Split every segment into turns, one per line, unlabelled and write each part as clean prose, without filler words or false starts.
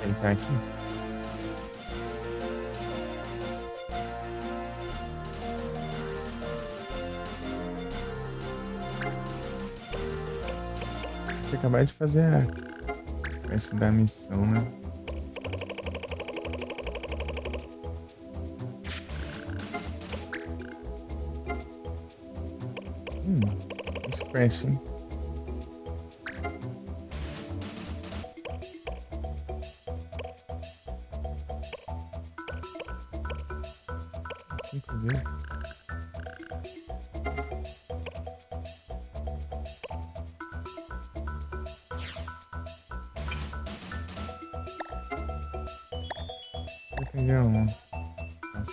Ele tá aqui? Você acabar de fazer a quest da missão, né? Esse quest, hein? Cinco vezes. Eu peguei um. Nossa.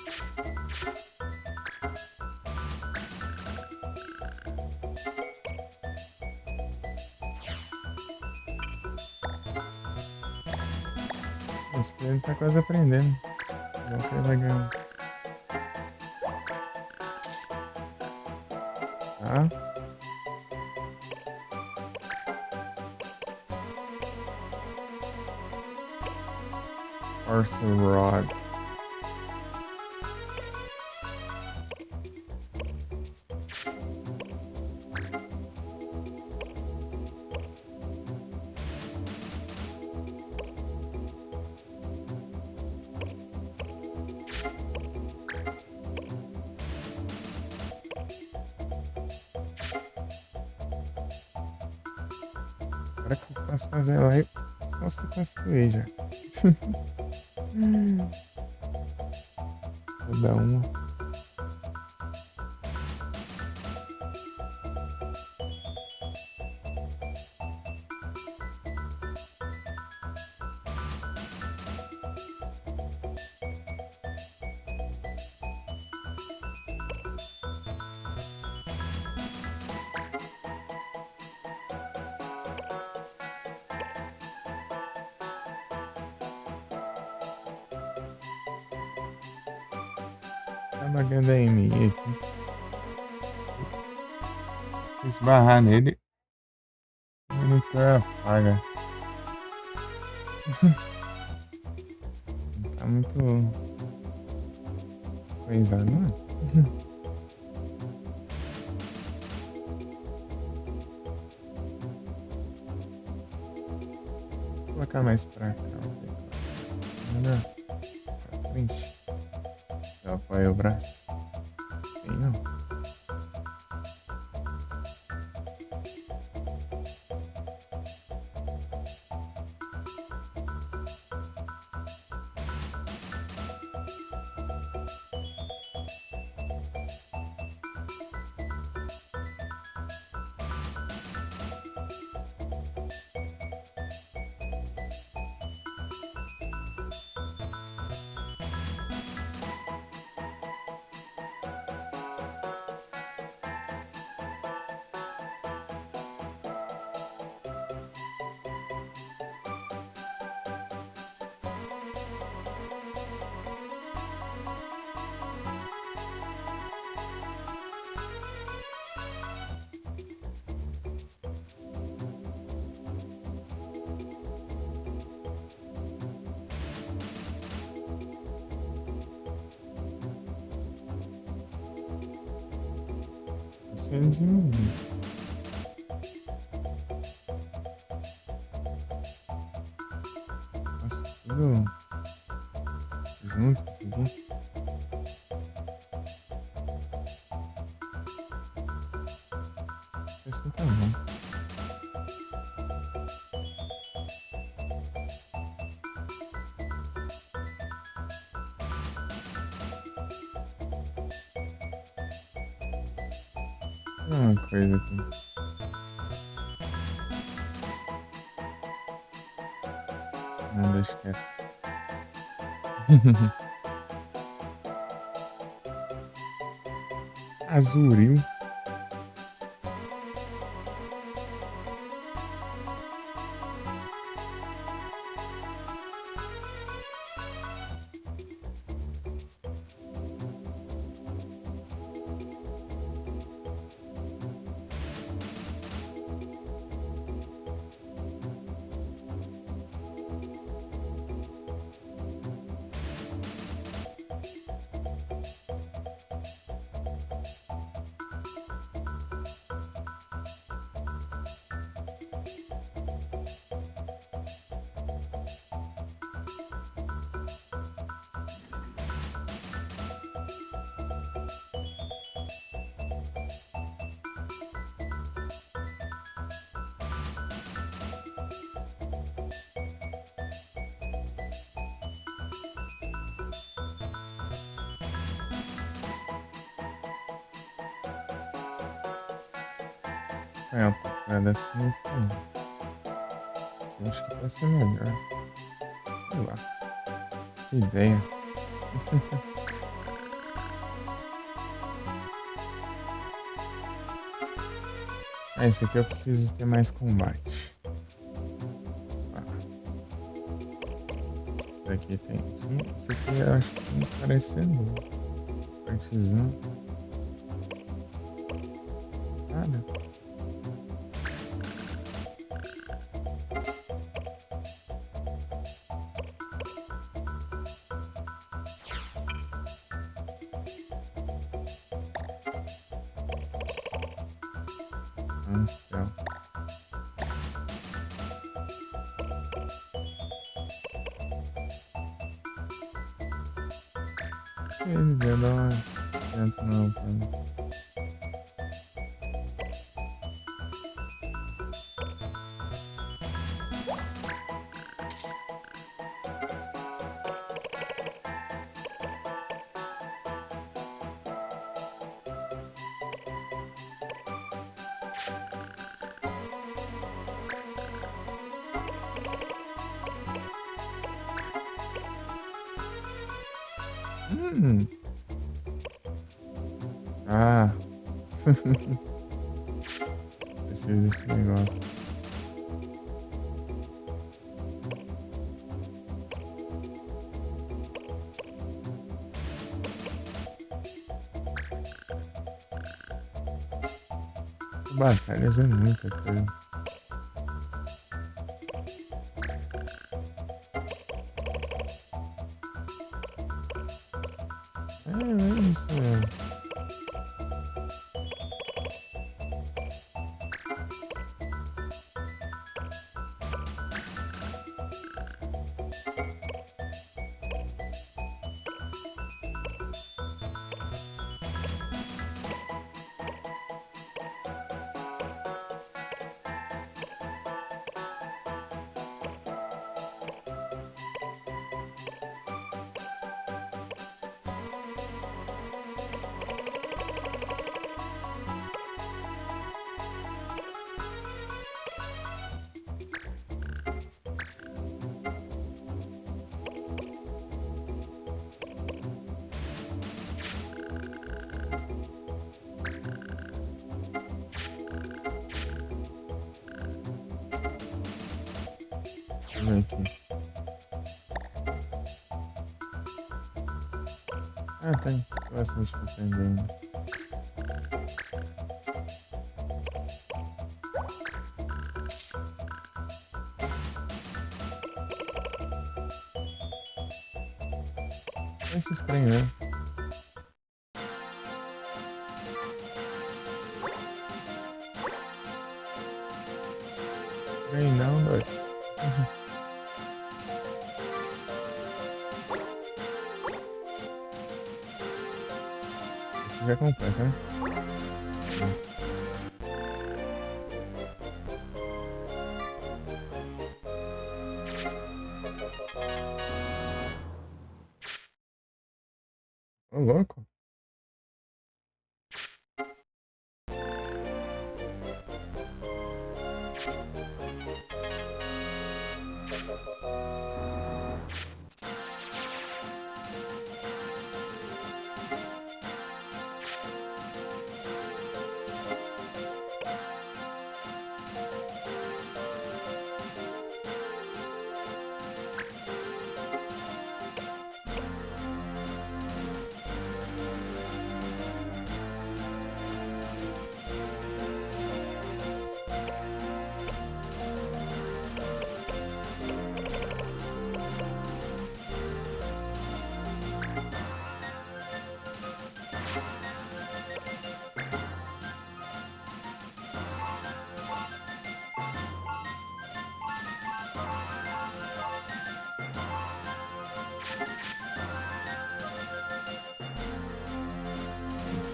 Esse aqui ele tá quase aprendendo. Agora que ele vai ganhar. Tá? Parcel Rod. Agora que eu posso fazer lá, eu posso construir já. Vou dar uma. Tá bagando a MI aqui. Se esbarrar nele, o monitor apaga. Tá muito coisado, não é? Vou colocar mais pra cá. Melhor pra frente. Eu apoio o braço. Tem não. Acende. Nossa, tudo junto aqui. Assim tá bom. Uma coisa aqui. Não, deixa quieto. Azuril. É, uma teclada assim, eu acho que vai ser melhor. Sei lá, essa ideia. Ah, esse aqui eu preciso ter mais combate. Ah, esse aqui tem. Esse aqui eu acho que tem parecendo partizão. Nada. Nossa, céu. Ele vai dar uma. Tento não, cara. Hum. Ah. Preciso desse negócio. Batalhas é muita coisa. É isso mesmo. Deixa eu ver aqui. Ah, tem bastante pra aprender ainda. Esse estranho, né? Estranho não, doido. Esse já é completo, né? Ô, louco.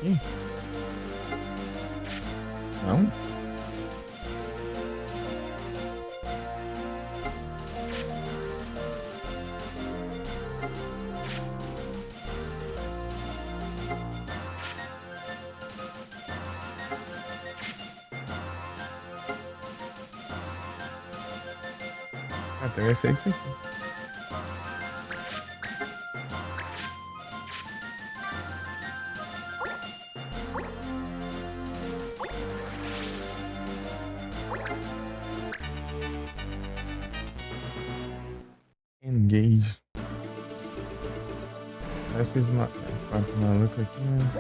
Aqui? Não? Até vai ser isso aqui. Engage. Esses quatro malucos aqui, né?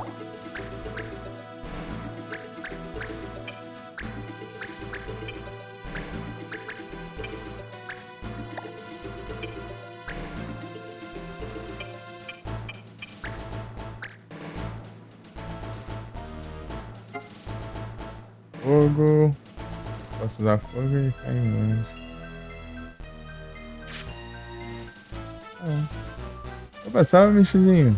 Fogo. Posso usar fogo e cair em longe. Opa, salve, Michizinho.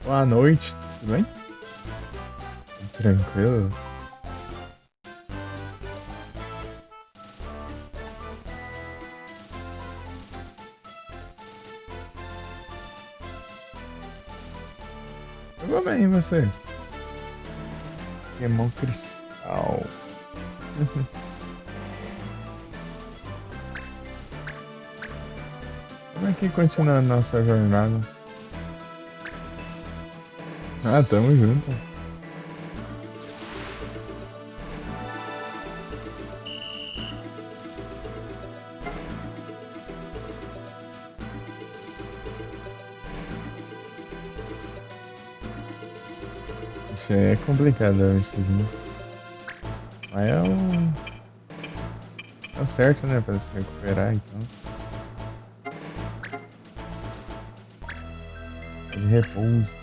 Boa noite, tudo bem? Tranquilo? Eu vou bem, e você? Pokémon Cristal. Como é que continua a nossa jornada? Ah, tamo junto. Isso aí é complicado, Michizinho. Mas é o certo, né? Pra se recuperar, então. É de repouso.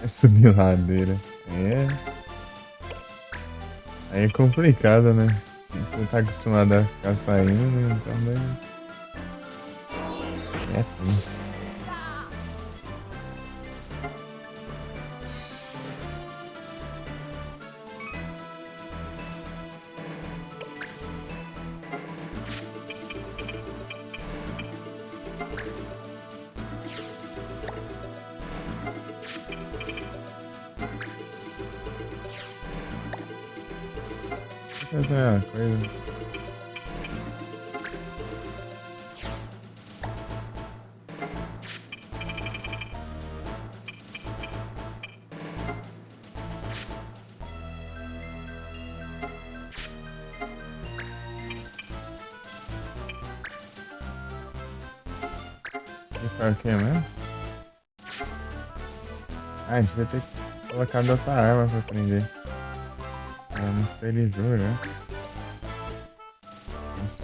É subir ladeira. Aí é complicado, né? Se você tá acostumado a ficar saindo, então daí é tenso. Essa é a coisa. E fala o que mesmo? Ah, a gente vai ter que colocar outra arma pra prender. Ela masterizou já. Nossa.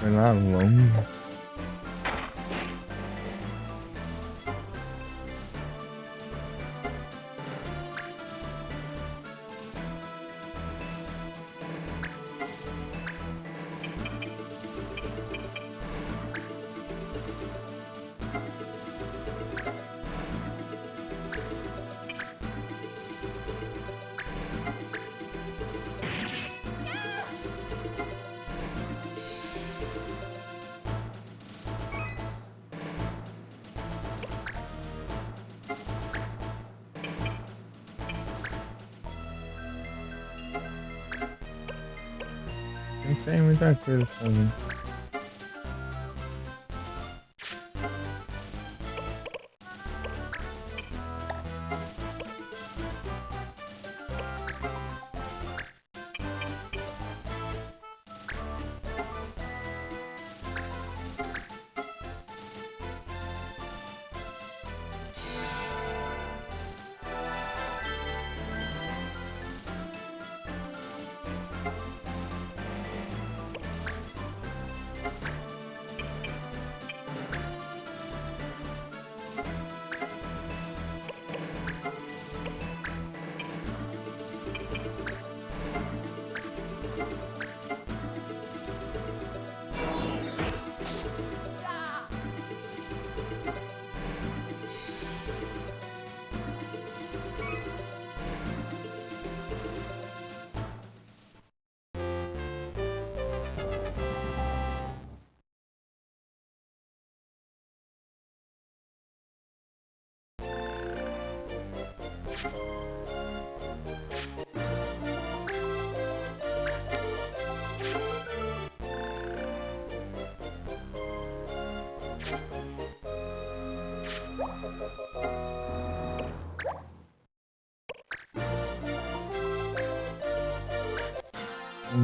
Foi lá longe. Não tem muita coisa pra fazer.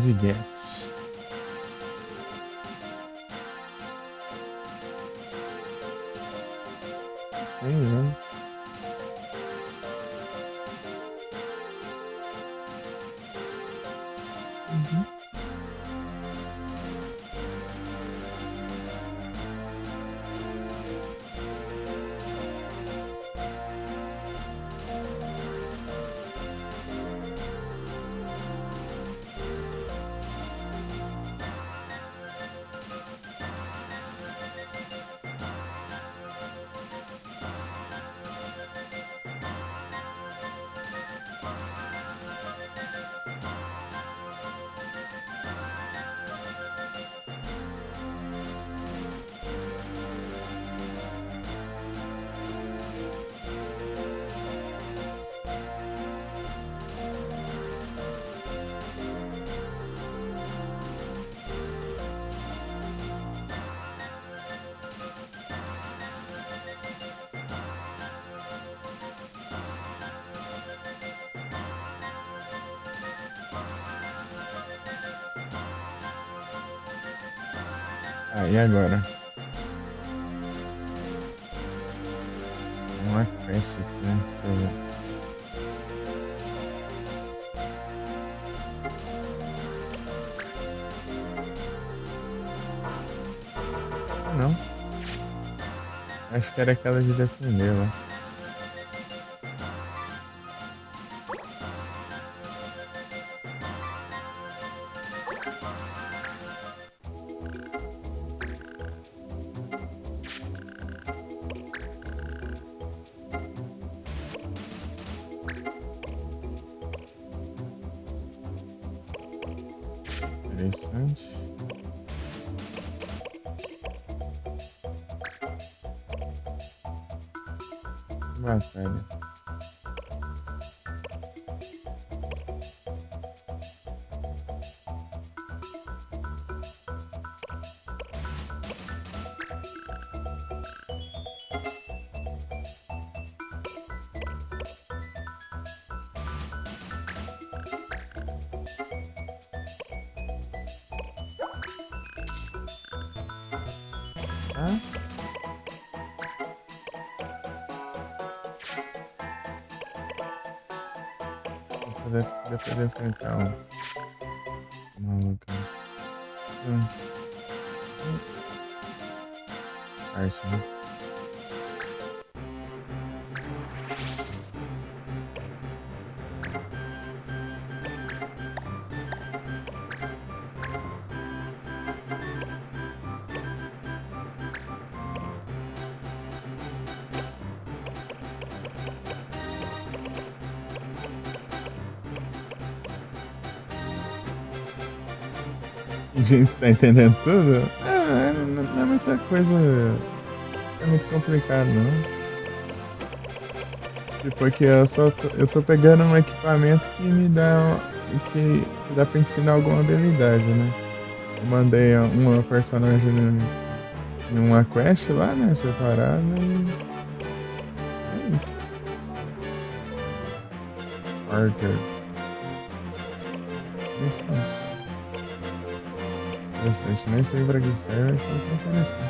De guest. Sei não. Uhum. Ah, e agora? Uma quest aqui, né? Deixa eu ver. Ah, não. Acho que era aquela de defender lá. Interessante. Batalha. Ah, se pudesse poder enfrentar um maluco. Hum. parte, né? A gente tá entendendo tudo? Não é muita coisa. Não é muito complicado, não. Tipo, aqui eu tô pegando um equipamento que me dá. Que dá pra ensinar alguma habilidade, né? Eu mandei uma personagem em uma quest lá, né? Separada e. É isso. Parker. Interessante. Interessante. Nem sei pra que serve, mas foi interessante.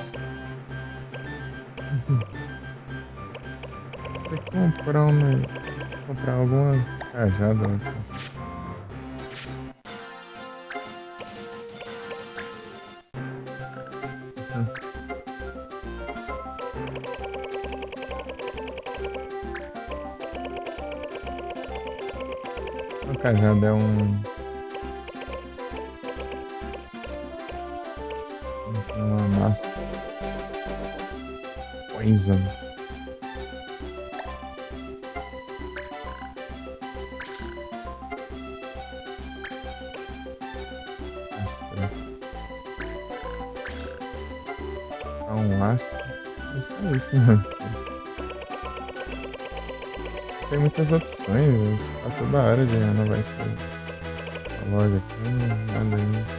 Tem que comprar uma. Comprar alguma cajada. Uma cajada é uma massa. Poison. Astra. É um astro. É só isso, mano. Tem muitas opções. Passa da hora de renovar isso aí. A loja aqui, nada aí.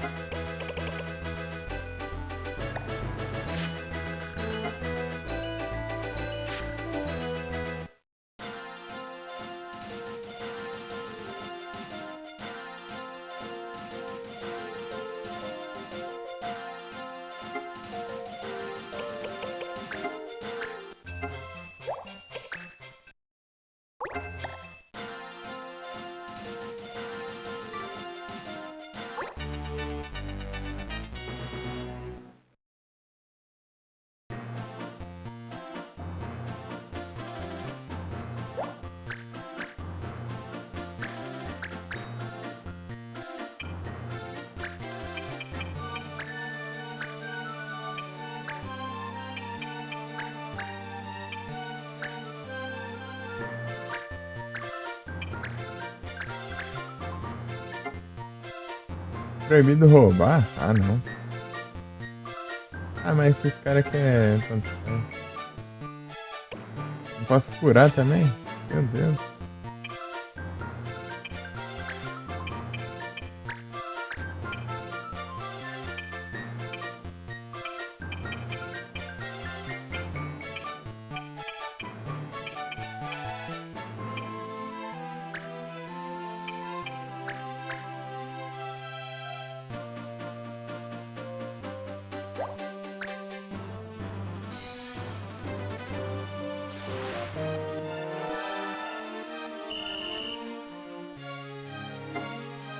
Proibido roubar? Ah, não. Ah, mas esses caras que é. Não posso curar também? Meu Deus.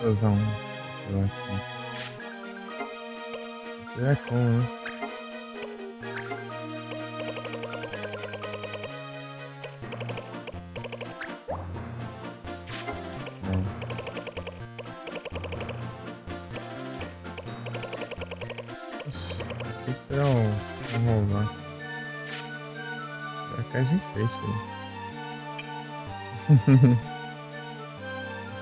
Vou usar um. Eu acho que. É como, né? Ixi, se tirar um roubar. Pra cá de enfeite aí.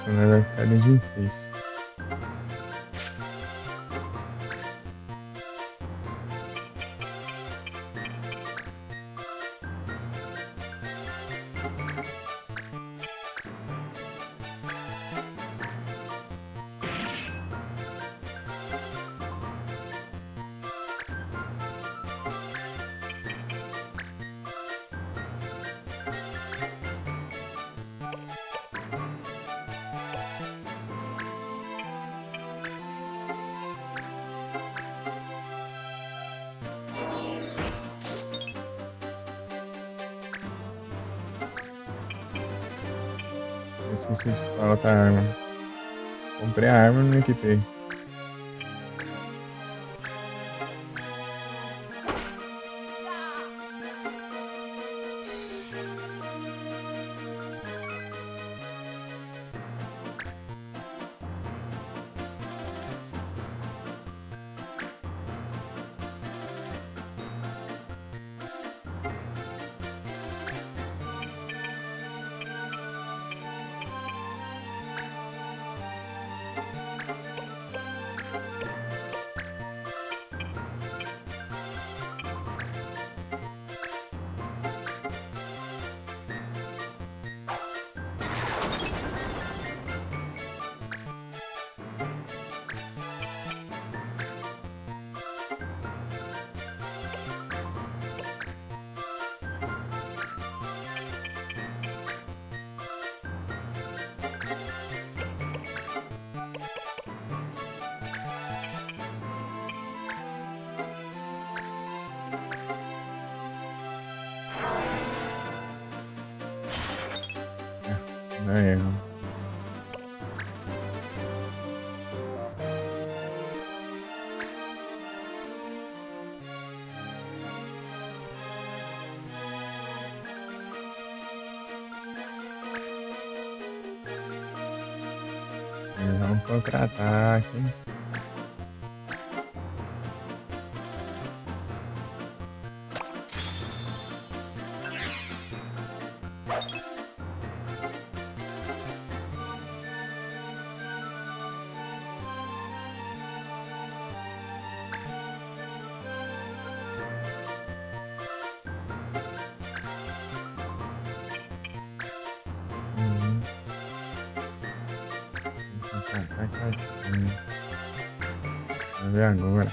Senão vai ficar de enfeite. Eu esqueci de falar outra arma. Comprei a arma e não equipei. É, vamos contra-ataque. Uhum. Contra-ataque. Vamos ver agora.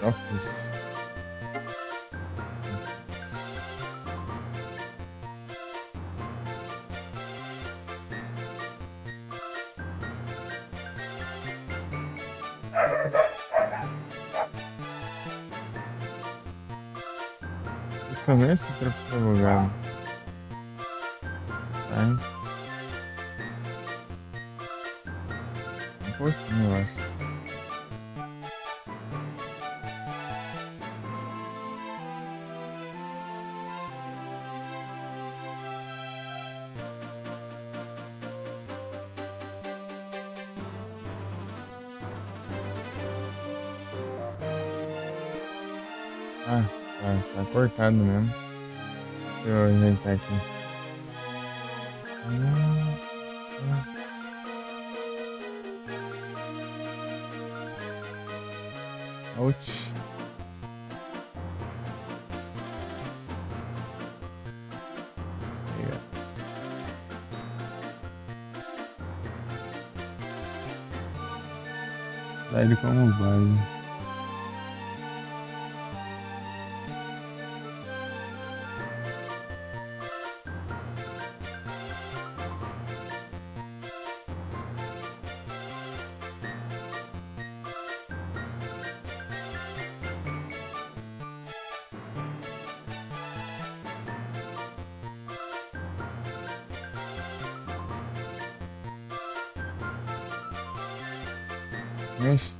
Toques. São esses trampos do advogado. Ai, um pouquinho, eu acho. Ah, tá cortado mesmo. Deixa eu ajeitar aqui. Ouch. Aí, ó. Dá ele como base.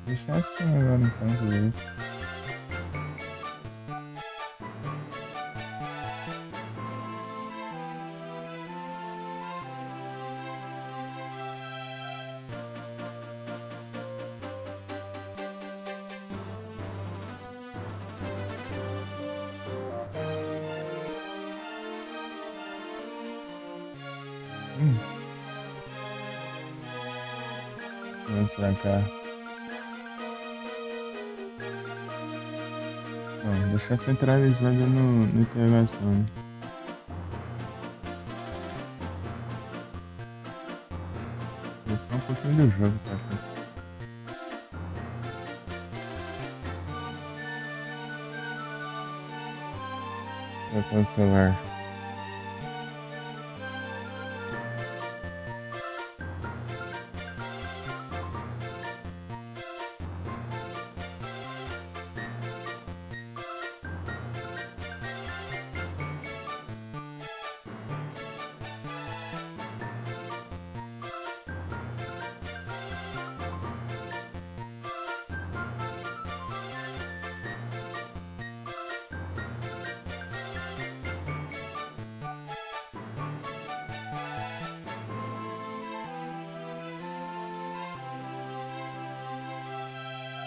Deixa assim agora então, tudo isso. Vamos pra cá. Não, deixa centralizado no interrogação. Vou ficar um pouquinho do jogo, tá? Vou cancelar.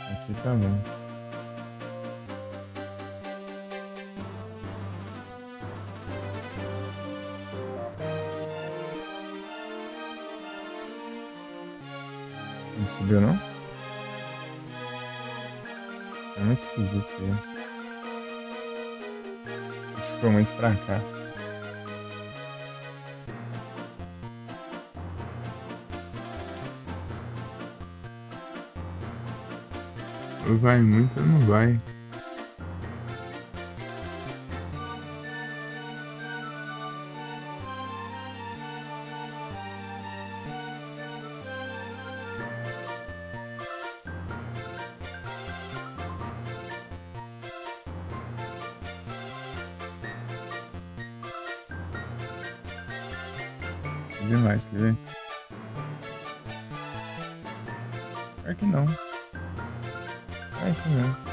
Aqui tá bom. Não subiu não? É muito esquisito isso aí. Ficou muito pra cá. Ou vai muito ou não vai. Demais, quer ver? Pior que não. É que não.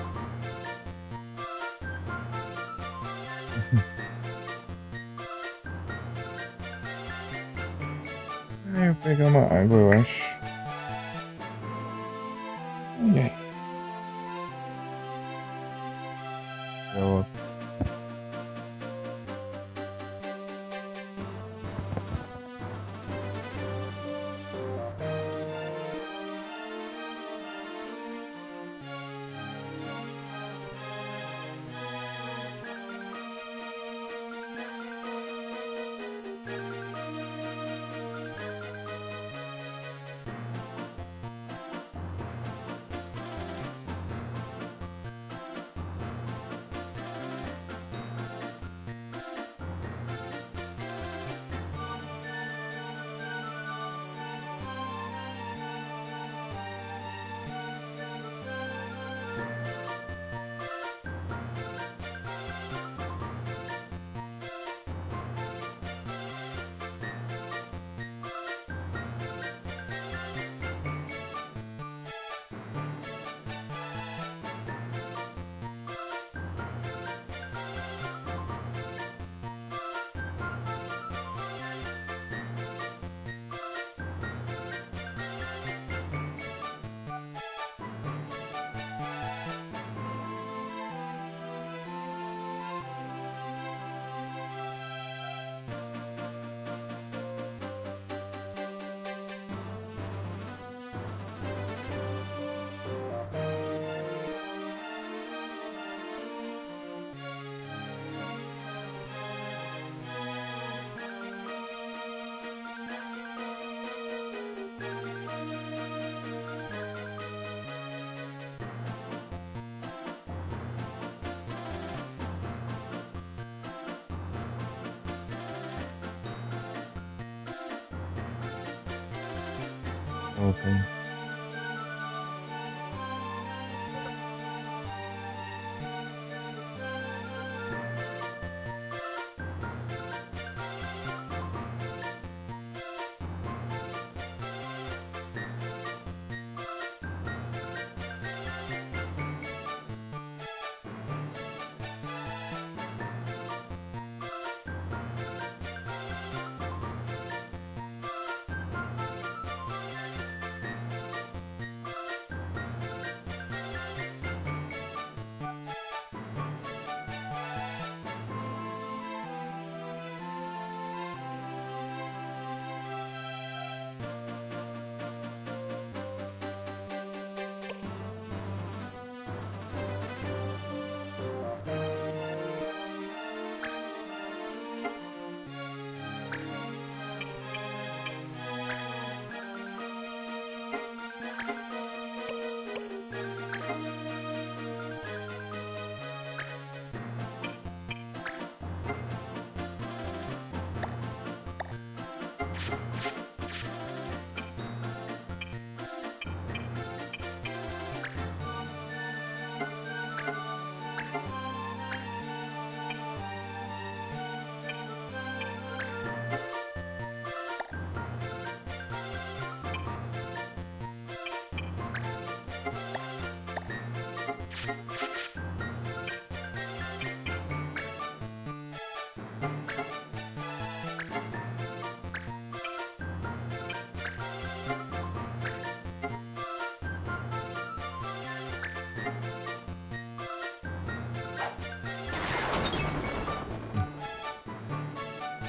Aí eu vou pegar uma água, eu acho. Ai, ai. Eu... Open.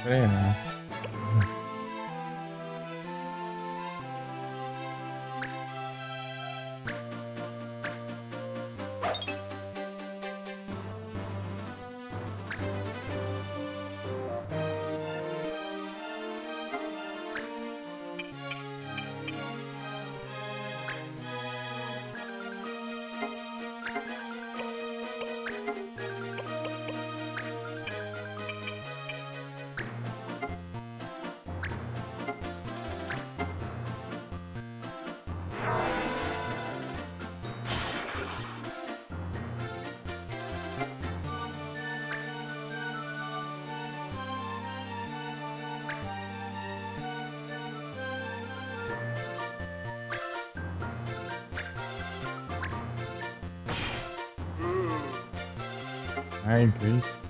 Treinar. Ai, Cris.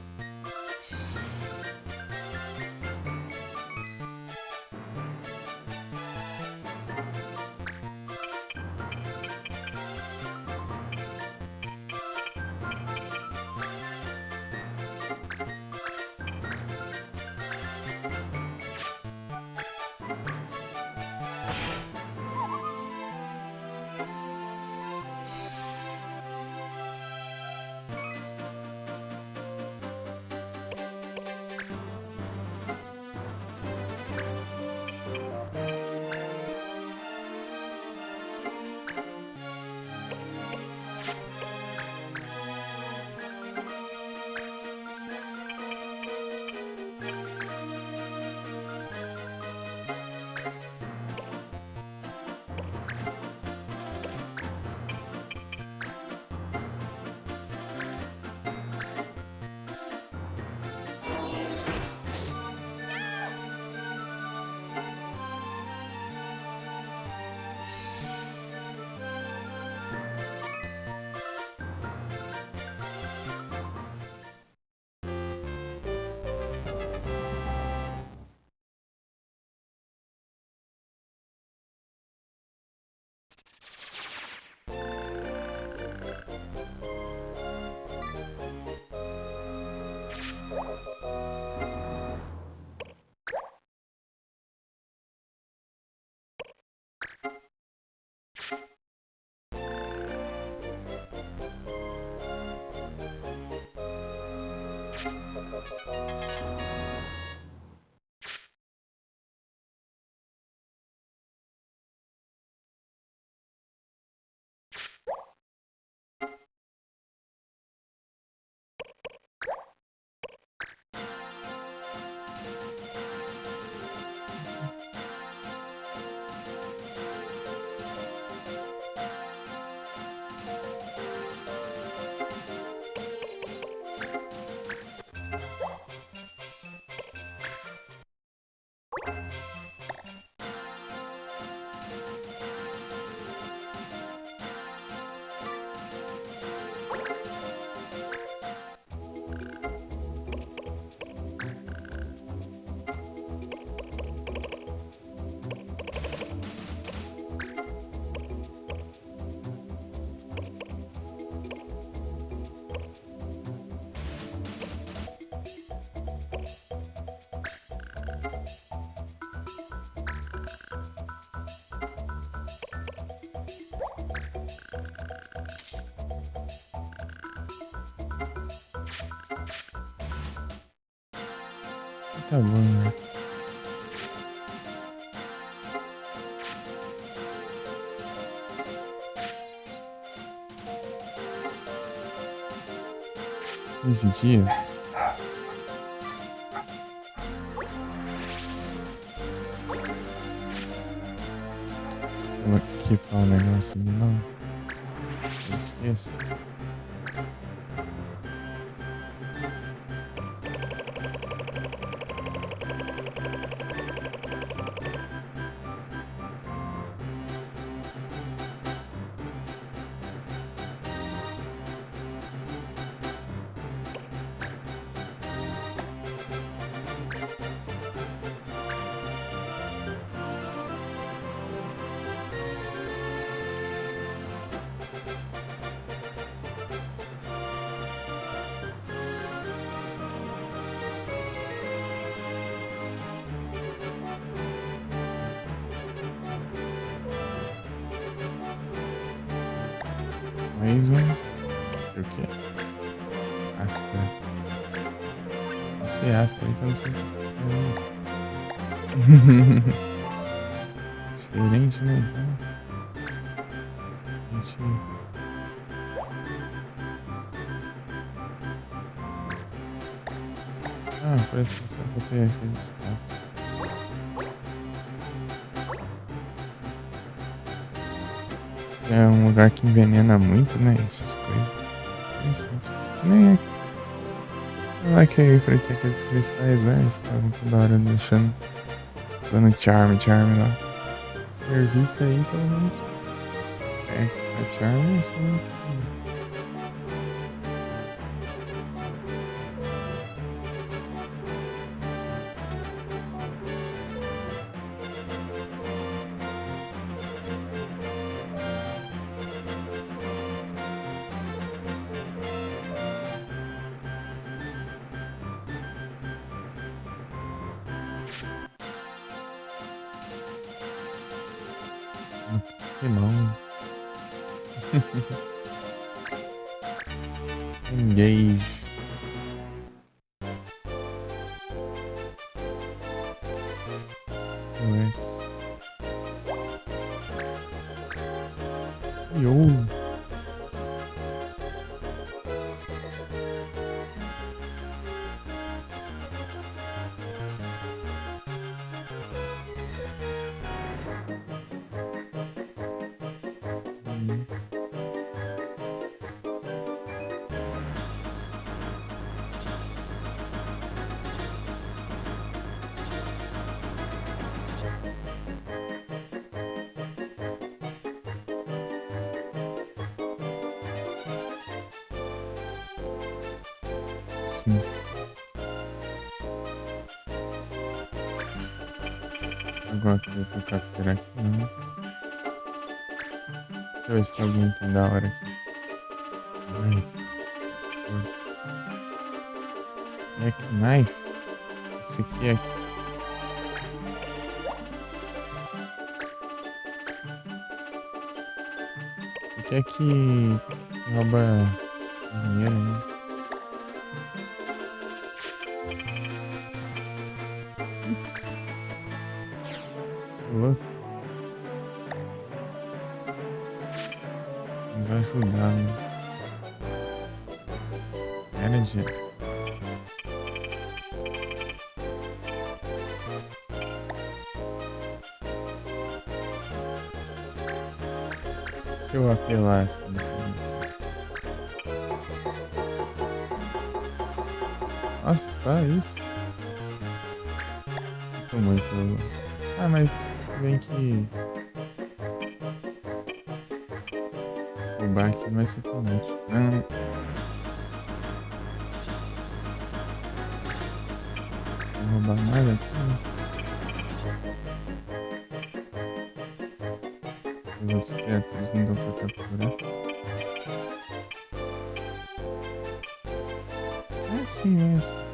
Tá bom, né? Quinze dias? Vou equipar o negócio ali, não. Esqueça. Mais um. O quê? Astra. Esse Astra aí que eu não sei o que é. Diferente, né? Então. A gente. Ah, parece que só que eu tenho aquele status. É um lugar que envenena muito, né? Essas coisas. Interessante. Nem é. Não é que eu enfrentei aqueles cristais, né? Eles ficavam toda hora deixando. Usando charme lá. Serviço aí, pelo menos. É, a charme assim. Que não. Engage. SOS. Yo. Sim. Agora que eu vou capturar aqui, né? Deixa eu ver se tem algum item da hora aqui. Knife. Esse aqui é aqui. Esse aqui é que rouba dinheiro, né? Putz. Louco. Nos ajudar, né? Energy. Se eu apelar assim. Nossa, só isso. sinto muito. Ah, mas se bem que o baque não vai ser tão útil. Não, não vou roubar nada aqui. Os outros criaturas não dão pra capturar. É assim mesmo.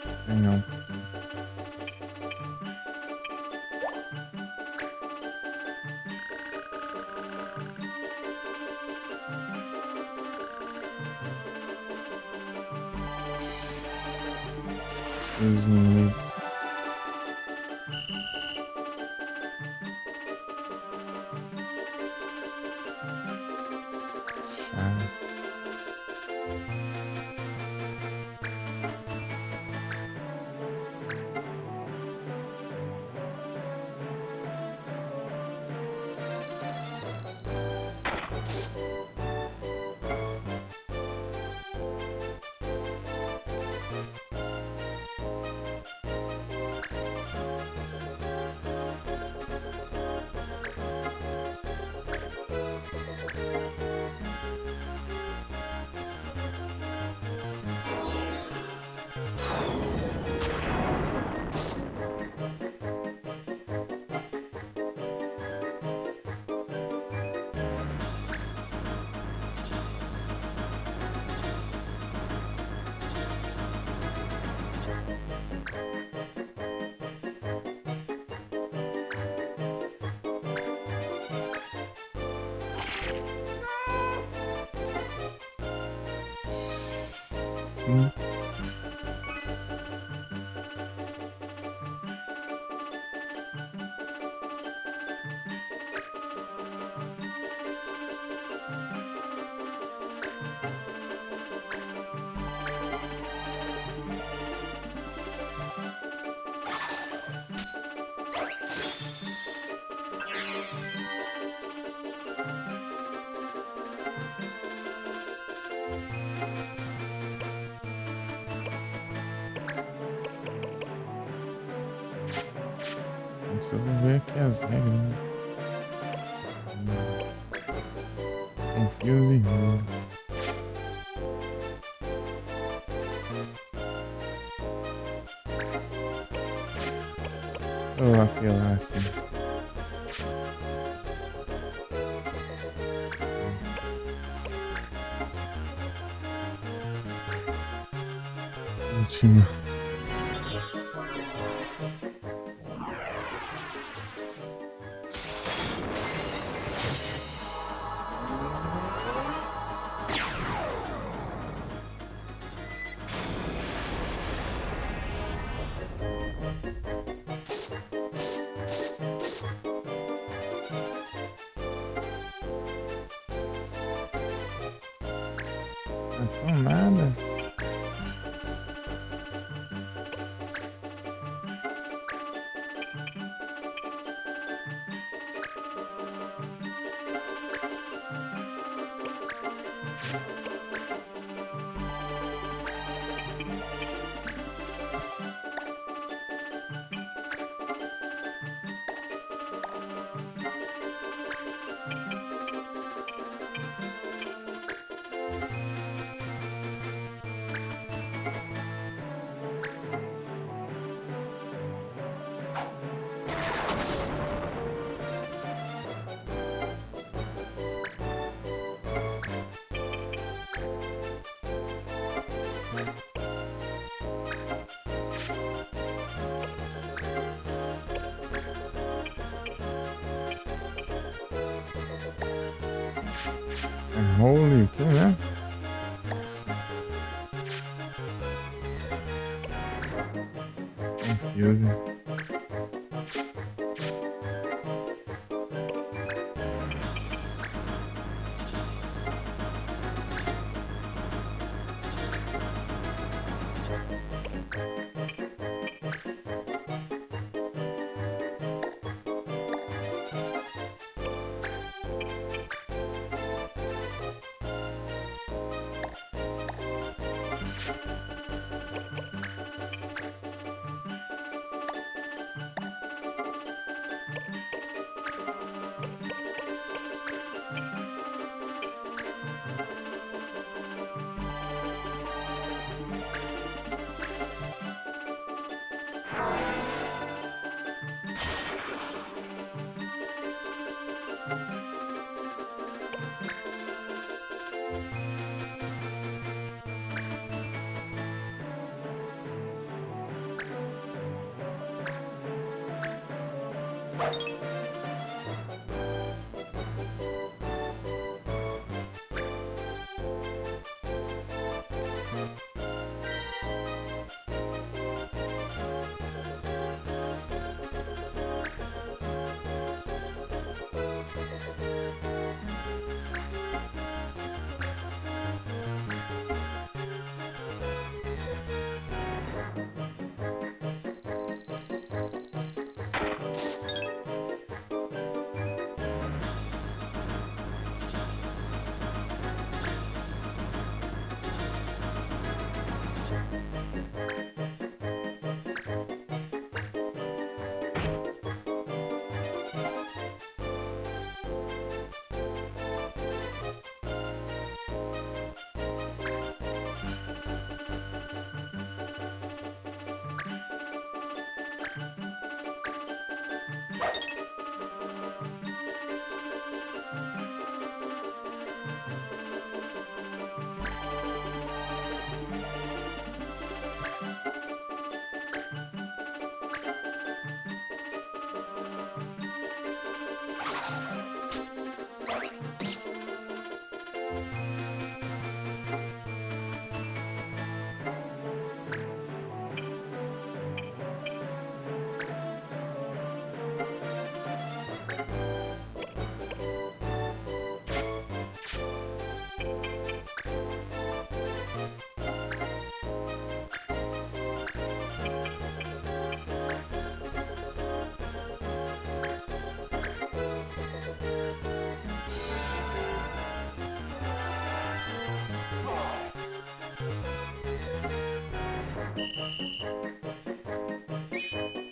Estranhar um pouquinho. Os inimigos. Chave. Sim. Só vou ver aqui as regras, né? Confuse Roll. Vou apelar assim. Último. Não são nada. É Holy, o que, né? Confuse.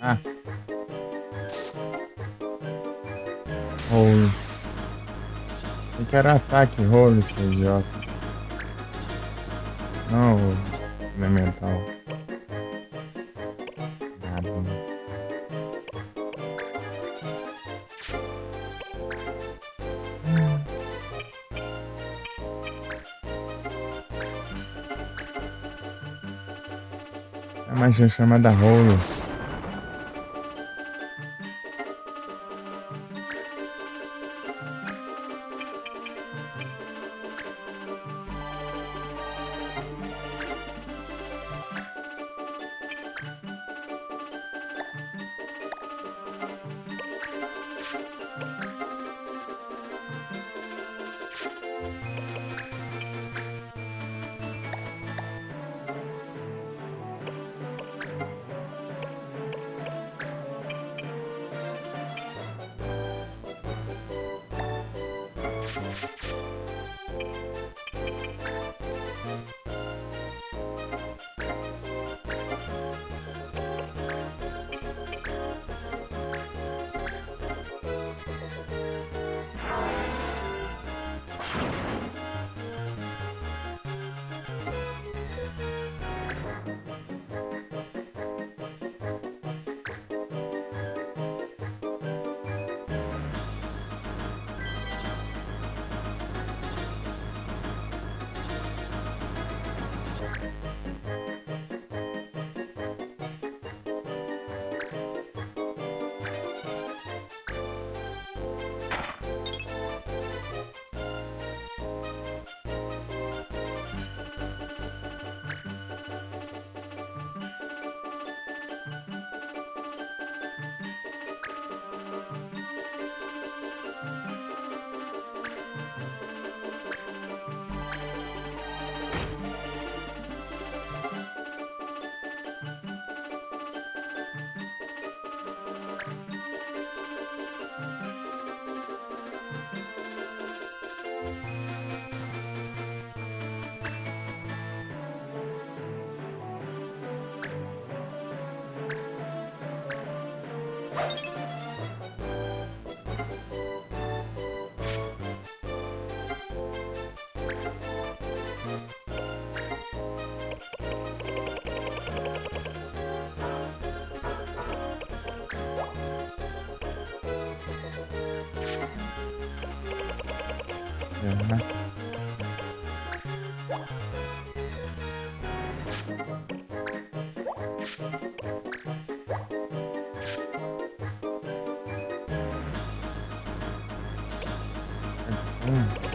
Ah, rolo. Eu quero ataque, rolo, seu idiota. Não, rolo. Elemental. Nada, né? É uma magia chamada rolo. É. Hum.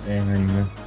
É, ainda.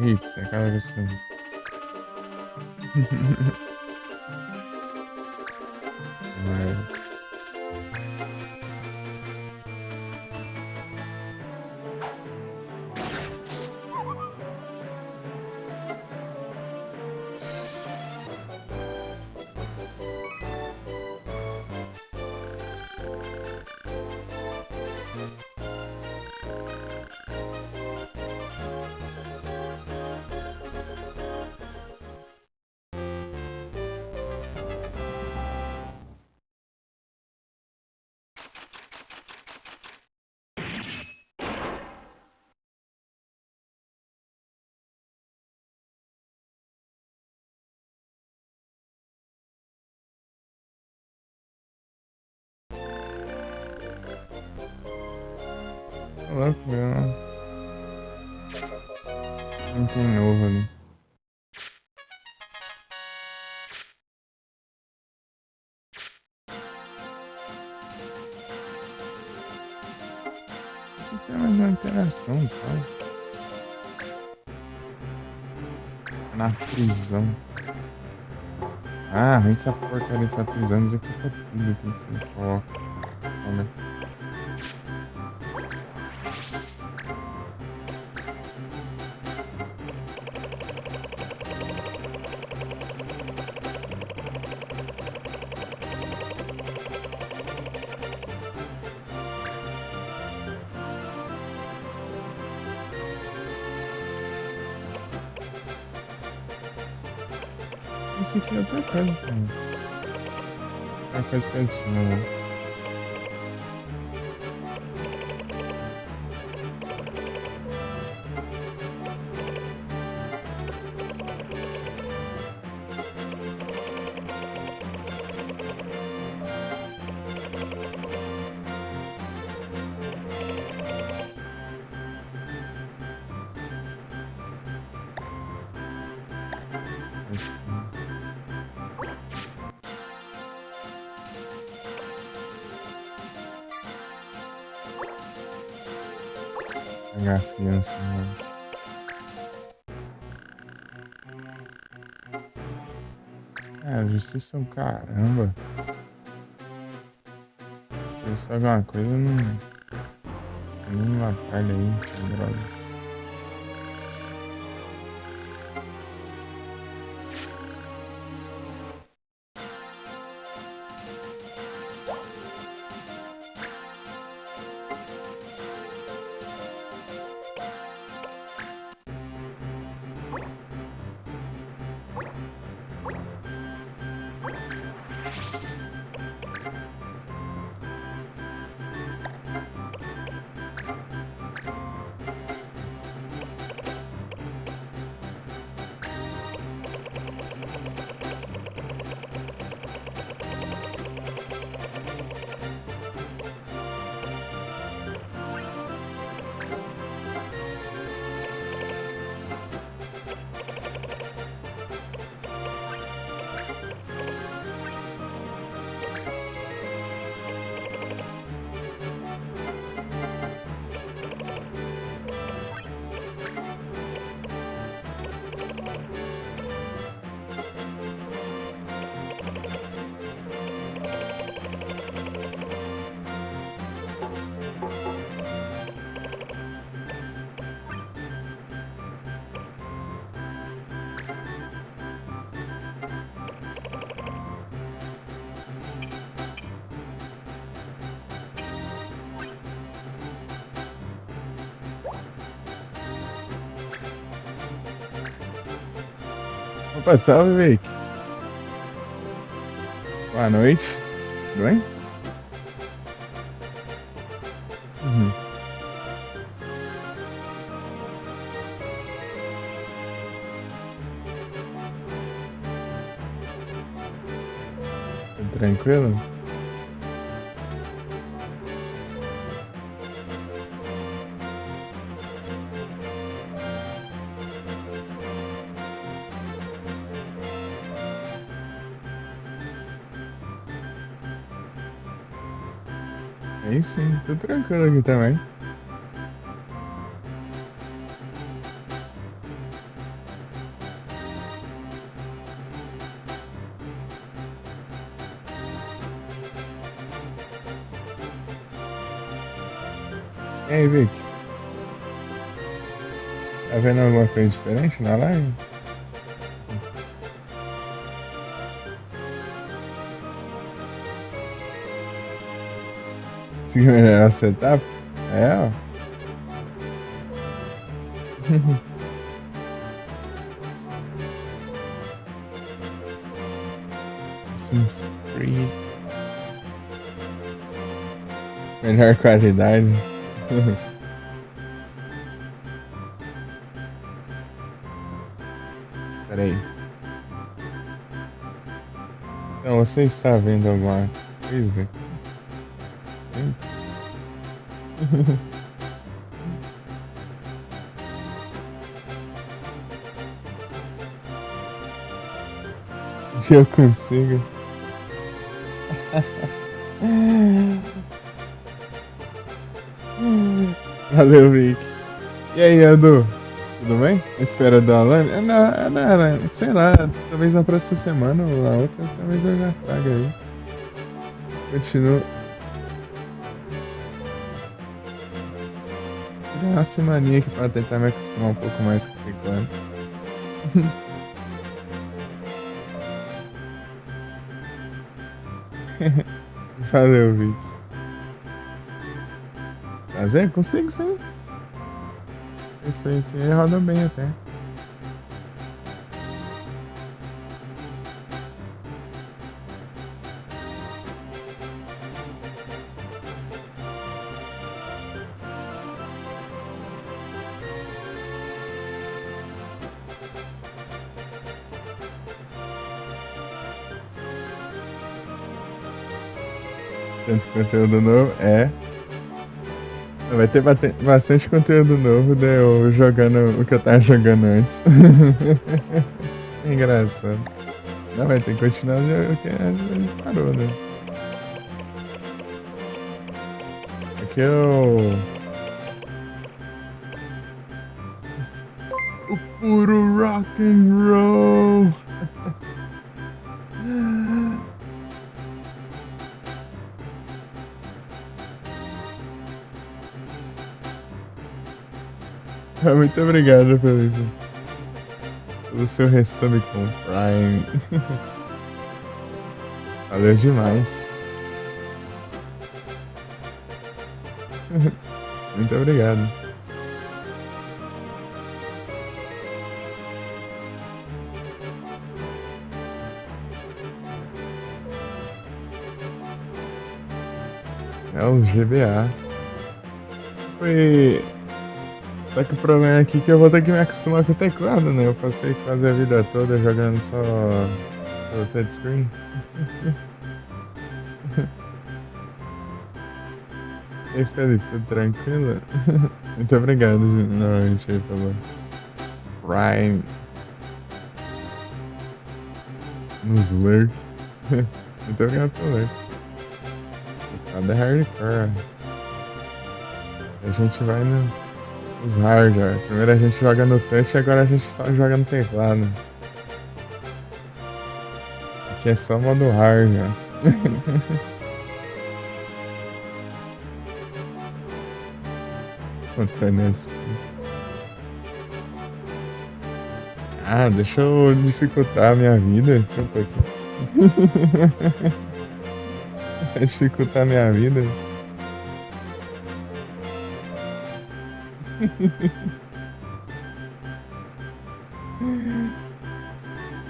Hits, aquela versão. Mas, tá louco, meu. Não tem novo ali. Não tem mais uma interação, tá? Na prisão. Ah, arranca essa porcaria dessa prisão, desequipa tudo aqui que você coloca. né? Esse aqui é outra coisa, cara. É uma coisa que eu tinha, né? Pegar a fiança, né? É, justiça é um caramba. Se isso alguma coisa, não atrapalha aí, essa droga. Opa, salve, Vic. Boa noite. Tudo bem? Uhum. Tudo tranquilo? Aí sim, tudo tranquilo aqui também. E aí, Vic? Tá vendo alguma coisa diferente na live? Conseguiu melhorar o setup? É, ó. Assassin's Creed. Melhor qualidade. Peraí. Então, você está vendo alguma coisa? Hein? Se eu consigo. Valeu, Vic. E aí, Edu? Tudo bem? Espera do Alan? Não, sei lá, talvez na próxima semana ou na outra, talvez eu já traga aí. Continuo. uma semaninha aqui pra tentar me acostumar um pouco mais com o teclado. Valeu, Vic. Prazer, consigo sim. Eu sei que roda bem até. Tanto conteúdo novo, é. Vai ter bastante conteúdo novo de eu jogando o que eu tava jogando antes. É engraçado. Não, vai ter que continuar o que a gente parou, né? Aqui eu. O puro rock and roll! Muito obrigado, Felipe. Pelo seu resub com Prime. Valeu demais. Muito obrigado. É o GBA. Foi. Só que o problema aqui é que eu vou ter que me acostumar com o teclado, né? Eu passei quase a vida toda jogando só pelo touchscreen. E aí, Felipe, tudo tranquilo? Muito obrigado novamente aí pelo Prime nos lurks. Muito obrigado pelo lurk. Cada hardcore. A gente vai nos hardware. Primeiro a gente joga no touch, agora a gente tá jogando no teclado. Aqui é só modo hardware. Contando isso. Ah, deixa eu dificultar a minha vida. Deixa eu aqui. Dificultar a minha vida.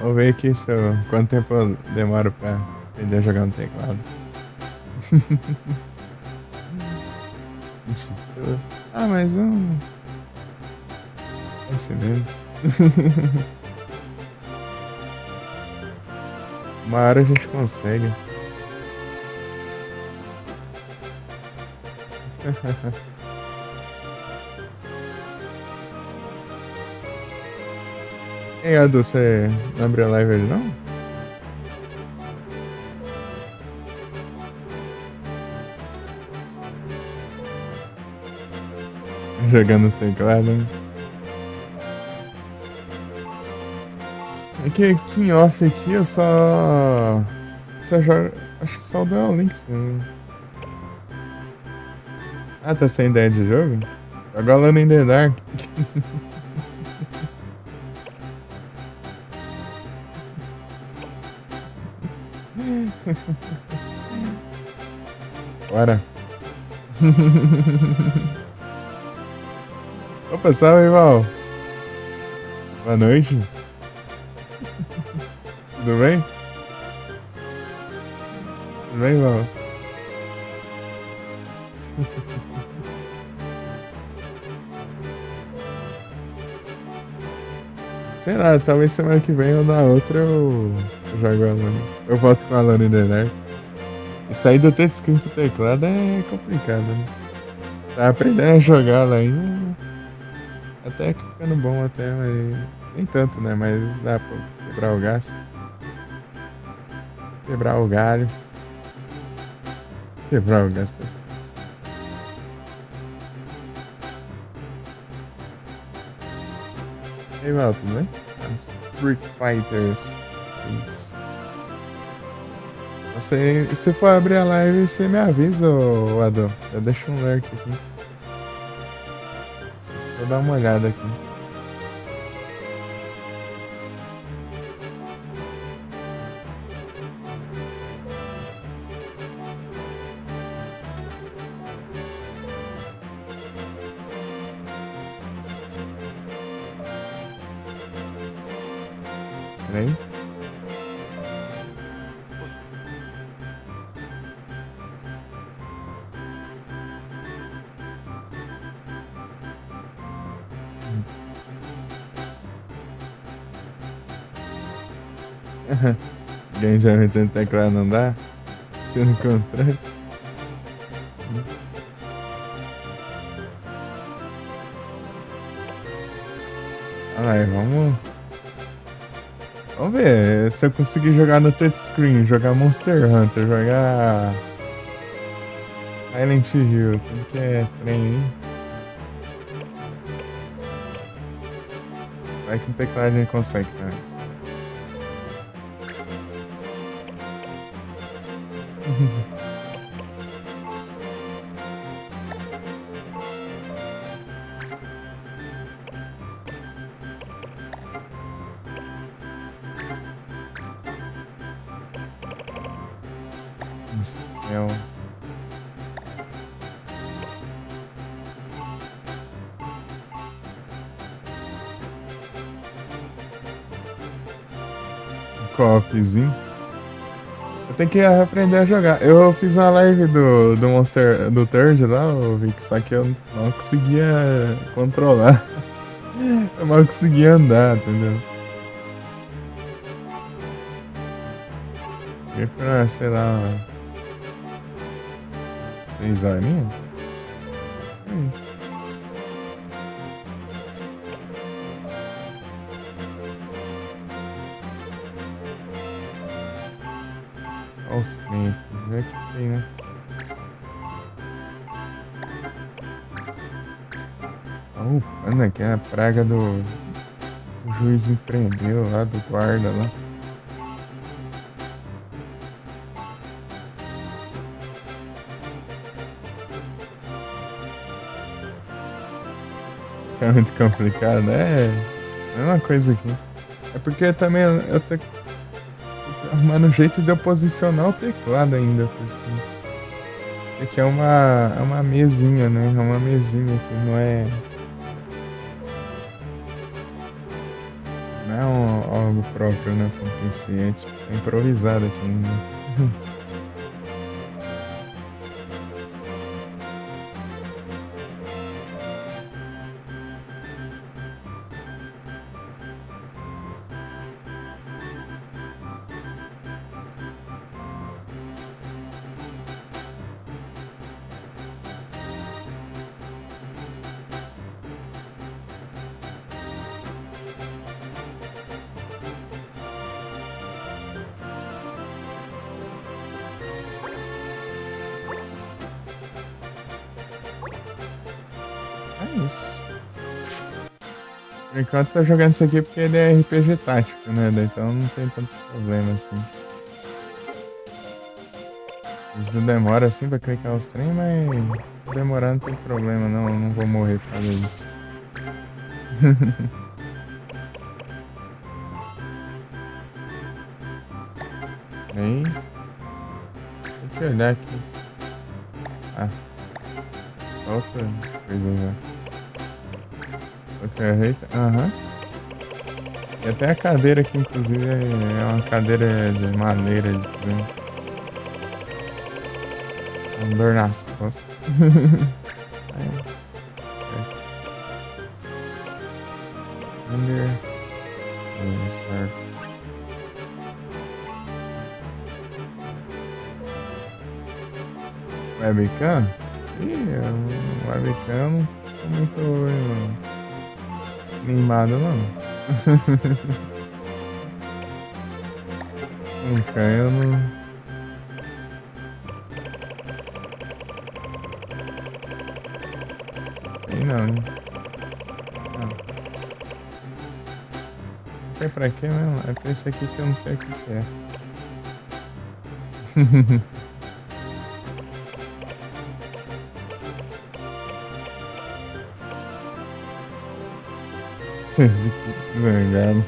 Vou ver aqui quanto tempo eu demoro pra aprender a jogar no teclado. Ah, mas não. É assim mesmo. Uma hora a gente consegue. Ei, Adu, você não abriu a live hoje não? Jogando os teclados, hein? É que aqui em off aqui eu só jogo. Acho que só o Duel Links mesmo. Ah, tá sem ideia de jogo? Joga Alone in the Dark. Bora. Opa, salve, Val. Boa noite. Tudo bem? Tudo bem, Val? Sei lá, talvez semana que vem ou na outra eu jogo Alone. Eu volto com a Alone in the Dark. E sair do touchscreen pro teclado é complicado, né? Tá aprendendo a jogar lá ainda. Até que ficando bom até, mas nem tanto, né? Mas dá pra quebrar o gasto. Quebrar o galho. Quebrar o gasto. E aí, Val, tudo bem? Street Fighter 6. Se for abrir a live, você me avisa, ô Adão. Eu deixo um lurk aqui. Vou dar uma olhada aqui. Peraí. Alguém já meteu no teclado não dá? Se não encontrou. Aí, vamos. Vamos ver se eu conseguir jogar no touchscreen, jogar Monster Hunter, jogar Silent Hill, tudo que é trem aí. Vai que no teclado a gente consegue, cara. Spell. Co-opzinho. Eu tenho que aprender a jogar. Eu fiz uma live do Monster do Third lá, Vic, só que eu não conseguia controlar. Eu mal conseguia andar, entendeu? E pra, sei lá, 3 horinhas? Olha os trem aqui, vê o que tem, né? Mano, aqui é a praga do... O juiz me prendeu lá, do guarda lá. É muito complicado, né? É uma coisa aqui. É porque também eu tô arrumando um jeito de eu posicionar o teclado ainda por cima. Aqui é uma mesinha, né? É uma mesinha que não é. Não é algo próprio, né? Como PC, é tipo, é improvisado aqui ainda. É isso. Por enquanto tô jogando isso aqui porque ele é RPG tático, né? Então não tem tanto problema assim. Isso demora assim pra clicar os trem, mas se demorar não tem problema não, eu não vou morrer por causa disso. Aí. Tem que olhar aqui. Ah. Outra coisa já. Outra jeito. Aham. E até a cadeira aqui, inclusive, é uma cadeira de madeira. Com dor nas costas. Under. Certo. Webcam? Ih, webcam eu não tô muito animado não. Nunca eu não. Sei não. Não sei pra quê mesmo. É pra esse aqui que eu não sei o que é. Zangado.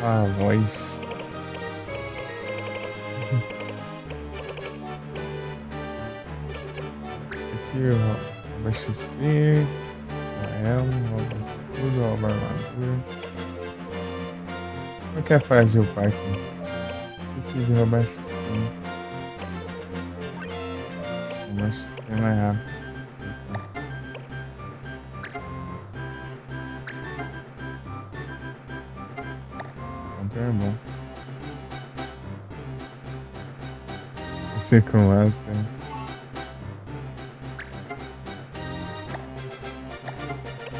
A voz. Aqui, ó. Rouba XP. Rouba escudo, rouba armadura. Qual que é a fase de upar aqui? Aqui de roubar XP. Roubar XP mais rápido. É bom. Você com máscara.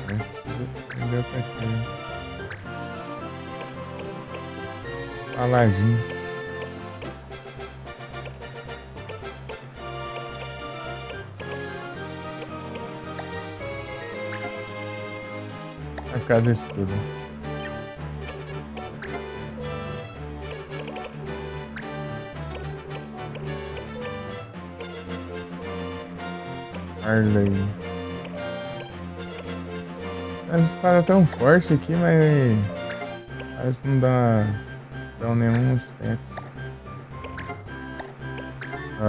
Não precisa aprender pra quê? Paladinho. A cada escudo. Harley. As espadas tão fortes aqui, mas parece que não dão nenhum stats.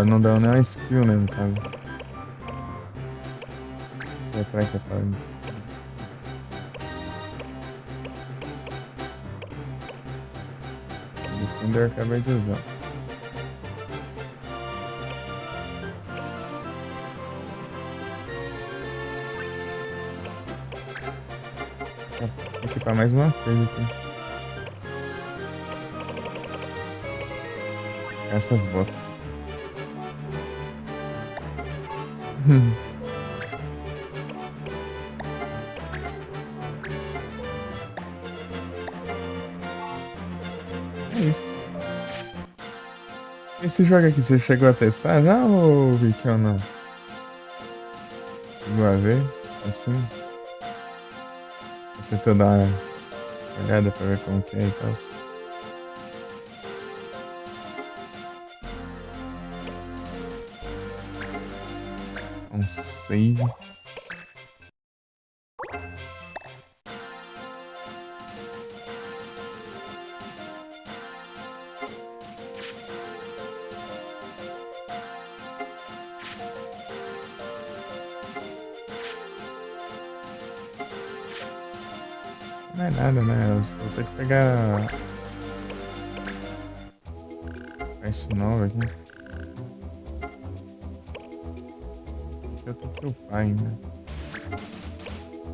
Não dão nenhuma skill, né, no caso. É pra que é isso. O Cinder eu acabei de usar. Vou equipar mais uma coisa aqui. Essas botas. É isso. Esse jogo aqui, você chegou a testar já ou vi que eu não? Chegou a ver? Assim? Tentou dar uma olhada pra ver como que é e tal. Um save. Não é nada, né? Eu vou ter que pegar quest nova aqui. Eu tenho que upar ainda.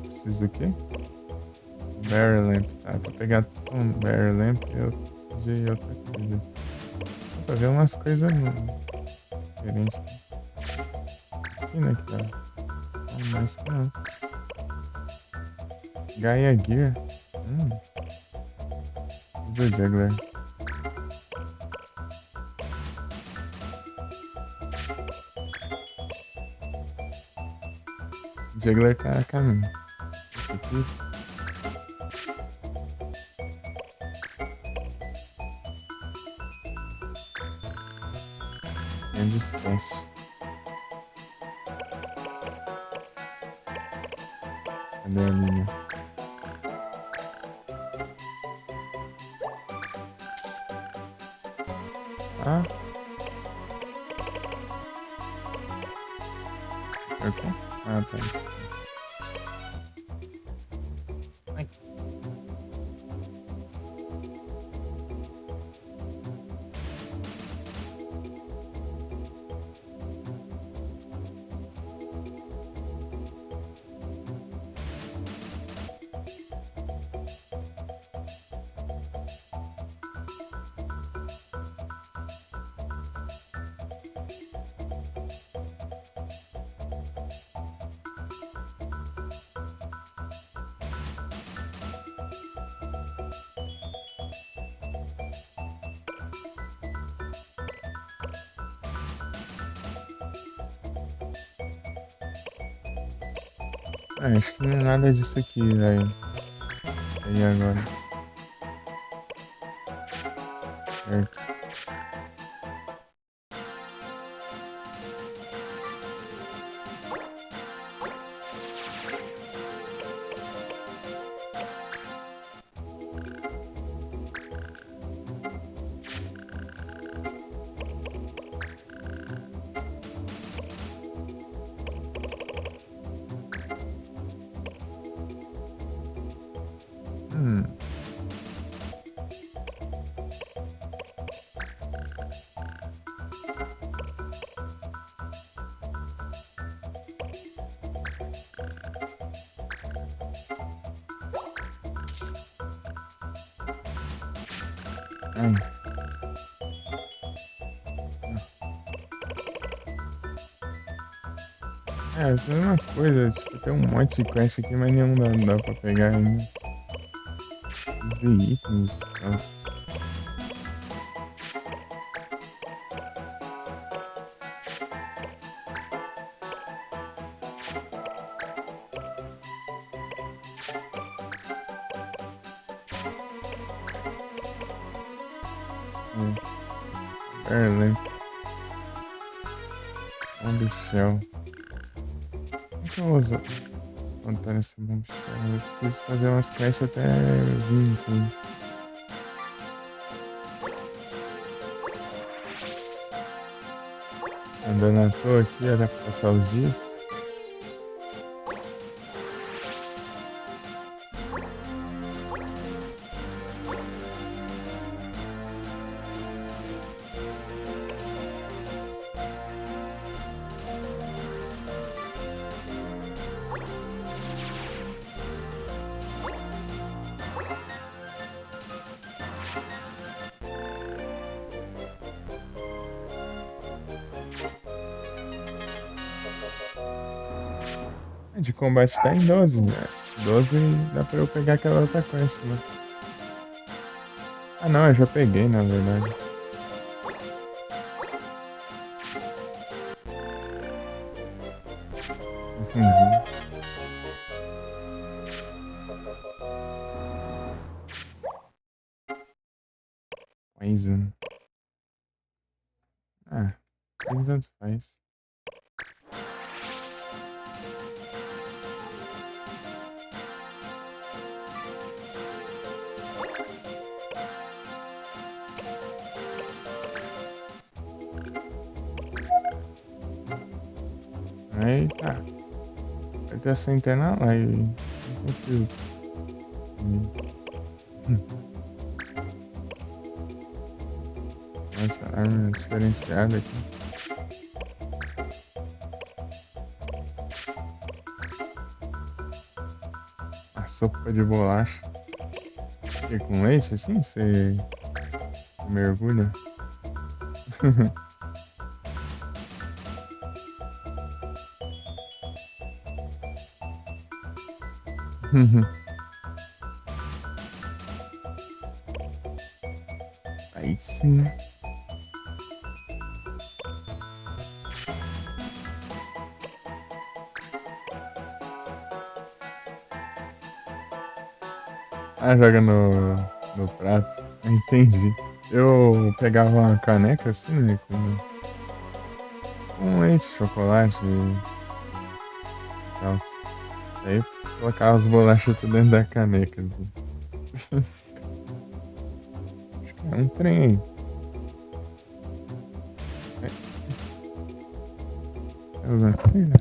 Preciso do quê? Barrel Lamp, tá? Pra pegar um Barrel Lamp eu preciso de outra coisa. Dá pra ver umas coisas diferentes. Aqui, né, que tá? Não, mais que não. Gaia Gear. Do Juggler. Juggler tá a caminho. Esse aqui. É Dispatch. Cadê a minha? Ah. Ok. Ah, tá. Ai. Acho que não é nada disso aqui, velho. E agora? Certo. Hum. Ai. É, essa é uma coisa, tipo, tem um monte de quest aqui, mas nenhum dá pra pegar ainda. Os de itens, nossa. Berlim, Bombshell. Como que eu uso contar esse Bombshell? Eu preciso fazer umas quests até 20, assim. Andando à toa aqui, até passar os dias. De combate tá em 12, né? 12 dá pra eu pegar aquela outra quest, né? Ah não, eu já peguei, na verdade. Uhum. Poison. Ah, tanto faz. Aí tá. Vai ter a centena live. Não consigo. Nossa, arma diferenciada aqui. A sopa de bolacha. E com leite, assim, você mergulha. Aí sim. Ah, joga no prato. Entendi. Eu pegava uma caneca assim, né? Com leite, chocolate e tal. Aí colocava as bolachas tudo dentro da caneca. Assim. É um trem aí. Eu gostei, né?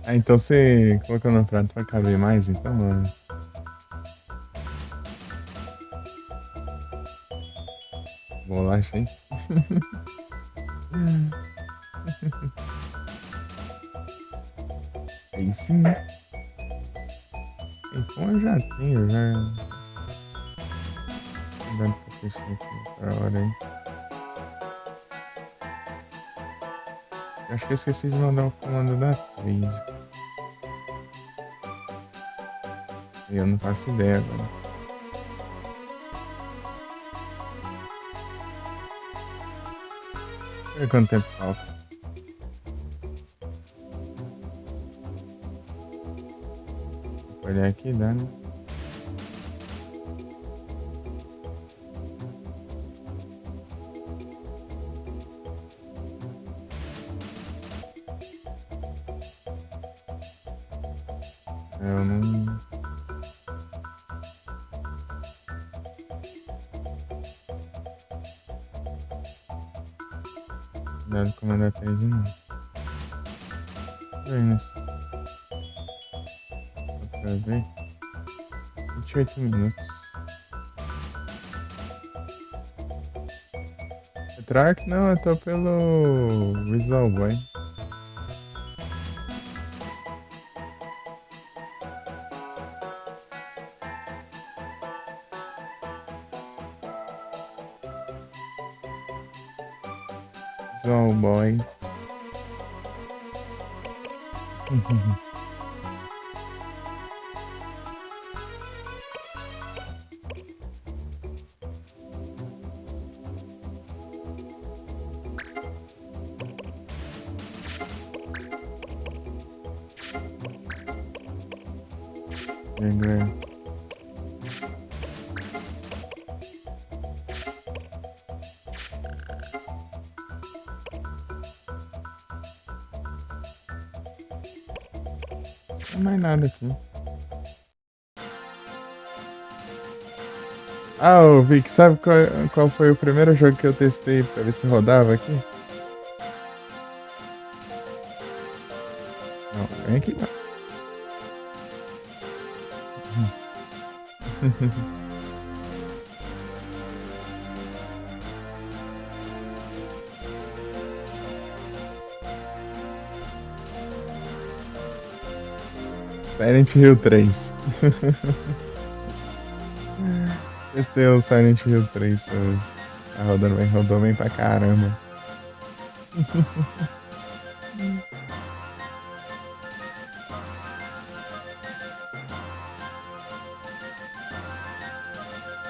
Ah, então você colocou no prato pra caber mais, então, mano. Bolacha, hein? Aí sim. Então eu já tenho, já. Dando pra fechar aqui pra hora aí. Eu acho que eu esqueci de mandar o comando da trade. Eu não faço ideia agora. Deixa eu ver quanto tempo falta. Vou olhar aqui, dá, né? Eu não. Dado comando da trade não. Vem isso. Só pra ver. 28 minutos. Petrarch? Não, eu tô pelo Visual Boy. Visual Boy. Legal. Não tem mais nada aqui. Ah, ô Vic, sabe qual foi o primeiro jogo que eu testei pra ver se rodava aqui? Não, vem aqui não. Silent Hill 3. Testei o Silent Hill 3 hoje. Tá rodando bem, rodou bem pra caramba.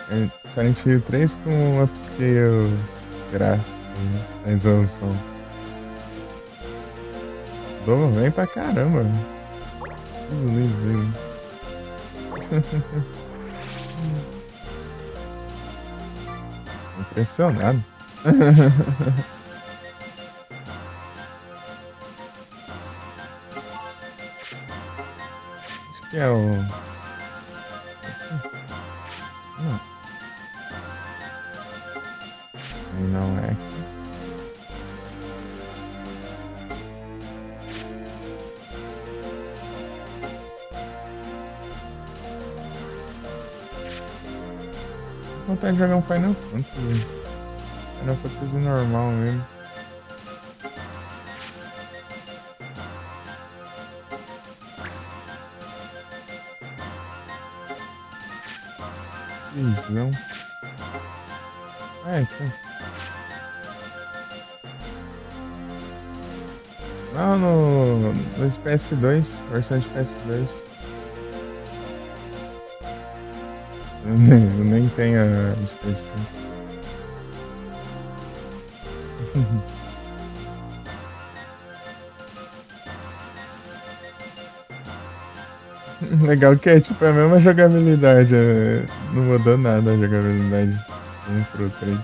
É Silent Hill 3 com upscale gráfico, né? A resolução. Rodou bem pra caramba. Deus o livre. Impressionado. Acho que é o. Não, aí não é. Tô com vontade de jogar um Final Fantasy. Final Fantasy normal mesmo. Visão. É, então. Não, no PS2, versão de PS2. Eu nem tenho a de PS5. Legal que é tipo a mesma jogabilidade. Não mudou nada a jogabilidade um pro 3.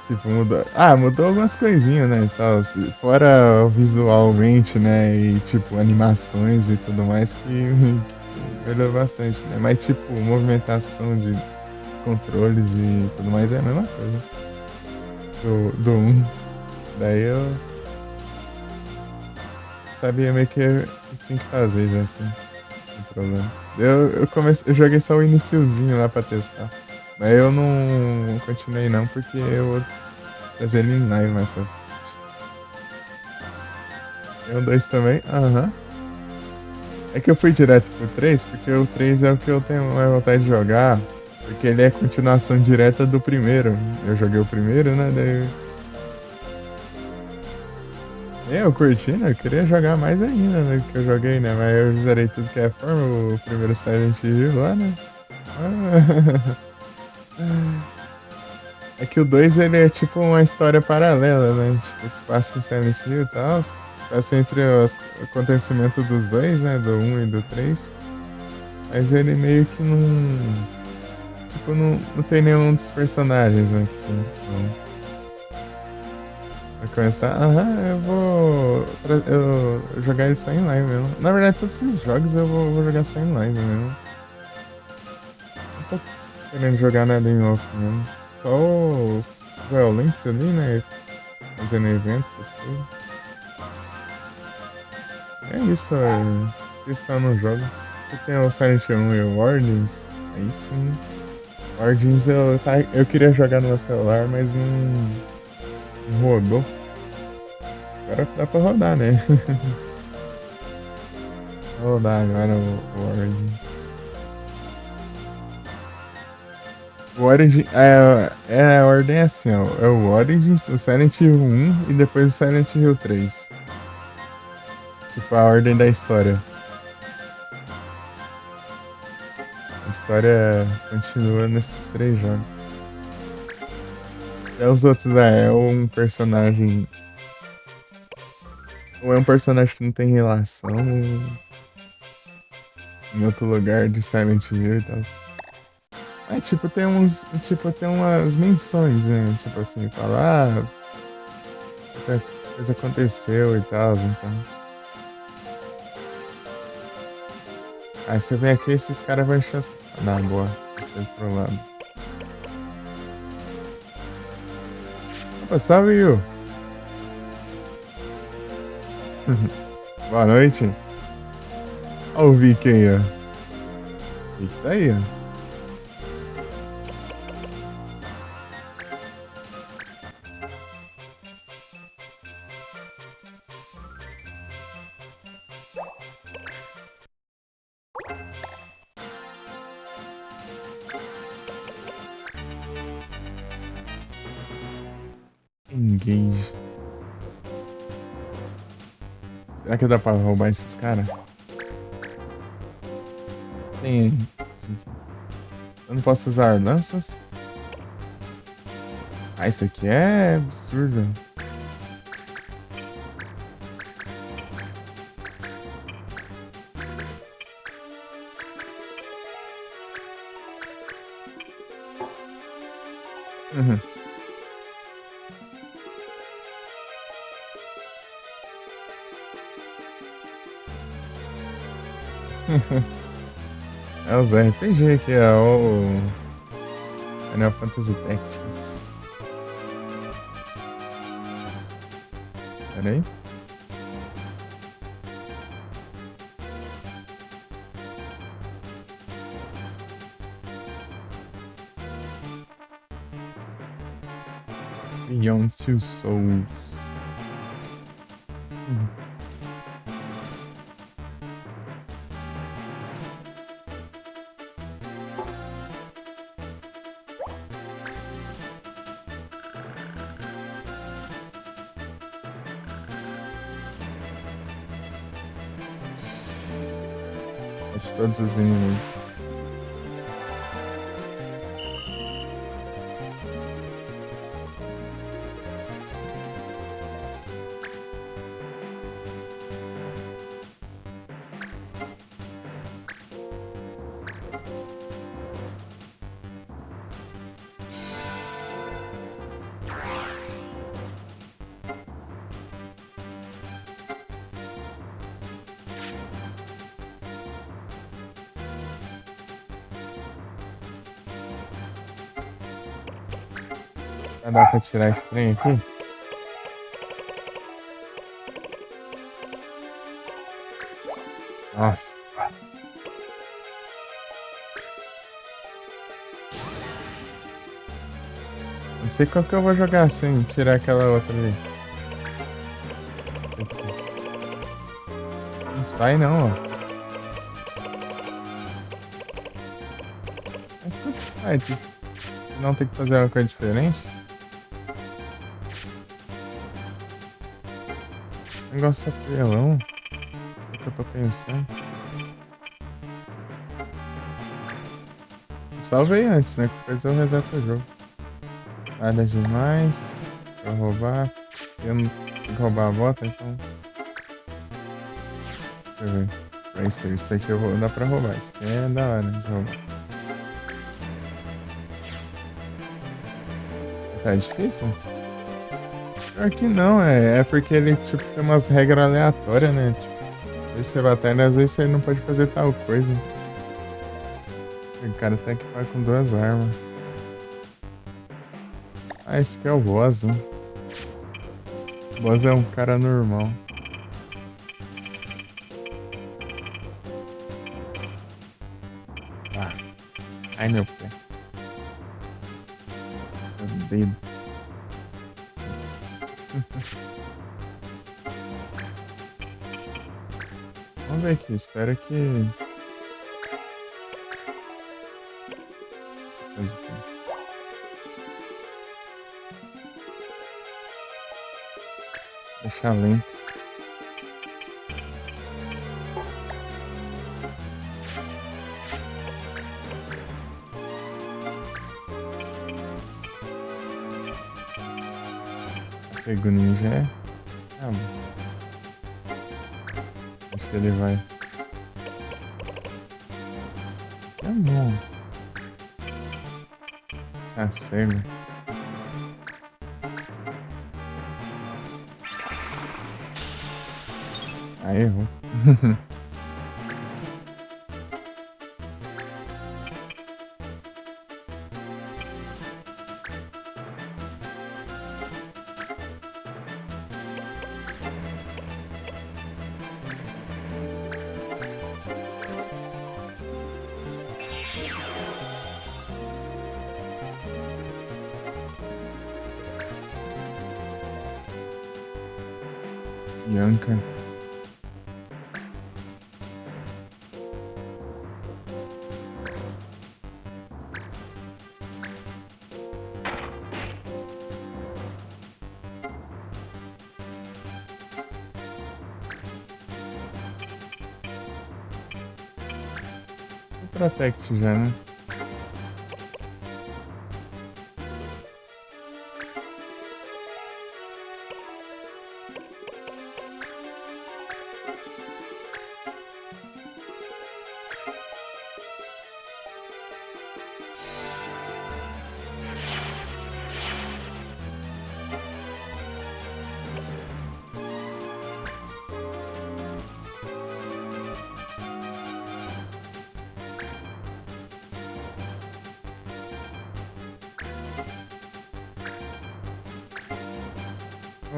Tipo, mudou. Ah, mudou algumas coisinhas, né? E tal, fora visualmente, né? E tipo, animações e tudo mais que melhorou bastante, né? Mas tipo, movimentação dos controles e tudo mais é a mesma coisa. Do 1. Daí eu sabia meio que eu tinha que fazer já assim. Sem problema. Eu joguei só o iniciozinho lá pra testar. Mas eu não continuei não, porque eu vou trazer ele em live mais pra Tem o 2 também? Aham. É que eu fui direto pro 3 porque o 3 é o que eu tenho mais vontade de jogar. Porque ele é continuação direta do primeiro. Eu joguei o primeiro, né? Daí eu curti, né? Eu queria jogar mais ainda, né? Que eu joguei, né? Mas eu zerei tudo que é forma, o primeiro Silent Hill lá, né? Ah. É que o 2 ele é tipo uma história paralela, né? Tipo, se passa em Silent Hill e tal. Passa entre os acontecimentos dos dois, né? Do um e do 3. Mas ele meio que não. Tipo, não tem nenhum dos personagens, né? Que tinha. Então, vai começar. Aham, eu vou. Eu jogar ele só em live mesmo. Na verdade, todos esses jogos eu vou jogar só em live mesmo. Não tô querendo jogar nada em off mesmo. Só os Links ali, né? Fazendo eventos, essas coisas. É isso, testando o jogo. Você tem o Silent Hill 1 e o Origins. Aí sim. Origins eu queria jogar no meu celular, mas não rodou. Agora dá pra rodar, né? Vou rodar agora o Origins. O Origins. A ordem é assim, ó. É o Origins, o Silent Hill 1 e depois o Silent Hill 3. Tipo, a ordem da história. A história continua nesses três jogos. Até os outros é um personagem. Ou é um personagem que não tem relação em outro lugar de Silent Hill e tal. É, tipo, tem umas menções, né? Tipo assim, falar, outra coisa aconteceu e tal, então. Aí você vem aqui e esses caras vão encher as... Não, boa. Você pro lado. Opa, salve, Yu. Boa noite. Ó o Vic aí, ó. Vic tá aí, ó. Engage. Será que dá pra roubar esses caras? Tem. Eu não posso usar lanças? Ah, isso aqui é absurdo. Uhum. É os RPG aqui, é o Final Fantasy Tactics. Pera aí. Beyond Two Souls. Hum. Acho todos os inimigos. Já dá pra tirar esse trem aqui? Nossa. Não sei qual que eu vou jogar sem tirar aquela outra ali. Não sai não, ó. Mas quanto que sai, tipo? Não tem que fazer uma coisa diferente? Negócio apelão. É o que eu tô pensando. Salvei antes, né? Depois eu reseto o jogo. Nada demais. Pra roubar. Eu não consigo roubar a bota, então. Deixa eu ver. Isso aqui eu vou. Dá pra roubar. Isso aqui é da hora de roubar. Tá difícil? Pior que não, é porque ele tipo, tem umas regras aleatórias, né? Tipo, às vezes você batalha, às vezes você não pode fazer tal coisa. O cara tá equipado com 2 armas. Ah, esse aqui é o boss, né? O boss é um cara normal. Ah, ai meu pé. Meu dedo. Vamos ver aqui, espero que. Coisa aqui. Deixar lento. Pegou o ninja é. Ah, acho que ele vai. É bom. Ah, cego. Ah, errou. Bianca. Protect já, né?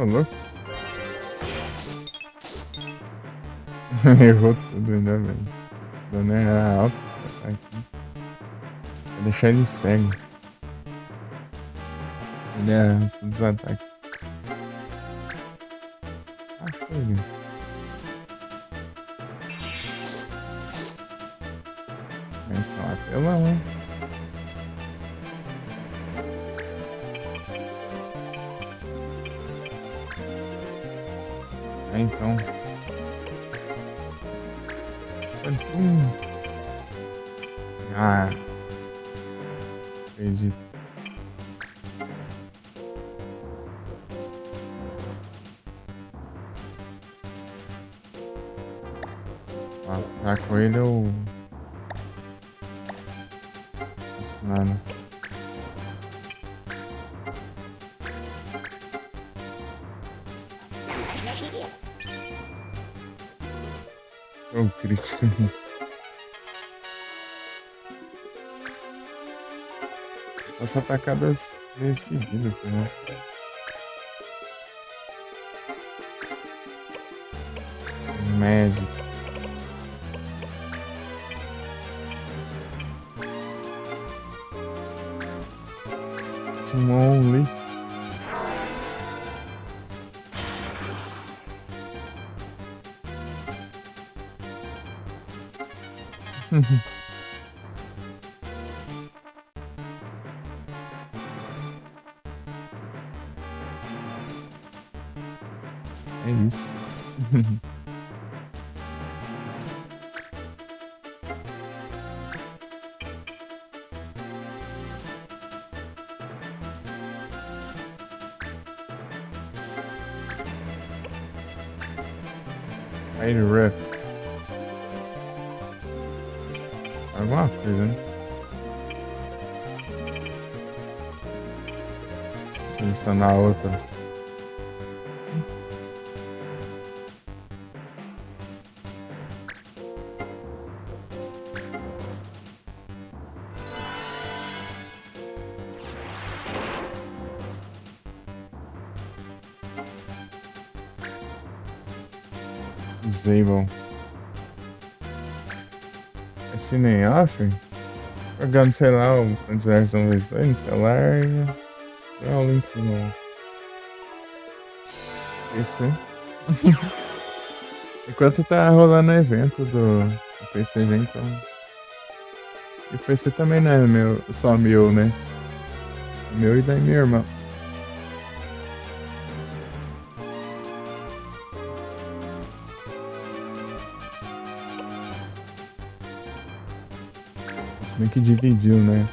Ô, louco. Errou tudo, ainda bem. O dano era alto. Aqui. Vou deixar ele cego. Ele arrasta dos ataques. Ah, foi. Então, apelão, hein? Então. Ah, acredito. Tá com ele eu. Isso nada. Oh, crítico. Posso atacar 2 vezes seguidas, sei lá. Magic. Only. É isso. Aí, Ref. Alguma coisa, né? Selecionar outra. Disable. Achei nem off. Jogando, sei lá, o versão vezes 2 no celular. Dá um link no PC. Enquanto tá rolando o evento do PC, então. E o PC também não é meu, só meu, né? Meu e da minha irmã. Acho bem que dividiu, né?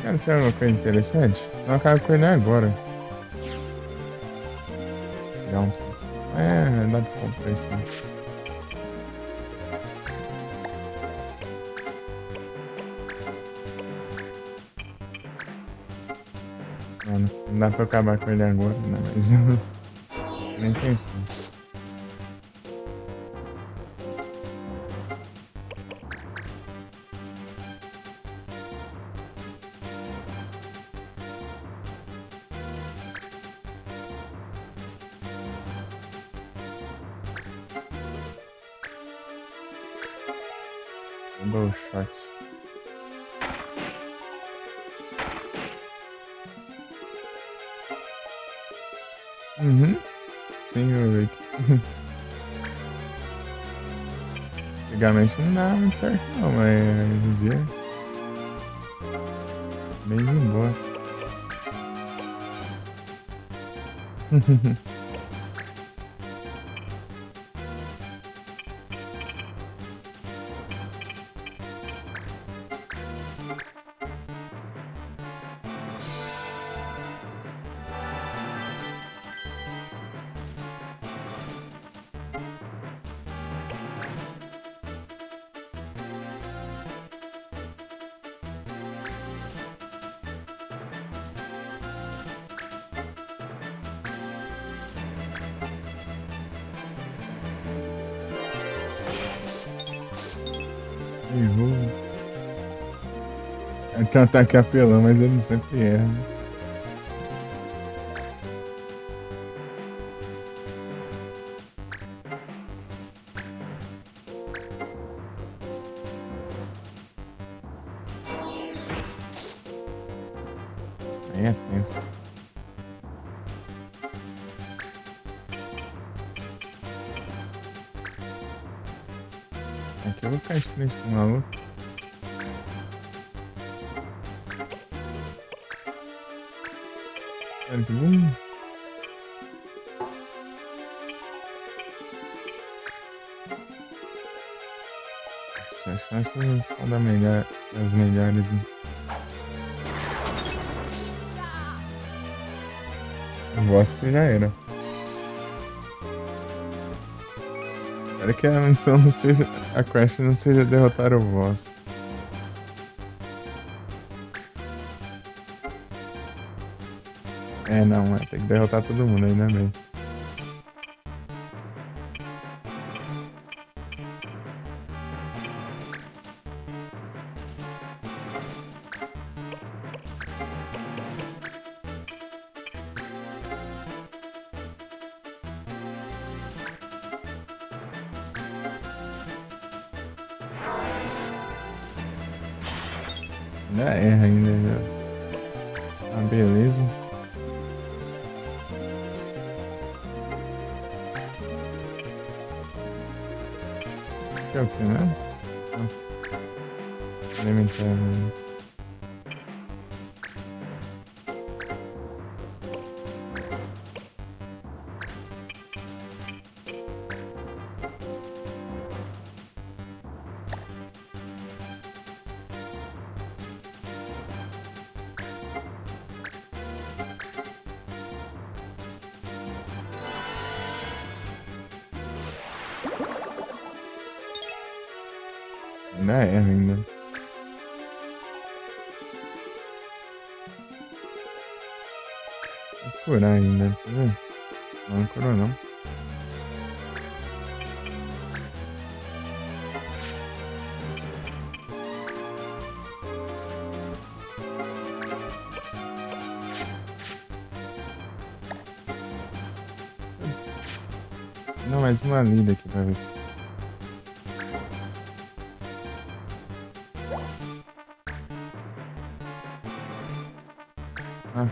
Cara, tem alguma coisa interessante? Não acaba com ele agora. Não. É, dá pra comprar isso aí. Não dá pra acabar com ele agora, né? Mas nem pensei. Double shot. Uhum. Sim, eu vi aqui. Antigamente não dava muito certo não, mas hoje em dia bem de boa. Errou. É que um ataque apelão, mas ele sempre erra. Aí é tenso. Aqui eu vou ficar estranho com o maluco. Olha que bom. Acho que essa é uma das melhores, né? O boss já era. Espero que a missão não seja. A quest não seja derrotar o boss. É, não, tem que derrotar todo mundo ainda bem. Ainda erra ainda, já. Ah, beleza. Que é o que, né? Ah, elementar, mas... Ainda erra ainda. Vou curar ainda, tá vendo? Não curou não. Não, mais uma lida aqui pra ver se. Ah,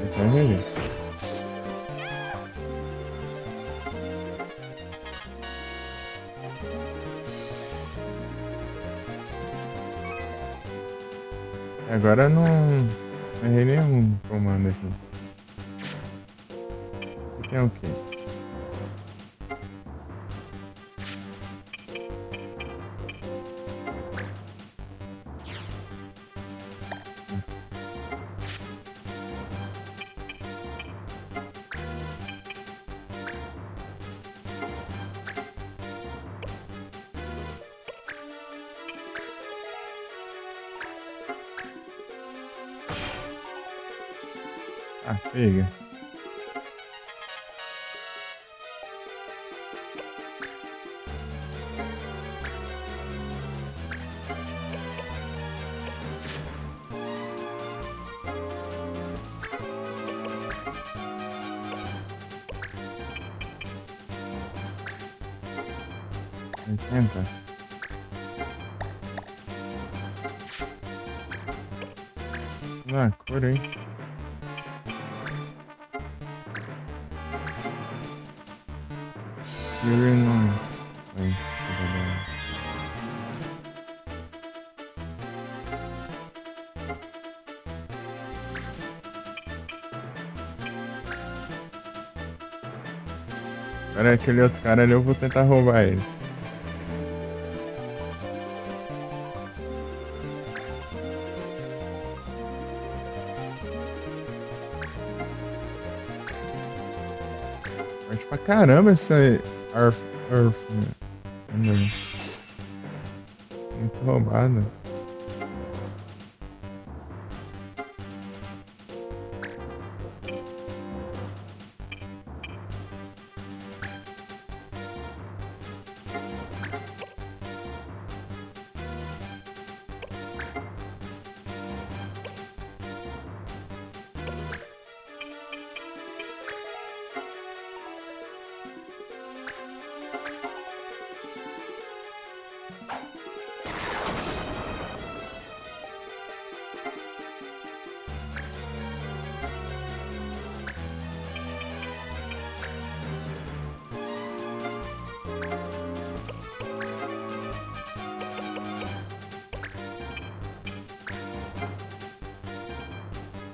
então já. Agora não errei nenhum comando aqui. Aqui tem o quê? Ah, pega. Tenta. Ah, curei. Fury não. Aí, agora aquele outro cara ali eu vou tentar roubar ele. Forte pra caramba essa Earth, né? Muito roubada.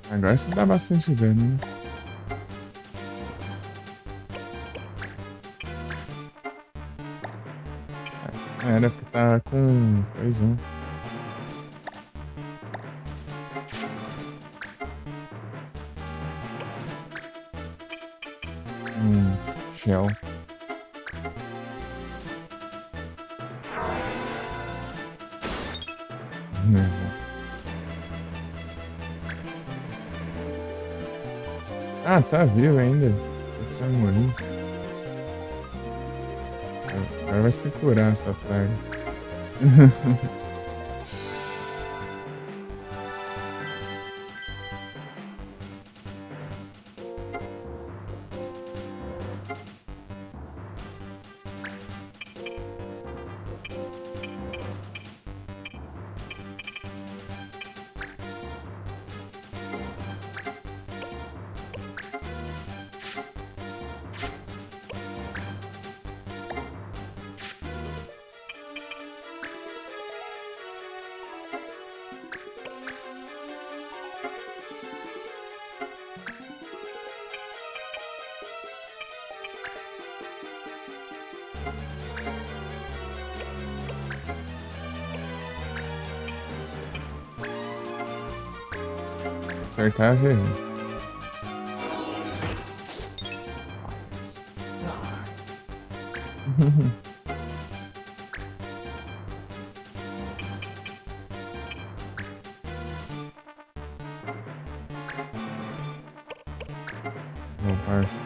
Agora isso dá bastante dano, né? Era porque tá com coisa. Shell. Ah, tá vivo ainda. Eu tinha morrido. Agora vai se curar essa praga. Acertar a VV. Bom, parça.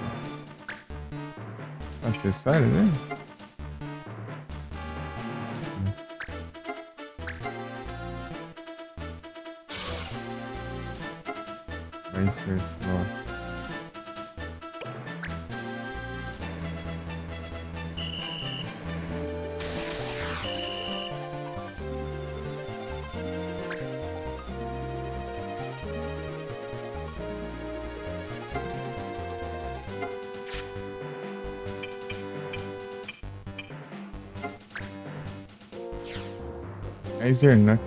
Acessório, né? Vai ser small. Azernux.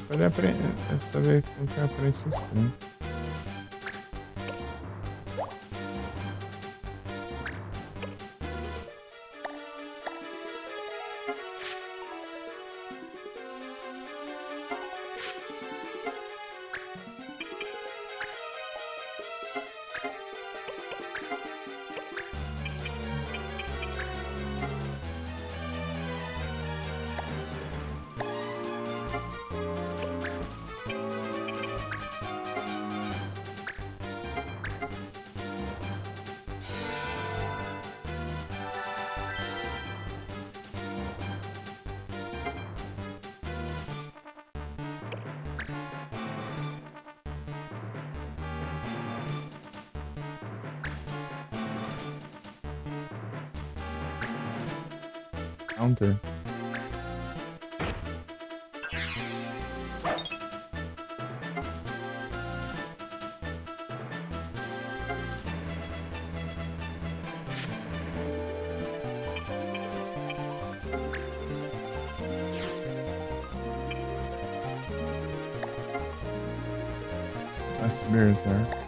Pra poder saber como que aparece esse trem. Counter. That's Berserk.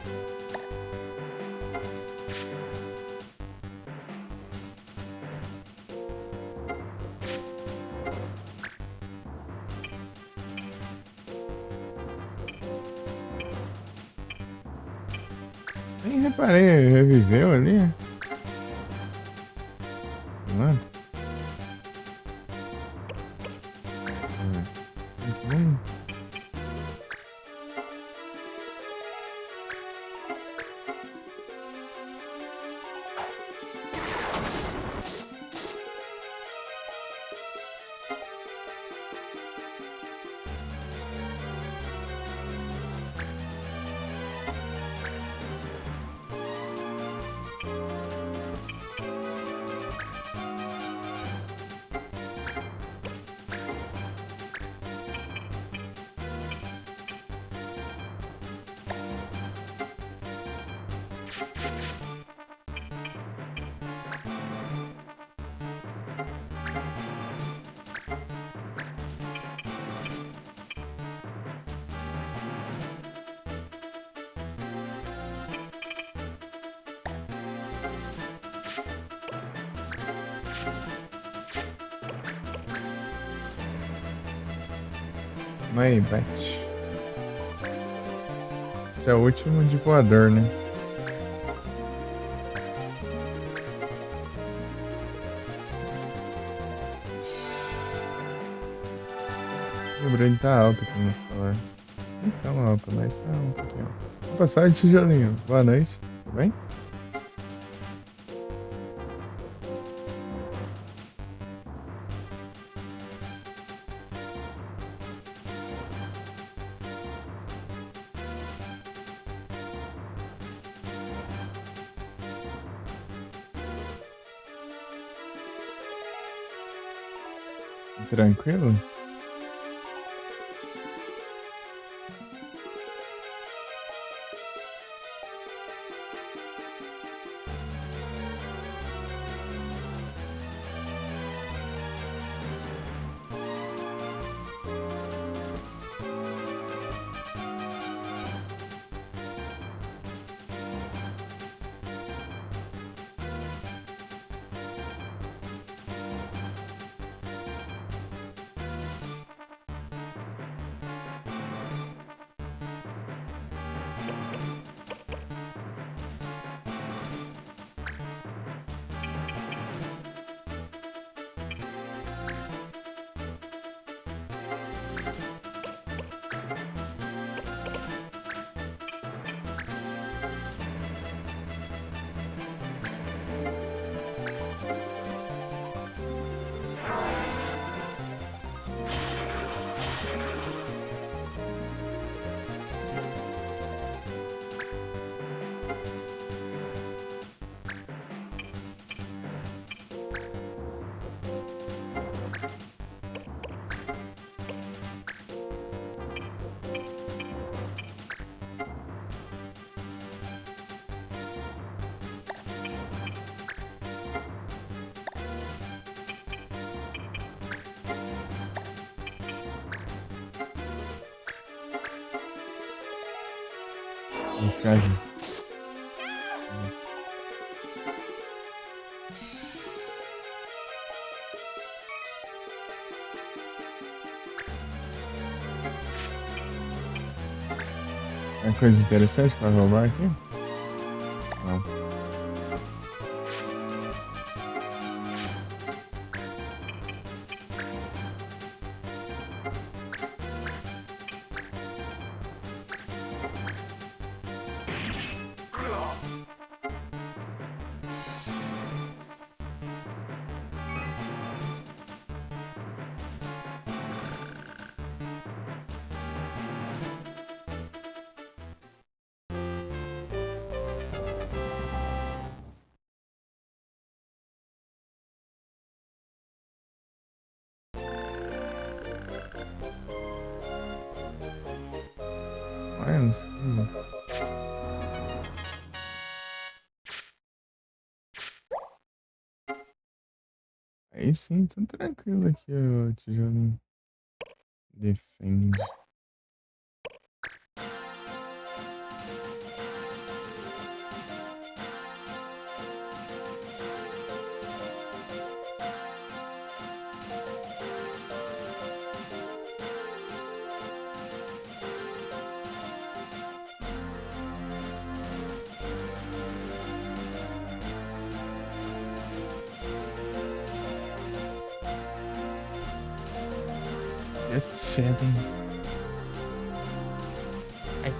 Nem reparei, reviveu ali? Mano. Aí, bate. Esse é o último de voador, né? O brilho tá alto aqui no celular. Não tão alto, mas tá um pouquinho alto. Vou passar de tijolinho. Boa noite. Tudo bem? Tranquilo? Mensagem. É coisa interessante pra roubar aqui? Não. Ah, não sei. Aí sim, tudo tranquilo aqui, o tijolinho. Defende. Just shedding. Ai.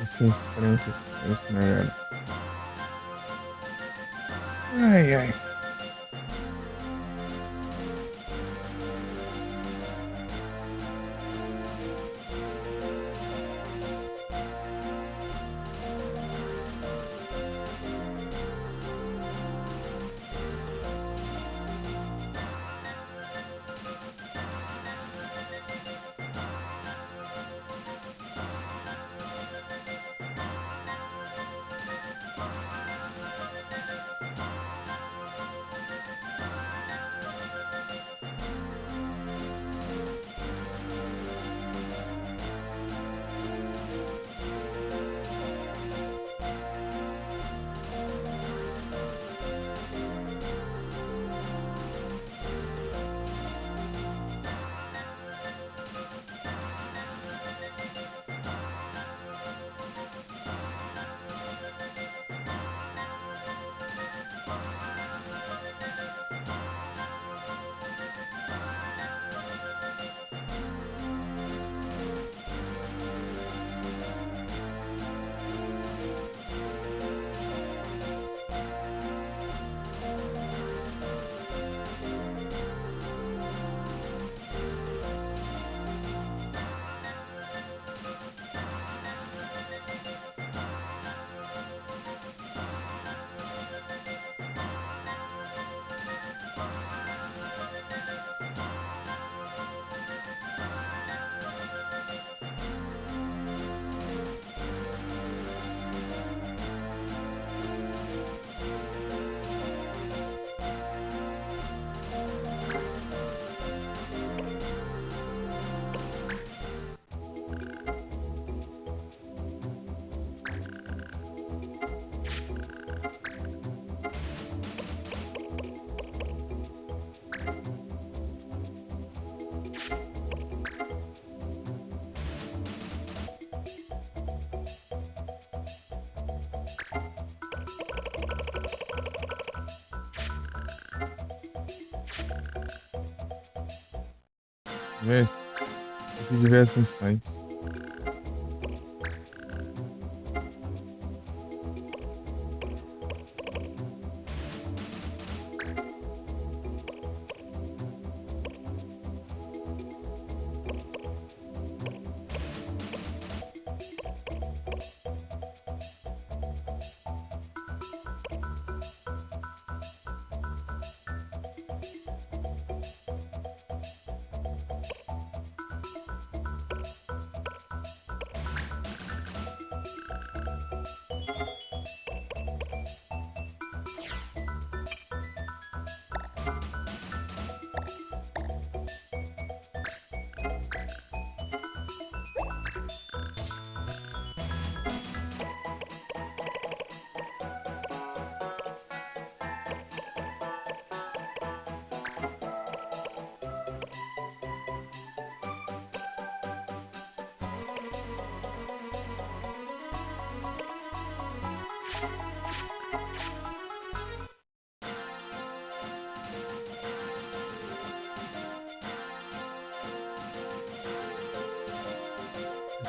Esse estranho aqui parece melhor. Ai, ai. Vê se decidi ver as missões.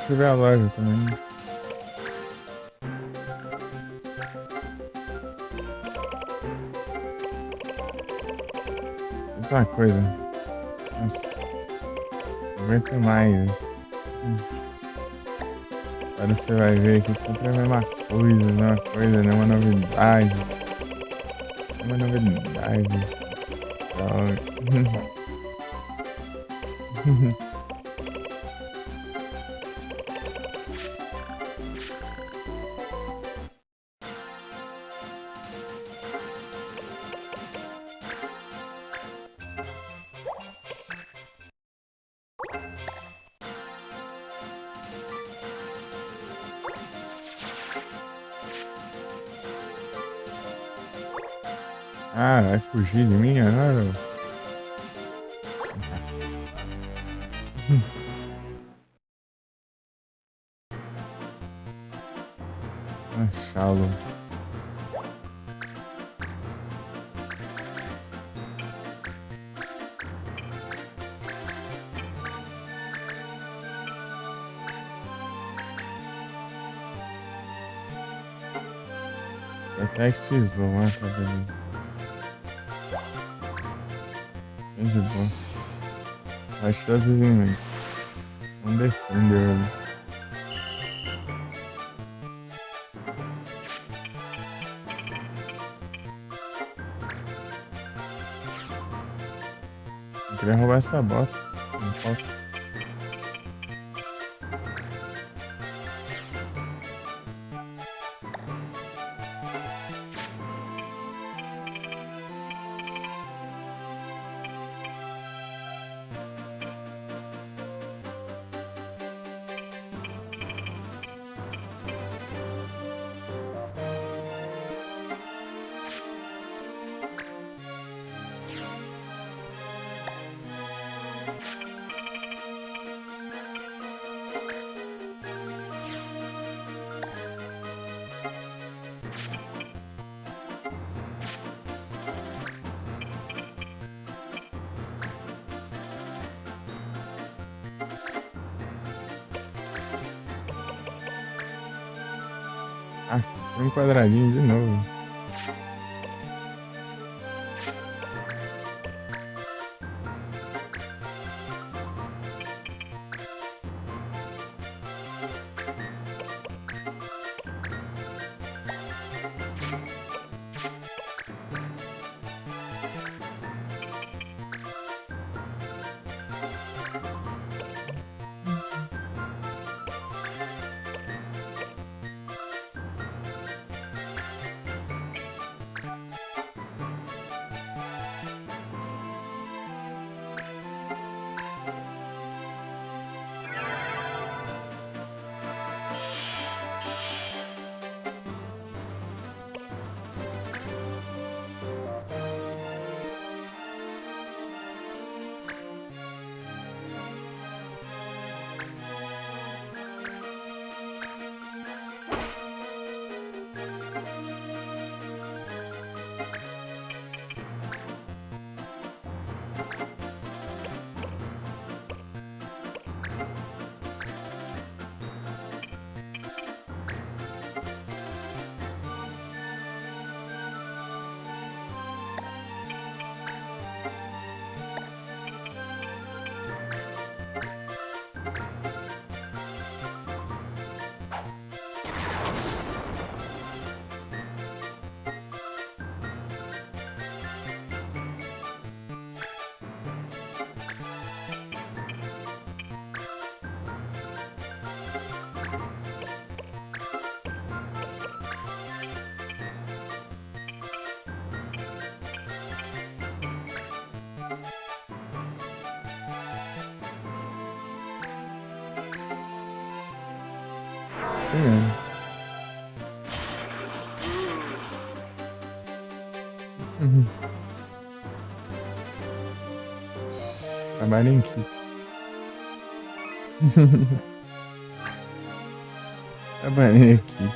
Deixa eu ver a loja também. Isso é uma coisa. Nossa, não aguento mais. Agora você vai ver que sempre é a mesma coisa, nenhuma novidade. Nenhuma novidade. Droga. Ah, vai fugir de mim agora? Achá-lo. Protect slow, né? Tá beleza. Bem de boa. Acho todos os inimigos. Não defende ele. Eu queria roubar essa bota. Não posso. Ah, foi um quadradinho de novo. Isso mesmo. Uhum. Trabalha em equipe. Trabalha em equipe.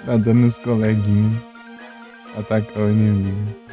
Tá dando os coleguinhas. Atacar o inimigo.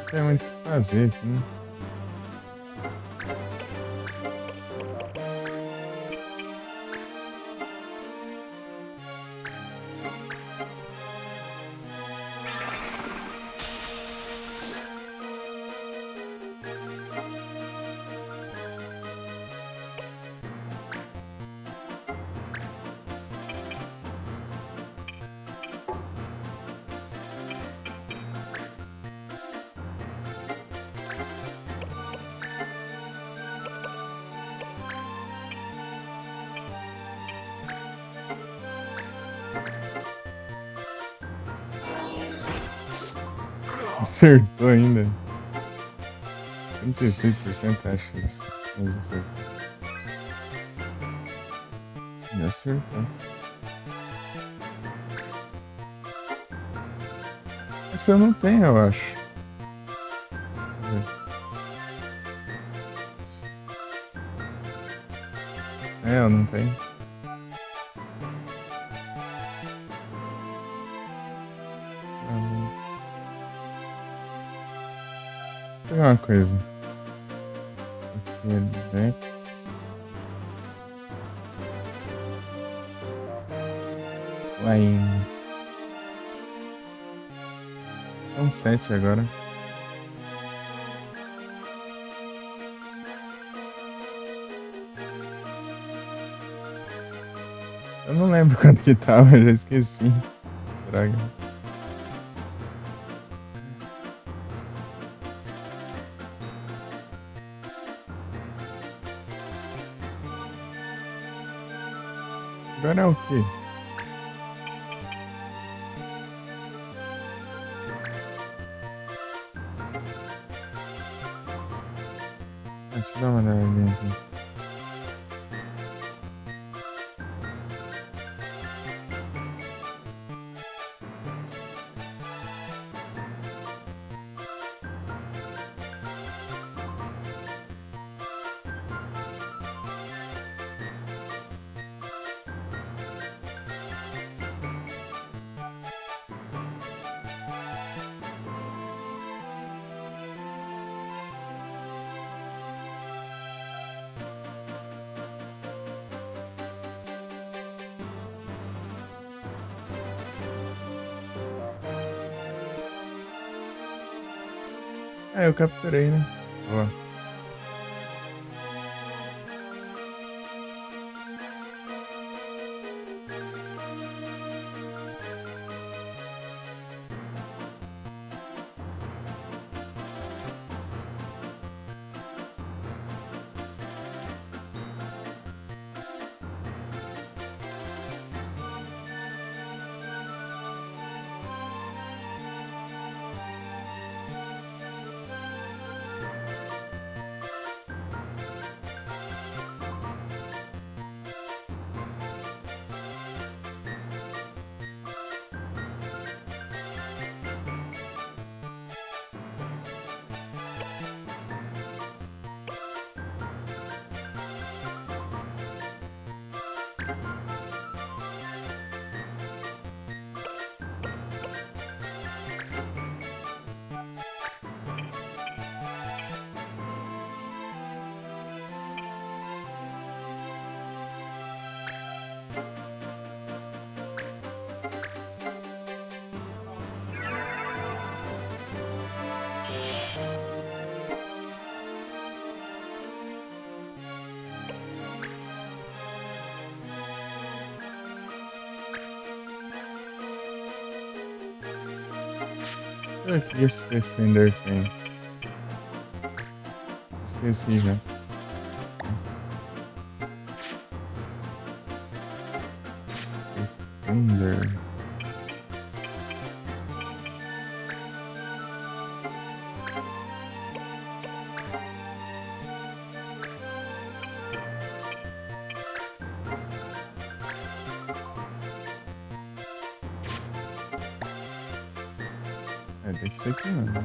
Tem muito o que fazer aqui, né? Acertou ainda. 36% acho isso. Mas acertou. Já acertou. Esse eu não tenho, eu acho. Deixa eu ver. É, eu não tenho. Vou pegar uma coisa. Aqui é Dex. Line. São 7 agora. Eu não lembro quanto que tava, eu já esqueci. Droga. Agora é o quê? Deixa eu dar uma olhadinha aqui. É, eu capturei, né? Boa. O que esse Defender tem? Esqueci já. Defender. É, tem que ser aqui mesmo.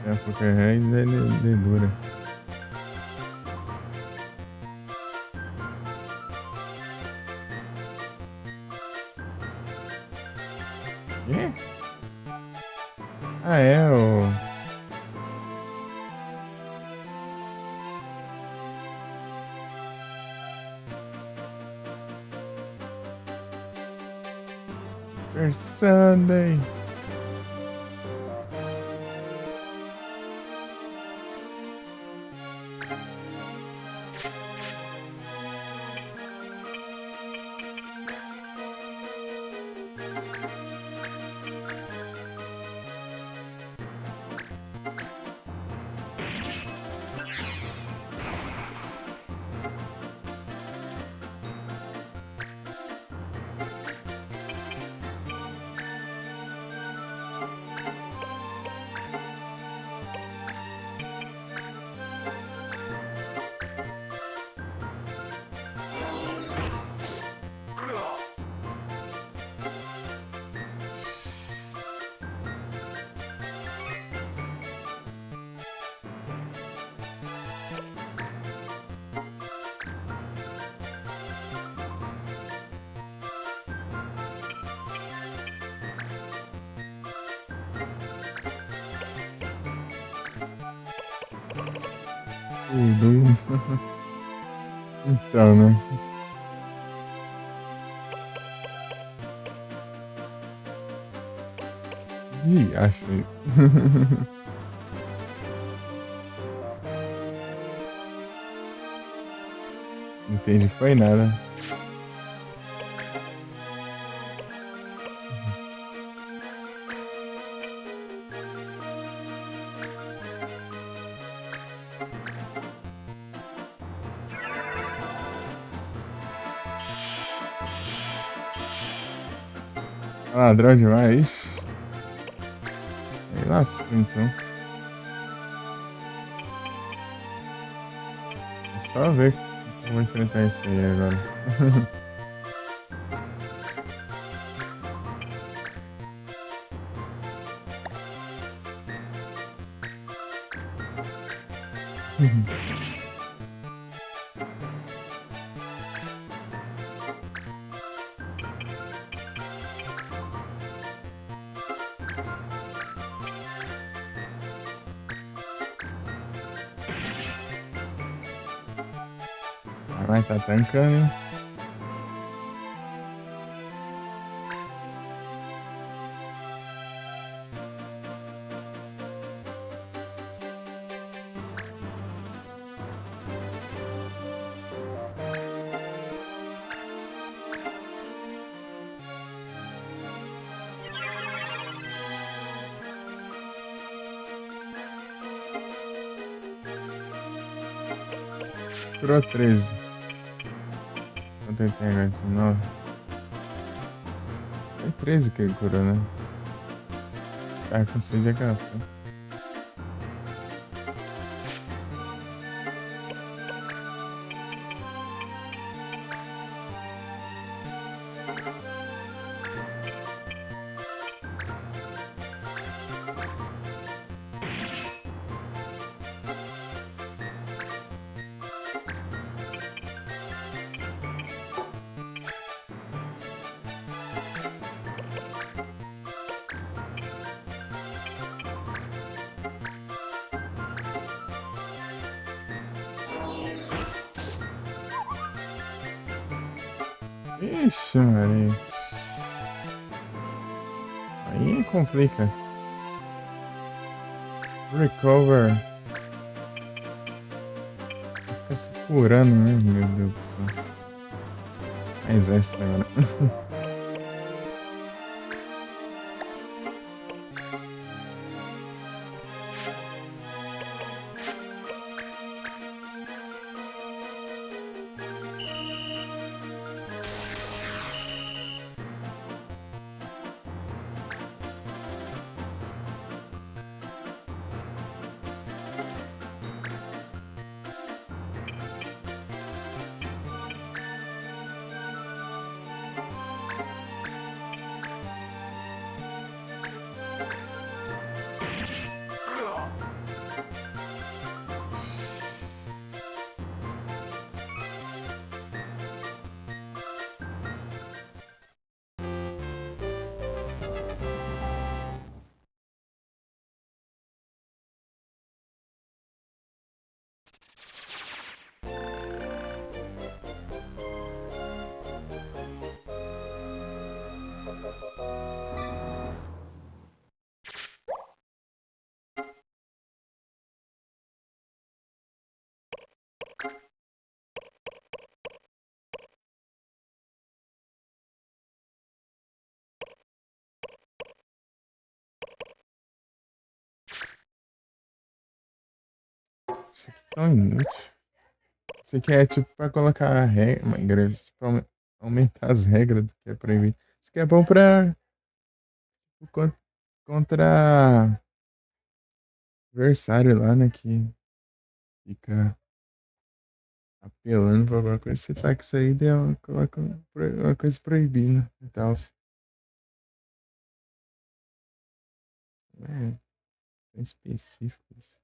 É, porque ele dura. Quê? Ah, é o. Super Sunday. Tudo. Então, né? Achei. Não entendi, foi nada. Ladrão demais. Aí lascou então. É só ver como eu vou enfrentar isso aí agora. Vai, tá tancando, hein? Curou 13. Quanto ele tem agora? 19. Foi 13 que ele curou, né? Tá com 6 de HP. Ixi, Maria. Aí complica. Recover. Fica se curando, né? Meu Deus do céu. Exército agora. Isso aqui é tão inútil. Isso aqui é tipo pra colocar regras, tipo, aumentar as regras do que é proibido. Isso aqui é bom pra contra adversário lá, né? Que fica apelando pra alguma coisa. Você tá com isso aí, coloca uma coisa proibida e tal. É, bem específico isso.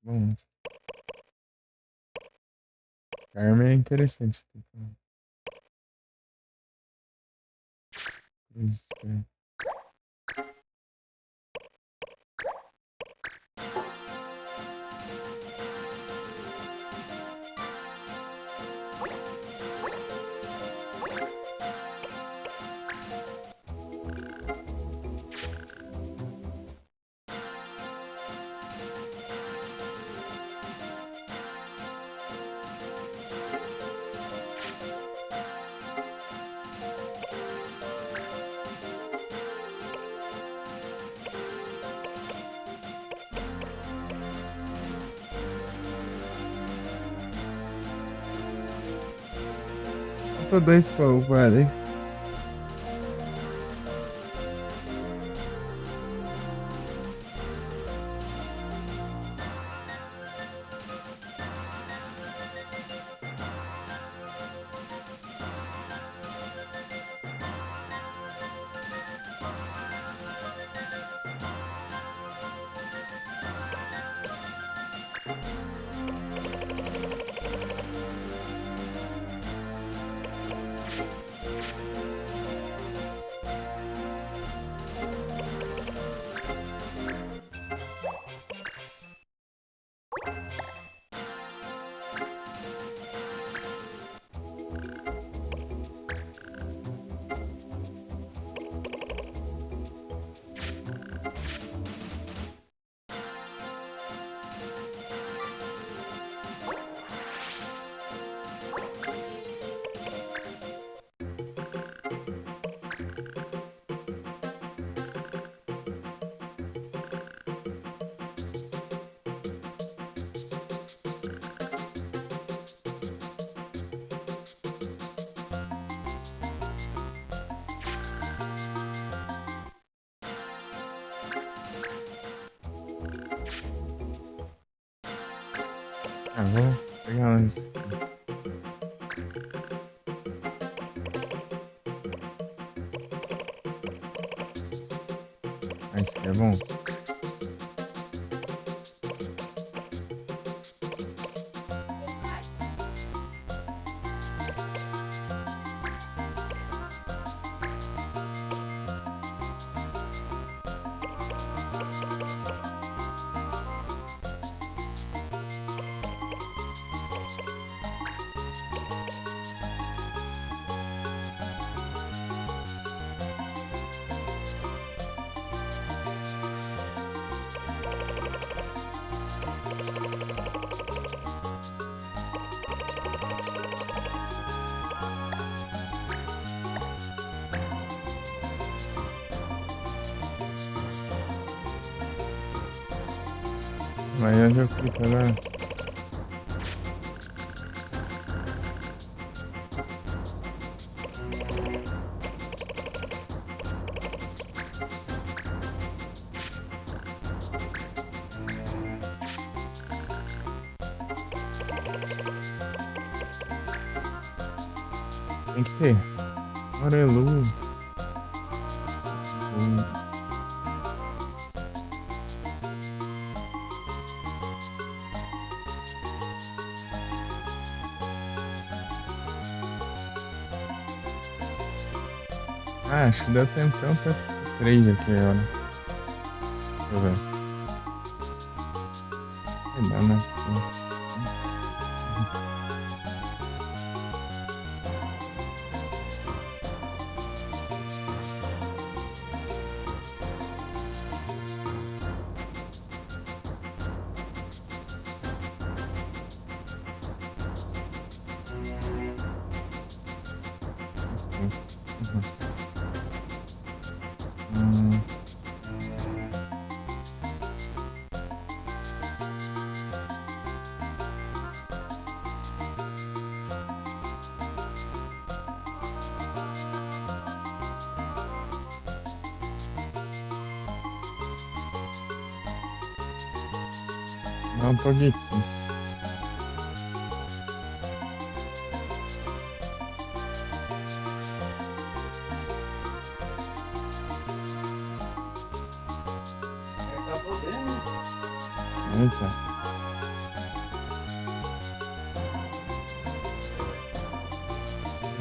Bom, Karma é interessante. Isso, falta 2 pra upar, hein? Ah, vou pegar umas. Ah, isso aqui é bom. Mas onde eu clico agora? Tem que ter. Amarelo. Ah, acho que deu tempo então pra 3 aqui agora. Deixa eu ver. Vai dar, né? Sim. Bastante. Hum, Não, Togekiss.
Tá podendo?
Eita.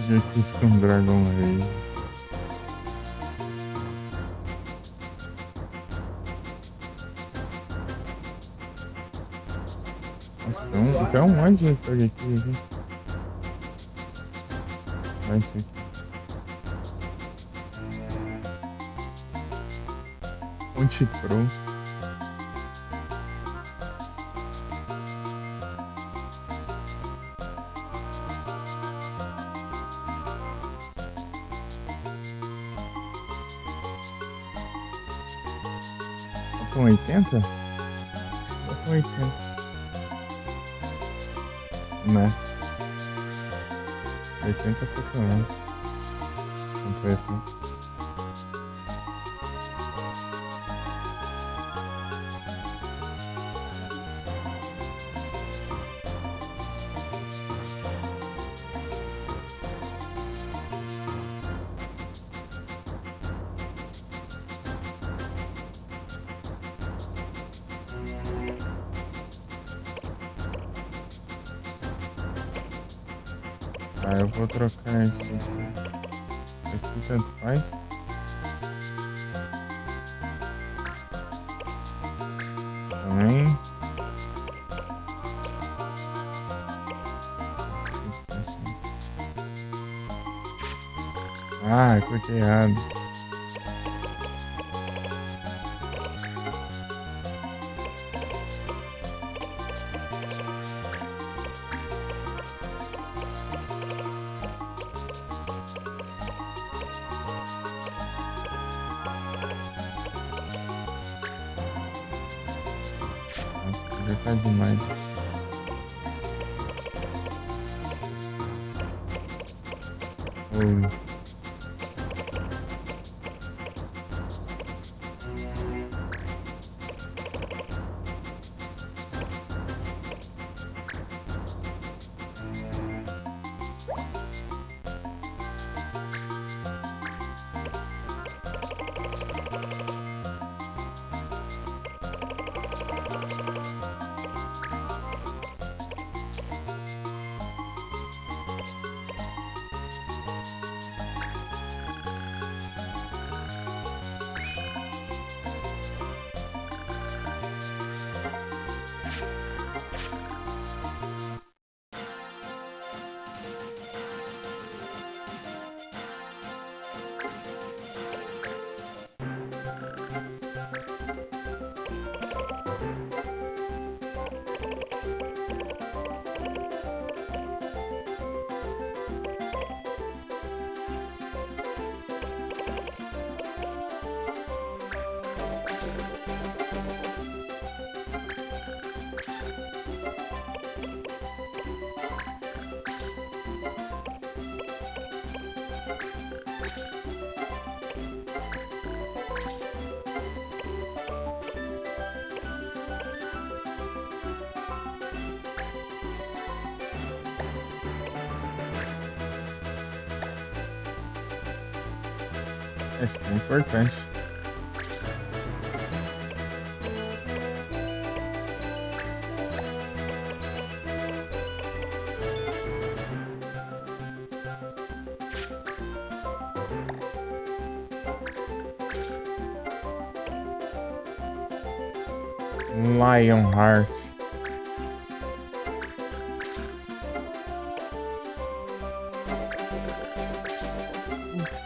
Togekiss com Dragon Rage. Nossa, tem um monte de Togekiss aqui. Vai ser aqui. Ponte Pro. Faltam 80? Acho que faltam 80. Né? 80 Pokémon. Completo. Ah, eu vou trocar esse aqui. Aqui tanto faz. Também. Ah, cliquei errado. Nossa, já tá demais. Oi. Acho que é importante. Lionheart.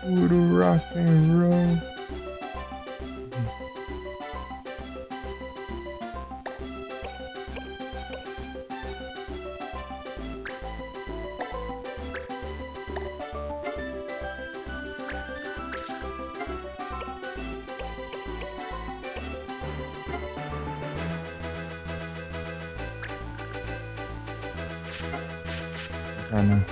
Puro rock and roll. Ah, não.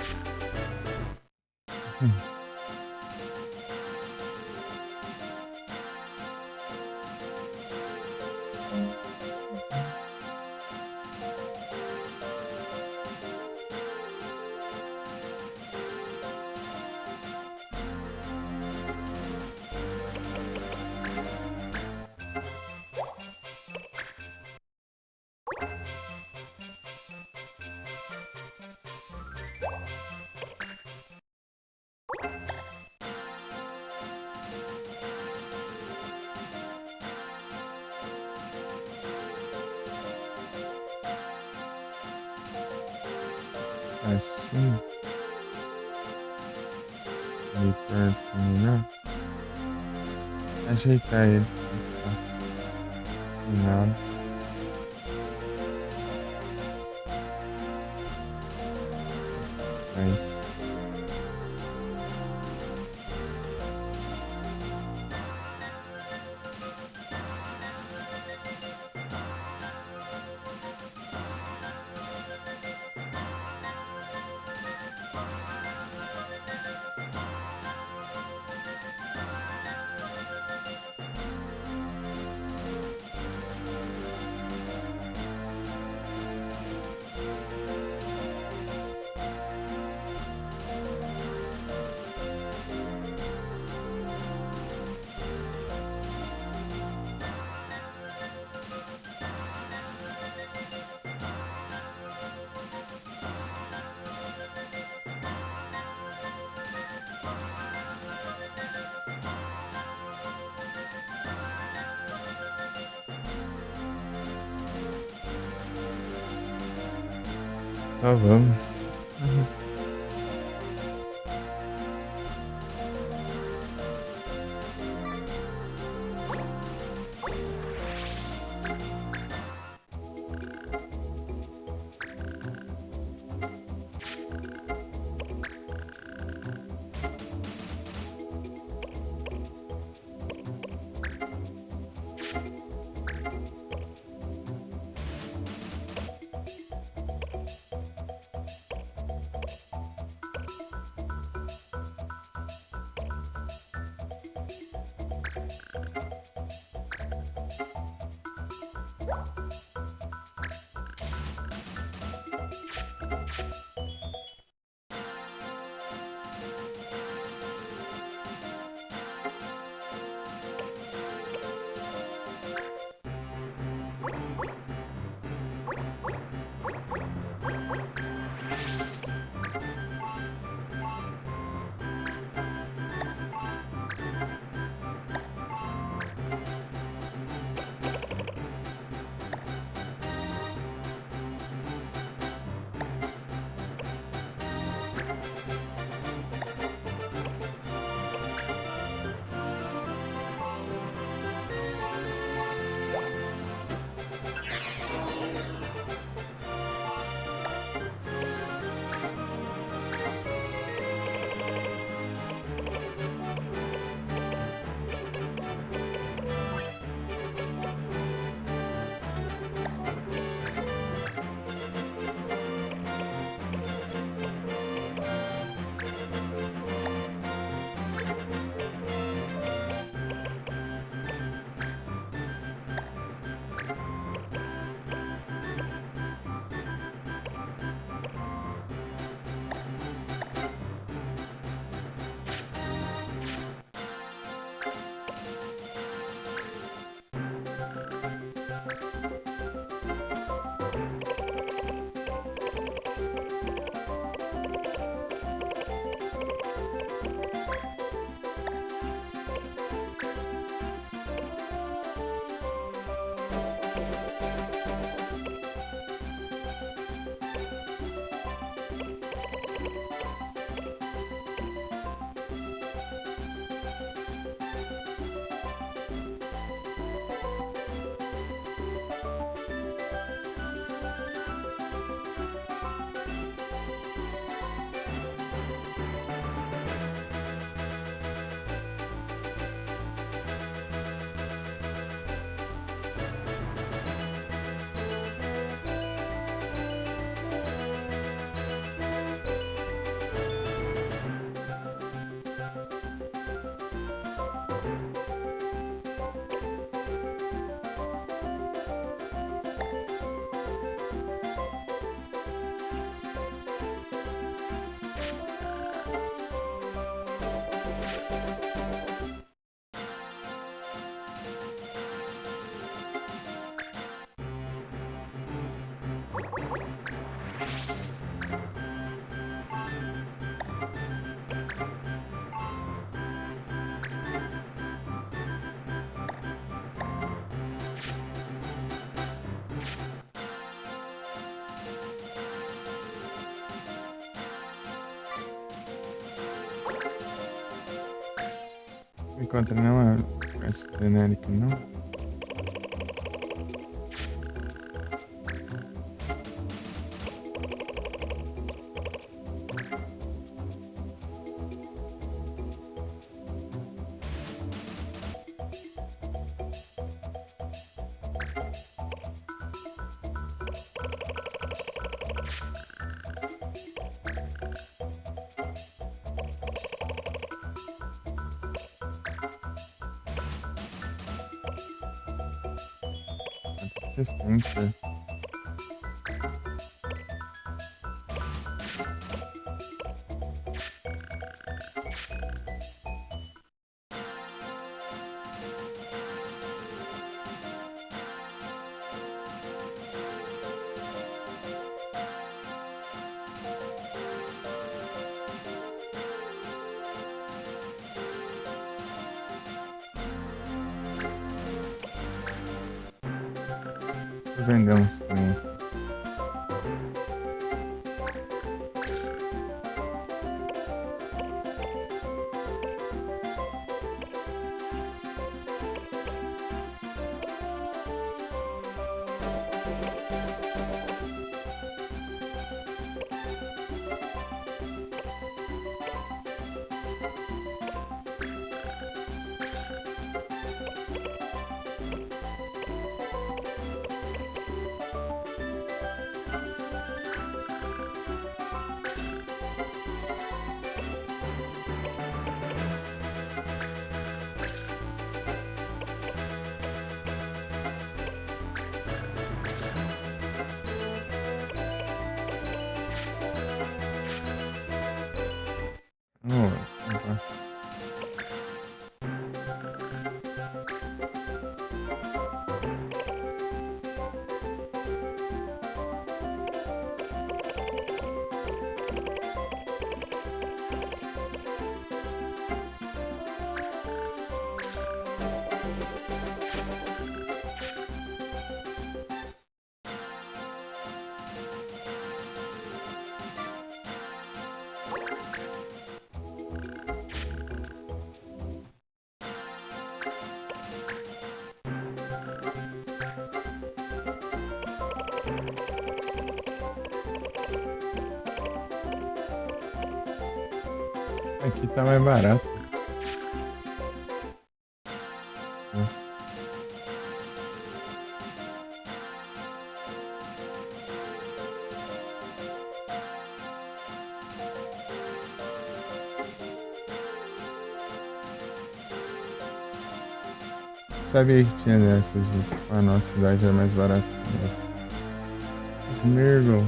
Assim. Meio pertinho, né? Ajeitar ele. Não. Mas. Só vamos. Não encontra não a quest genérica, não? Assistência. Vou vender uns trem. Opa. Aqui tá mais barato. Sabia que tinha dessas de tipo, a nossa cidade é mais barata. Smirgle.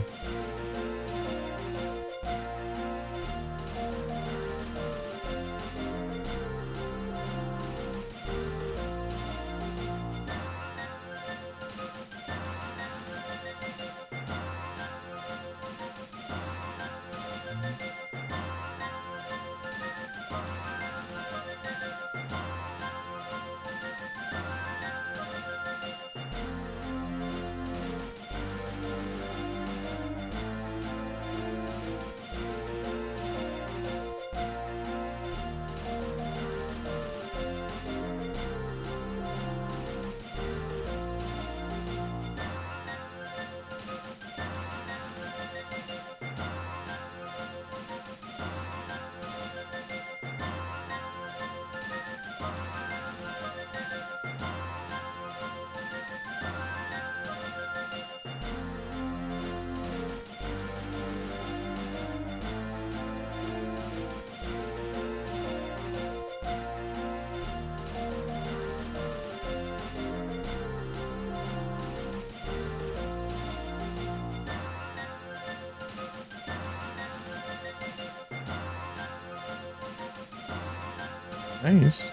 É isso.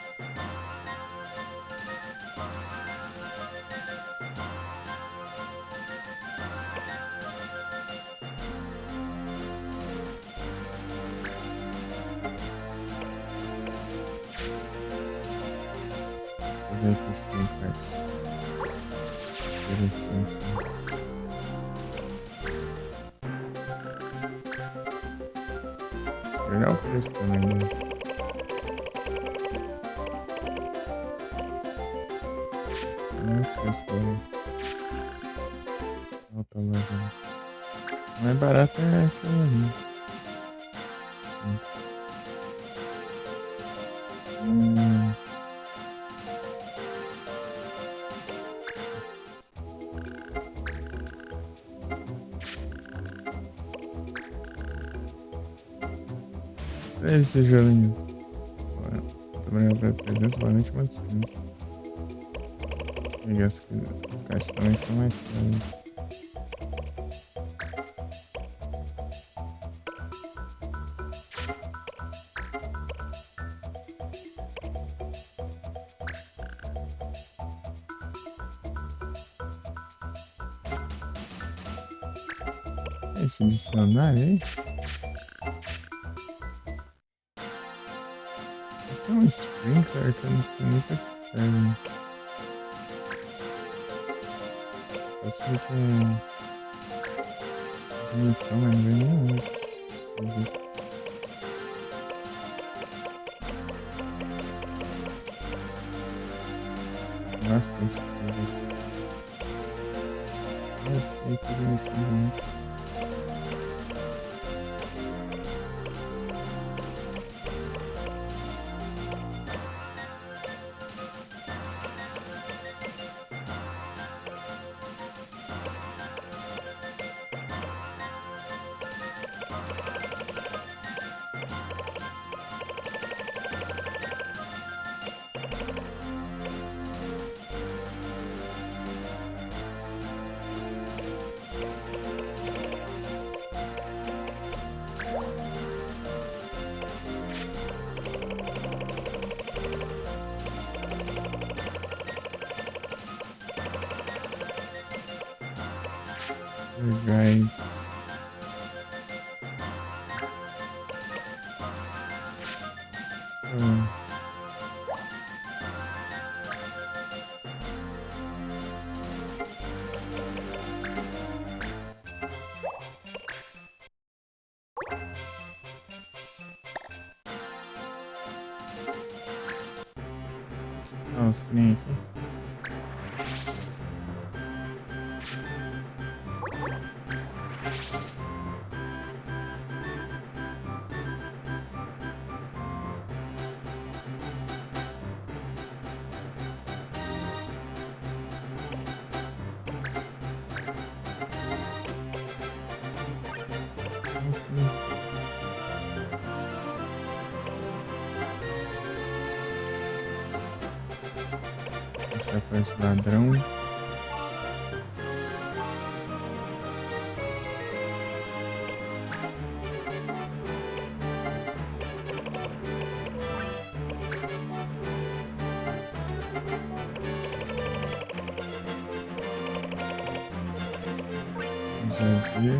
Deixa eu ver aqui se tem quest. Interessante. Olhar o preço também, né? olha o preço dele. Alta loja. O mais barato é aquele ali. Hum. É esse joguinho. Também vai perder somente uma descanso. E as caixas também são mais caras. Esse dicionário aí? Tem um sprinkler que eu não sei nem pra que serve. Eu sei que é missão, mas não vem nenhum outro. Bastante que serve. Essa aí tudo missão também. Guys. Nossa, gente. Chapéu de ladrão. Já vi.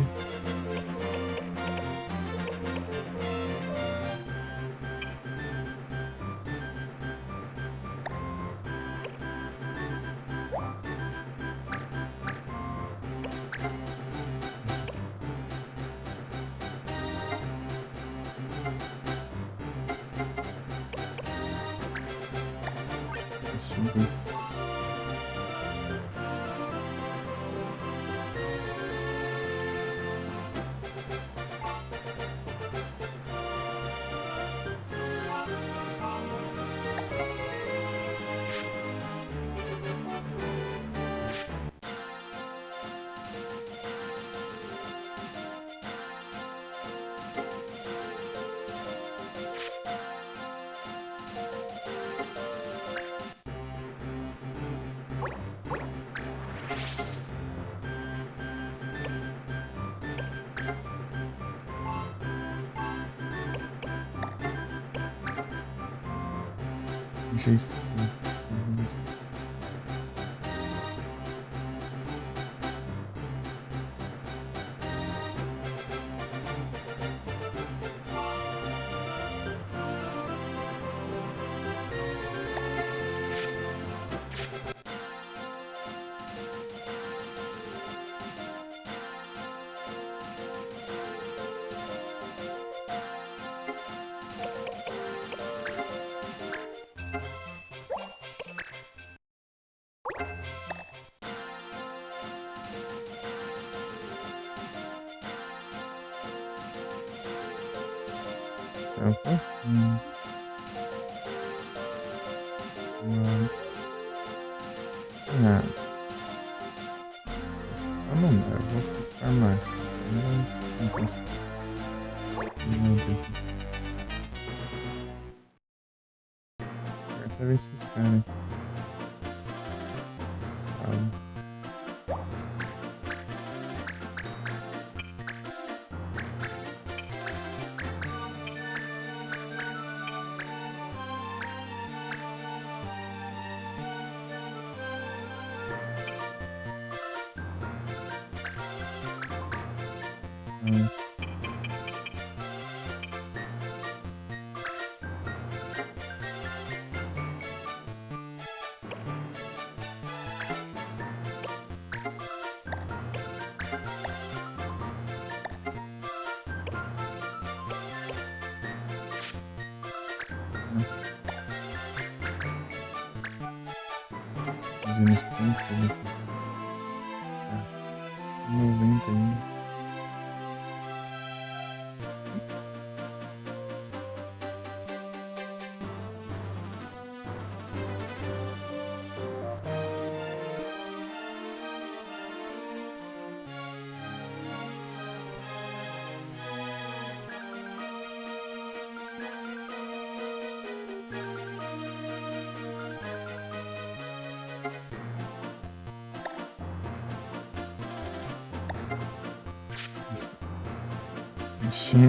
Deixa isso. É um pouquinho. Mas, ah, só não dá. Eu vou ficar mais. Não consigo. Não tem. Até ver esses caras. Sabe? Hum. Nossa, fazendo isso tudo aqui. Tá. 90 ainda. Ixi.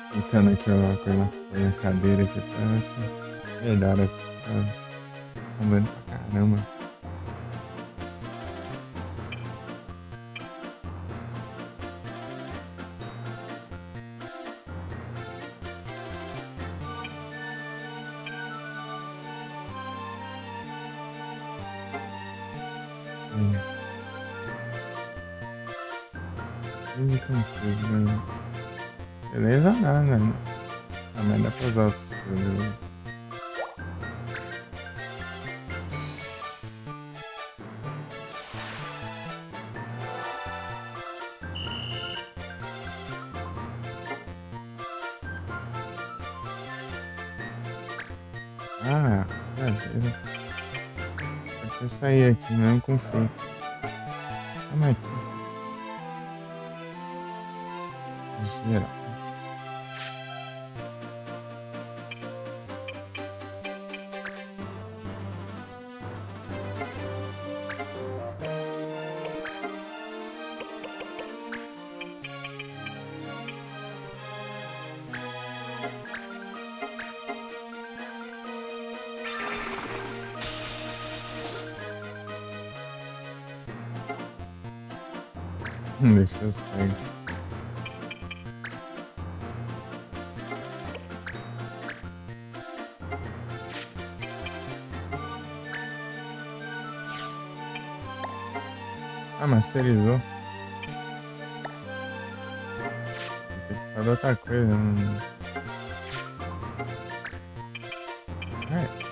Colocando aqui ó, põe a cadeira aqui pra assim, melhora a ficar são doendo pra caramba. De confuso, né? Beleza, dá, né? Também dá pra usar outros coisas. Ah, é, Eu saí aqui mesmo com fruta. Ah, mas aqui, geral. Deixa eu sair. Ah, masterizou. Tem que fazer outra coisa. Não... É.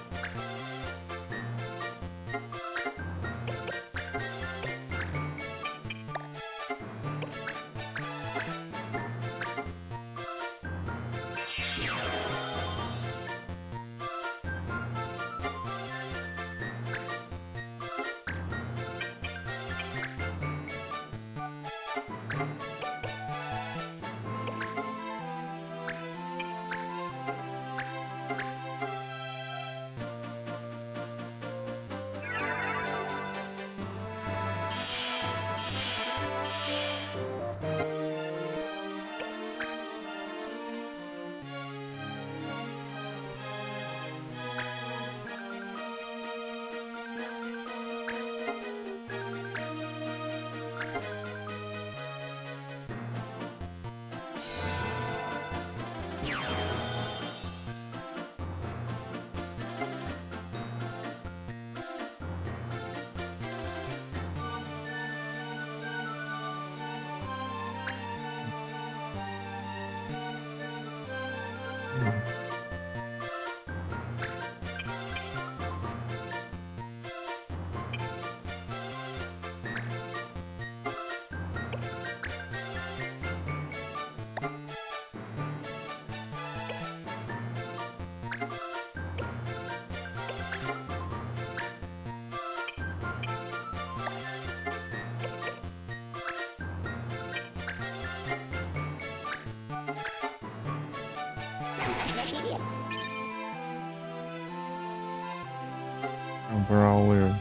A brawler.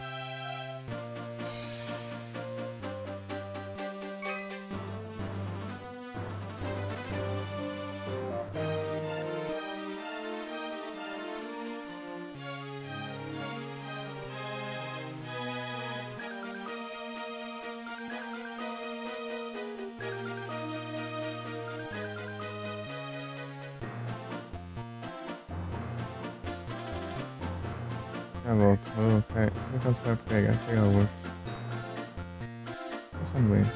Já volto. Vou cansar de pegar o outro. Essa não aguenta.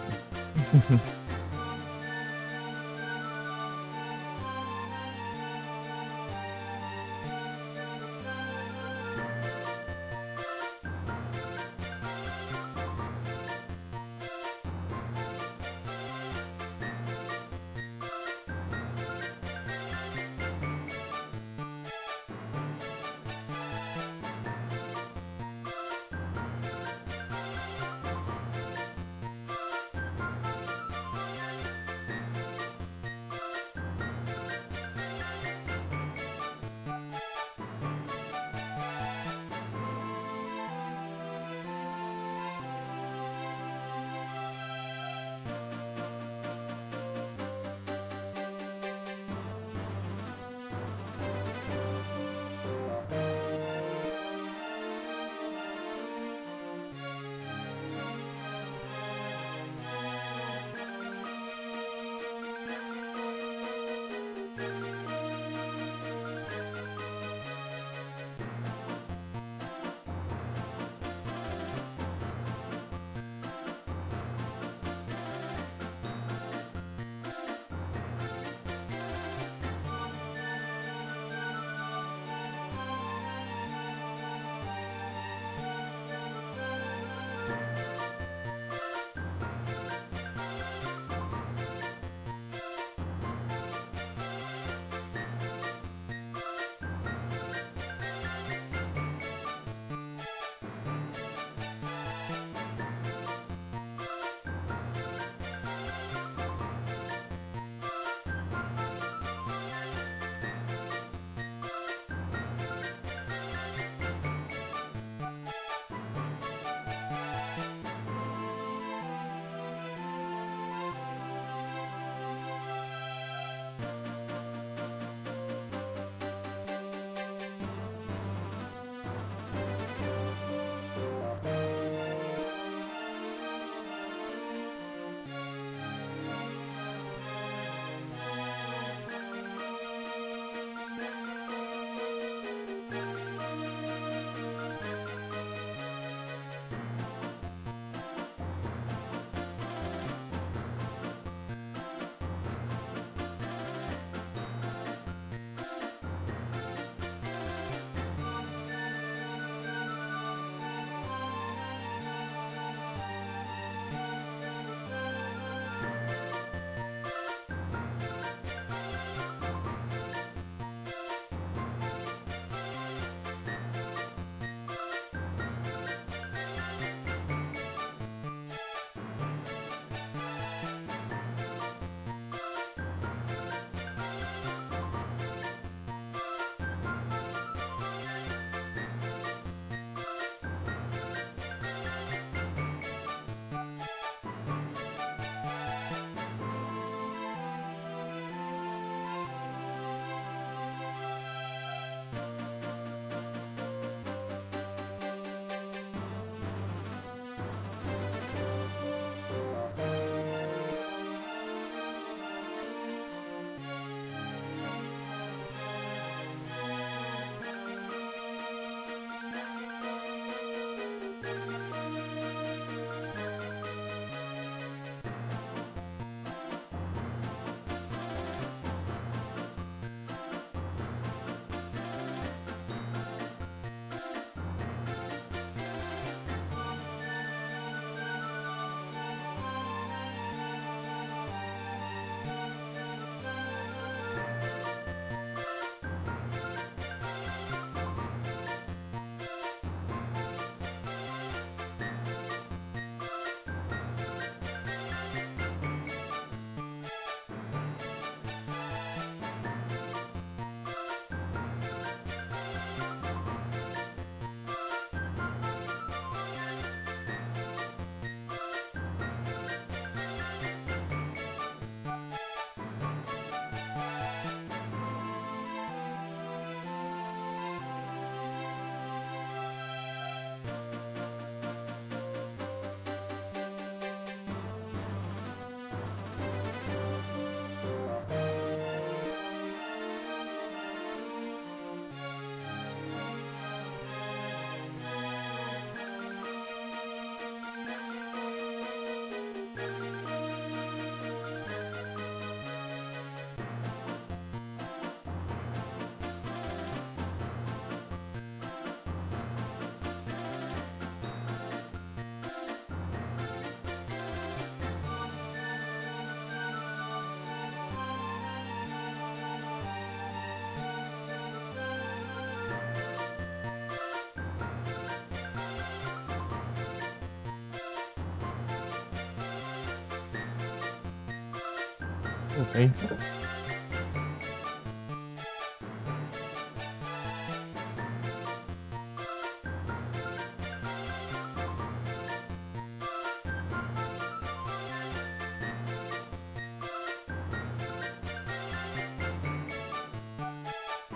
Você tem?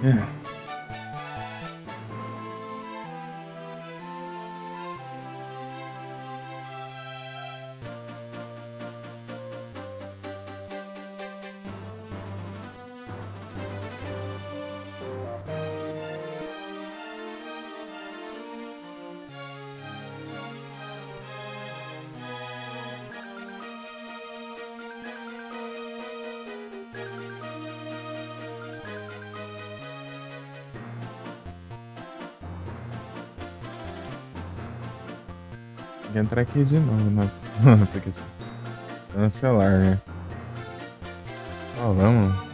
É. Tem que entrar aqui de novo no aplicativo. Tá no celular, né? Ó, vamos.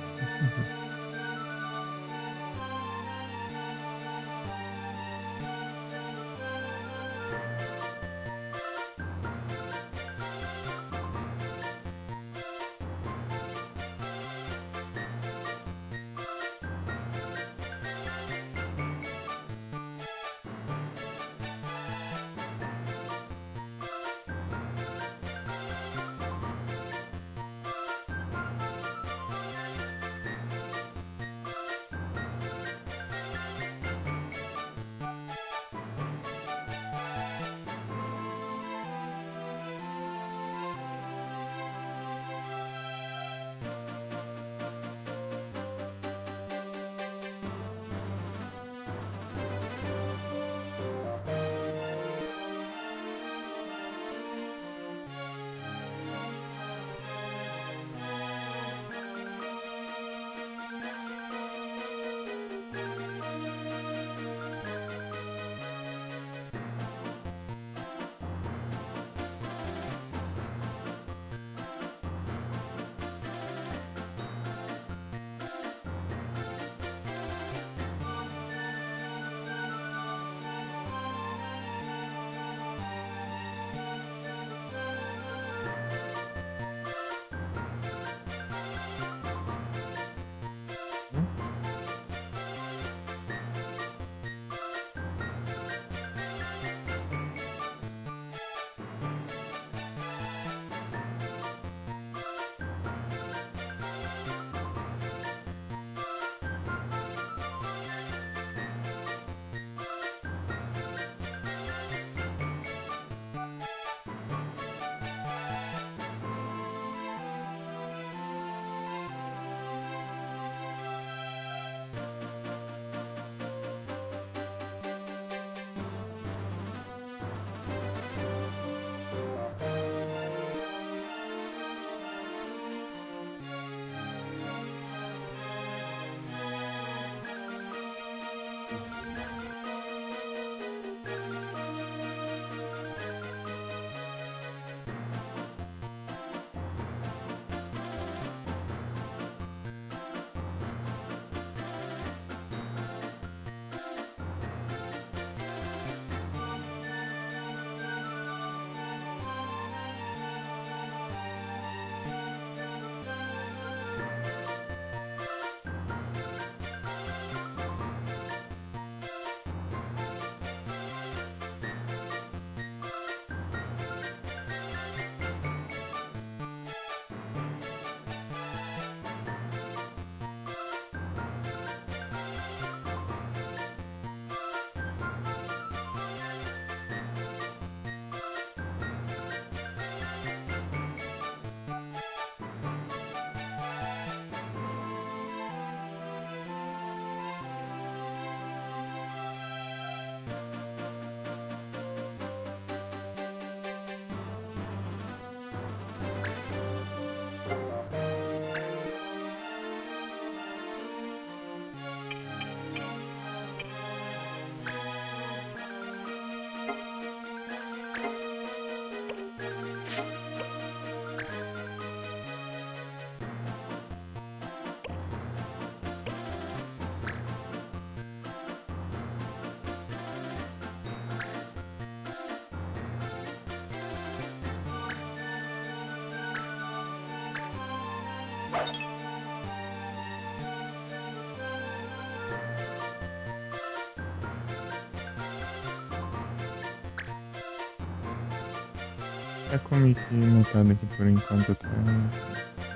deixar com o mic mutado aqui por enquanto, tá?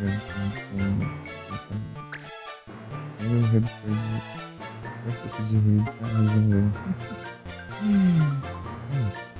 Eu tô pensando. Aí o ruído foi de. O pouco de ruído tá resolvendo. É isso.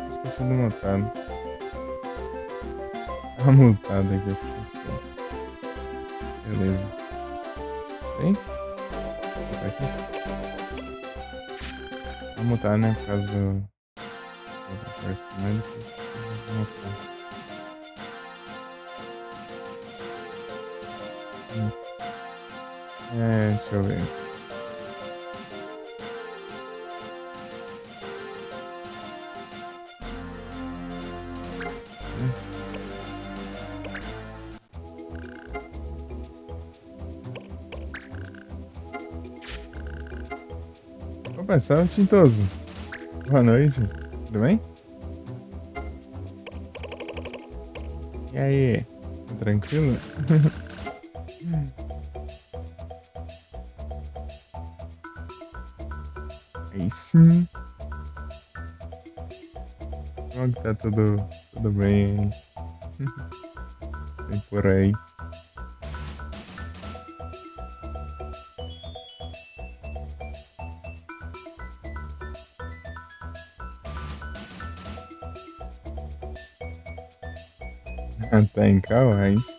Esqueci do mutado. Tá mutado aqui. Beleza. Vem? Tá aqui. Tá mutado, né? Por causa do... da força, mas depois eu vou mutar. Deixa eu ver. Opa, salve, Tintoso. Boa noite. Tudo bem? E aí? Tá tranquilo? Aí sim. Como que tá tudo bem aí? E por aí. Ah, tá em Calais?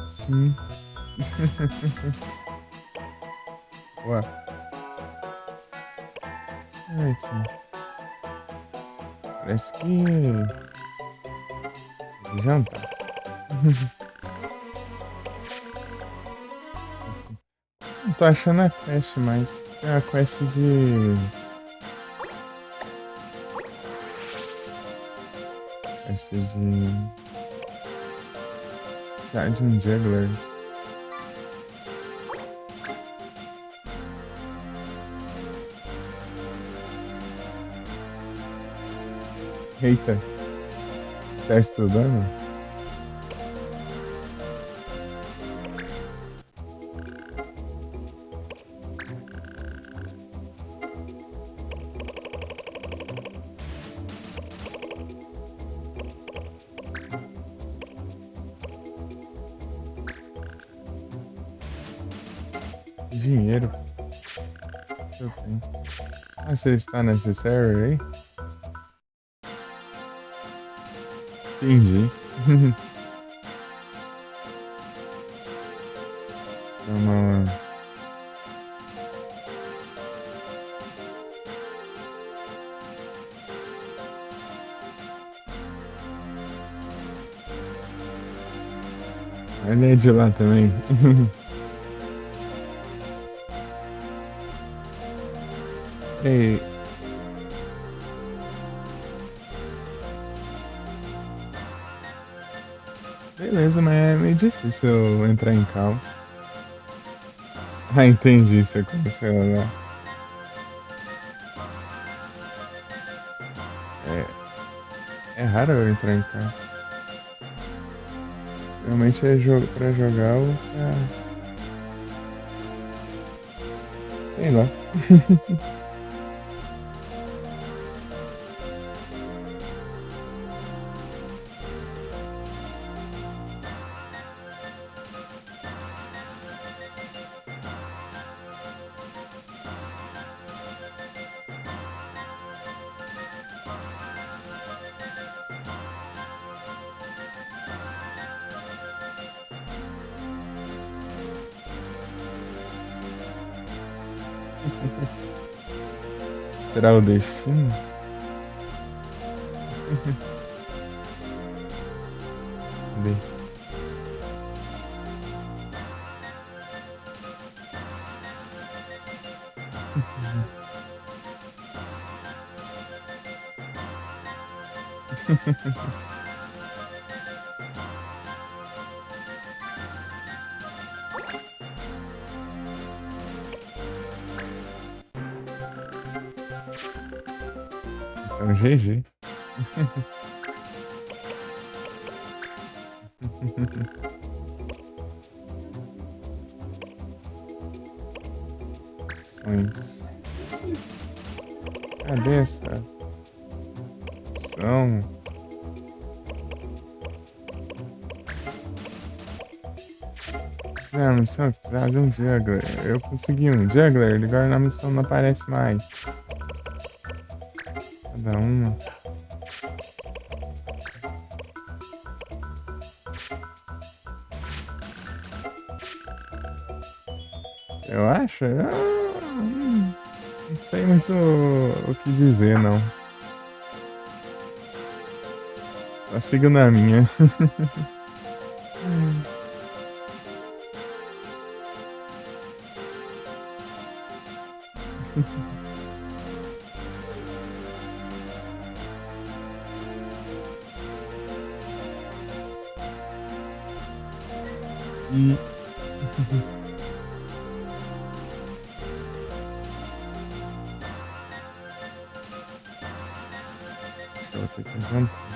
Sim. Ué. Tio. Parece que... jantar. Não tô achando a quest mais. Tem a quest de... quest de... precisar de um juggler. Eita. Tá estudando? Dinheiro. Eu tenho. Ah, você está nesse server aí? Entendi. Vamos lá. Ele é de lá também. Ei. Beleza, mas é meio difícil eu entrar em cal. Ah, entendi. Você começou lá. É raro eu entrar em cal. Realmente é pra jogar ou pra... sei lá. Será o destino? Cadê? Então, GG. Ações. Cadê essa ação? Fizeram a missão, precisava de um juggler. Eu consegui um juggler, agora na missão não aparece mais. Cada uma. Eu acho? Não sei muito o que dizer, não. Só sigo na minha. E. Eu vou ter que encontrar.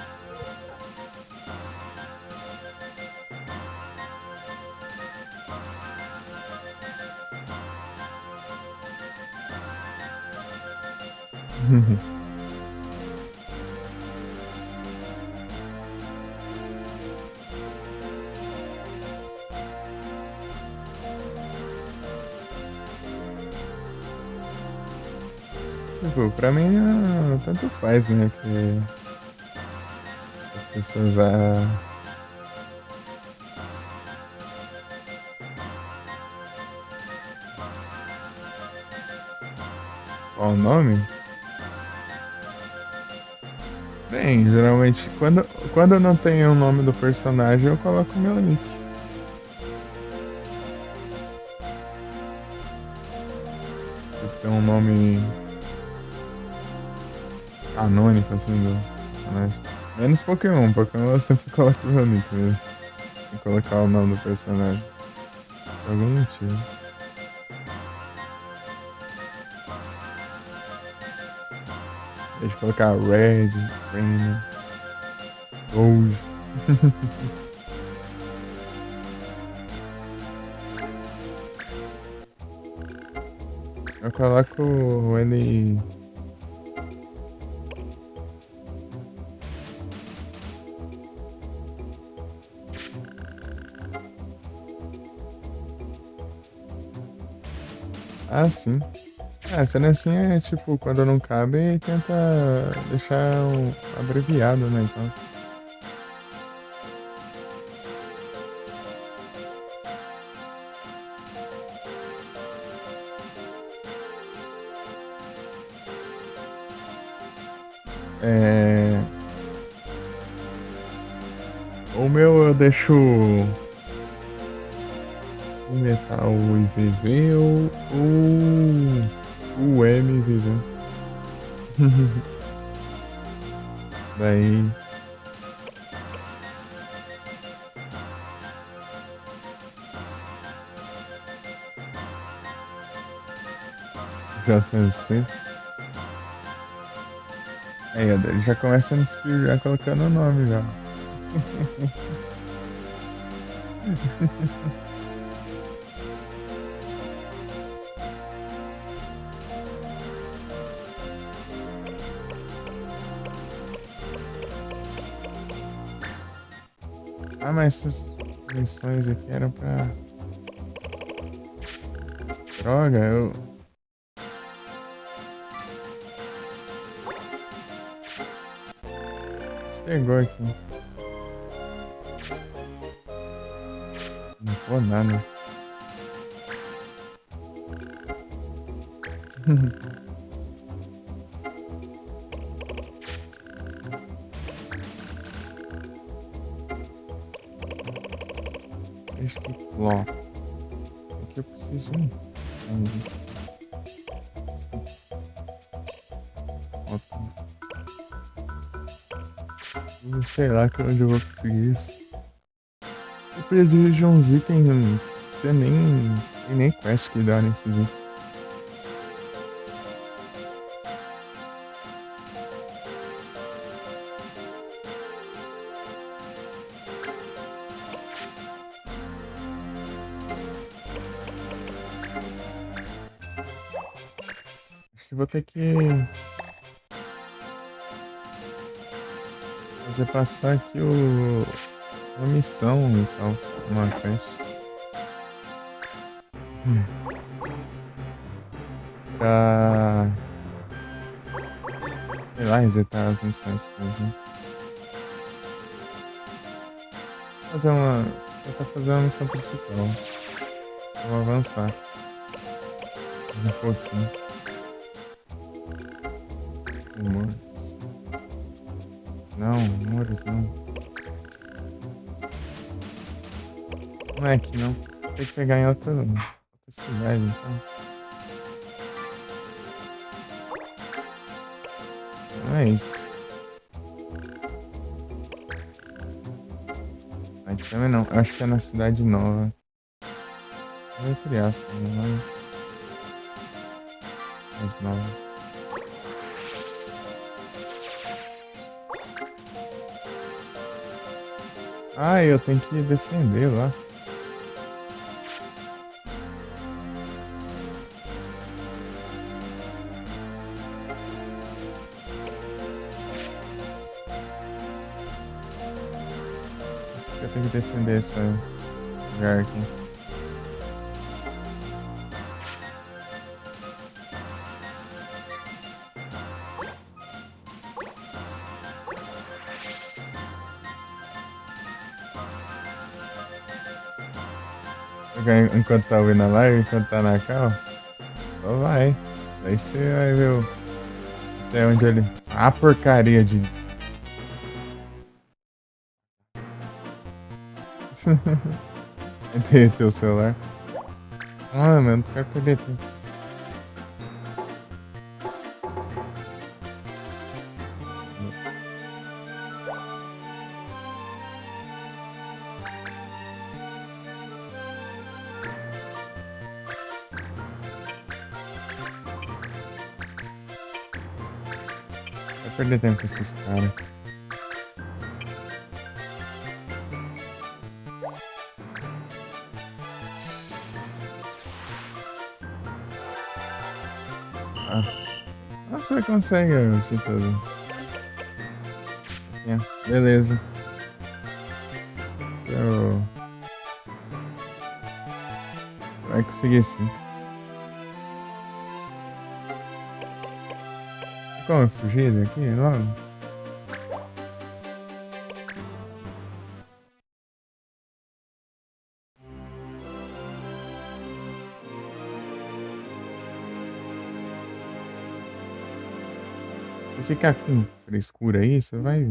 Tipo, pra mim, tanto faz, né? Que as pessoas. Qual o nome? Bem, geralmente, quando eu não tenho o nome do personagem, eu coloco o meu nick. Tipo, tem um nome canônico, assim, do personagem. Menos Pokémon. Pokémon eu sempre coloco o meu nick mesmo. Sem colocar o nome do personagem. Por algum motivo. Deixa eu colocar Red, Green, Gold. Eu coloco ele. Ah, sim. Sendo assim é tipo, quando não cabe, tenta deixar abreviado, né? Então, é... o meu eu deixo o metal IVV ou o MVV. Daí já pensei. Aí, ó, ele já começa a me inspirar colocando o nome já. Ah, mas essas missões aqui eram pra. Droga, eu. Pegou aqui. Não vou nada. Acho que Claw. Aqui eu preciso de um. Sei lá onde eu vou conseguir isso. Eu preciso de uns itens. Você tem nem quest que dá nesses itens. Acho que vou ter que fazer passar aqui uma missão e tal. Uma quest. Pra Sei lá, resetar as missões também. Fazer uma. Tentar fazer uma missão principal. Vou avançar. Um pouquinho. Humor. Não, humores não. Não é aqui não. Tem que pegar em outra cidade, então. Não é isso. Aqui também não. Eu acho que é na cidade nova. Entre aspas, não é mais nova. Ah, eu tenho que defender lá. Acho que eu tenho que defender esse lugar aqui. Enquanto tá ouvindo a live, enquanto tá na cal, só vai. Daí você vai ver até onde ele. Ah, porcaria de. Entrei teu celular. Ah, mano, não quero perder tempo. Vai perder tempo com esses caras. Ah, você consegue assistir tudo. É, beleza. Eu... Vai conseguir sim. Como fugir daqui logo? Se ficar com frescura aí, você vai.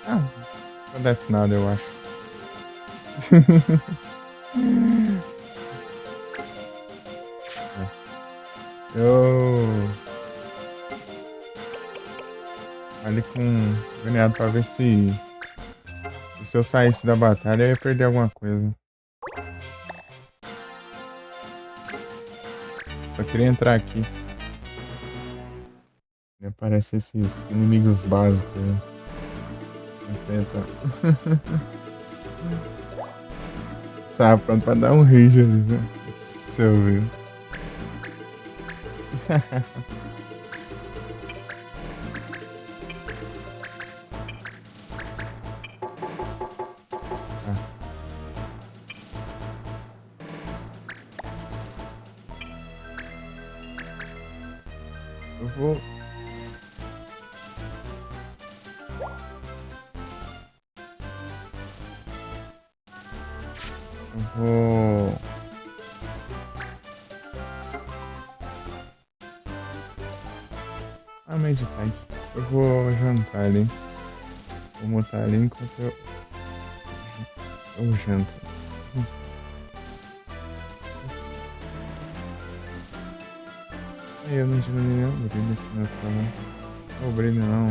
Ah, não acontece nada, eu acho. Eu. Ali com agoniado pra ver se eu saísse da batalha eu ia perder alguma coisa. Só queria entrar aqui. E aparece esses inimigos básicos aí. Enfrentar. Tá pronto pra dar um rage ali, né? Se eu ver. Eu vou. Eu vou. Ah, meditar. Eu vou jantar ali. Vou montar ali enquanto eu janto. Aí eu não diminui o brilho aqui na sala. Não, o brilho não.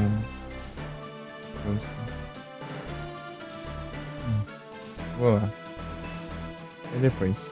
Nossa. Vou lá. E depois.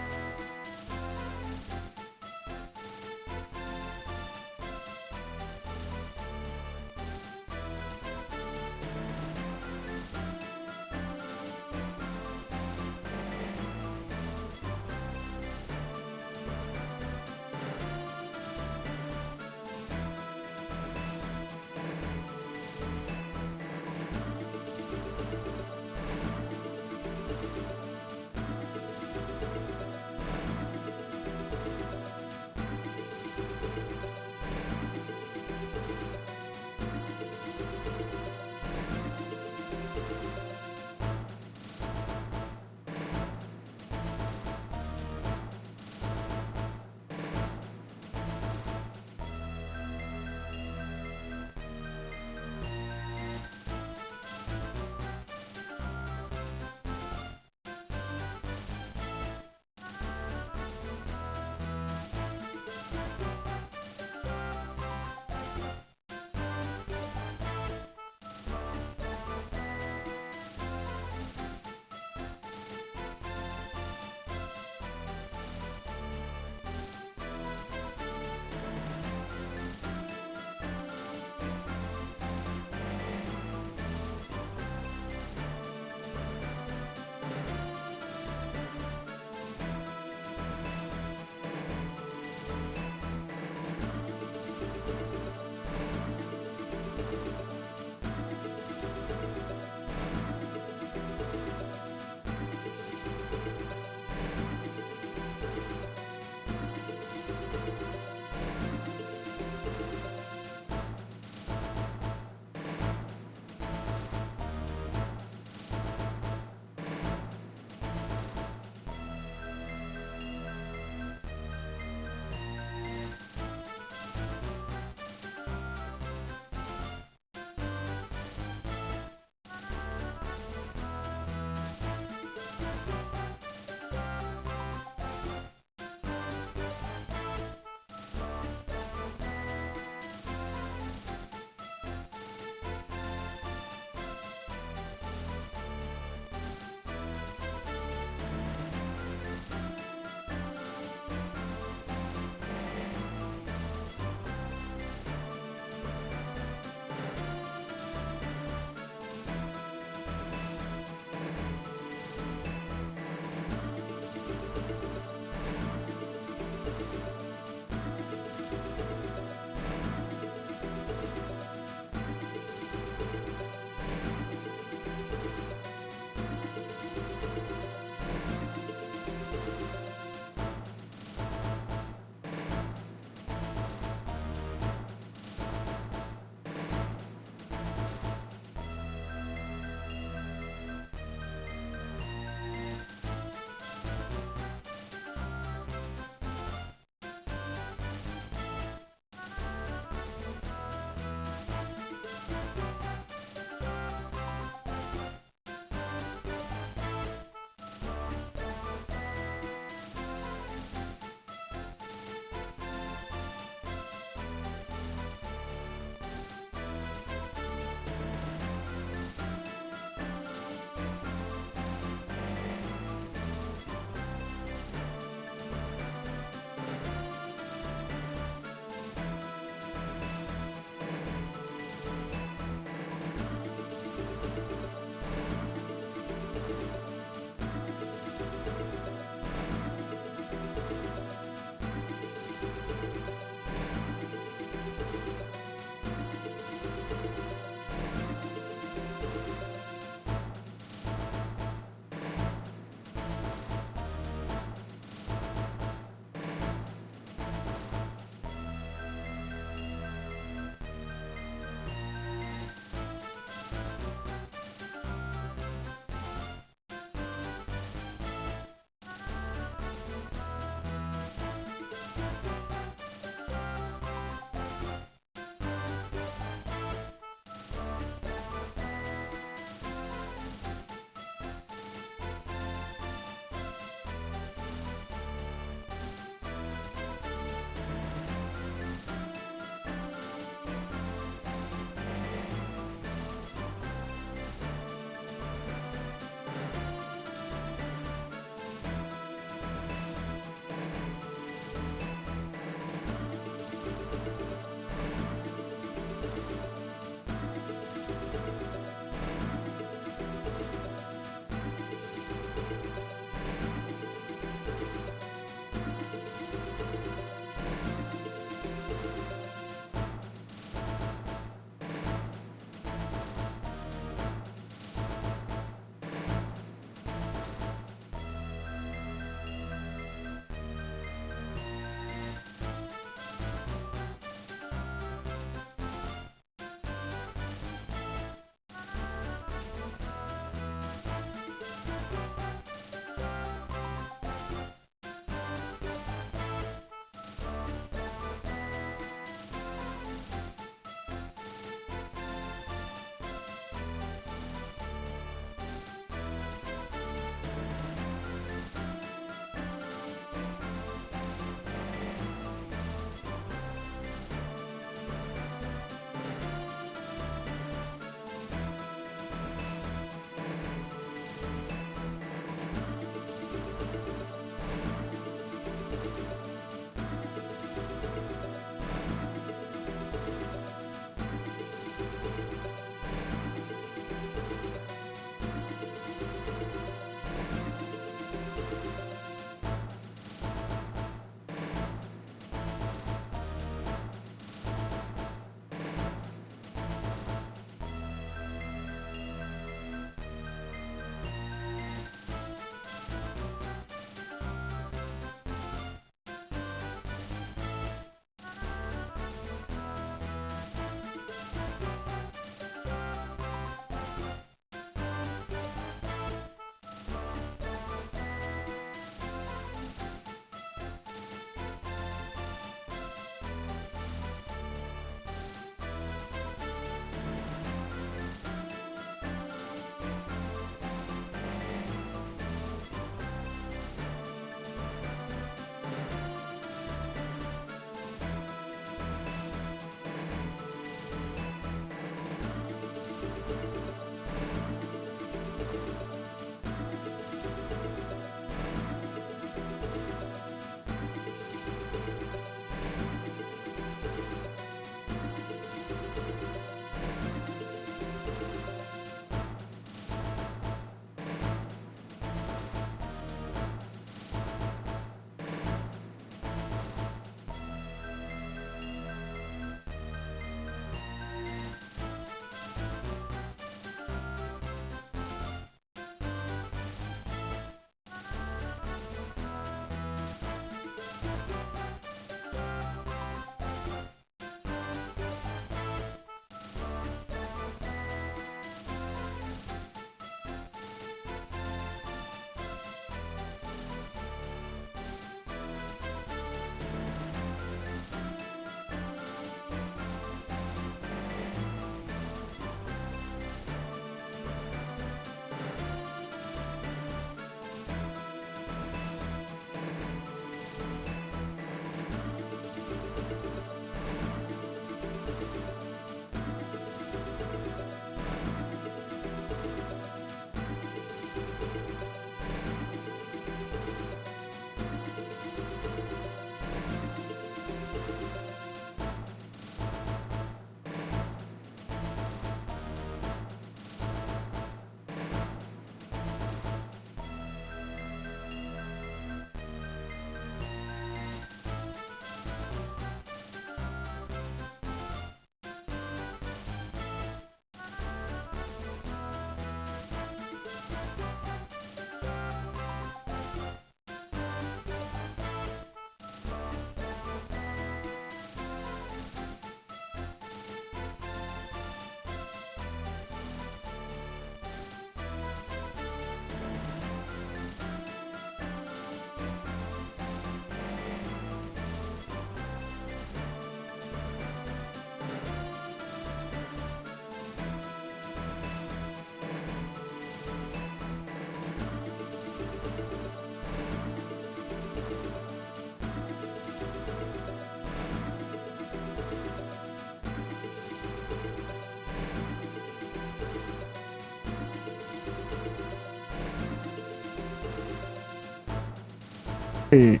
Ei,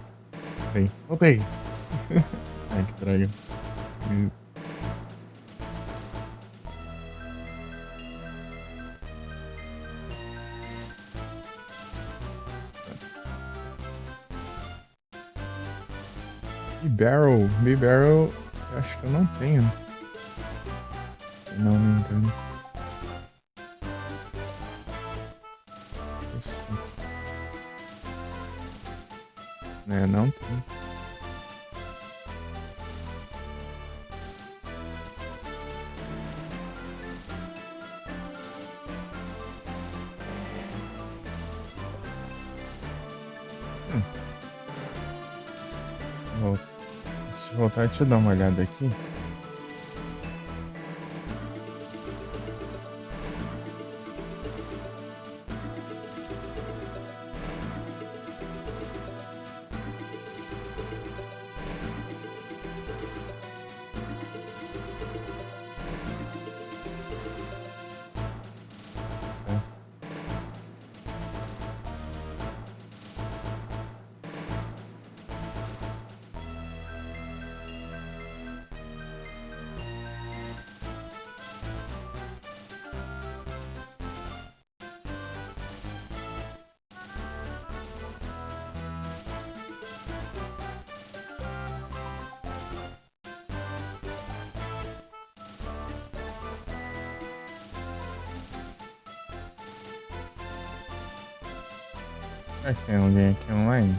peraí, voltei. Ai, que droga. B-Barrel, eu acho que eu não tenho. Se eu não me engano. É, não tem. Deixa eu voltar, deixa eu dar uma olhada aqui. Será que tem alguém aqui online?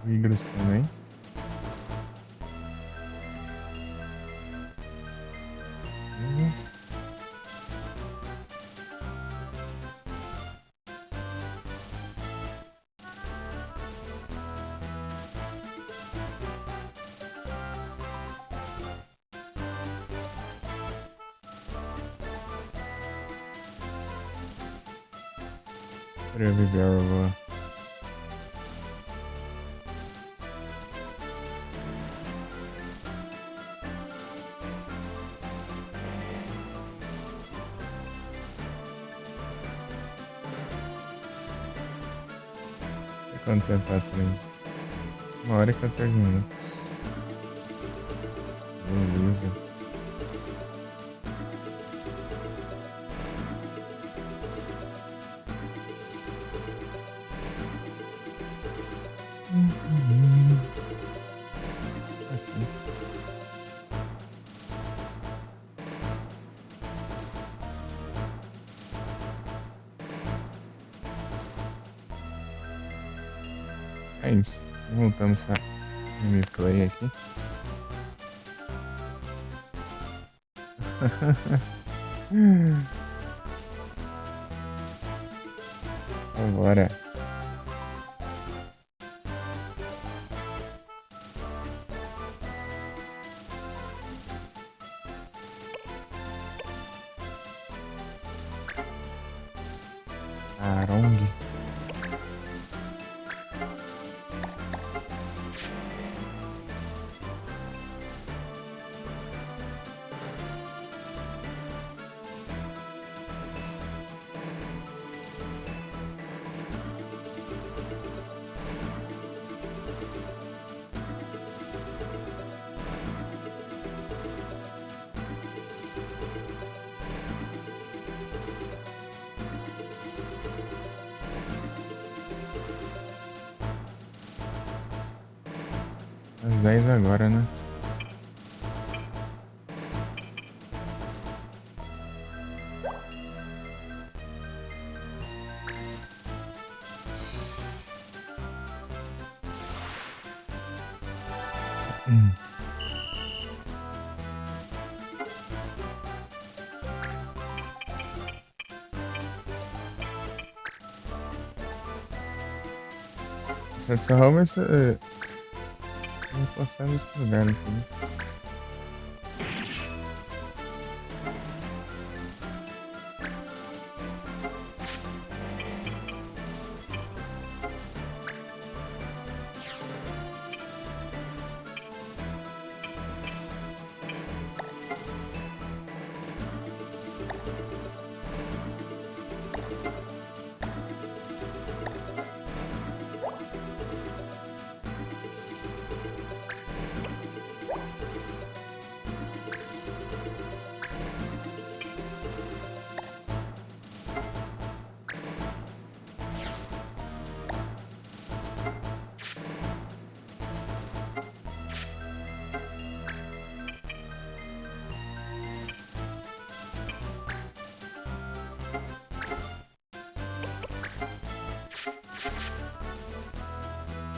Migros também. Cadê o Vivero agora? Quanto tempo tá atrás? 1 hora e 14 minutos. Beleza. Aqui. É isso. Voltamos para o play aqui. Agora. Arong. Às 10 agora, né? Essa Home é. Vou passar nesse lugar aqui, né?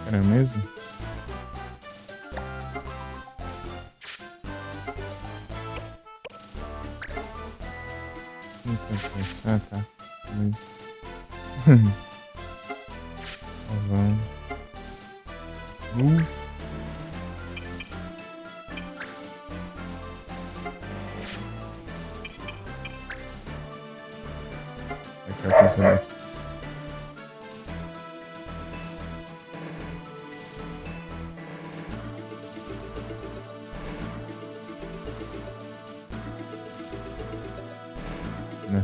Era mesmo? Sim, tá. Ah, tá. Mas... Tá bom. Uh, aqui eu posso ver. Né?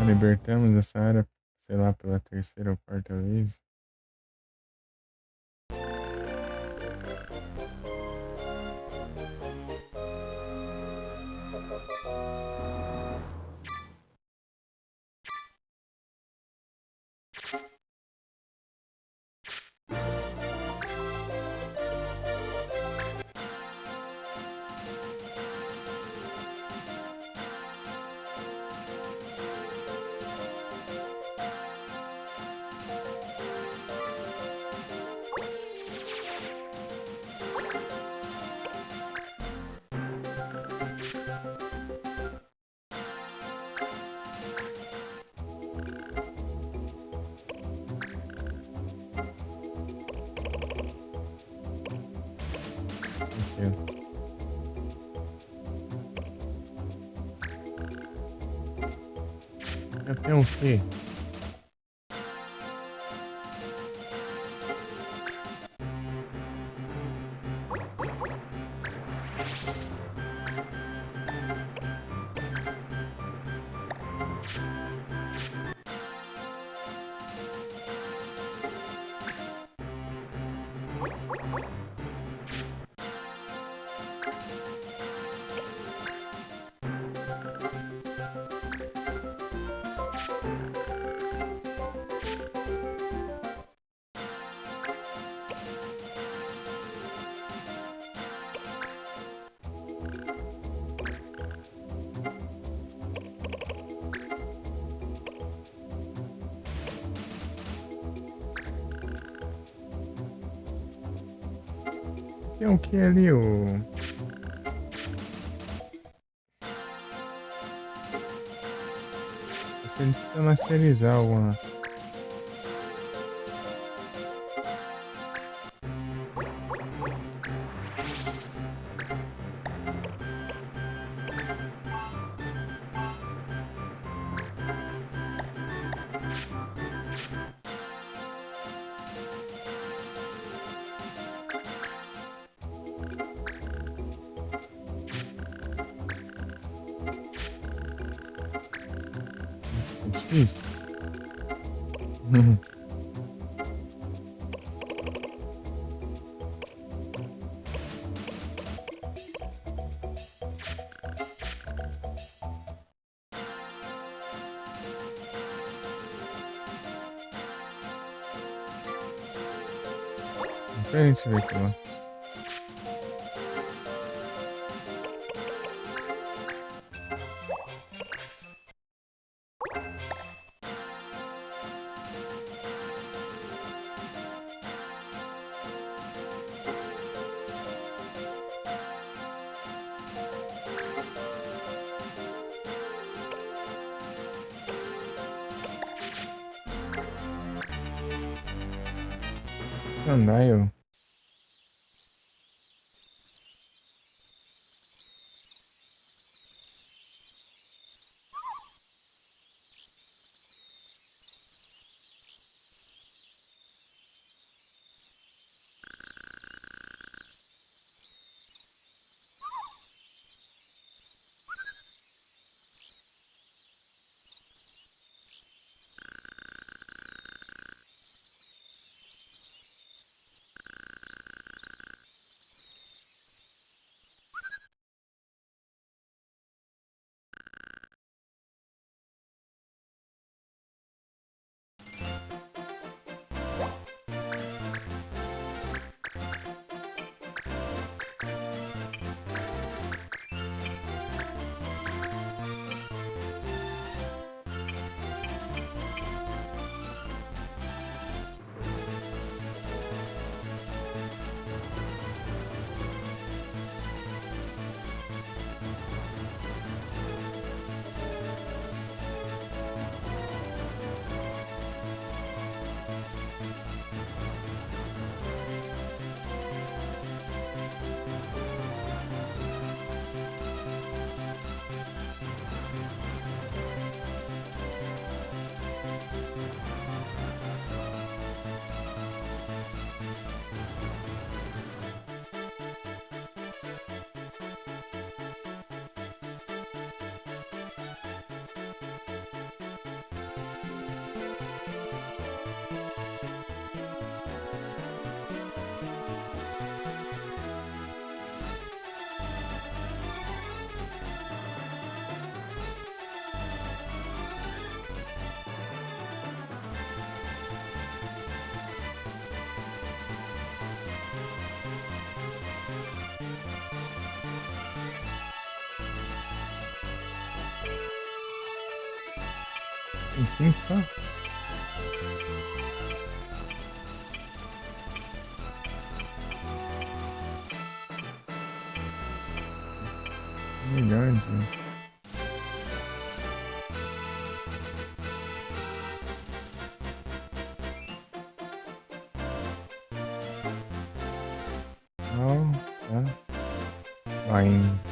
libertamos essa área, sei lá, pela terceira ou quarta vez. Aqui. Eu tenho o quê? Tem o que ali, o. Você precisa masterizar alguma. É difícil. Depois a gente vê aqui lá. Sundial. Tem 5 só? Milhões, gente. Não, tá. Vai indo.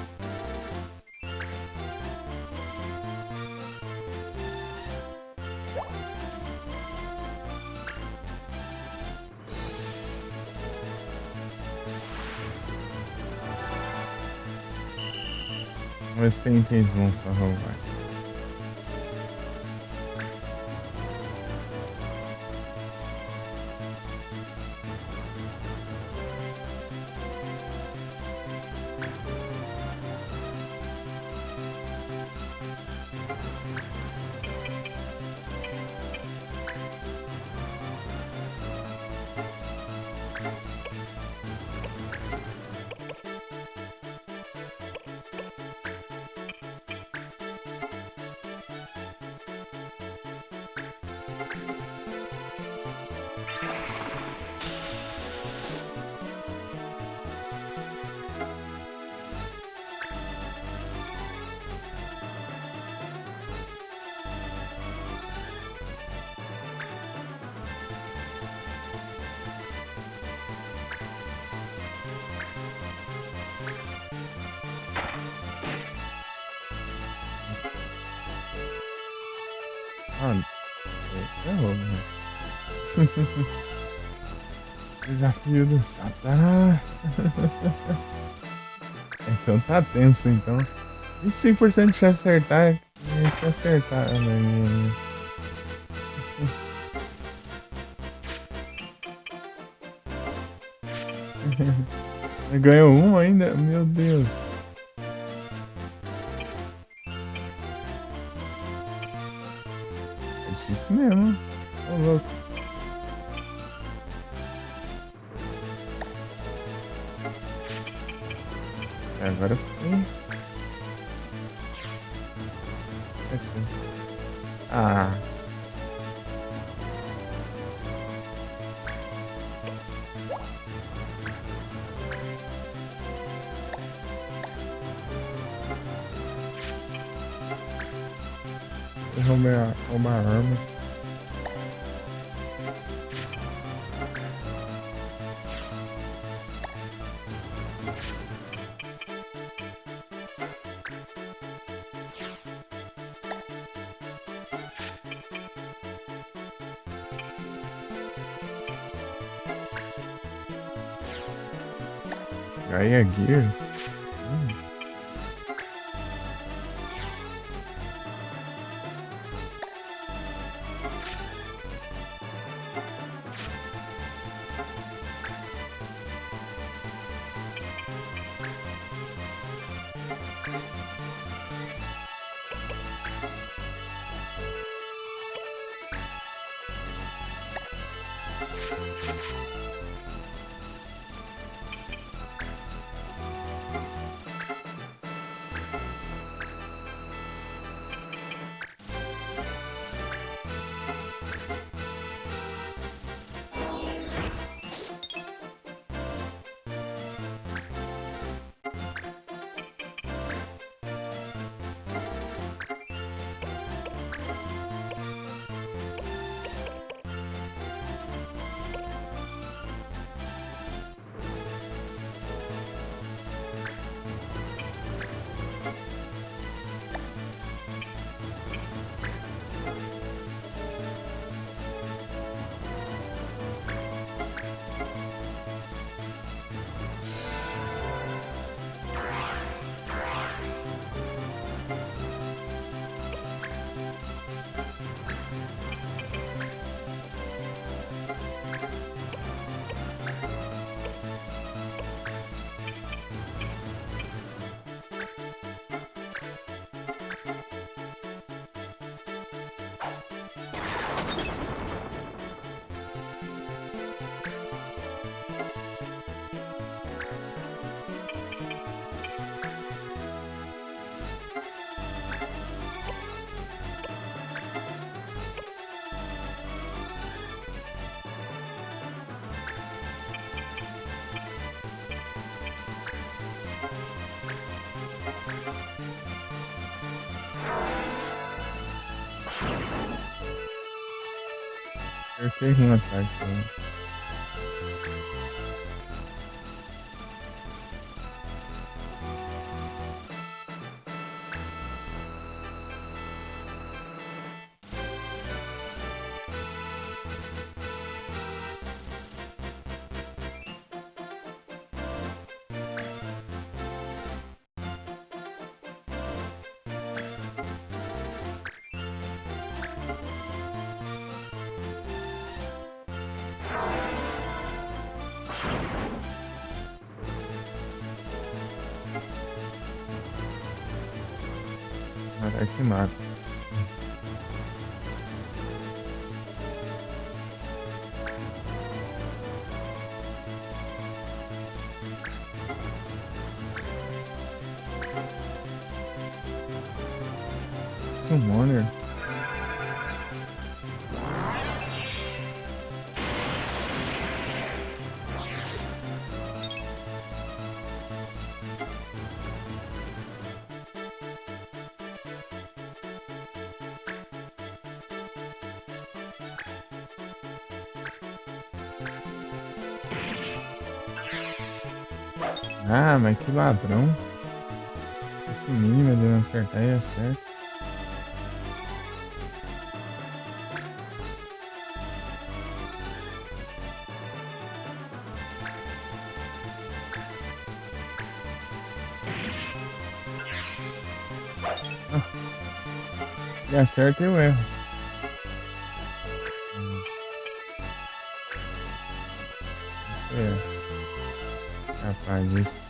Vamos ver se tem itens bons pra roubar. Ah, ferrou, né? Desafio do Satanás. Então tá tenso, então. 25% de chance de acertar. De acertar, né? Ganhou um ainda? Meu Deus. É difícil mesmo. Ô, louco. Agora foi. Ah. Roubar uma arma. Gaia Gear. Acertei um ataque. Né? Vai se mata. Summoner. Ah, mas que ladrão. Esse mínimo de não acertar e acerta. E acerta e eu erro. É. Capaz disso.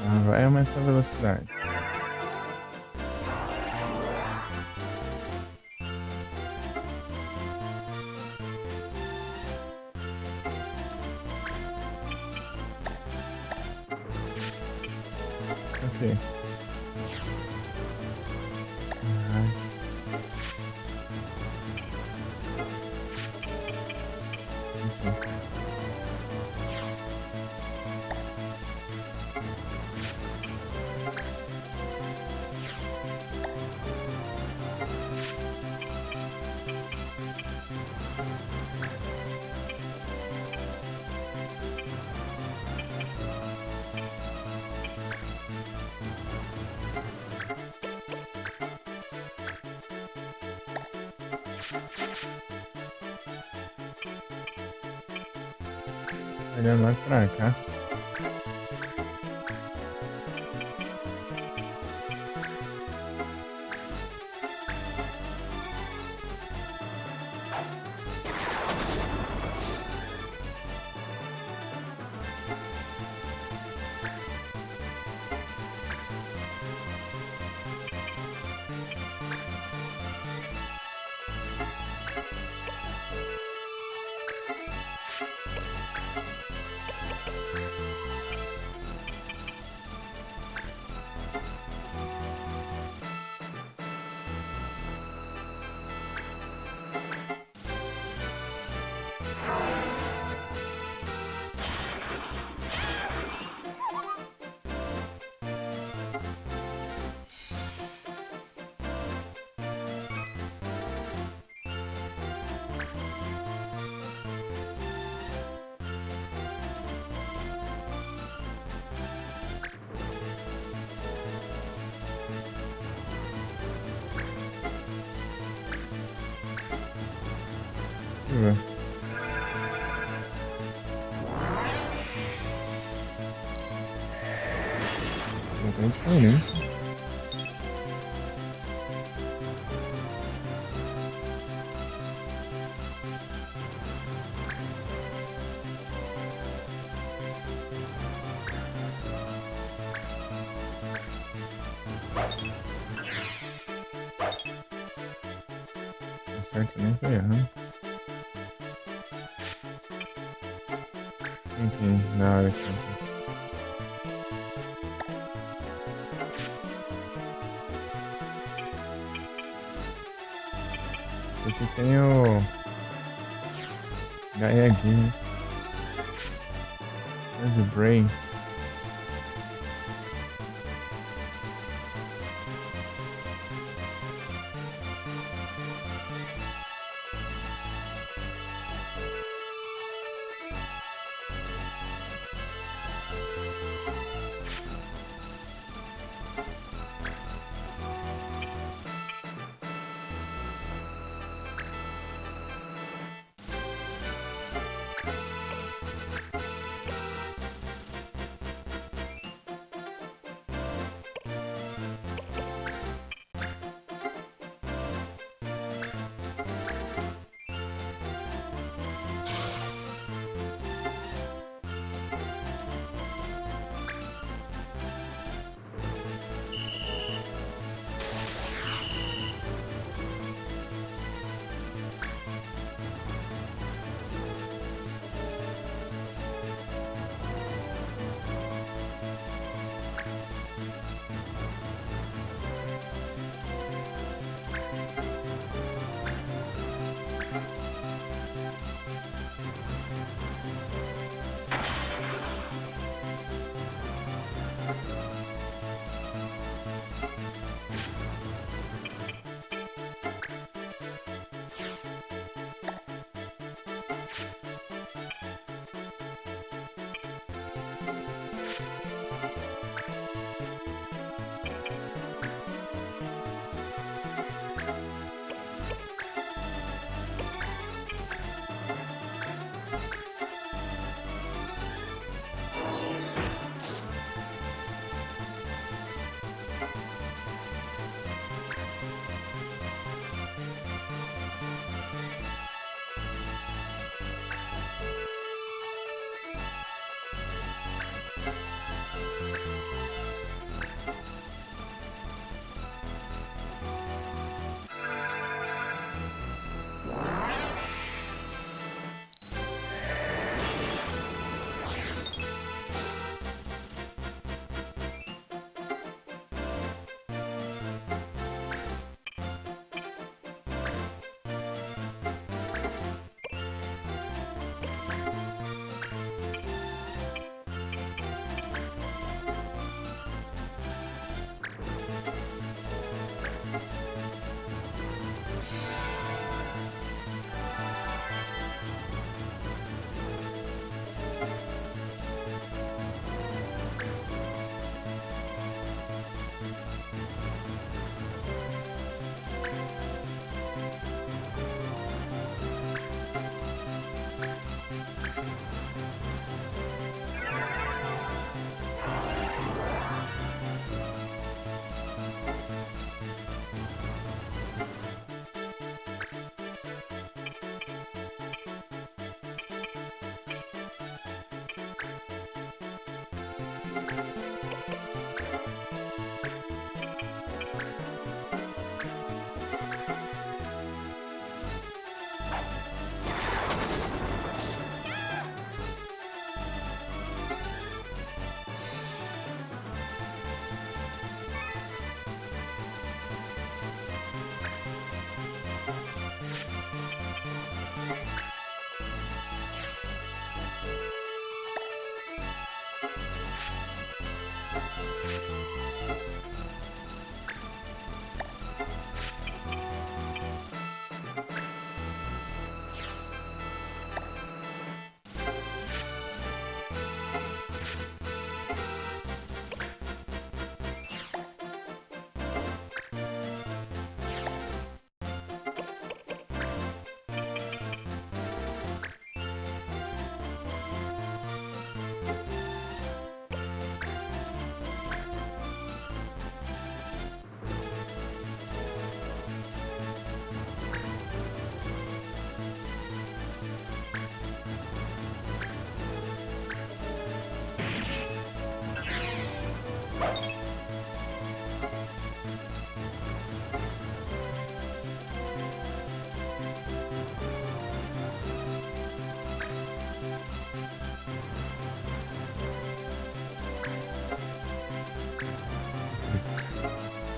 Ah, vai aumentar a velocidade. Ok. Ah, enfim. Olha mais pra cá. ver. Não tem diferença. Tá certo, nem foi errado. Enfim, da hora aqui. Esse aqui tem o Gaiaguinho. Red Brain.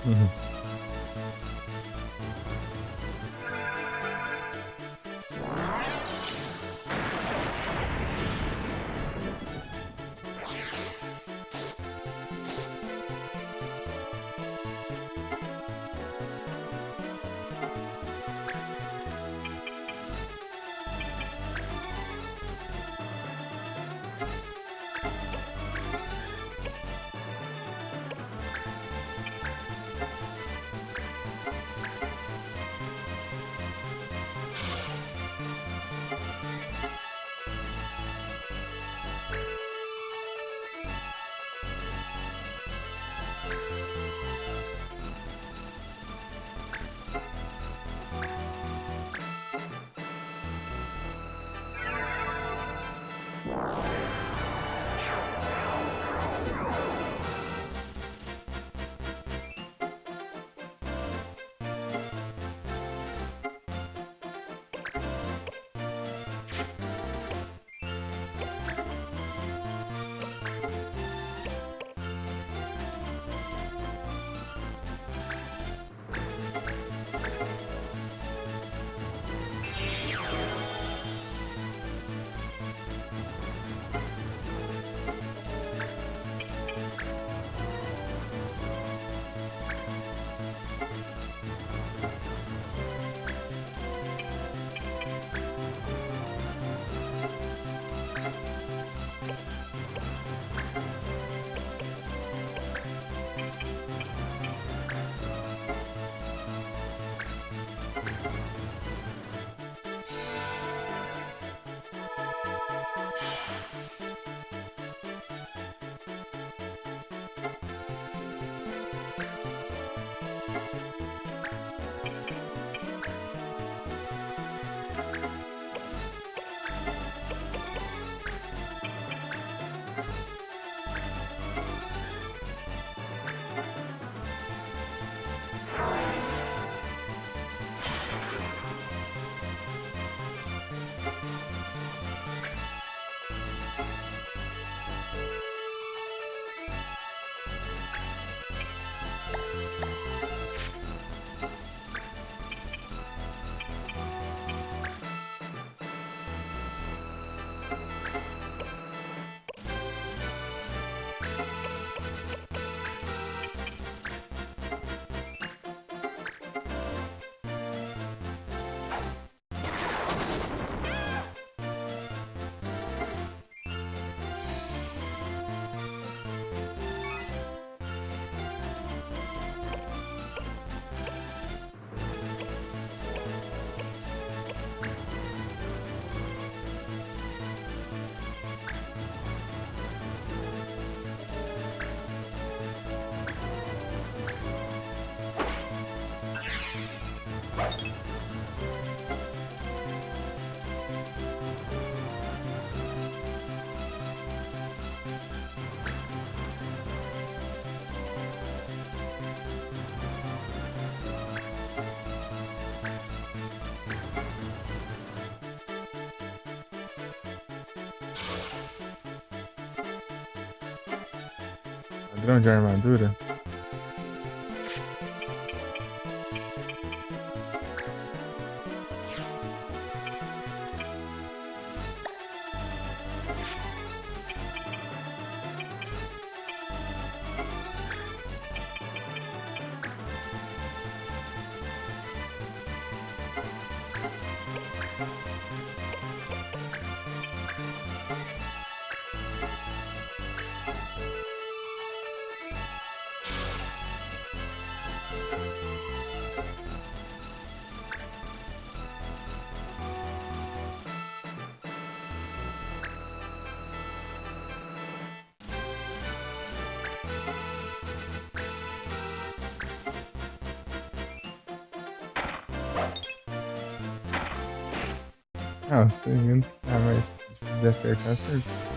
Uhum. Padrão de armadura? Ah, seguindo que tá mais difícil de acertar, acertou.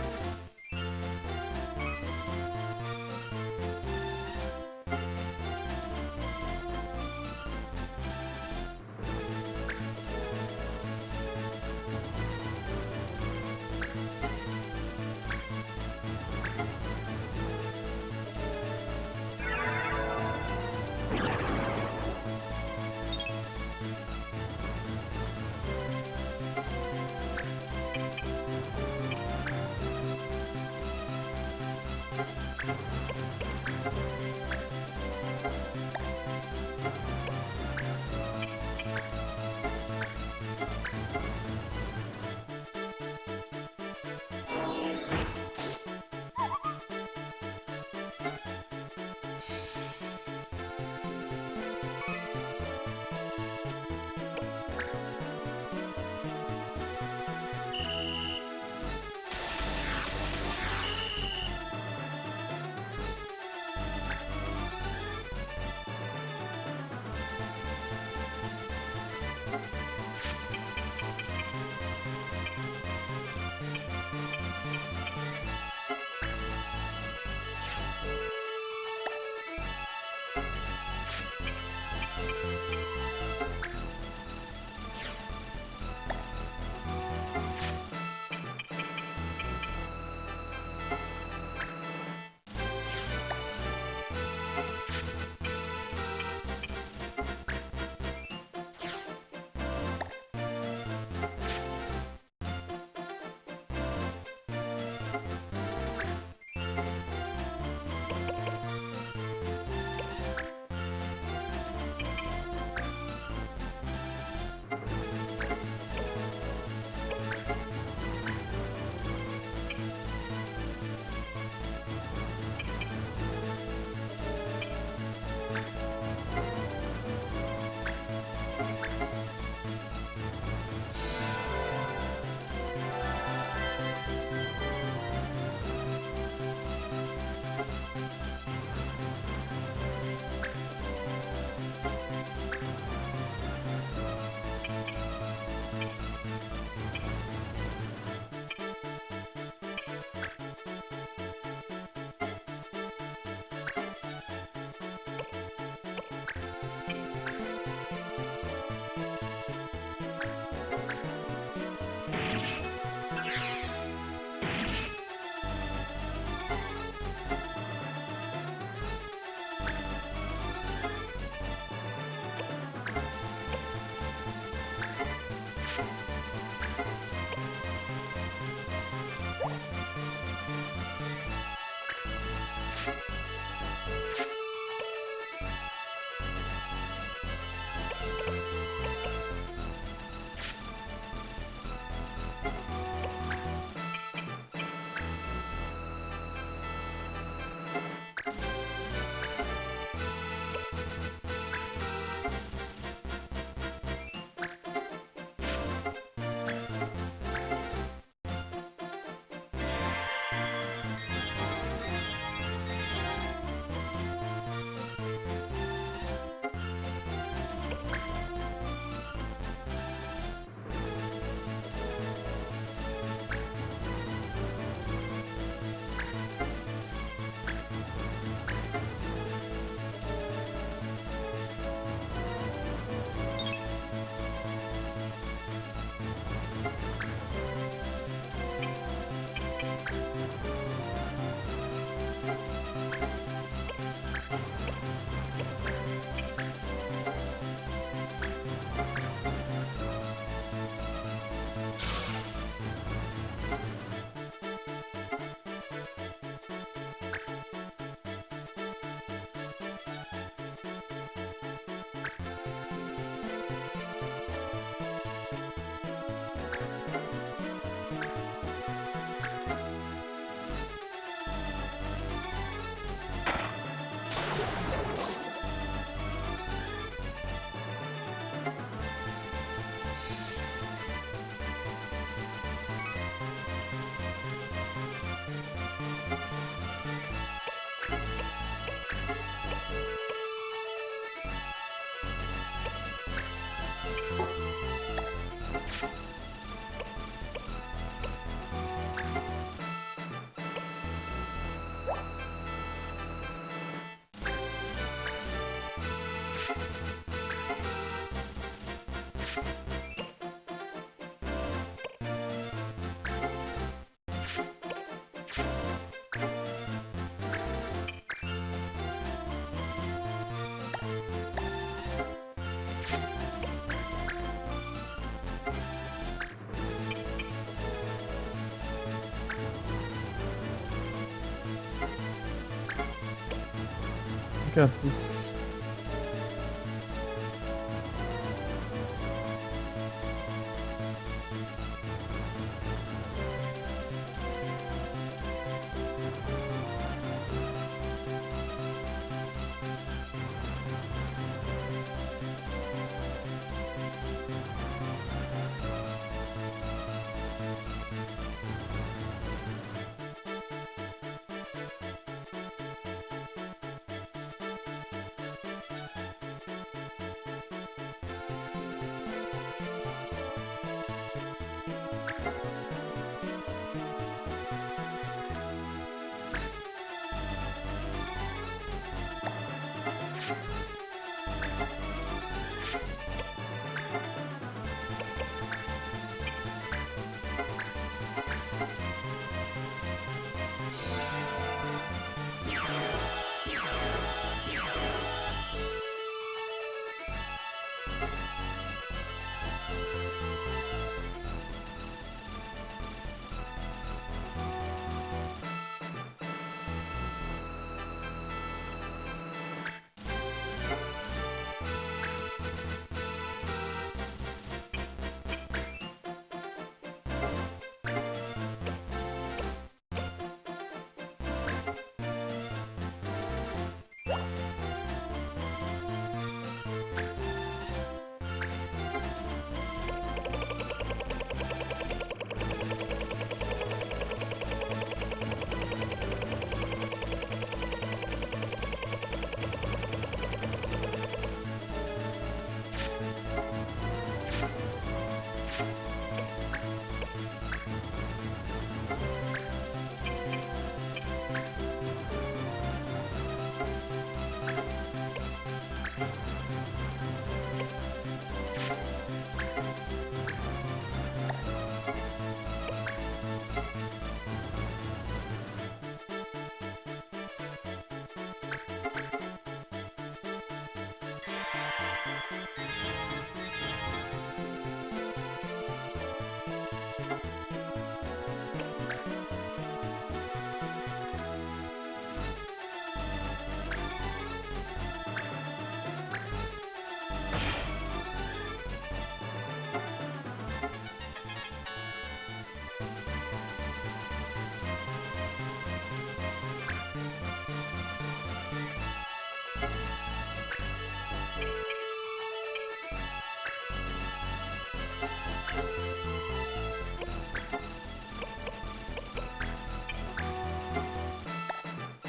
Aqui, ó. Puf.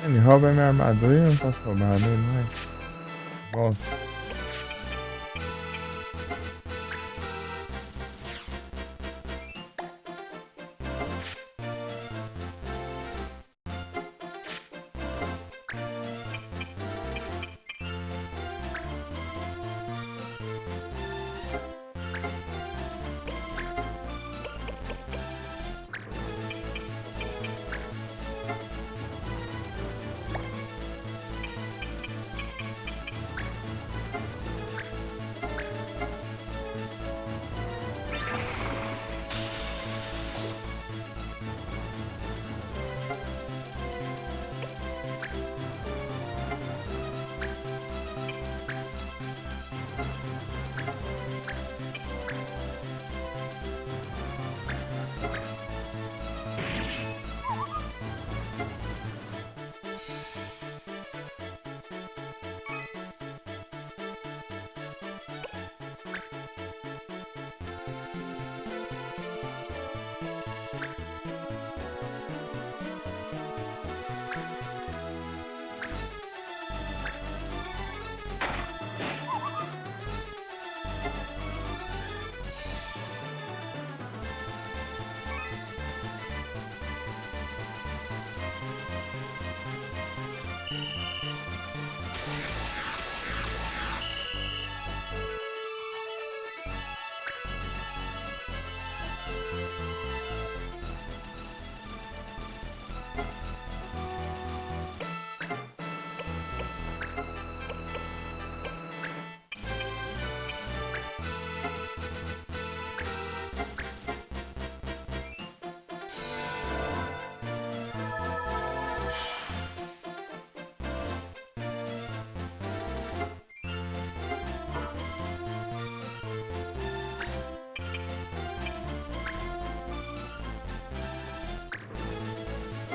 Ele rouba minha armadura e não posso roubar dele, vai. Volta.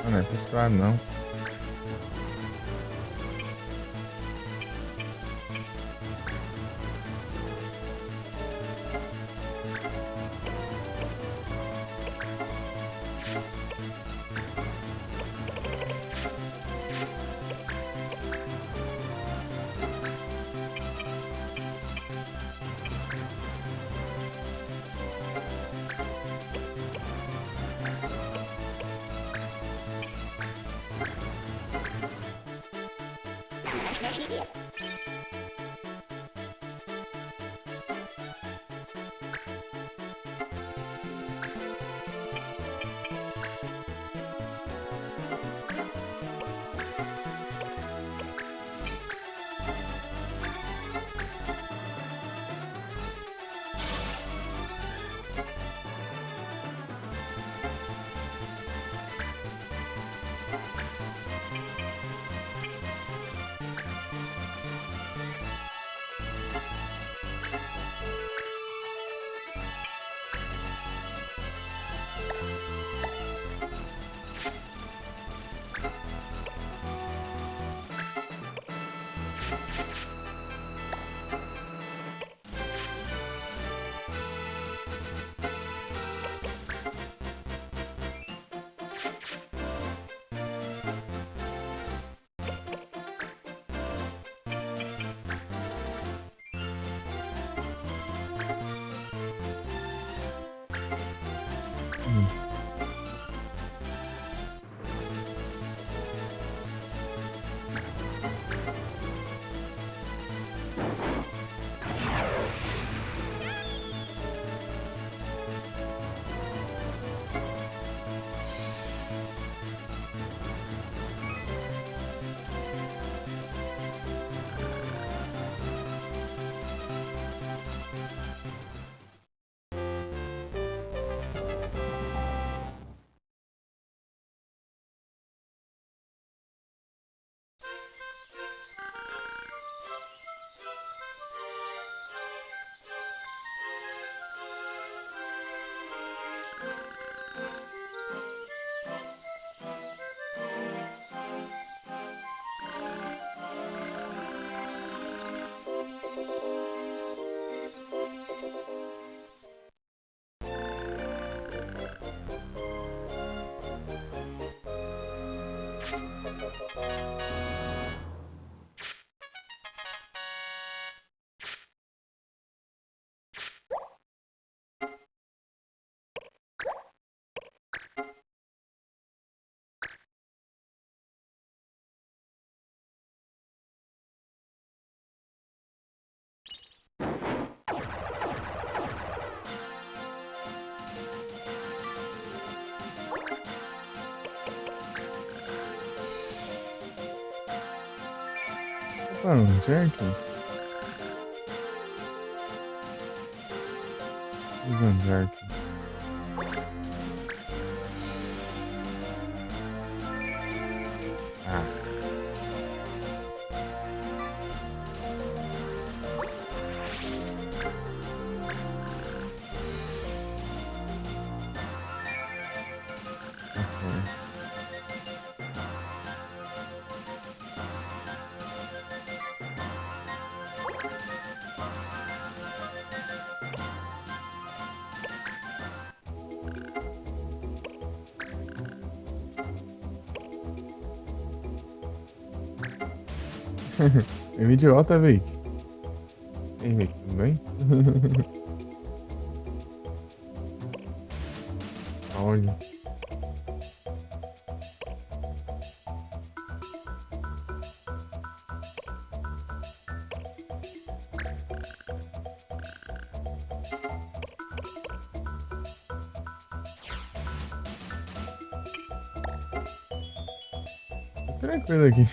Ah, não é pessoal, não. Hum. Opa, um jerk? Fiz um jerk. Ah, ok. É um idiota, Vic. E aí, Vic, tudo bem? Olha. Tranquilo aqui.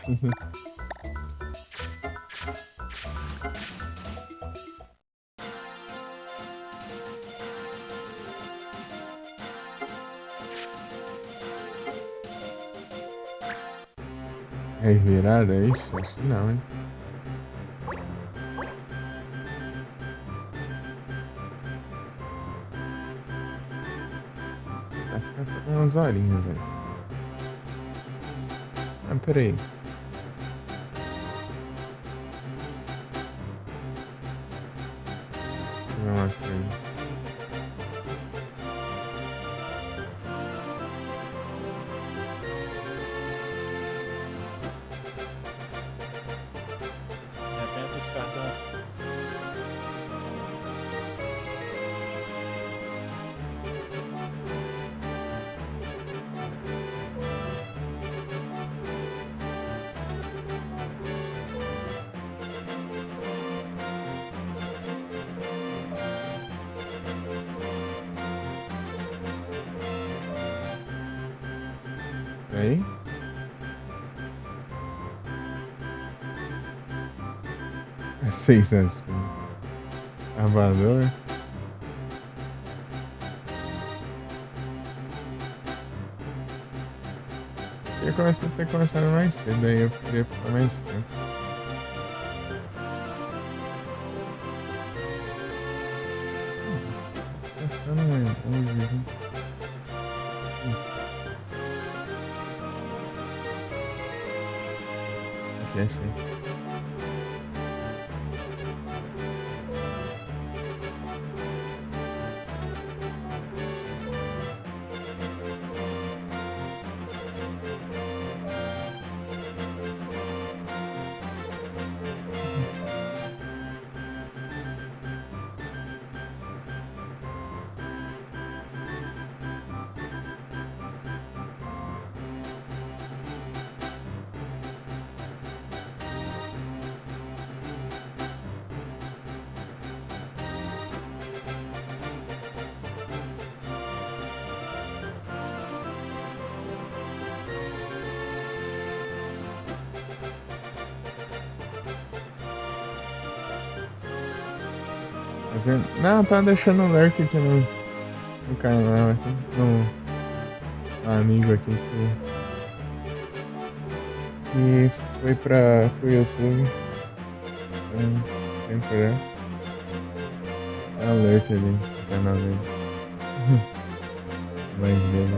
É virada, é isso? Acho que não, hein? Vai ficar por umas horinhas aí. Ah, peraí. Deixa eu ver uma coisa.
Já tenta os cartões.
Aí. É 6 assim. Armador. Eu comecei a ter começado mais cedo, aí eu queria ficar mais tempo. Pensando em onde, viu? Aqui, achei. Não, tá deixando o lurk aqui no canal, aqui, no amigo aqui que foi pro YouTube. Temporário. Tá lurk ali no canal dele. Mais dele.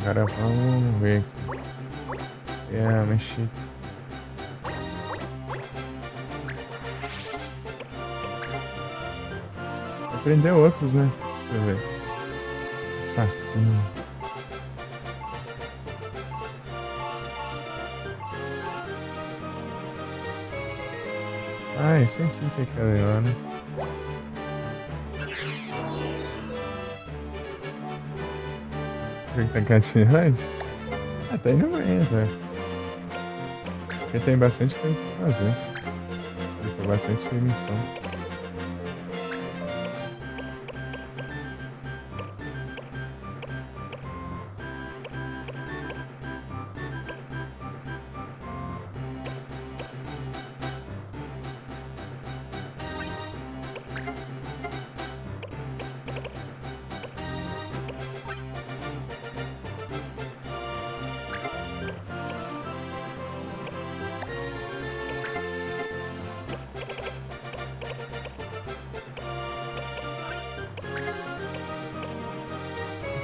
Agora vamos ver aqui. Mexi. Aprendeu outros, né? Deixa eu ver. Assassino. Ah, esse aqui que é aquele lá, né? Que tem catinhagem? Ah, tá indo bem, tá? Porque tem bastante coisa pra fazer. Tem bastante missão.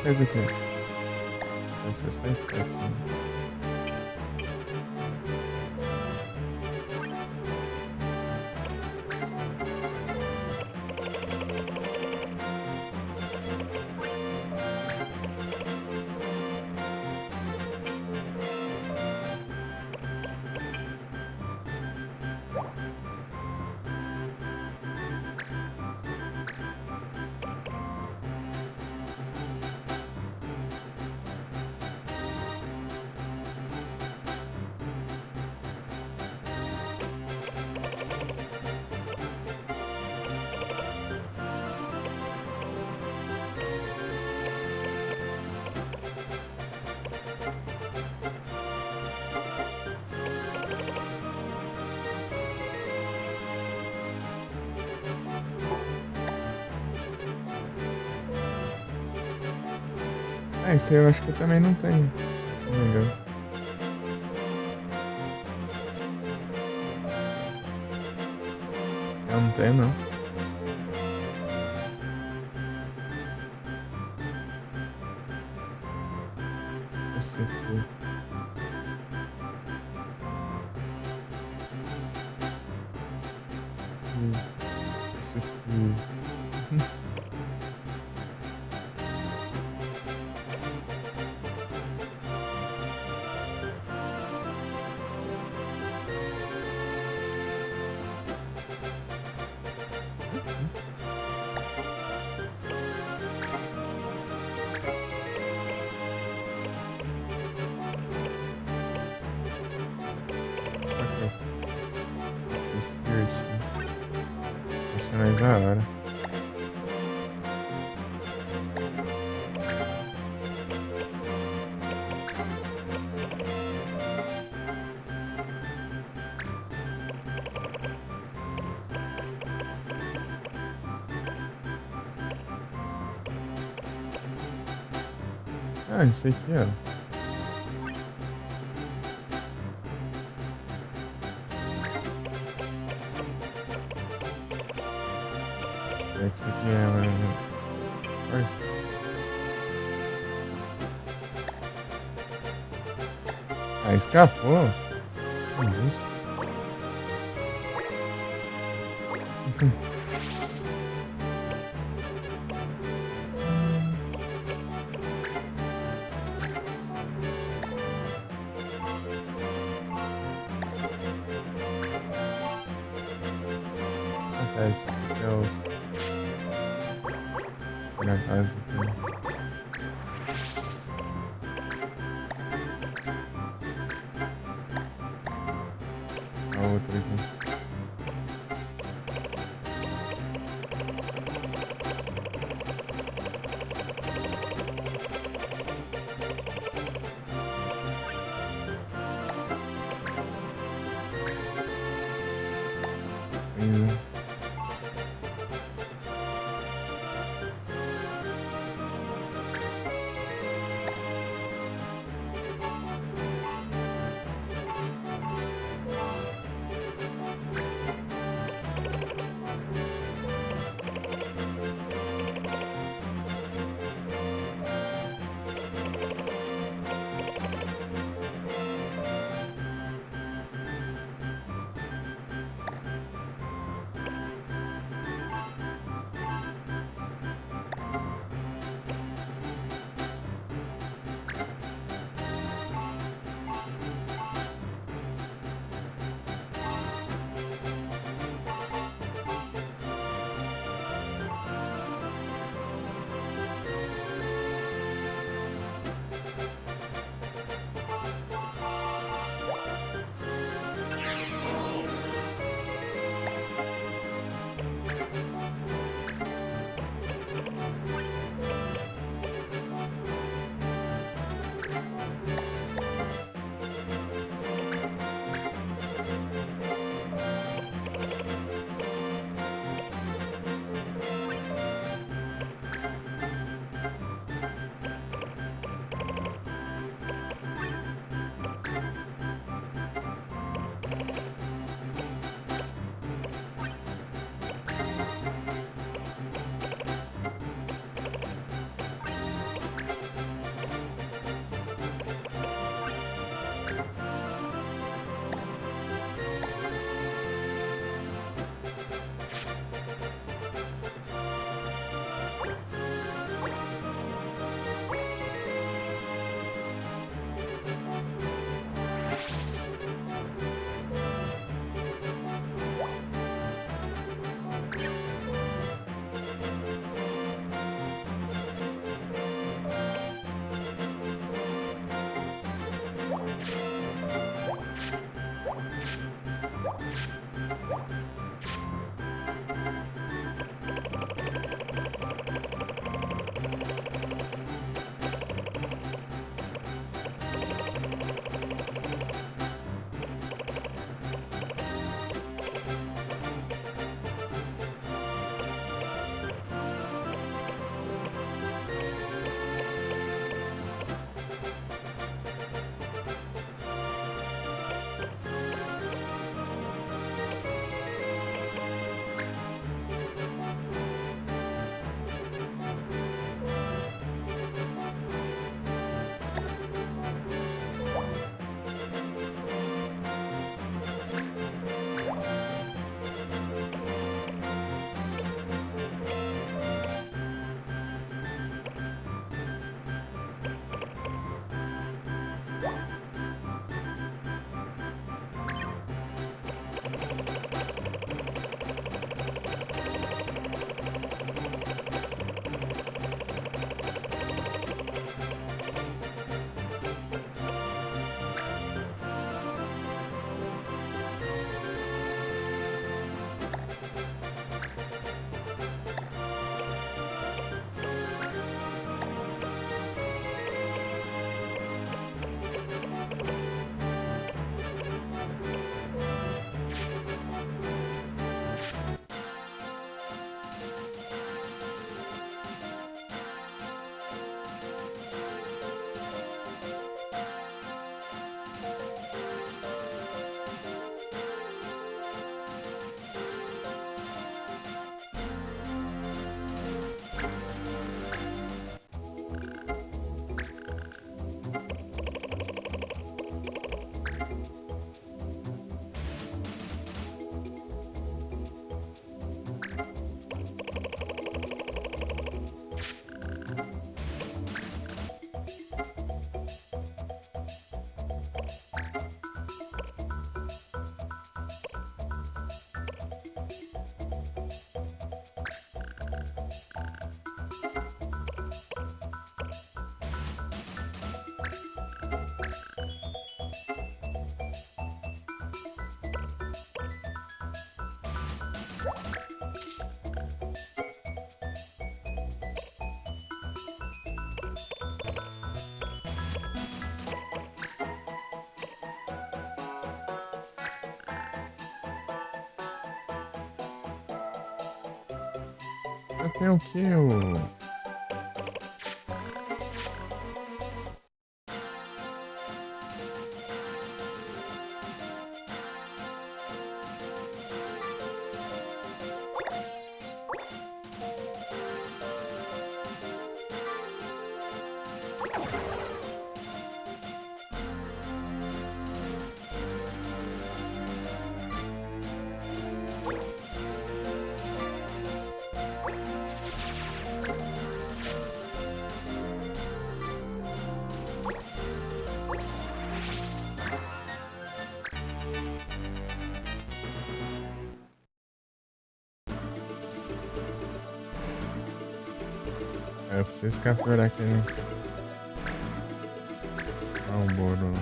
Faz o quê? Deve ser só esse assim. Ah, esse aí eu acho que eu também não tenho. Se não me engano. tem não. Nossa, pô. Isso aqui. O Spirit. Deixa mais da hora. Ah, isso aqui, ó. Isso aqui é. Olha. Ah, escapou? Que isso? Ah, tá, esse aqui é o. Na casa aqui. A outra aqui. Ainda. Tem o que? Eu preciso capturar aquele Malboro.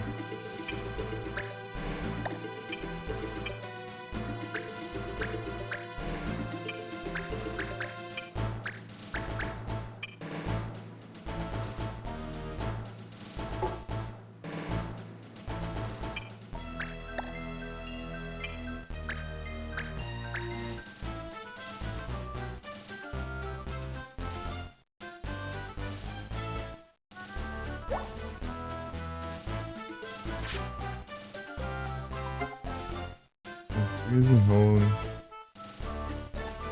Use roll.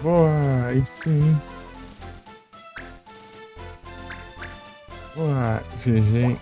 Boa, aí sim. Boa, GG.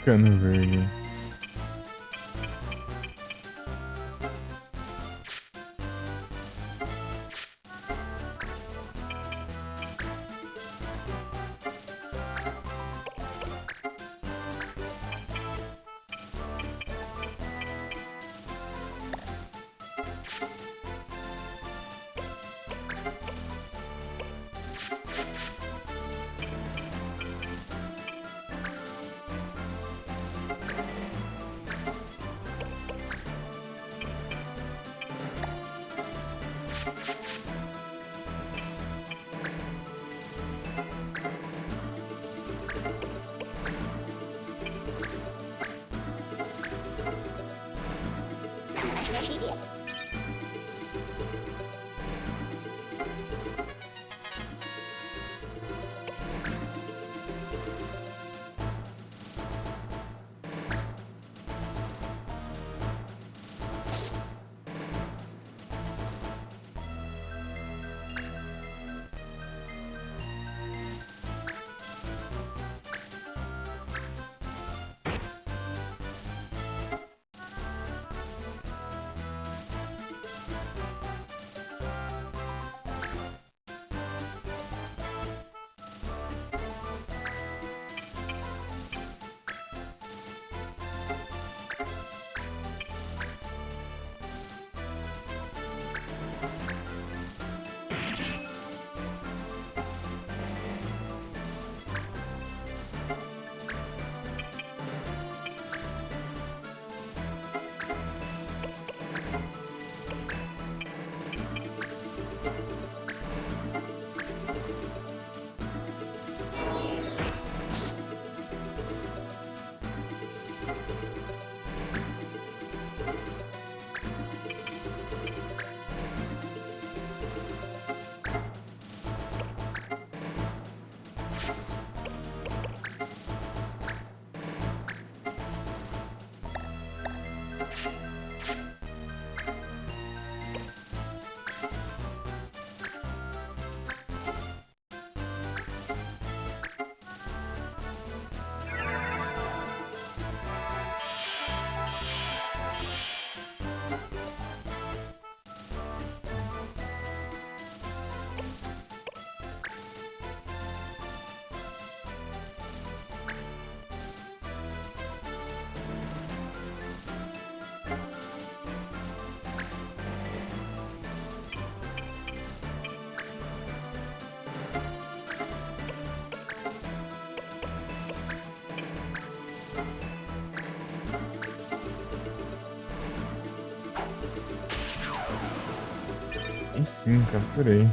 Ficando verde. E sim, capturei.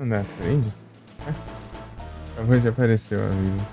Não dá, aprende? Acabou de aparecer o amigo.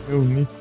Eunicos.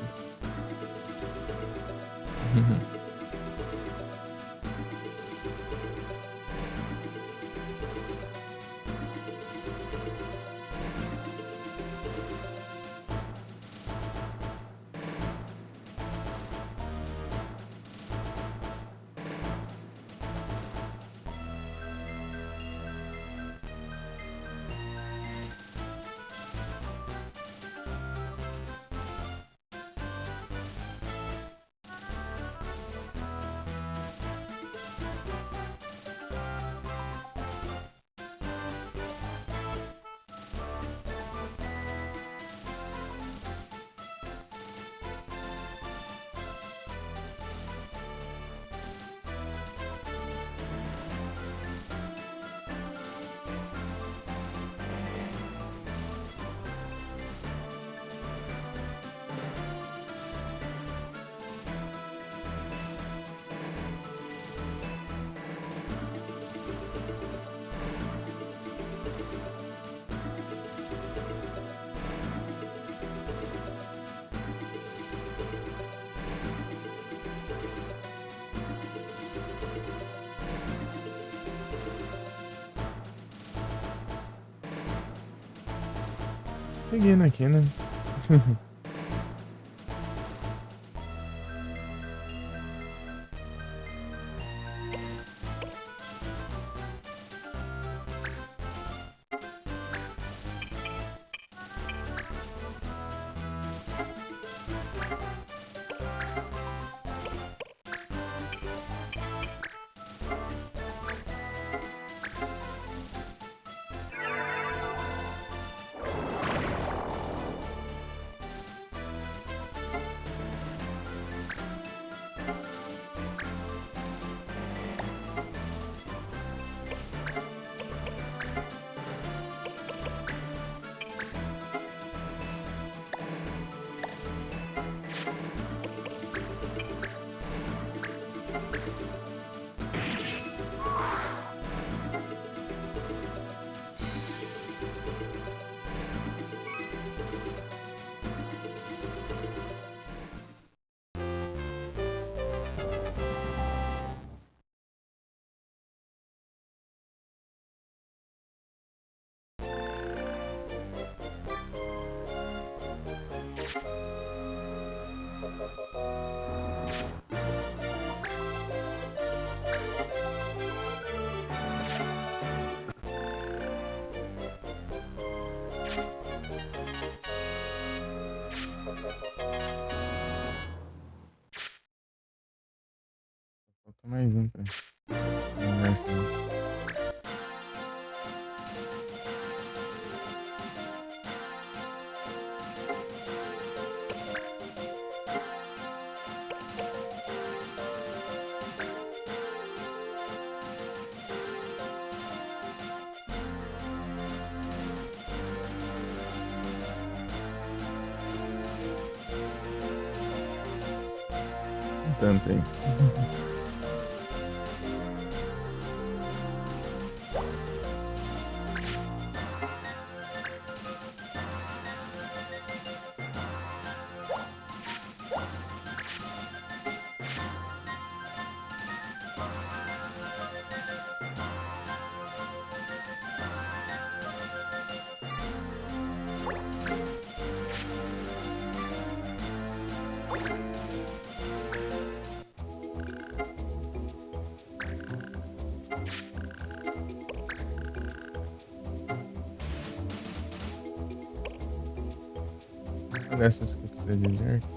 Seguindo aqui, né? Falta mais um pra conversa. Tanto aí. Olha essas que precisa de jerk.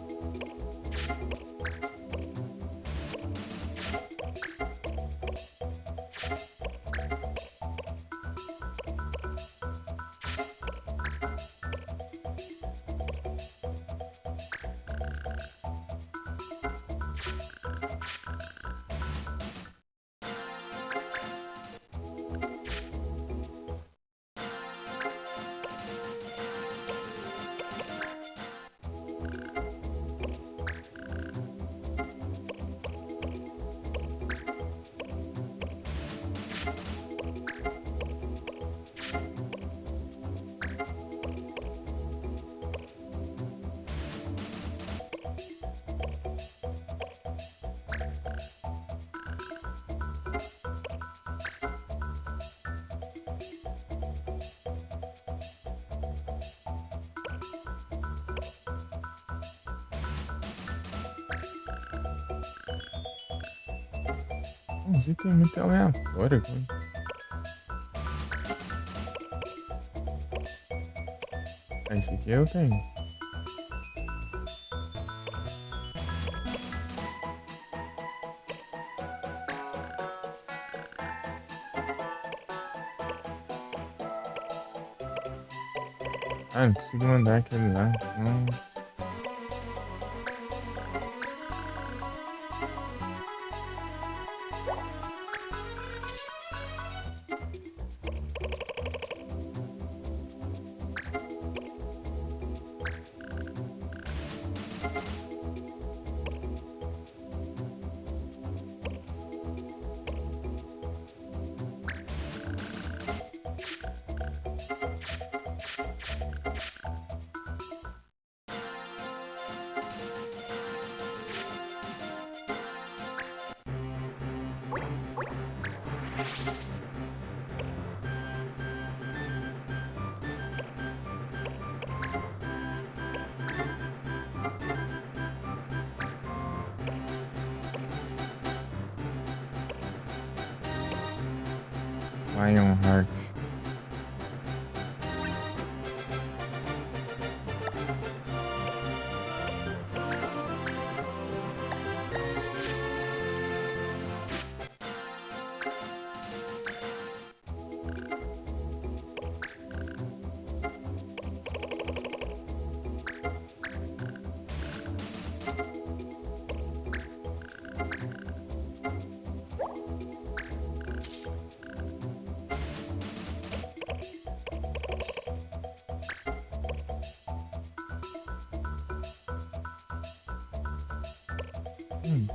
Uns itens muito aleatórios, cara. Ah, esse aqui eu tenho. Ah, não consigo mandar aquele lá. Não. Lionheart. Hum.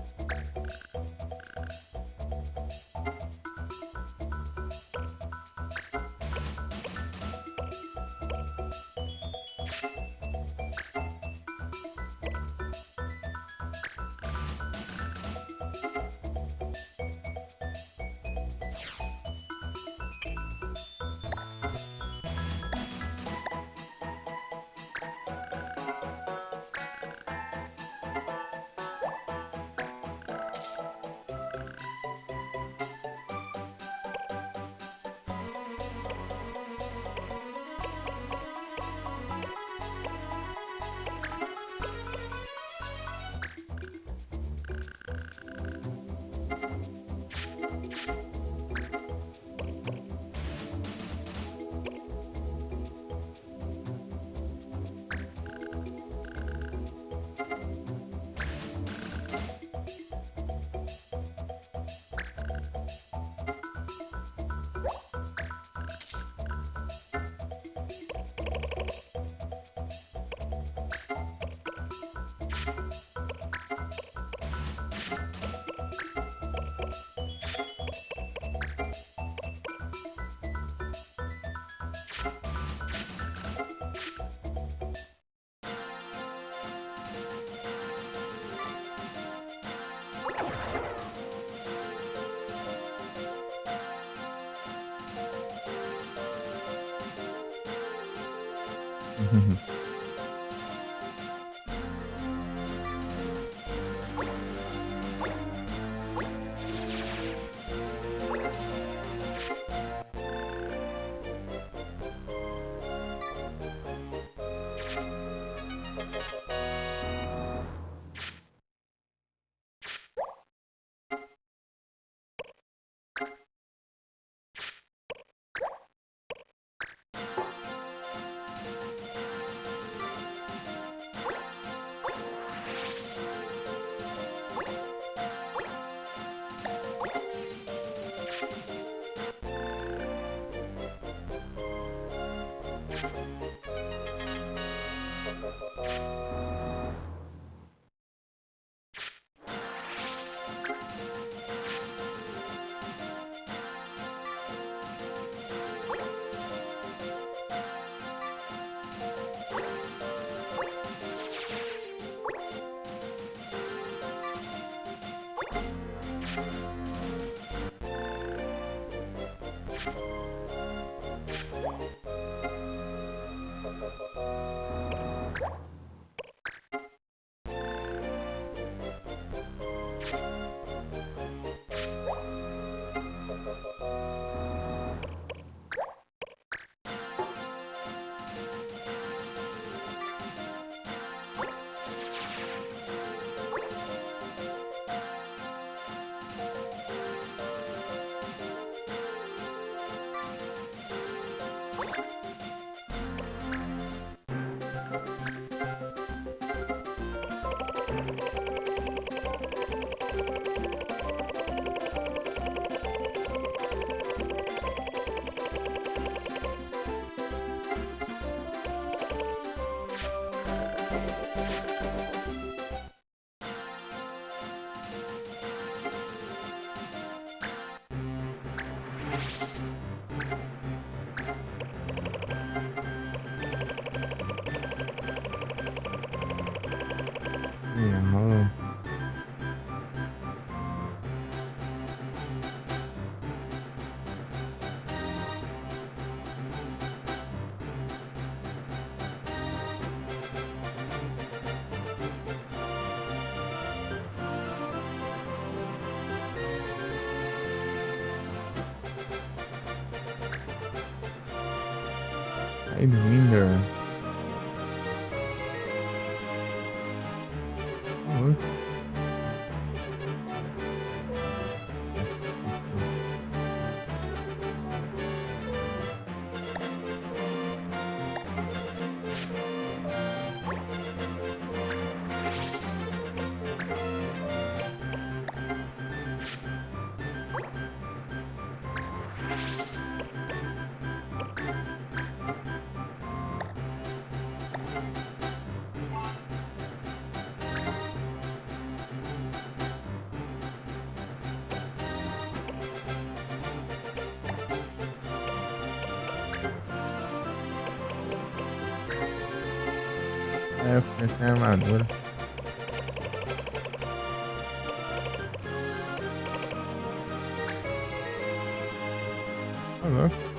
Rolou. Sidewinder. Louco. É, eu fiquei sem armadura. Tá louco.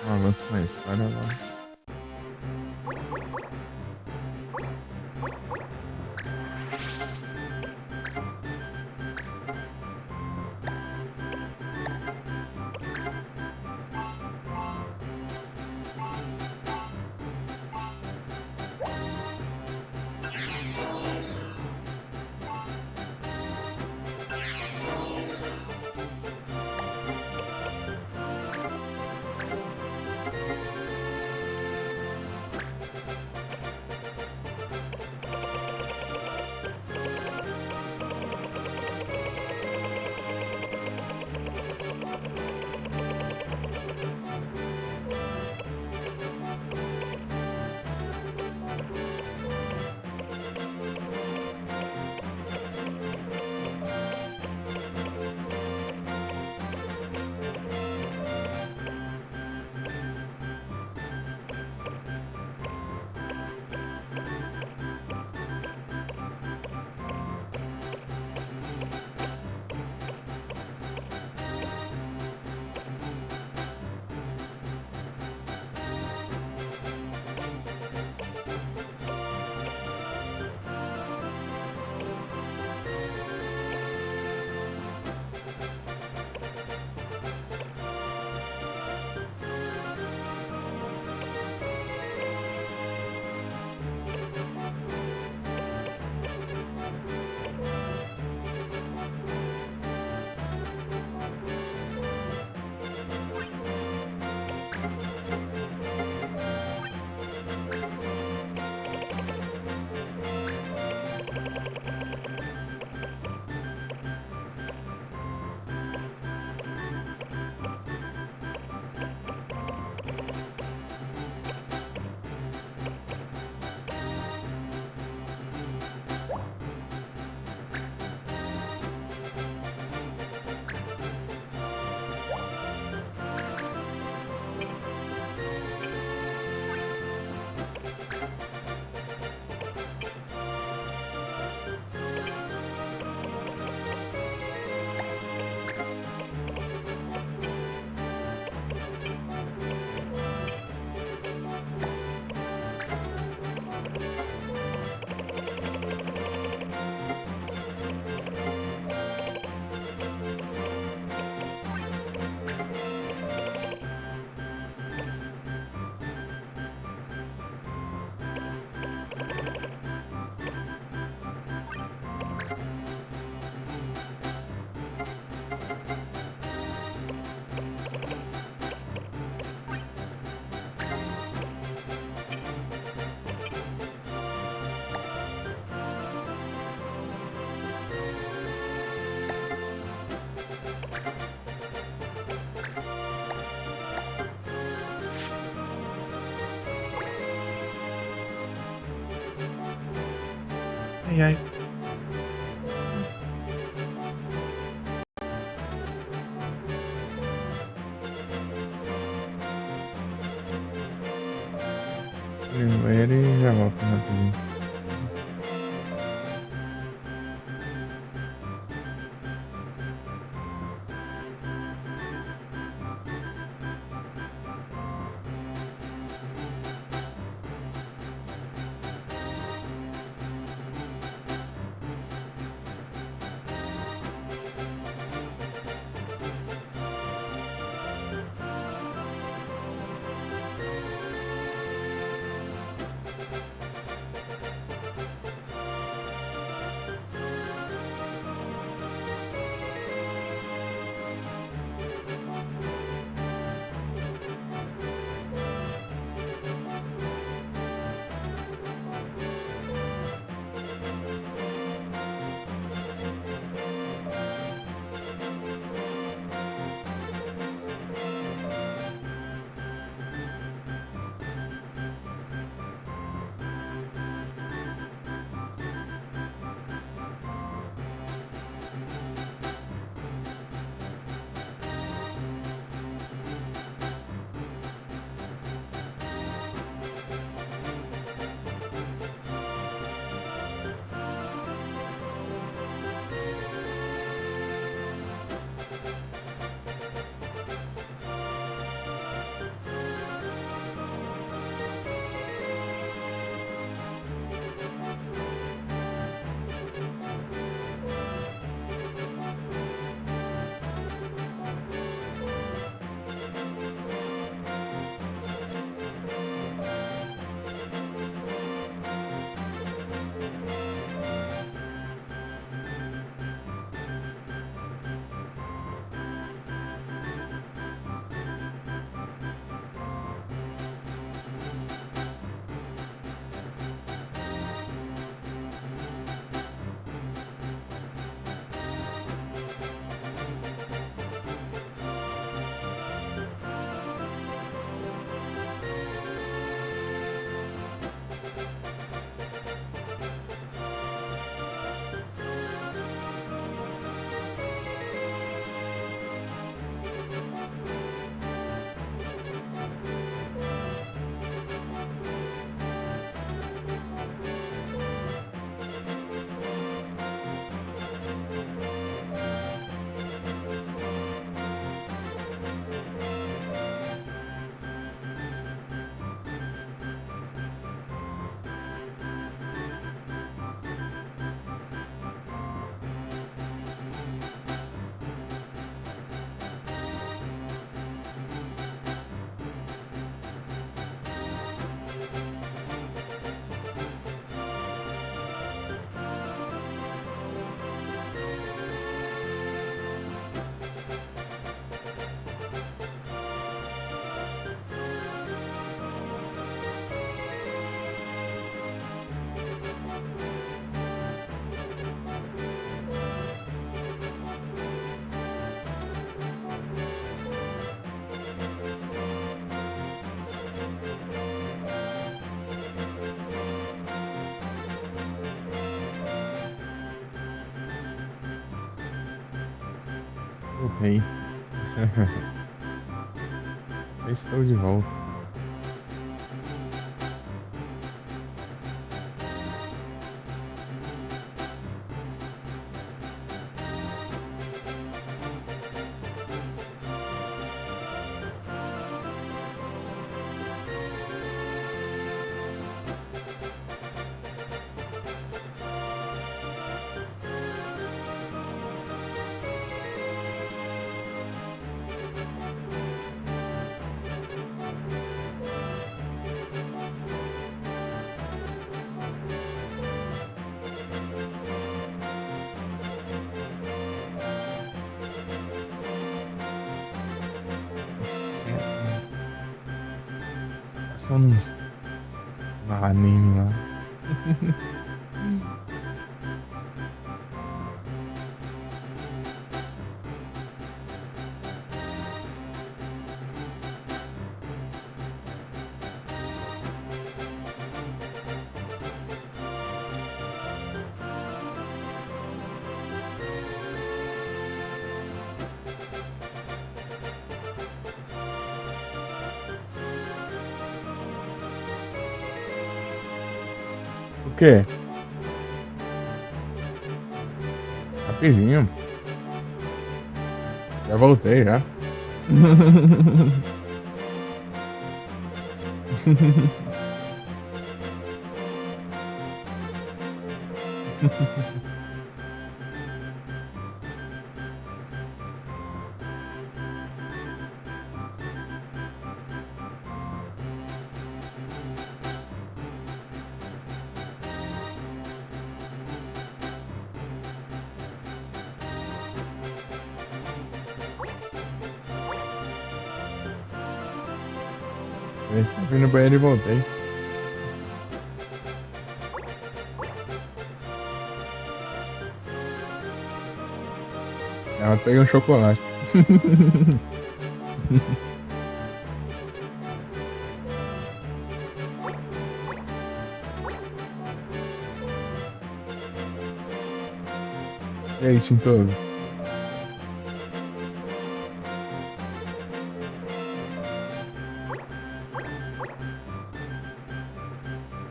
Ó, lançou a história lá. Ai, ai. Ele já volta rapidinho. Voltei. Estou de volta. Passando uns anime lá. O quê? Rapidinho. Já voltei, já. Eu fui no banheiro e voltei. Ela pega um chocolate. E aí, Tintoso?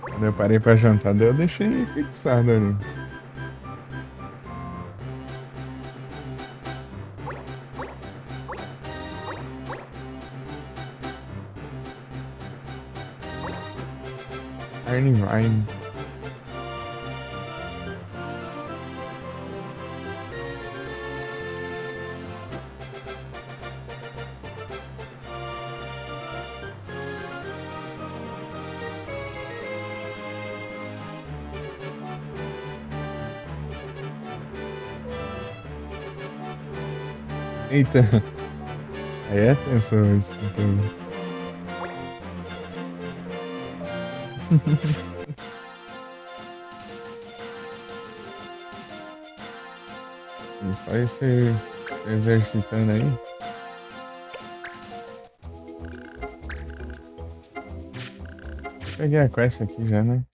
Quando eu parei pra jantar, daí eu deixei fixado ali. Carne Vine. Eita. Aí é tenso hoje, então. Só esse exercitando aí. Peguei a quest aqui já, né?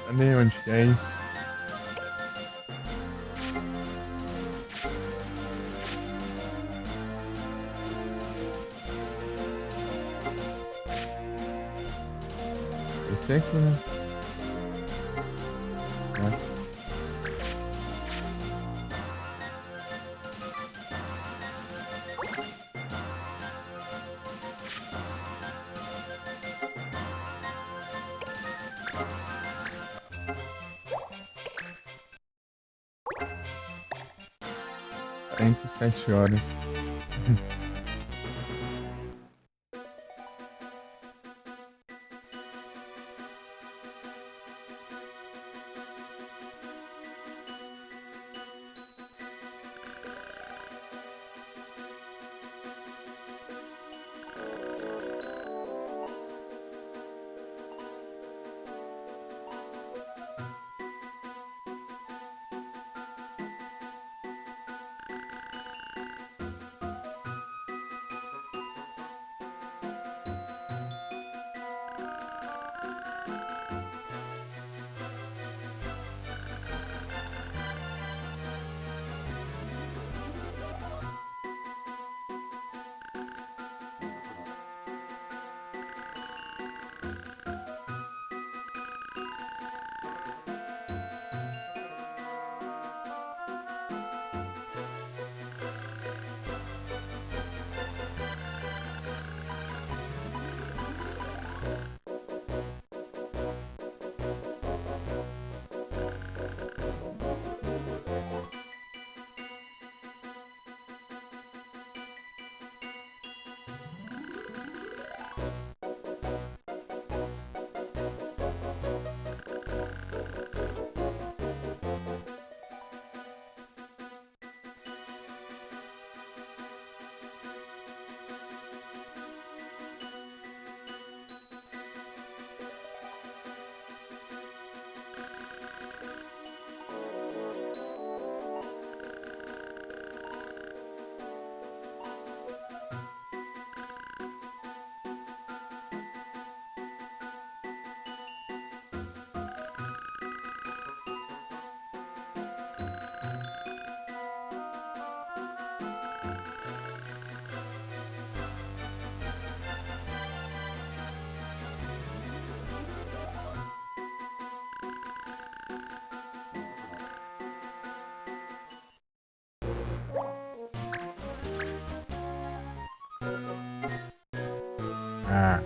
Cadê onde que é isso? Esse aqui, né? É. 107 horas. Ah.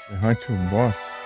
Derrote o boss.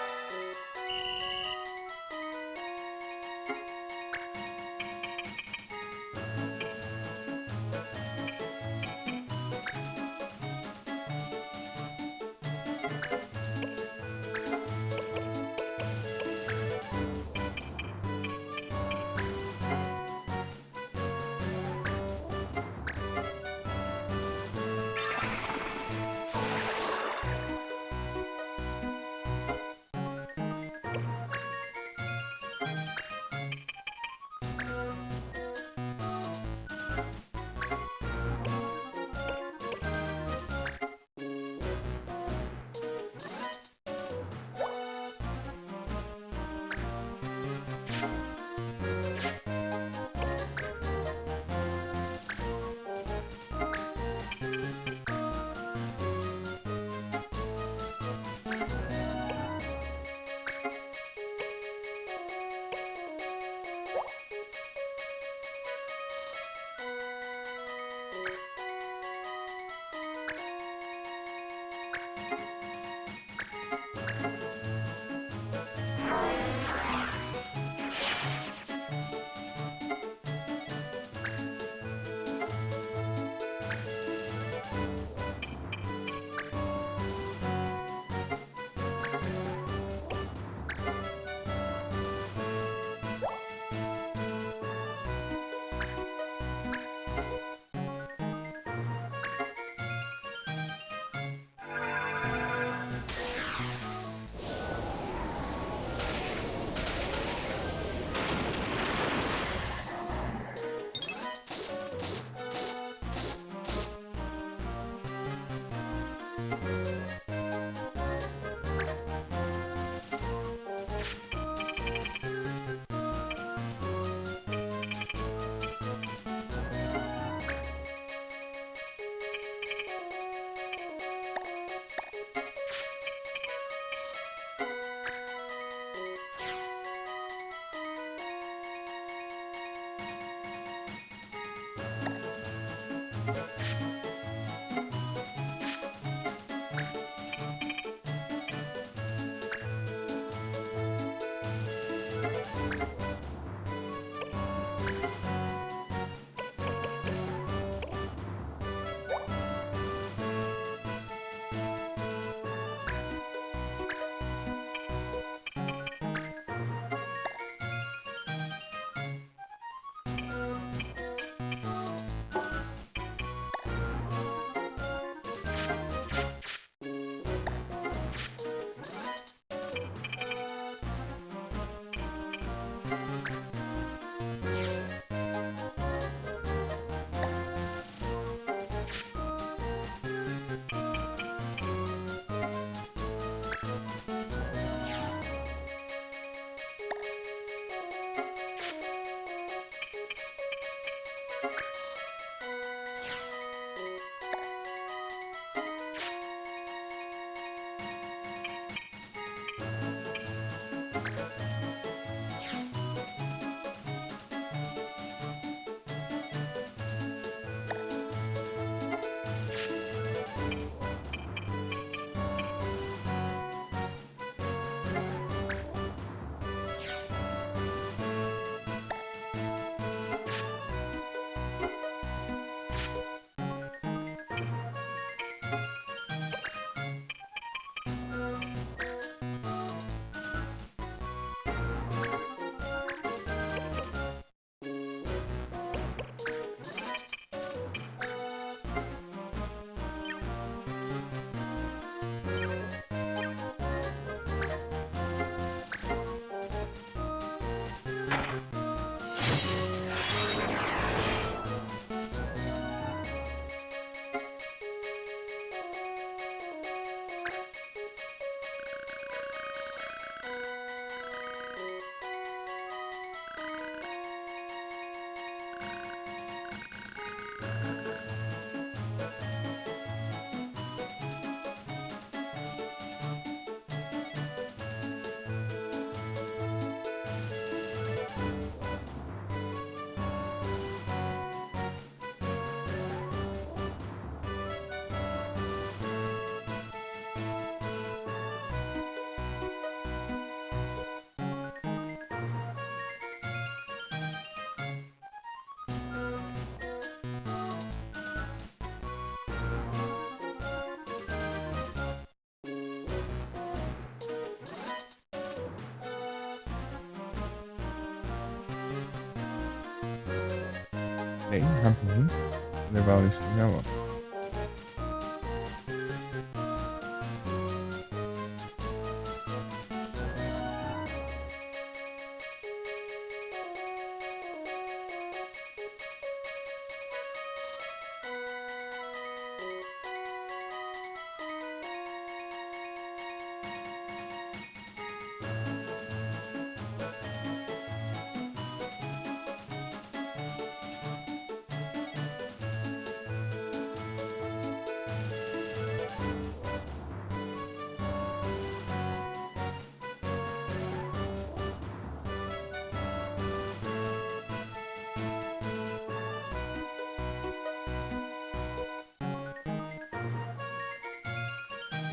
Bem rapidinho. Vou levar o lixo e já volto.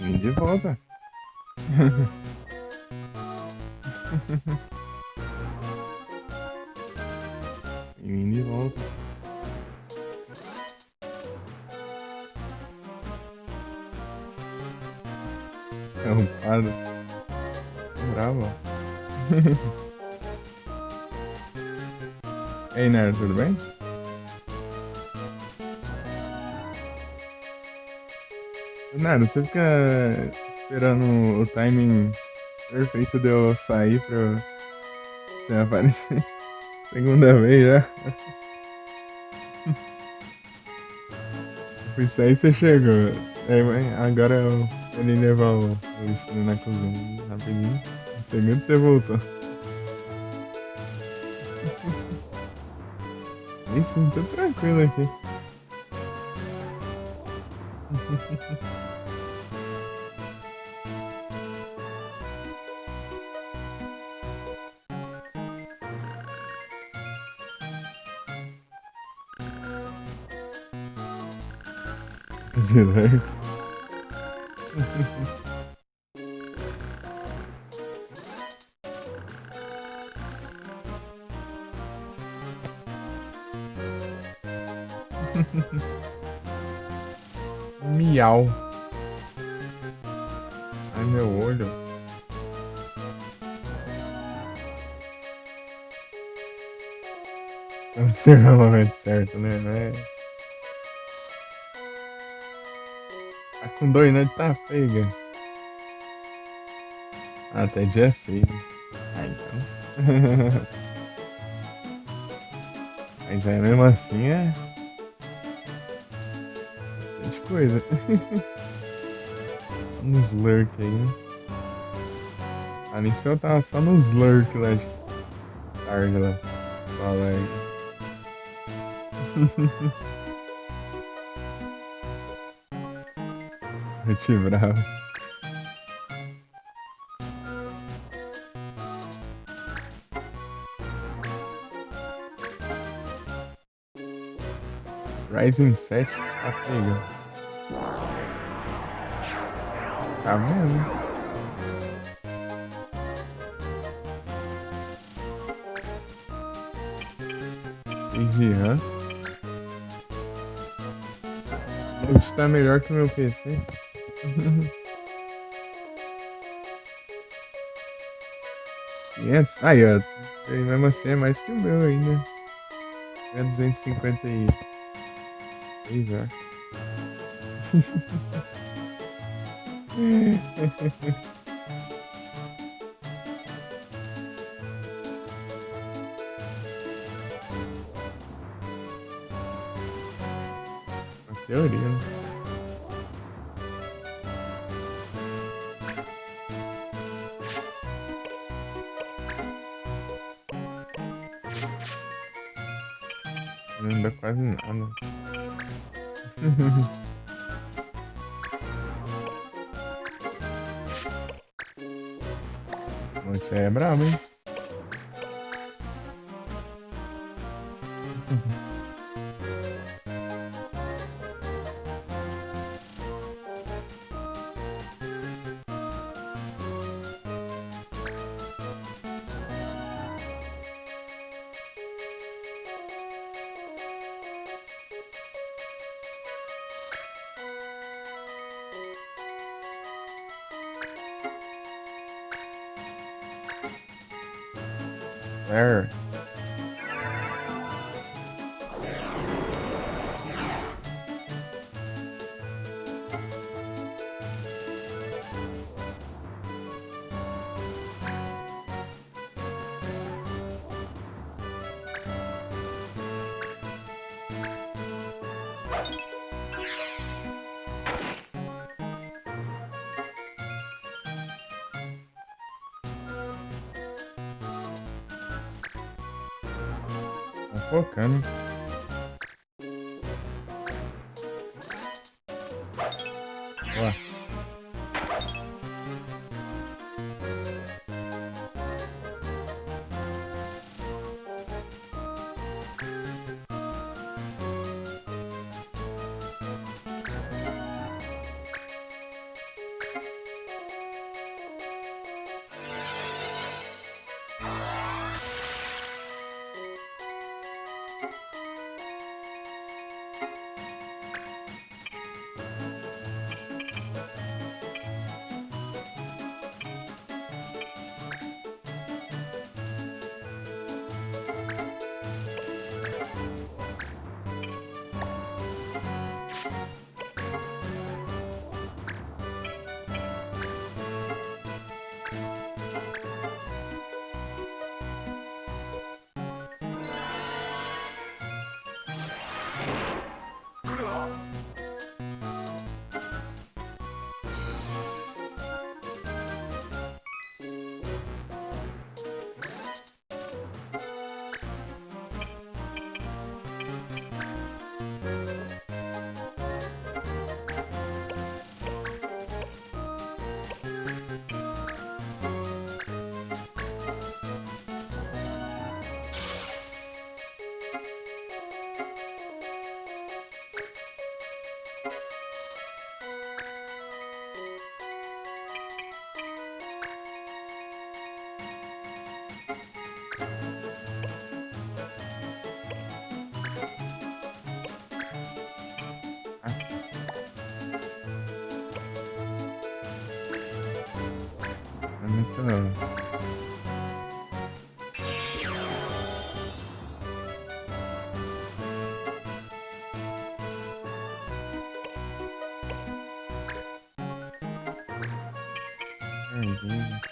Vim de volta. Vim de volta. É um quadro. Bravo. E aí, Nero, tudo bem? Nero, você fica esperando o timing perfeito de eu sair pra você aparecer. Segunda vez já. Eu fui sair e você chegou. Aí, mãe, agora eu vou ali levar o lixo na cozinha rapidinho. Um segundo você voltou. Isso, tô tranquilo aqui. Direto. Miau. Ai, meu olho. Não sei o momento certo, né? Não é... Tá com dor, né? Tá pega. Até dia 6. Ah, então. Mas aí mesmo assim é. Bastante coisa. No Slurk aí, né? Ah, nem se eu tava só no Slurk lá de tarde lá. Fala aí. Eu te bravo. Rising 7 tá pegando. Tá vendo? CGI. Hoje tá melhor que o meu PC. 500? Aí, ó. E mesmo assim é mais que o meu ainda. É 256, ó. Uma teoria, né? Não dá quase nada. Você é brabo, hein? focando. Ó. É muito. Perdido.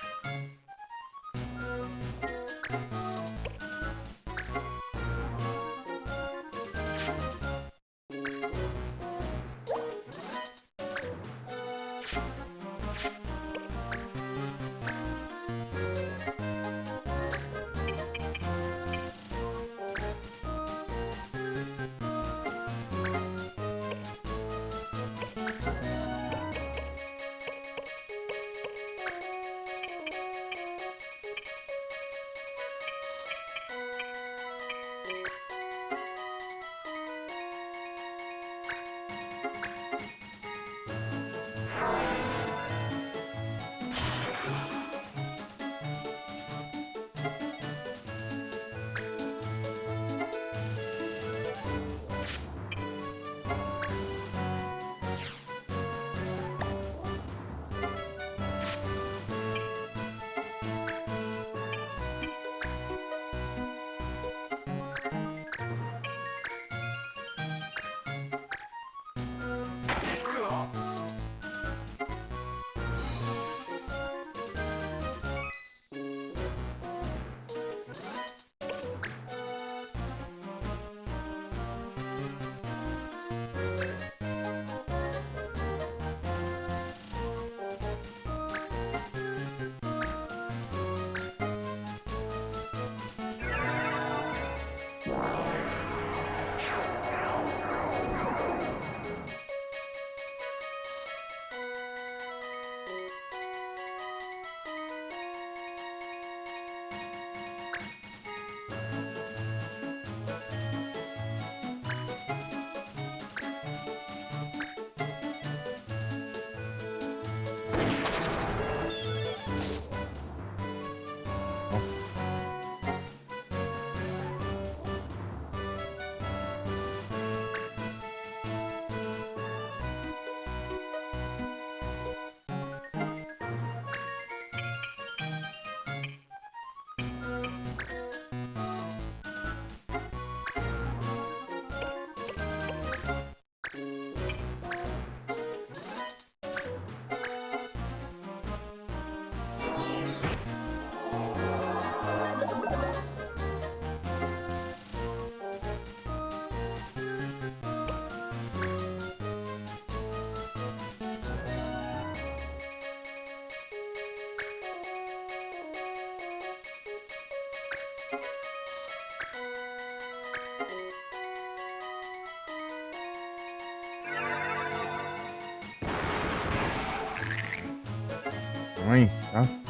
Mãe, sapo.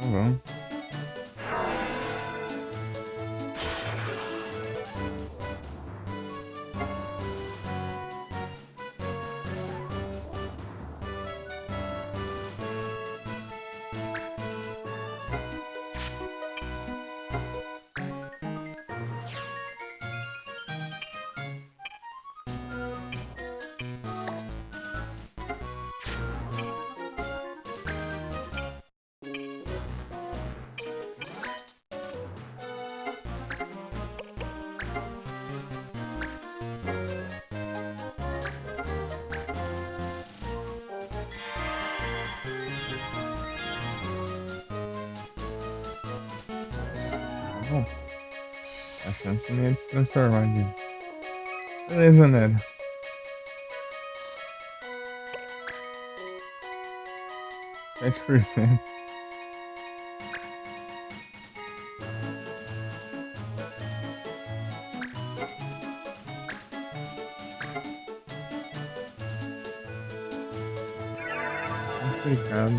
Tá bom. Tá bom. Achando que nem ia se transformar de. Beleza, Nero. Sete por cento. Complicado.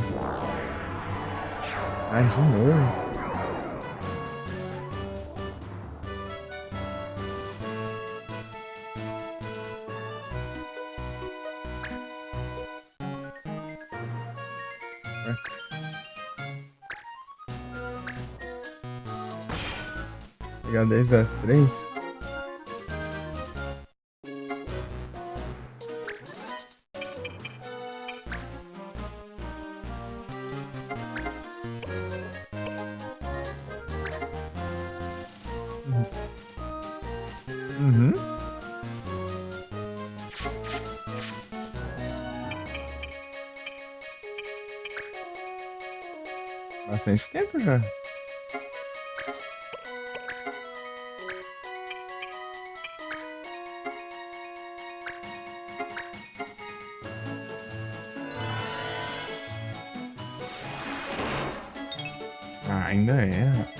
Ai, de novo. Ué. Pegar 10 das 3. Uhum. Bastante tempo já. Ah, ainda é.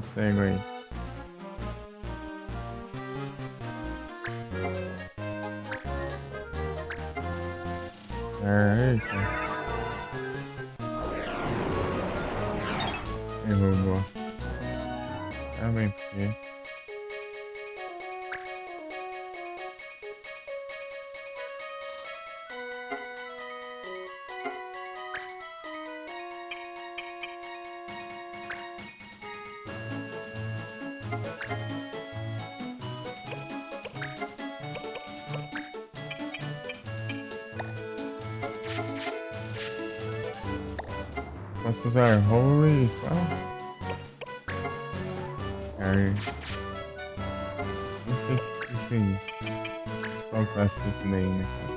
cego aí. Eita. Derrubou. Tá bem, porque... Posso usar Holy e qual? Harry. Não sei o que é isso aí. Qual classe que é esse daí, né, cara?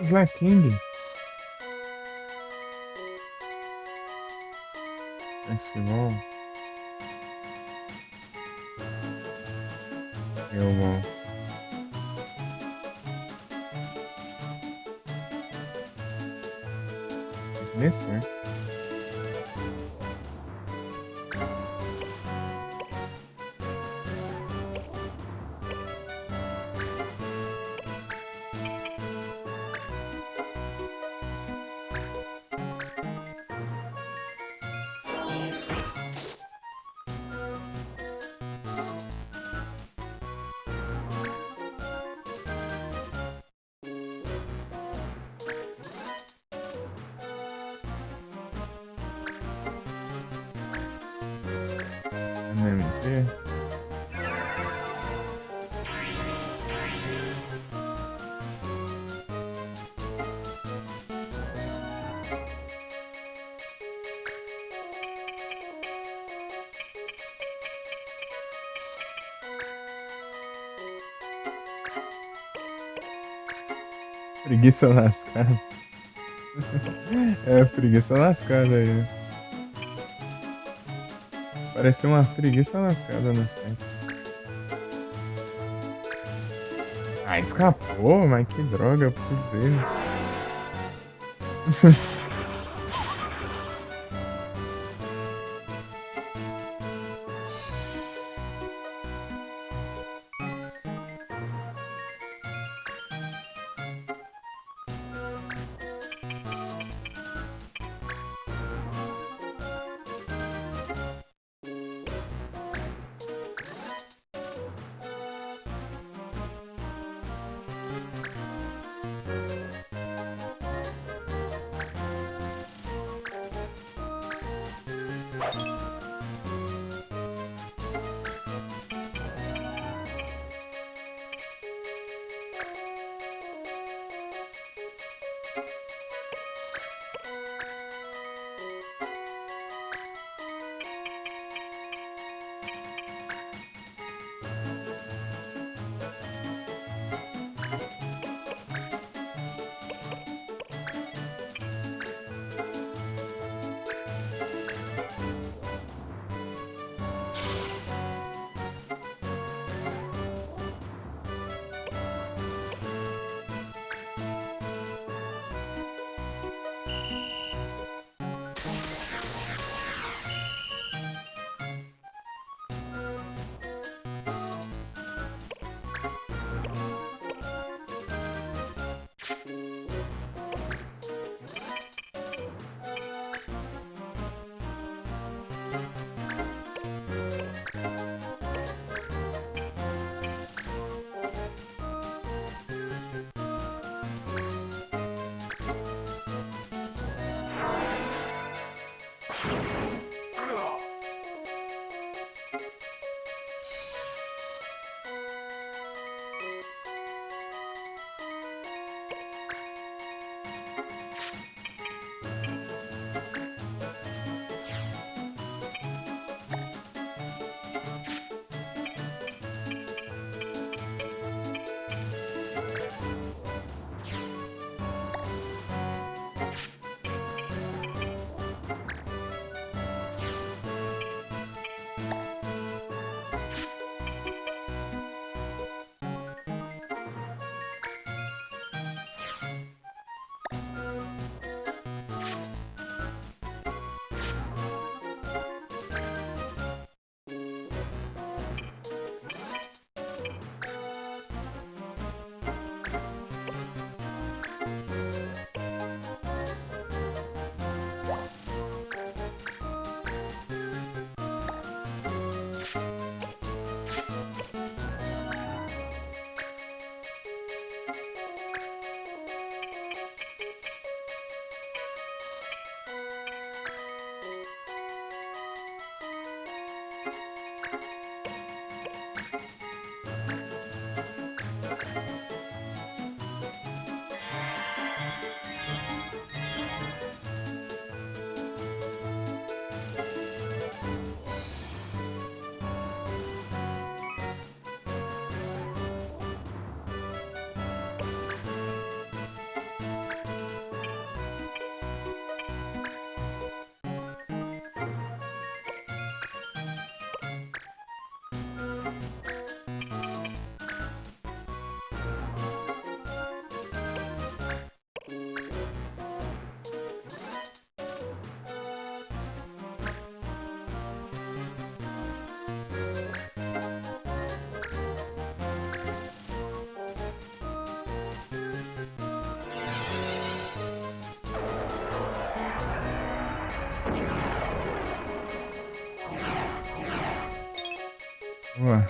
Slack King. Festival. Eu vou. Tem que descer. MMT. Preguiça lascada. É, preguiça lascada aí. Parece uma preguiça lascada no chat. Ah, escapou, mas que droga, eu preciso dele. Boa.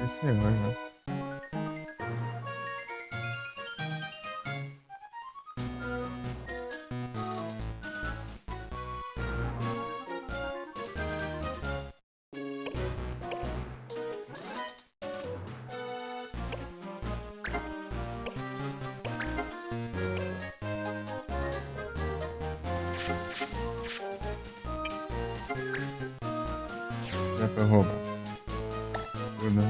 Esse é ótimo. Dá pra roubar. Escudo.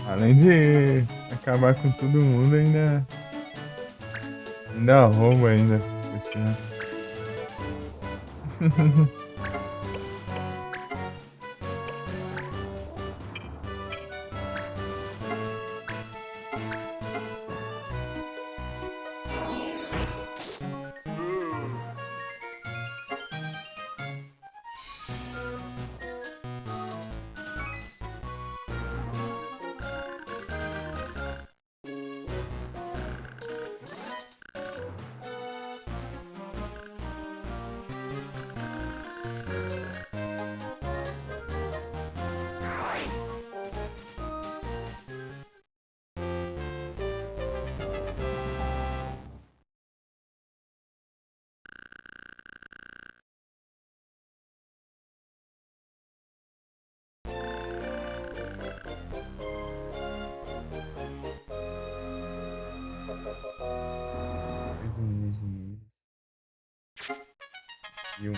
Além de acabar com todo mundo, ainda rouba ainda. Esse, né? E um.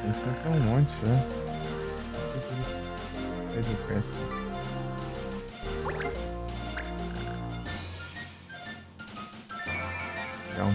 Isso tem um monte já. Eu preciso sair do quest. Legal.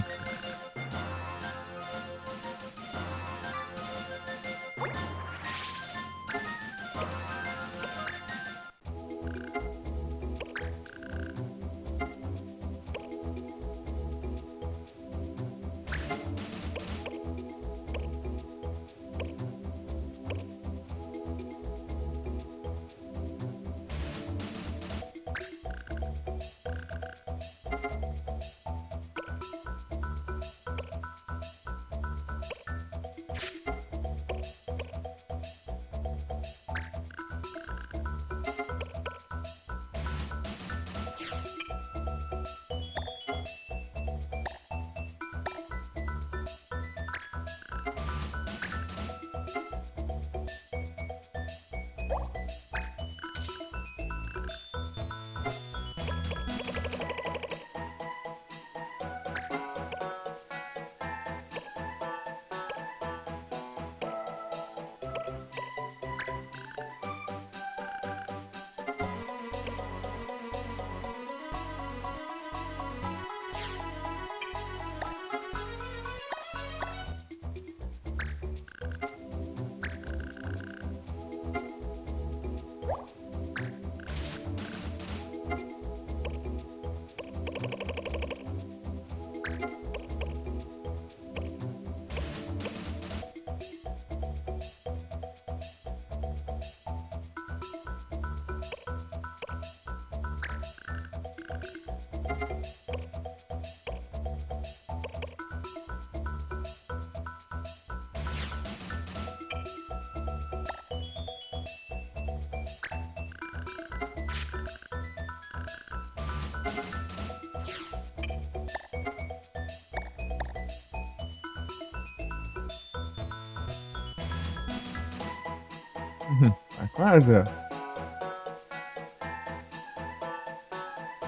Tá quase, ó.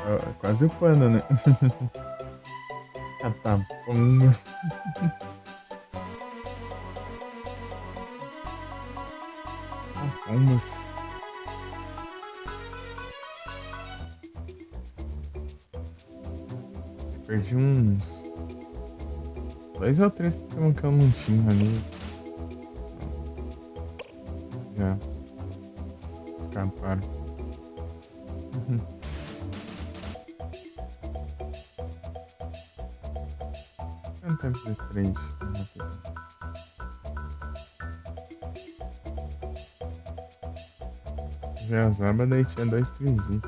Ó, quase upando, né? Ah, tá bom. Tá bom, mas... Perdi uns... 2 ou 3 Pokémon que eu não tinha ali. Já. Escaparam. Quanto tempo de trade? Já usava, daí tinha 2 trizinhos.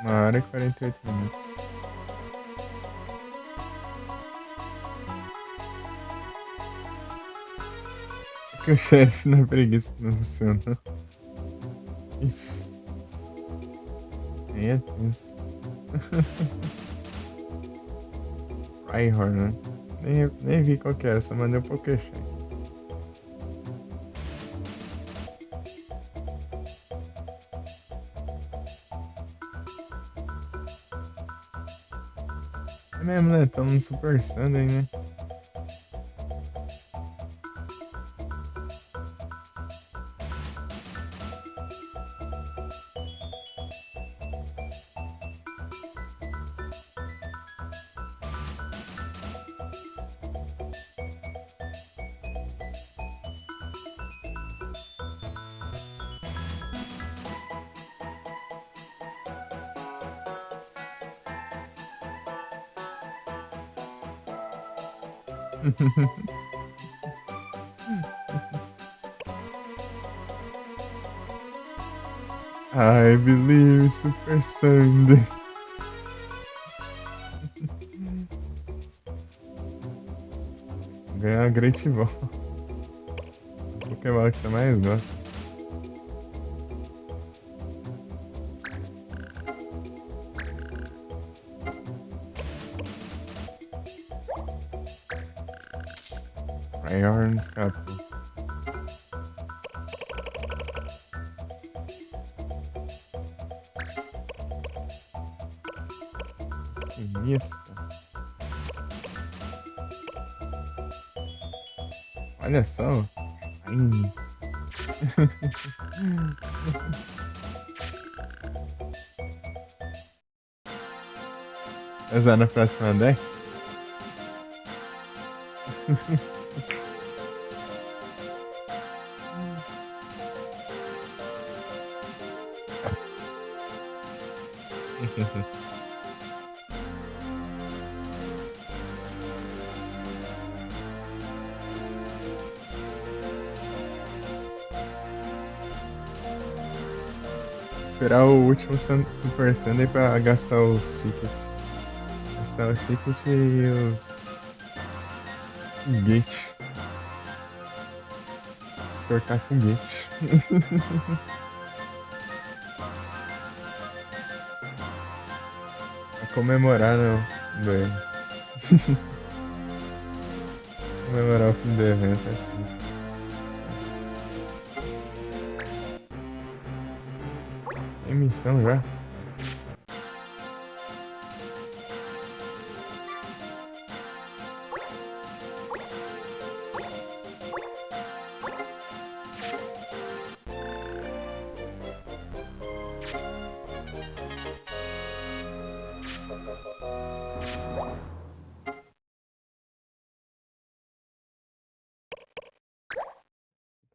Uma hora e 48 minutos. É que o chefe na preguiça não funciona. Ixi. Aí é tenso. Rhyhorn, né? Nem vi qual que era, só mandei um Pokécheck. É mesmo, né? Tamo no Super Sunday, né? I believe Super Sunday. Ganhar a Great Ball. Pokémon que você mais gosta? Rhyhorn escapou. Mista. Olha só. Ai. Vai usar na próxima Dex? Esperar o último Super Sunday pra gastar os tickets. Gastar os tickets e os. Foguete. Sortar foguete. Pra comemorar, não. Bem. Comemorar o fim do evento é triste. Tem missão já?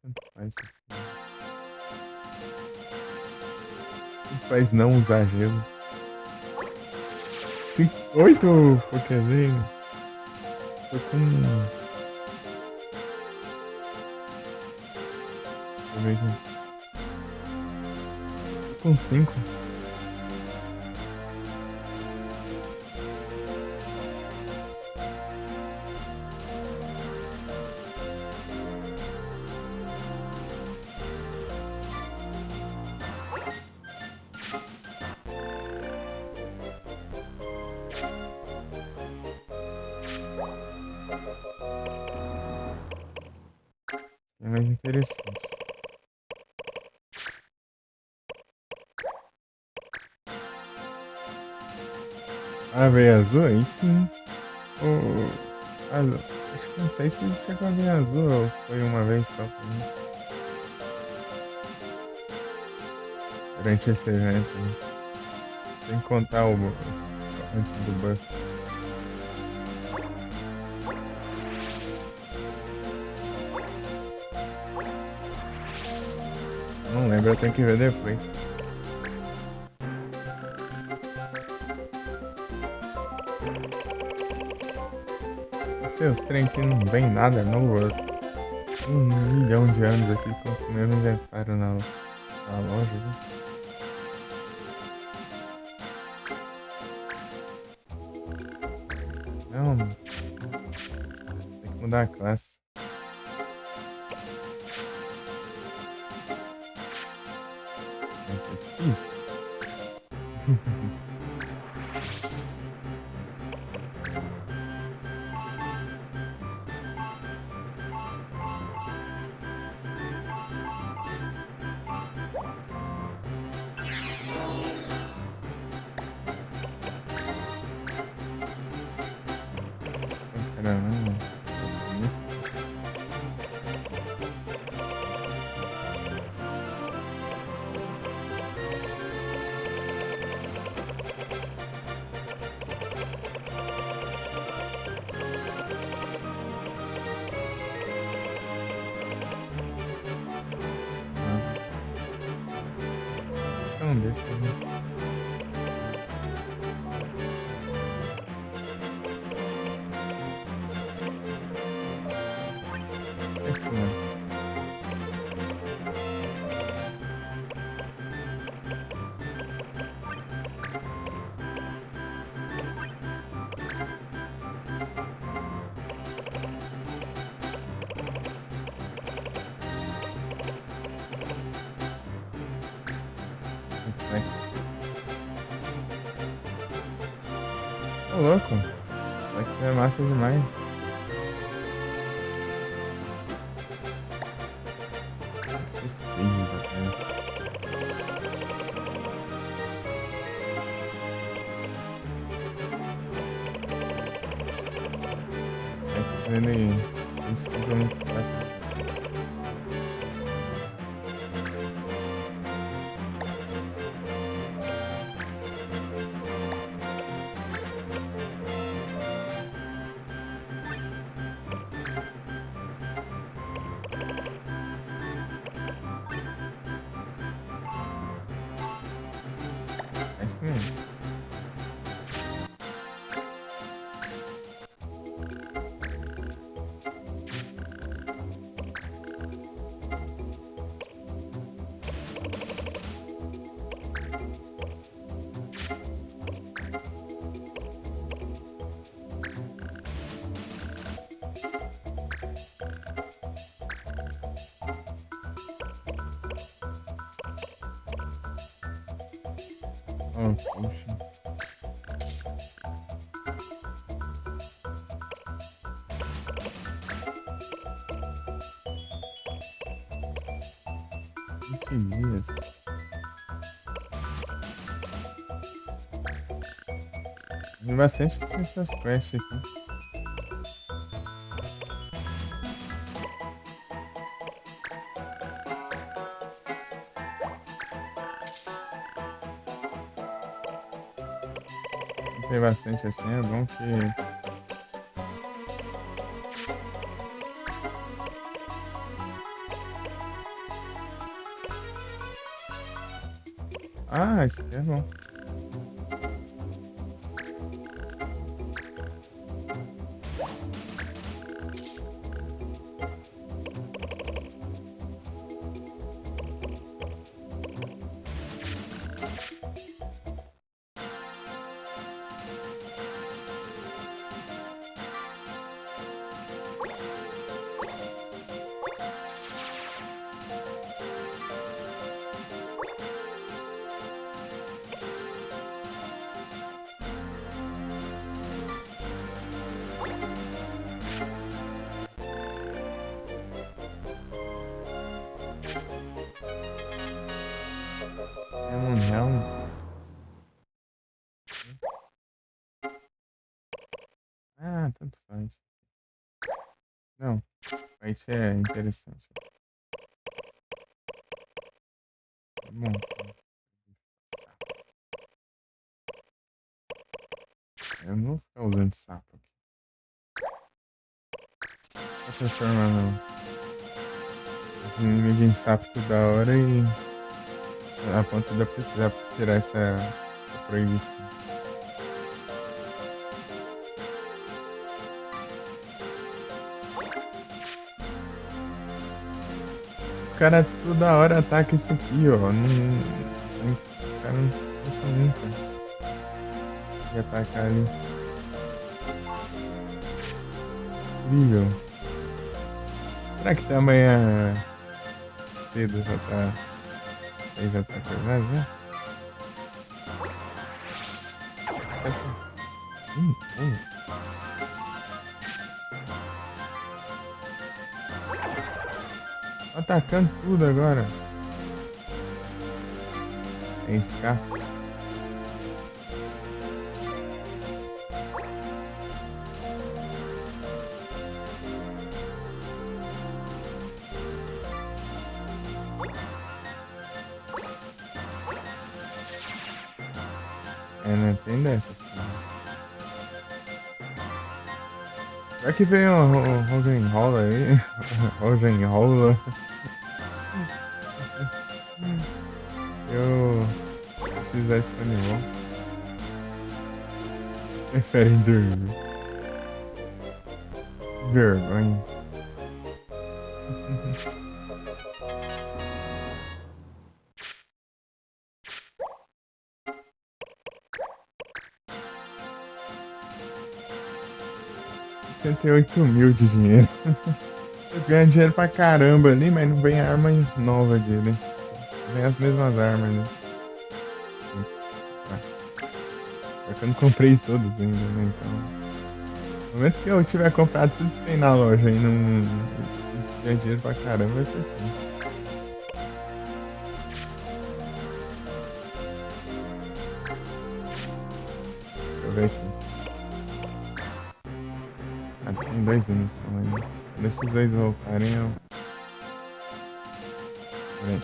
Tanto faz não usar gelo. 8 Pokémon. Tô com. Deixa eu ver aqui. Tô com 5. É mais interessante. Ah, veio azul? Aí sim. Acho que não sei se chegou a ver azul ou se foi uma vez só pra mim. Durante esse evento. Né? Sem contar o antes do buff. Não lembro, eu tenho que ver depois. Seus trem aqui não vem nada novo. 1 milhão de anos aqui com o mesmo inventário na loja. Viu? Não, tem que mudar a classe. É difícil. Caramba, isso. Então, deixa eu ver. Esse não. Ô, louco. Vai que você é massa demais. Excessivo, cara. É que ele esquiva muito fácil. É isso mesmo. Oh, poxa. Dias. Tem bastante dessas quests aqui. Tem bastante assim, é bom que. Ah, isso aqui é bom. É um helm. Ah, tanto faz. Não, fight é interessante. É bom. Eu não vou ficar usando sapo aqui. Vou transformar os inimigos em sapo toda hora e a ponto de eu precisar tirar essa proibição. Os caras toda hora atacam isso aqui, ó. Os caras não se cansam nunca de atacar ali. Incrível. Será que amanhã cedo já tá. Aí já tá acordado, né? Certo? Hum. Atacando tudo agora. Tem escape. É, né? Tem dessas. Será que veio o Rock'n'Rolla aí? Rock'n'Rolla. Eu precisar Stonewall. Preferem dormir. Vergonha. R$68.000 de dinheiro. Eu ganho dinheiro pra caramba ali, mas não vem arma nova dele. Vem as mesmas armas, né? Só que eu não comprei todos ainda, né? Então, no momento que eu tiver comprado tudo que tem na loja e não e se tiver dinheiro pra caramba, vai ser tudo. Deixa eu ver aqui. Ah, tem 2 em missão ainda. Deixa os 2 voltarem, eu... Peraí.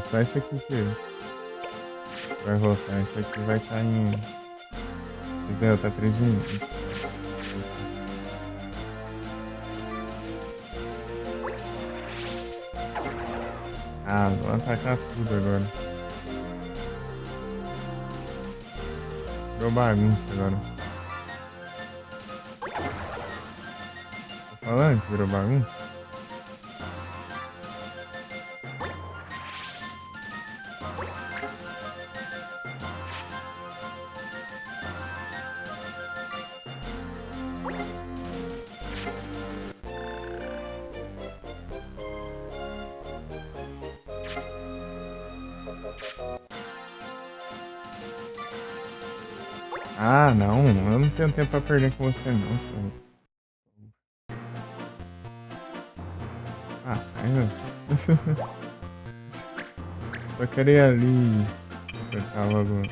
Só esse aqui que vai voltar. Esse aqui vai estar em... Vocês derrotar 3 inimigos. Ah, vou atacar tudo agora. Virou bagunça agora. Tô falando que virou bagunça? Ah, não. Eu não tenho tempo pra perder com você, não. Ah, eu... Só queria ir ali... Apertar logo...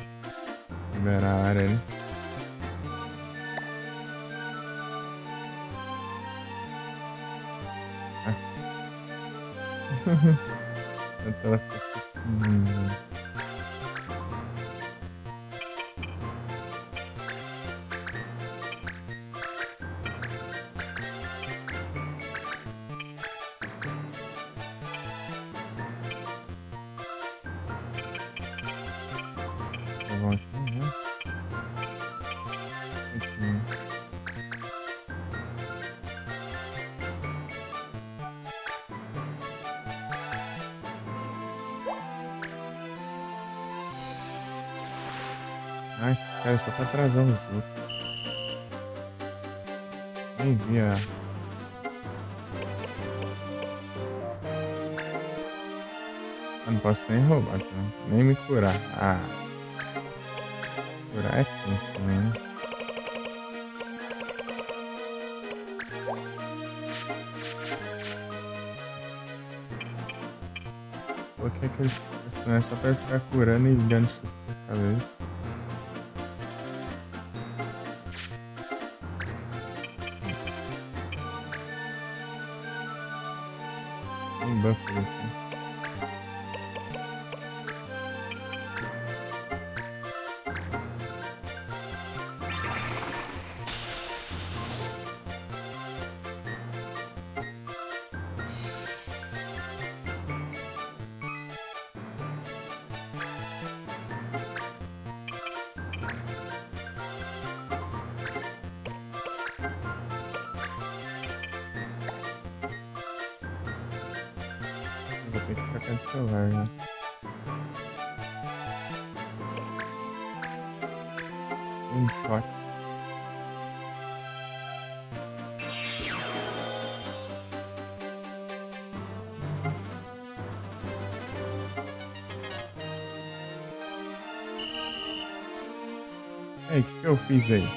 Liberar a área ali. Ah. A tela fica pequenininha. Tá bom aqui, né? Continua. Ah, esses caras só tá atrasando os outros. Nem vi a... Eu não posso nem roubar, tá? Nem me curar. Ah. Curar é tenso também, né? Coloquei aquele personagem só pra ficar curando e dando XP cada vez. Tem buff aqui. Vou ter que trocar de celular, né? Scott. Ei, o que eu fiz aí?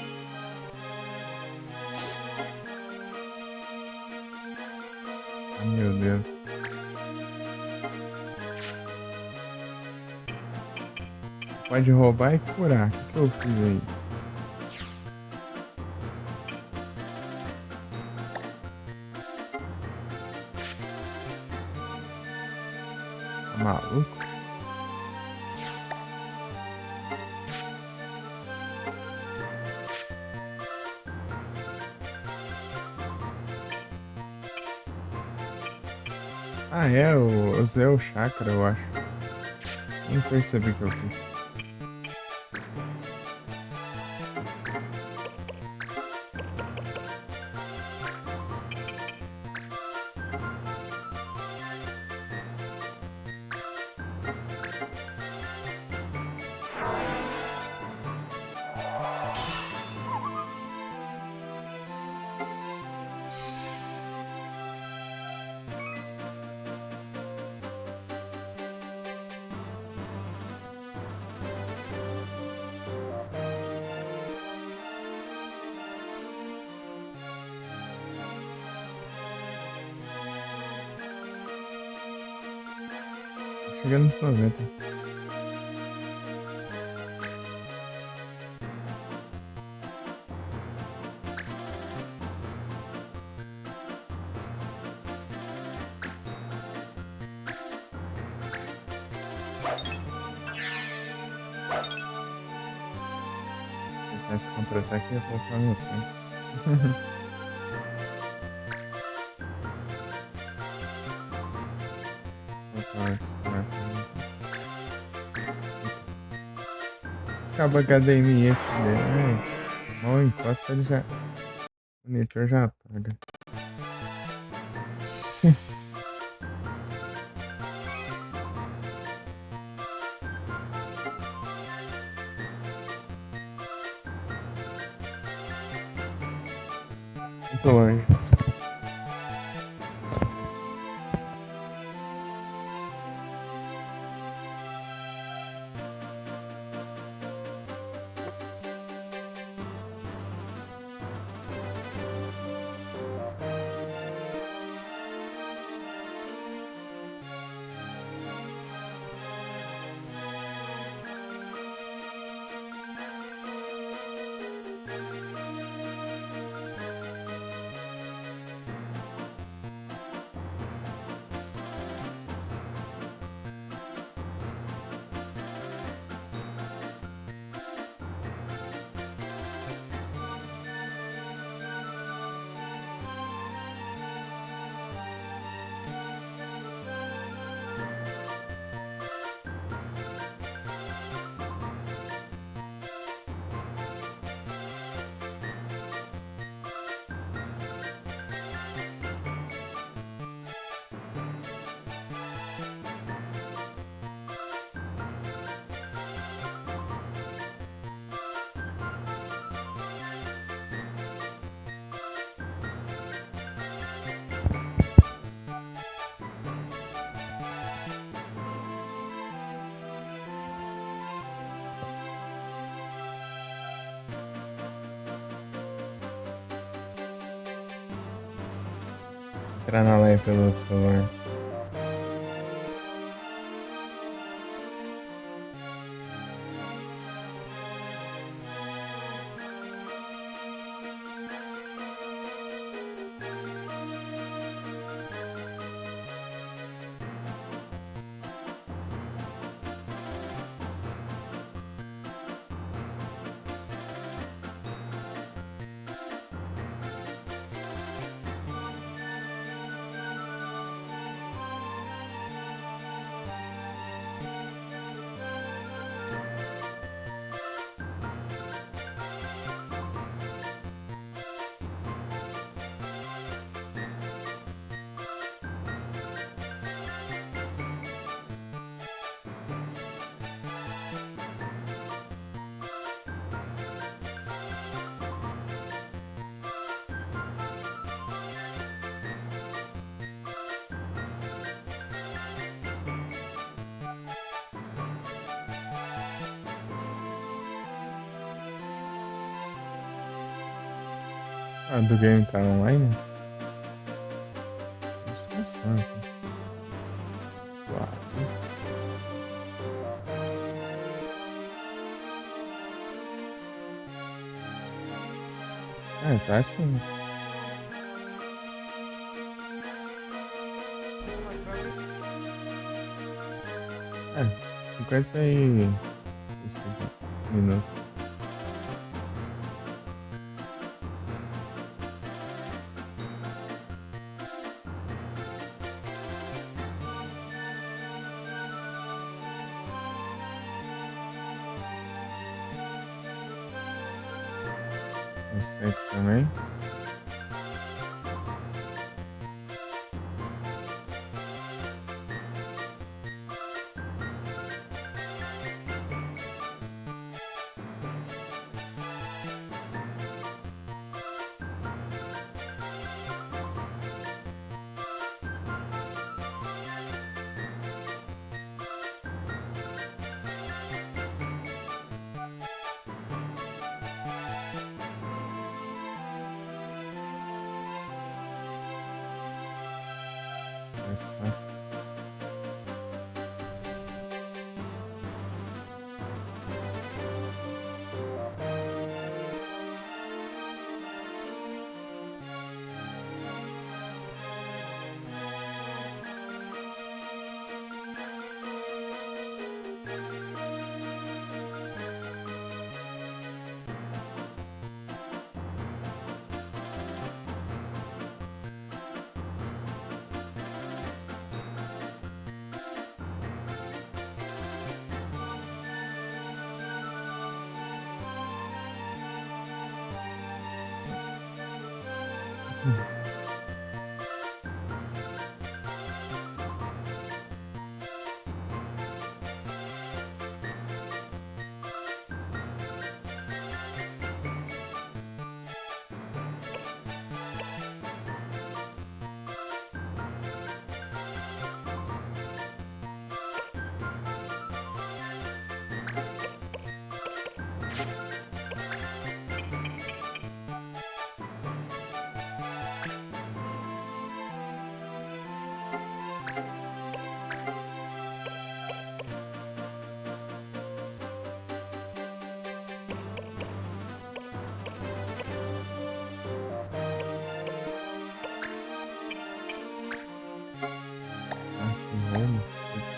Ah, meu Deus. Pode roubar e curar. O que eu fiz aí? Tá maluco? Ah, é, eu usei o chakra, eu acho. Nem percebi que eu fiz. chegando nos 90. Esse contra-ataque ia poupar meu tempo. Esse cabo HDMI aqui dele, mal encosta ele já. O monitor já apaga. Muito longe. Entrar na live pelo outro celular. Ah, do game tá online? Situação aqui. Claro. Tá sim. É, 55 minutos. Esse aqui também. Olha só.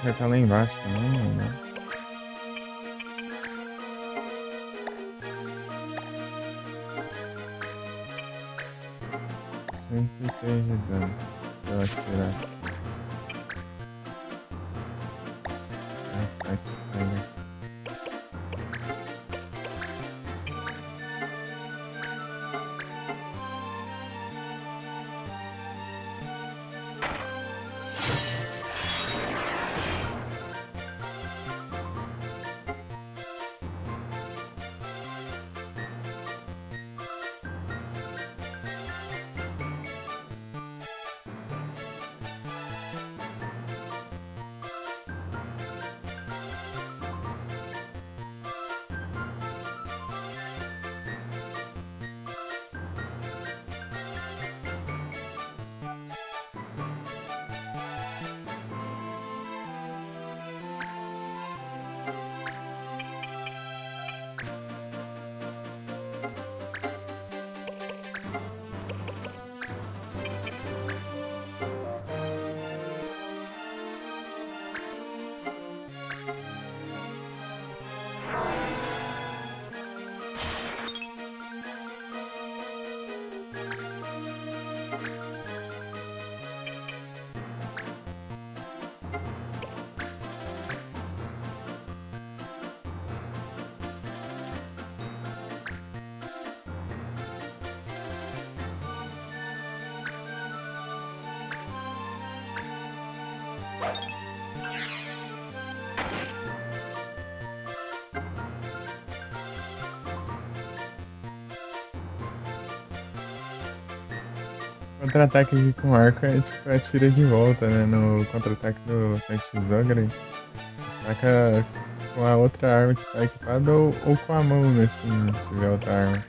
Vai estar lá embaixo também, né? Sempre tem de dano. Se eu atirar. Vai que se pega. Contra-ataque aqui com arco é tipo atira de volta, né? No contra-ataque do X-Ogre. Ataca com a outra arma que tá equipada ou com a mão, né? Se tiver outra arma.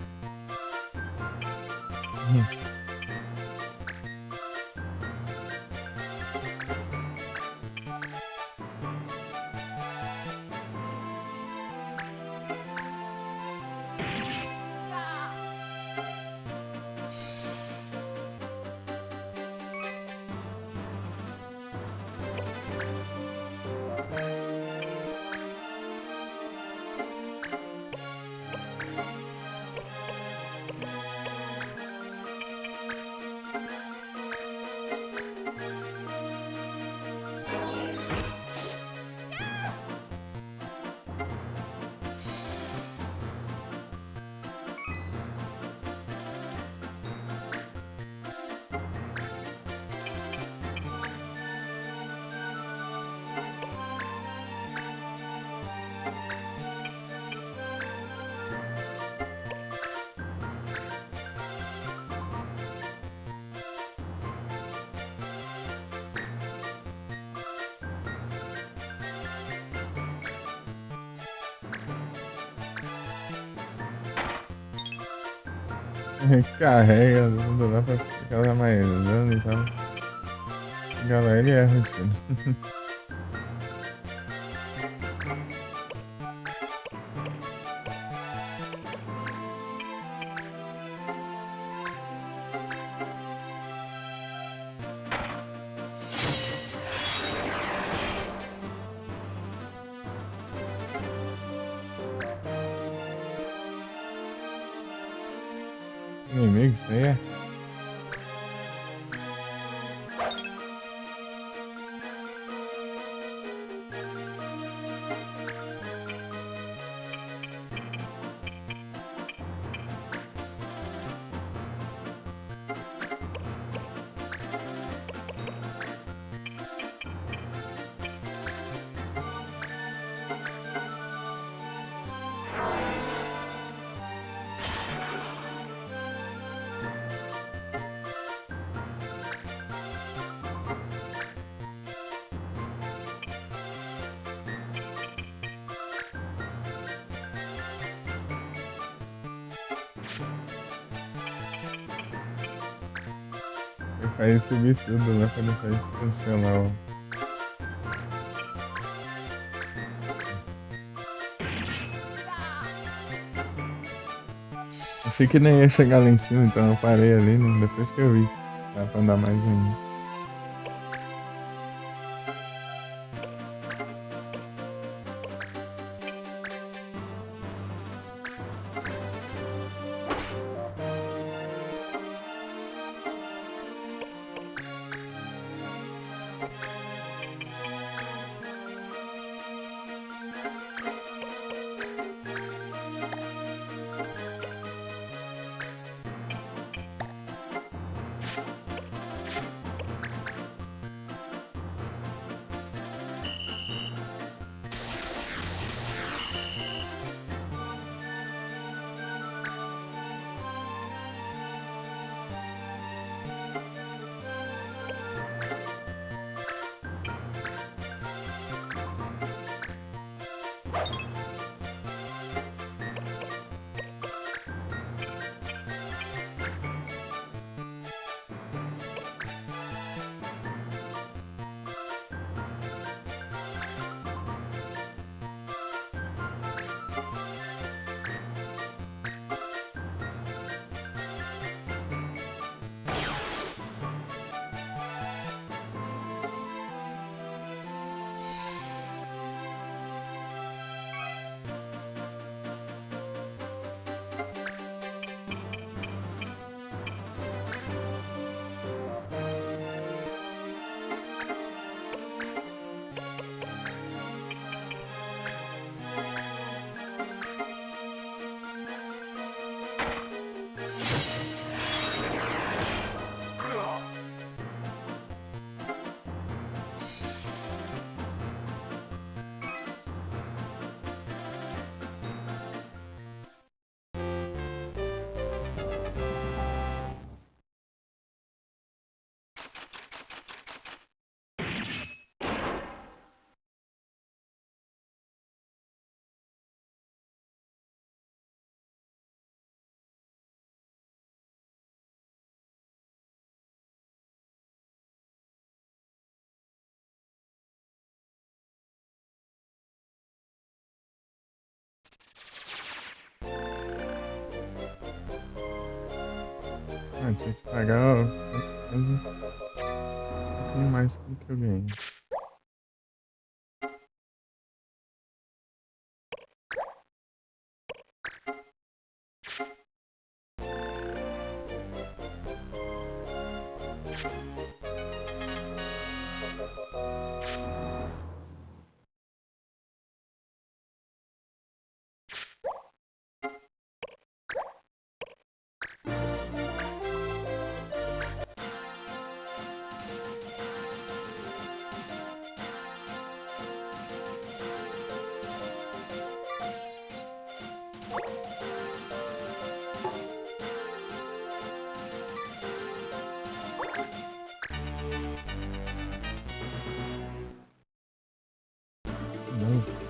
Carrega, não dá pra causar mais dano, então. Galera, ele erra o tiro. Inimigo, isso aí é. Faz subir tudo lá pra depois cancelar o. Achei que nem ia chegar lá em cima, então eu parei ali, né? Depois que eu vi. Dá pra andar mais ainda. Ah, tinha que pagar, ó, quase um pouquinho mais do que eu ganhei. Não.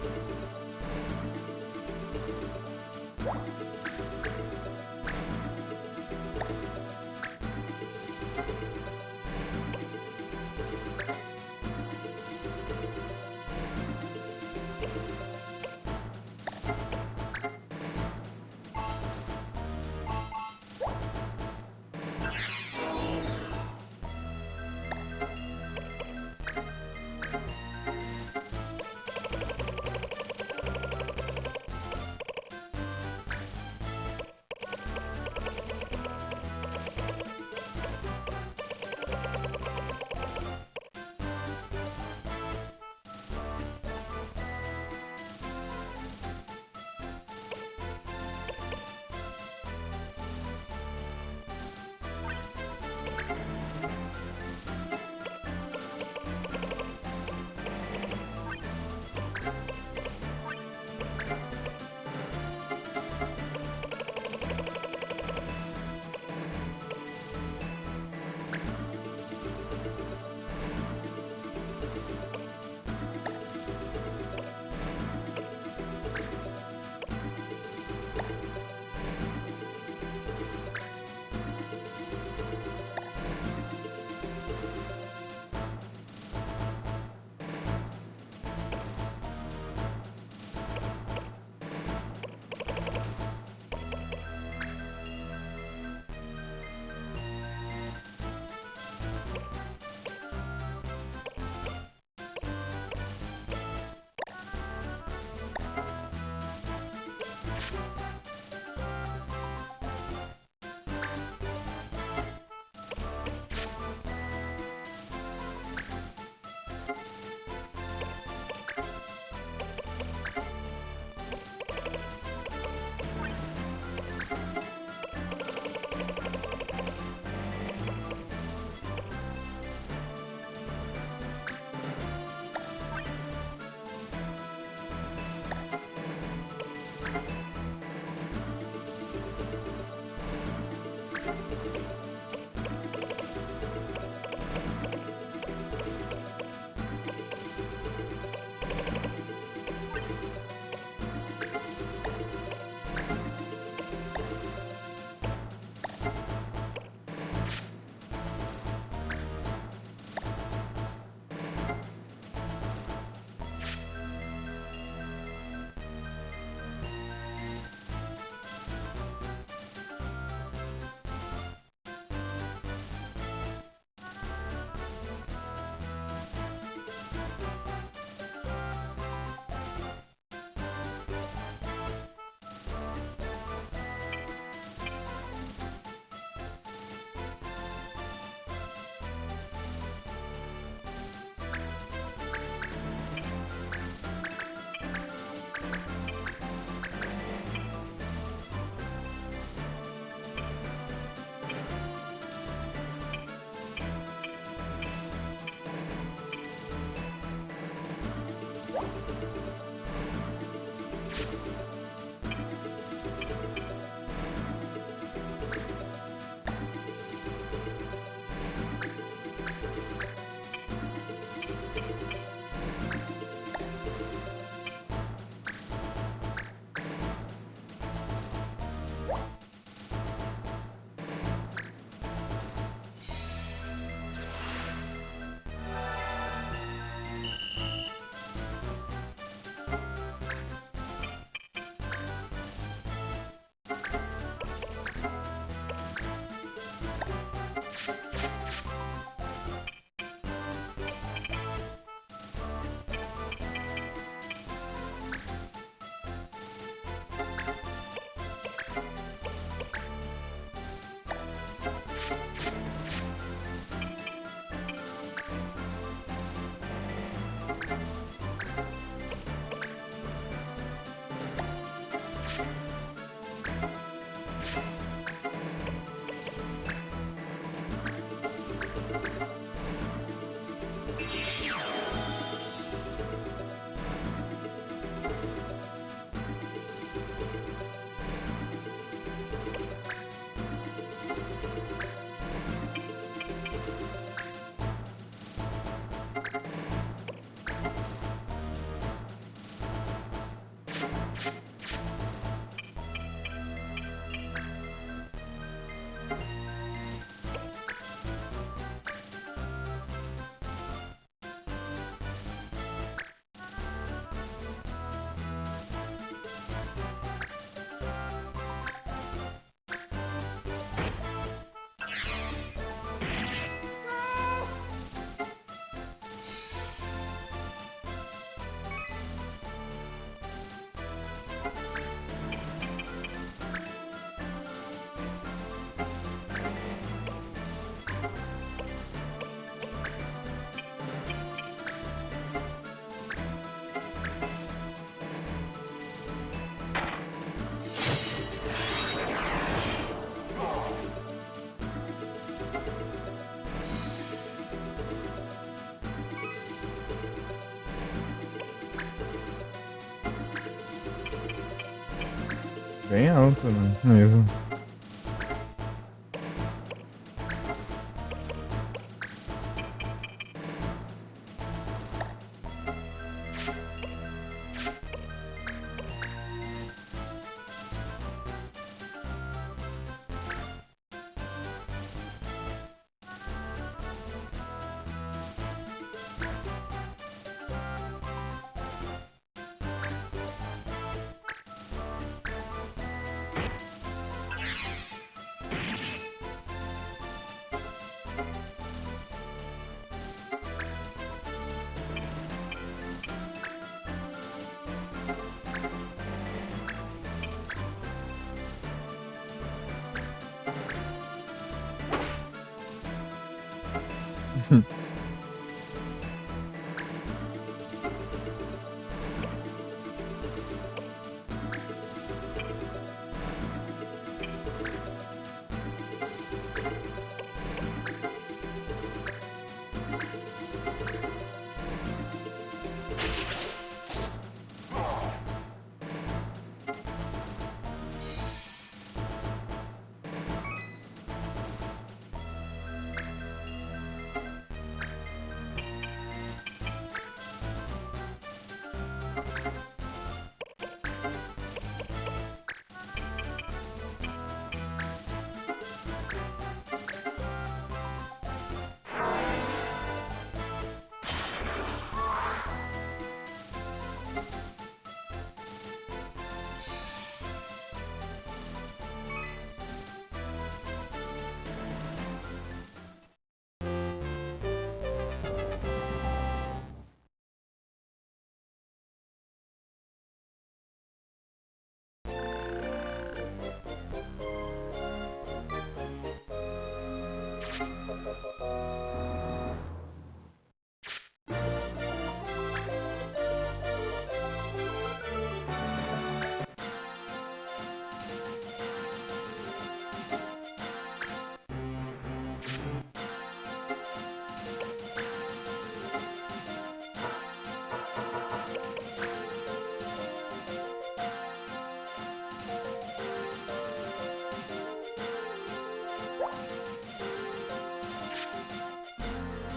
Bem alto, né? Mesmo.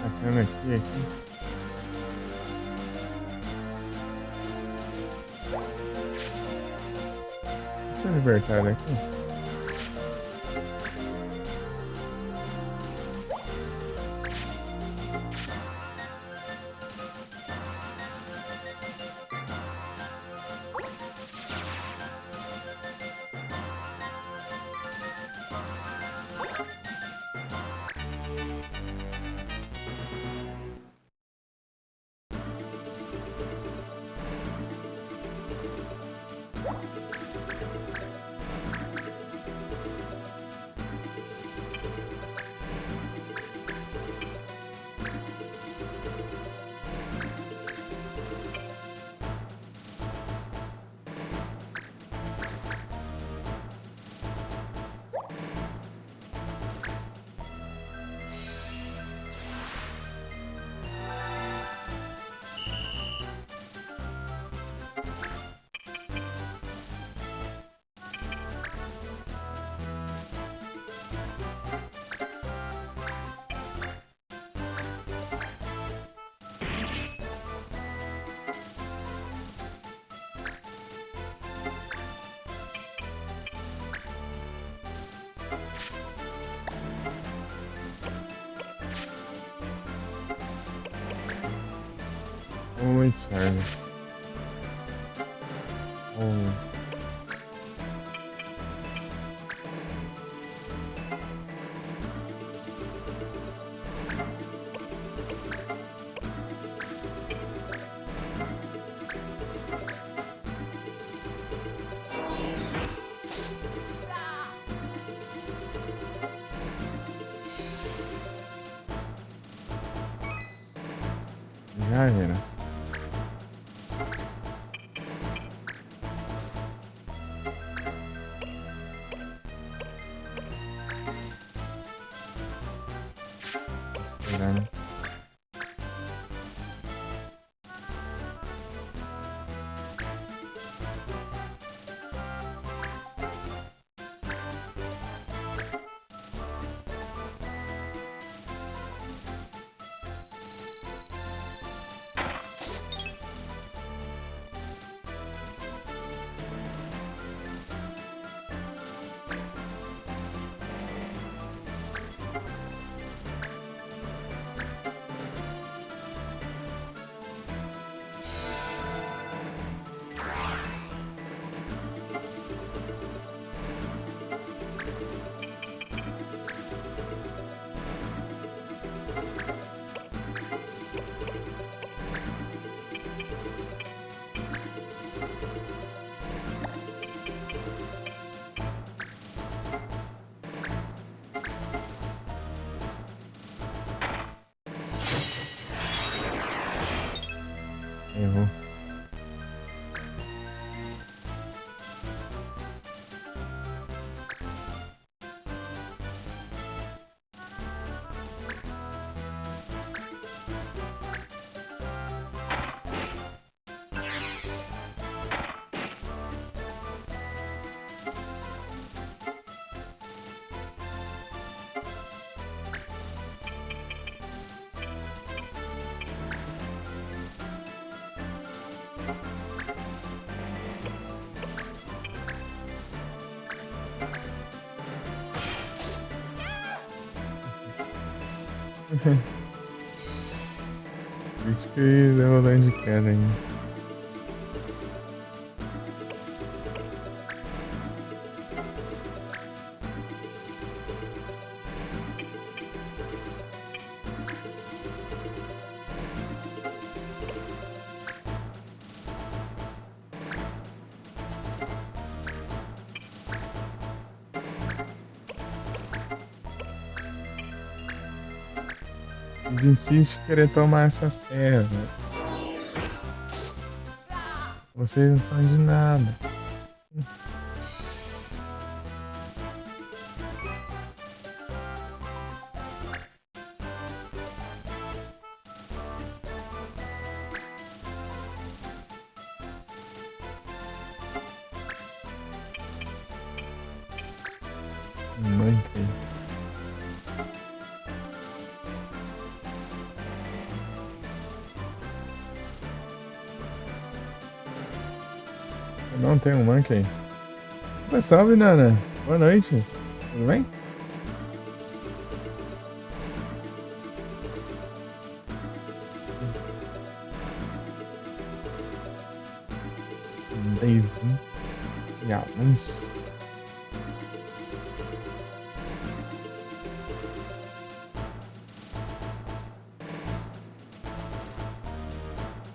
Bacana aqui. Deixa eu libertar daqui. Oi, Charlie. Oi. Já era. Esperando. Crítica e derrolando de queda ainda. Eles insistem em querer tomar essas terras. Vocês não são de nada. Manca. Não tem um Monkey. Salve, Nana. Boa noite. Tudo bem? Daisy. Diamantes.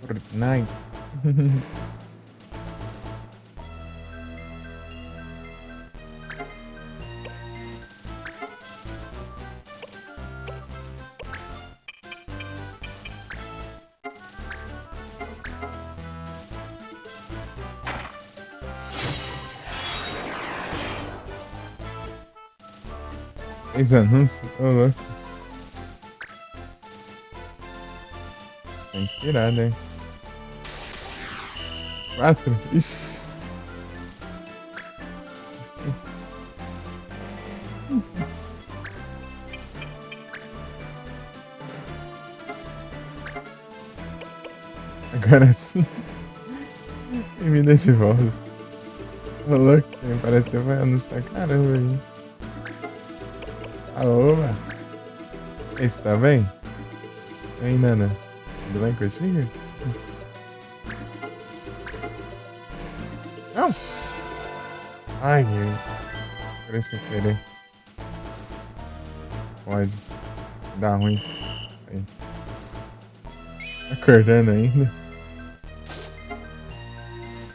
Fortnite. Fez anúncio? Ô, louco. Está inspirado, hein? 4? Ixi. Agora sim. E me dê de volta. Ô, louco. Quem apareceu vai anunciar caramba aí. Aoba! Você tá bem? E aí, Nana? Tudo bem contigo? Não! Ai, por isso querer. Pode. Dá ruim. Aí. Acordando ainda?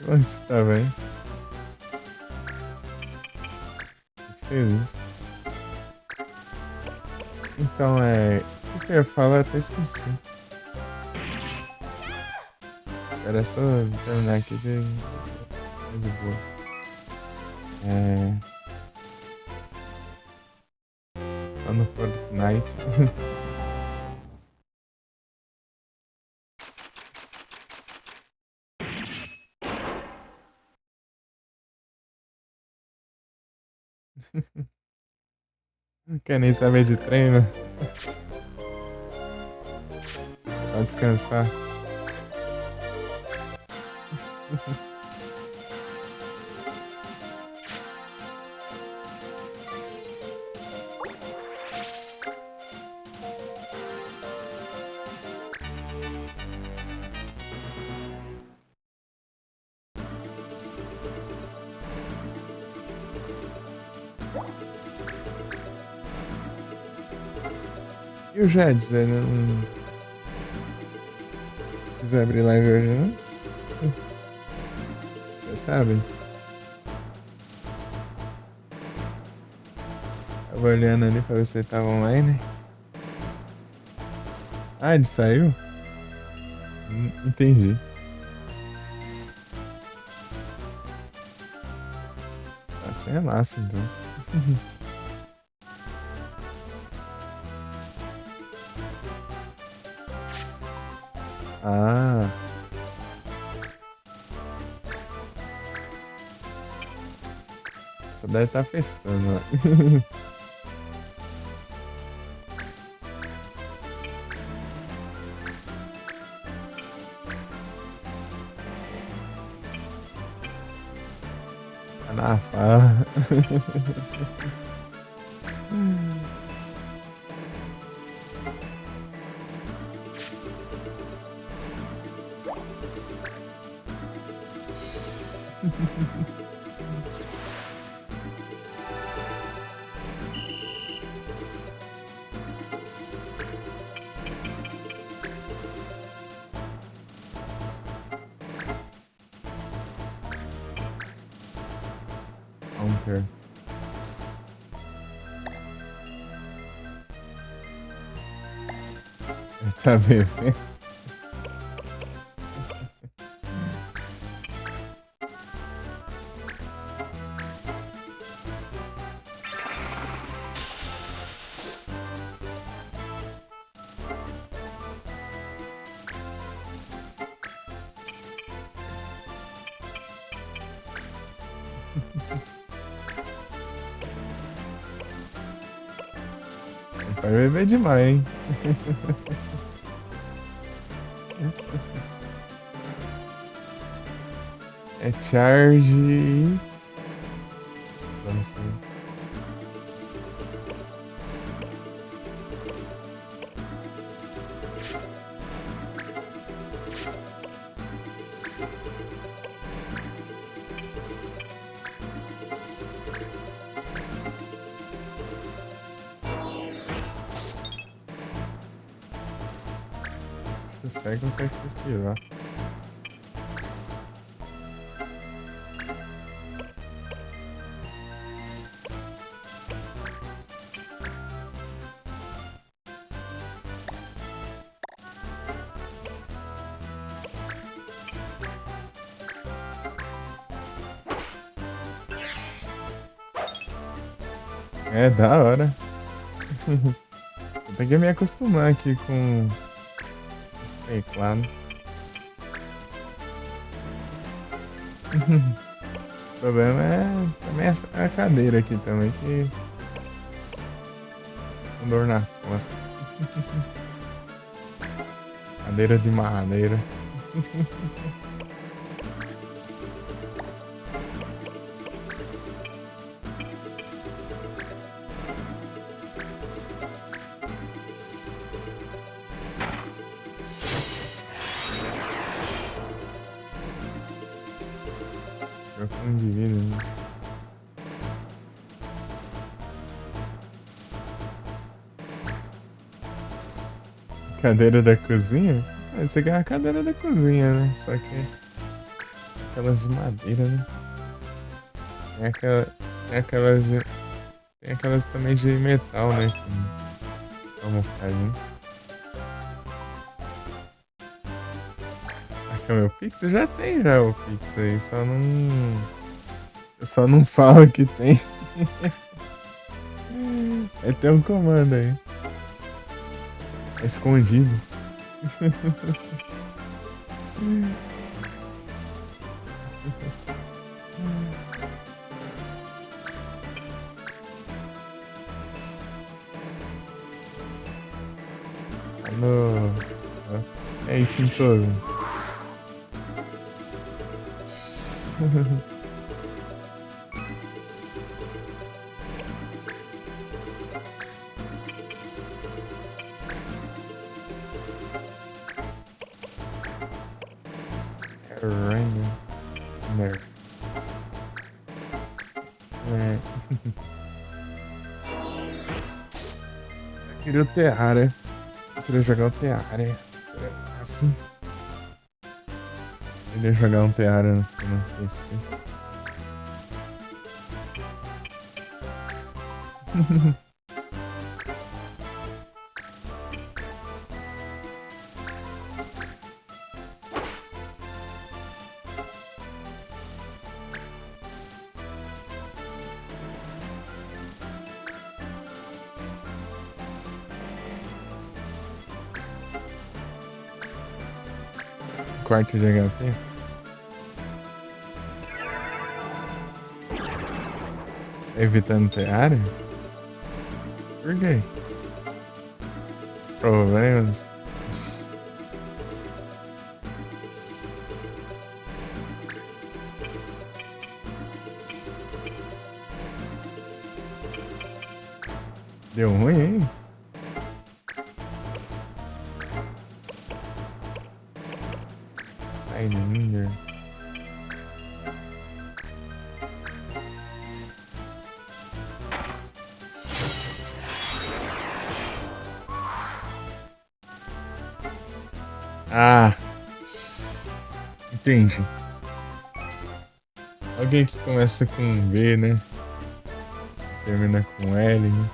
Você tá bem? Fico feliz. Então, o que eu ia falar? Até esqueci. Era só terminar aqui de boa. Só no Fortnite. Não quer nem saber de treino. Só descansar. E o Jeds, ele não quiser abrir live hoje, não? Já sabem. Tava olhando ali pra ver se ele tava online. Ah, ele saiu? Entendi. Assim é massa, então. Ah. Você deve estar festando lá. Tá na farra. Counter. Tá bebendo? Vai beber demais, hein? É charge. Vamos ver. Você consegue se esquivar. É da hora. Eu tenho que me acostumar aqui com esse teclado. O problema é também a cadeira aqui também, que com dor nas costas. Cadeira de madeira. Trocando de vida, né? Cadeira da cozinha? Ah, essa aqui é a cadeira da cozinha, né? Só que aquelas de madeira, né? Tem aquela, tem aquelas, tem aquelas também de metal, né? Vamos ficar junto. Aqui é o meu Pix? Já tem já o Pix aí, só não. Eu só não falo que tem. Aí tem um comando aí. É escondido. No. É extintor. Random. Nerd. É. Eu queria o Terraria. Eu queria jogar o Terraria. Será assim? Eu queria jogar um Terraria no PC. Quarto de HP. Evitando Terraria? Por quê? Problemas? Deu ruim, hein? Sidewinder. Ah, entendi. Alguém que começa com B, né? Termina com L, né?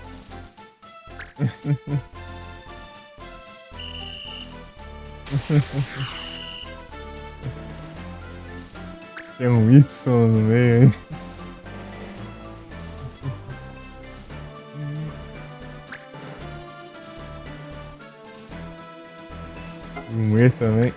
Tem um Y no meio, hein? Um E também.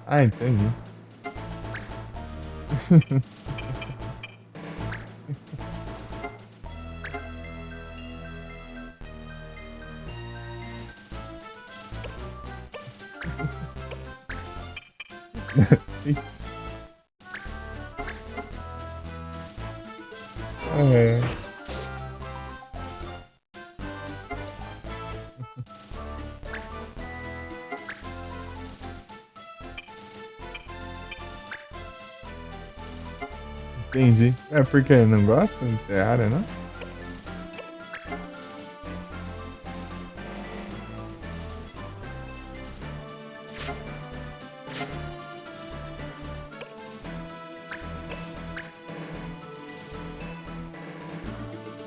Ah, entendi. Six. É. Entendi. É porque não gosta de ter área, não?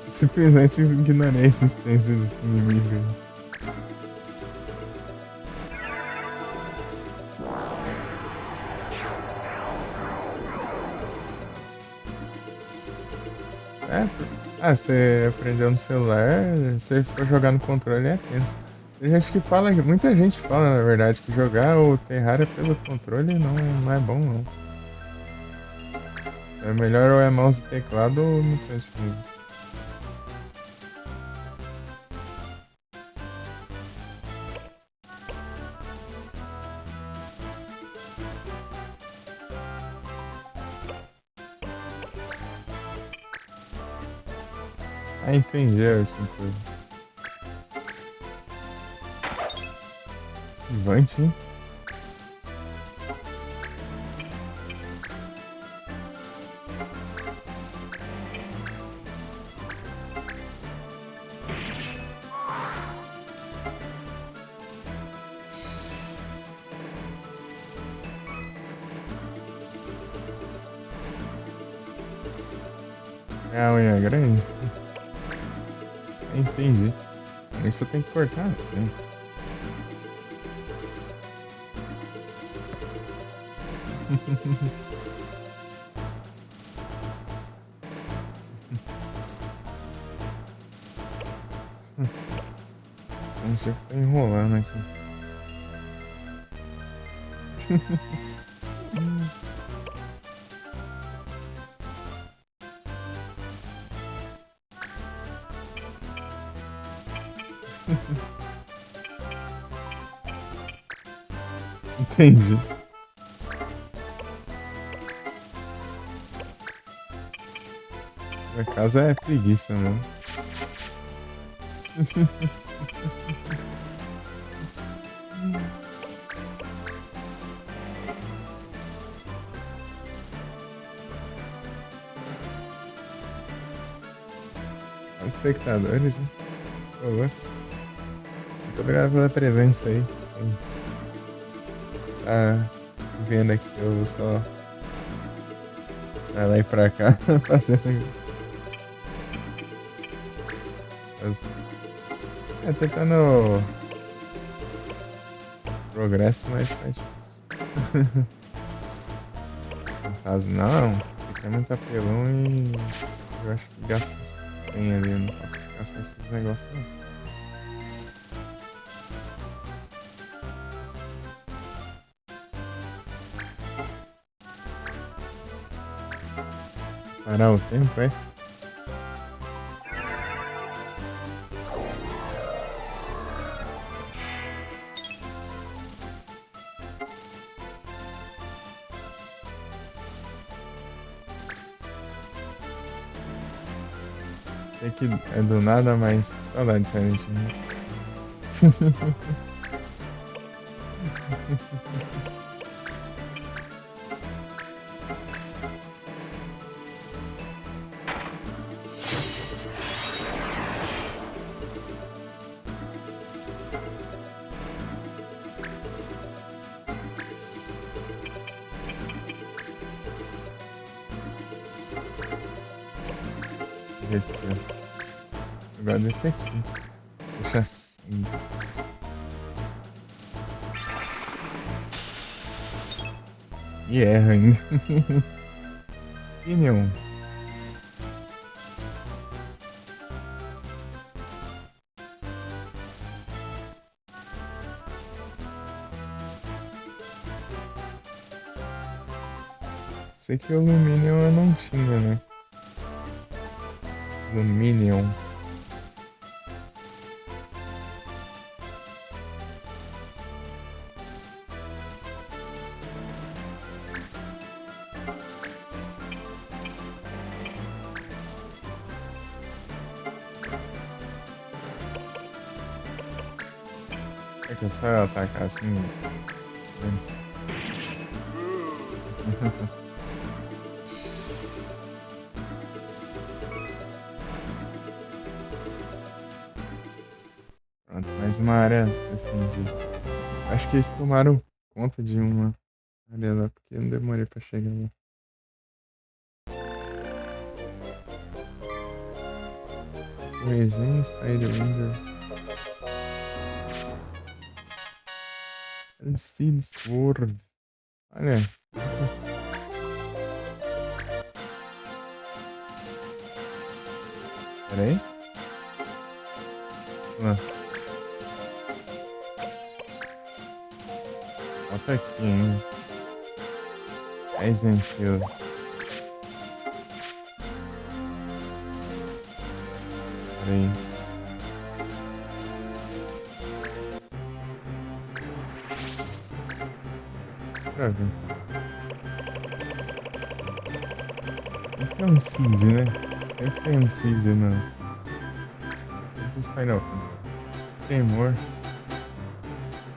Simplesmente ignorei a existência desse inimigo aí. É, você aprendeu no celular, se for jogar no controle é tenso. Tem gente que fala, muita gente fala, na verdade, que jogar o Terraria pelo controle não é bom, não. É melhor ou é mouse e teclado ou no touchpad. Ah, entendi, eu sinto. Esquivante, hein? É a unha grande? Entendi. Isso tem que cortar, sim. Não sei o que tá enrolando aqui. Entendi. Por acaso é preguiça, mano. Os espectadores, né? Por favor. Muito obrigado pela presença aí. Quem tá vendo aqui, eu só pra lá e pra cá fazendo. É, tentando progresso, mas tá difícil. No caso, não. Fica muito apelão e eu acho que gasta bem ali. Eu não posso gastar esses negócios, não. Parar o tempo, é? É que é do nada, mas saudade de Silent Hill. Esse aqui, ó. Eu gosto desse aqui. Deixa assim. E erra ainda. Pinion. Sei que o Luminion eu não tinha, né? Luminion. É que é só eu atacar assim. Pronto, mais uma área defendida. Acho que eles tomaram conta de uma área lá, porque eu não demorei pra chegar lá. Regime Sidewinder. Seed Sword. Olha. Pera aí. Falta aqui, hein? Eisenfield. Pera aí. Pra ver. Sempre tem um seed, né? Sempre tem um seed no... Esses Final Fantasy. Tremor.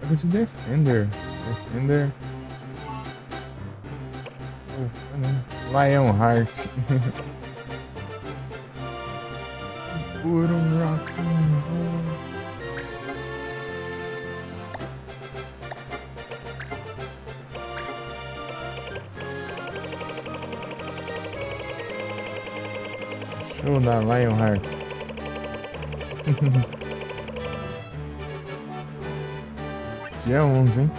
Jogo de Defender. Defender. Oh, não. Lionheart. Puro rock and roll. Show da Lionheart. Dia 11, hein?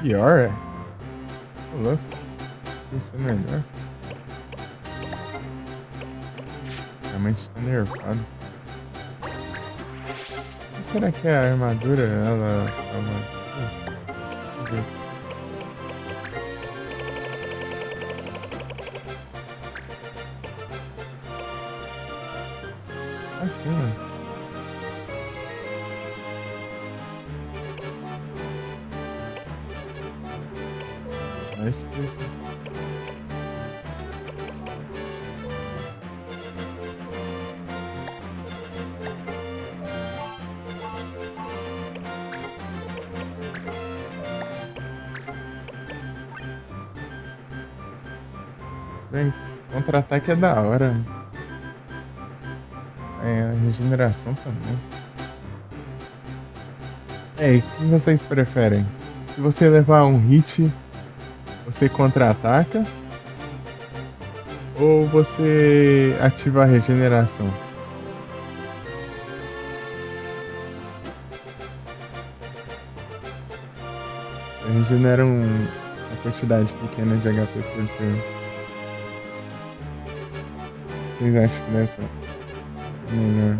Pior, é? Tô louco. Isso é melhor. Realmente tá nerfado. Será que a armadura ela tá mais. Deixa eu ver. Assim, ó. Mas isso. Bem, contra-ataque é da hora. É, a regeneração também. É, e o que vocês preferem? Se você levar um hit, você contra-ataca? Ou você ativa a regeneração? Regenera uma quantidade pequena de HP por turno. Vocês acham que deve ser melhor?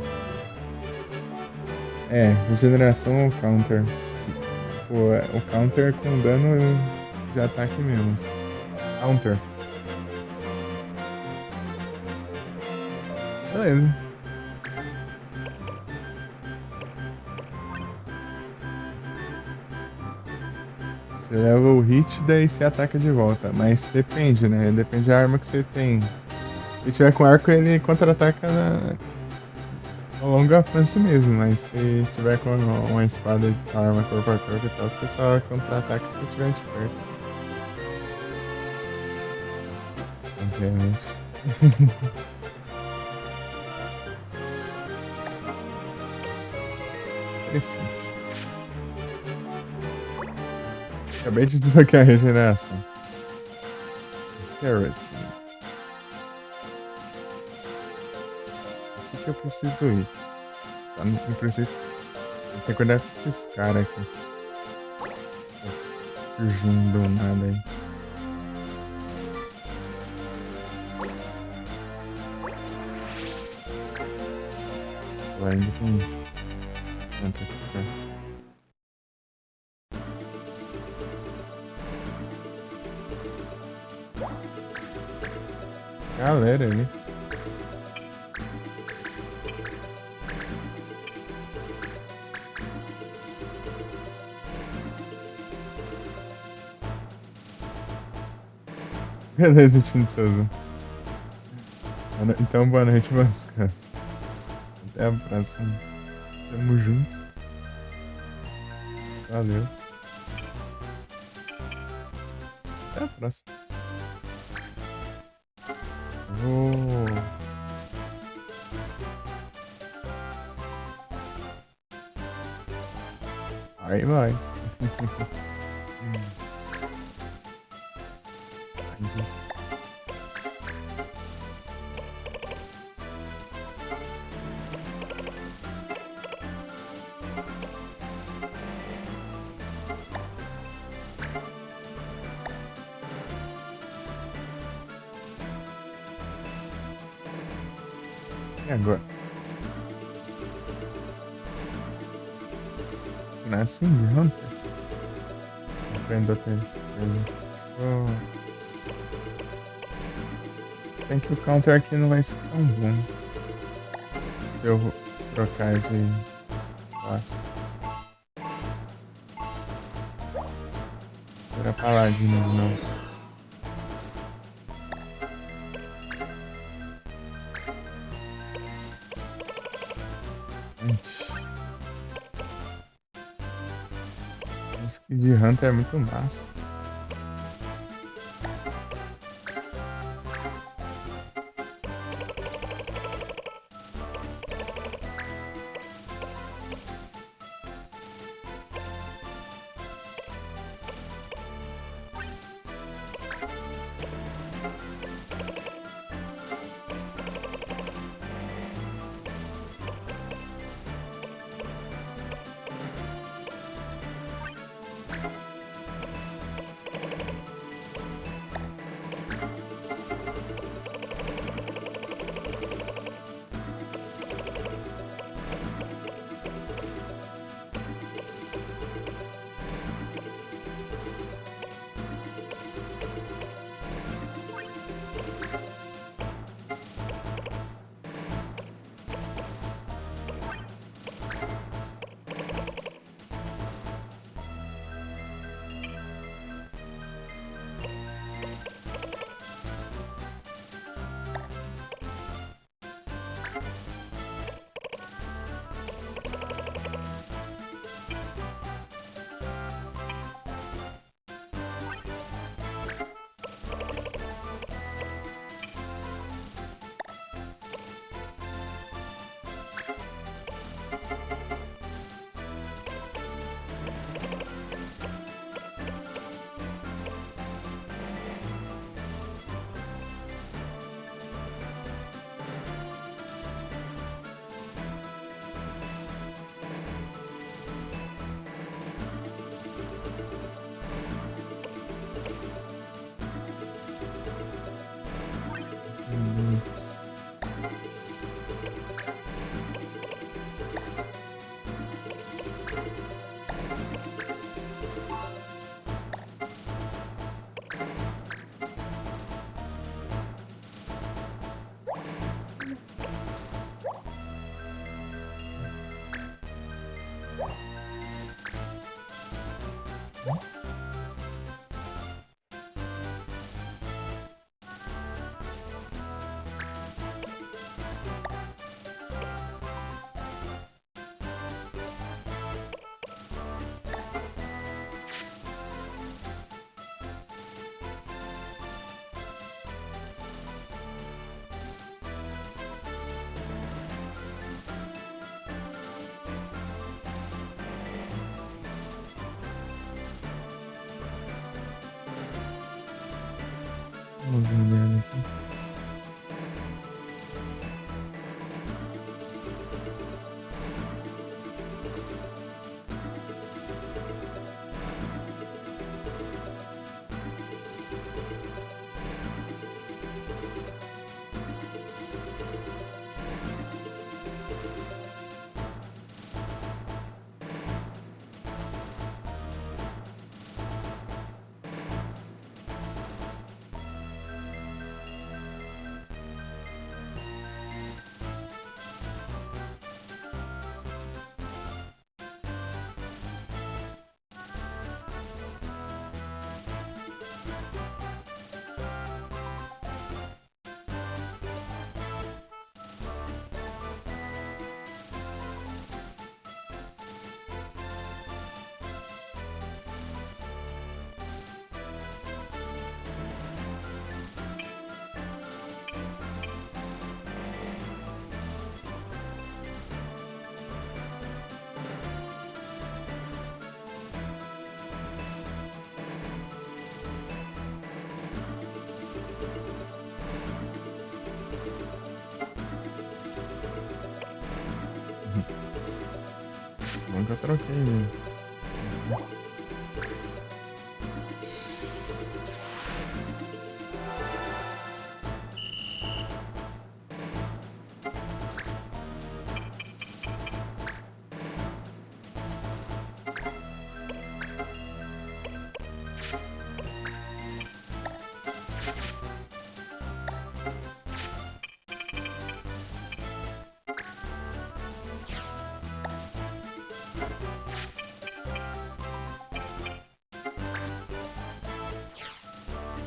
É, regeneração ou counter? Tipo, o counter com dano de ataque mesmo. Counter. Beleza. Você leva o hit, daí você ataca de volta. Mas depende, né? Depende da arma que você tem. Se tiver com arco, ele contra-ataca a longo alcance mesmo. Mas se tiver com uma espada de arma corpo a corpo e tal, você só contra-ataca se tiver de perto. Obviamente. Interessante. Acabei de desbloquear a regeneração. Interesting. O que eu preciso ir? Não preciso. Tem que cuidar com esses caras aqui. Surgindo do nada aí. Lá ainda tem. Quanto aqui, cara? Galera ali. Beleza, Tintoso. Então, boa noite, Vascas. Até a próxima. Tamo junto. Valeu. Até a próxima. Vai, vai. E agora? Nasce em Hunter. Aprendo até. Tem que o counter aqui não vai ser tão bom. Se eu trocar de classe. Era paladino de novo. Diz que de Hunter é muito massa. Vamos olhar aqui. Nunca troquei, né?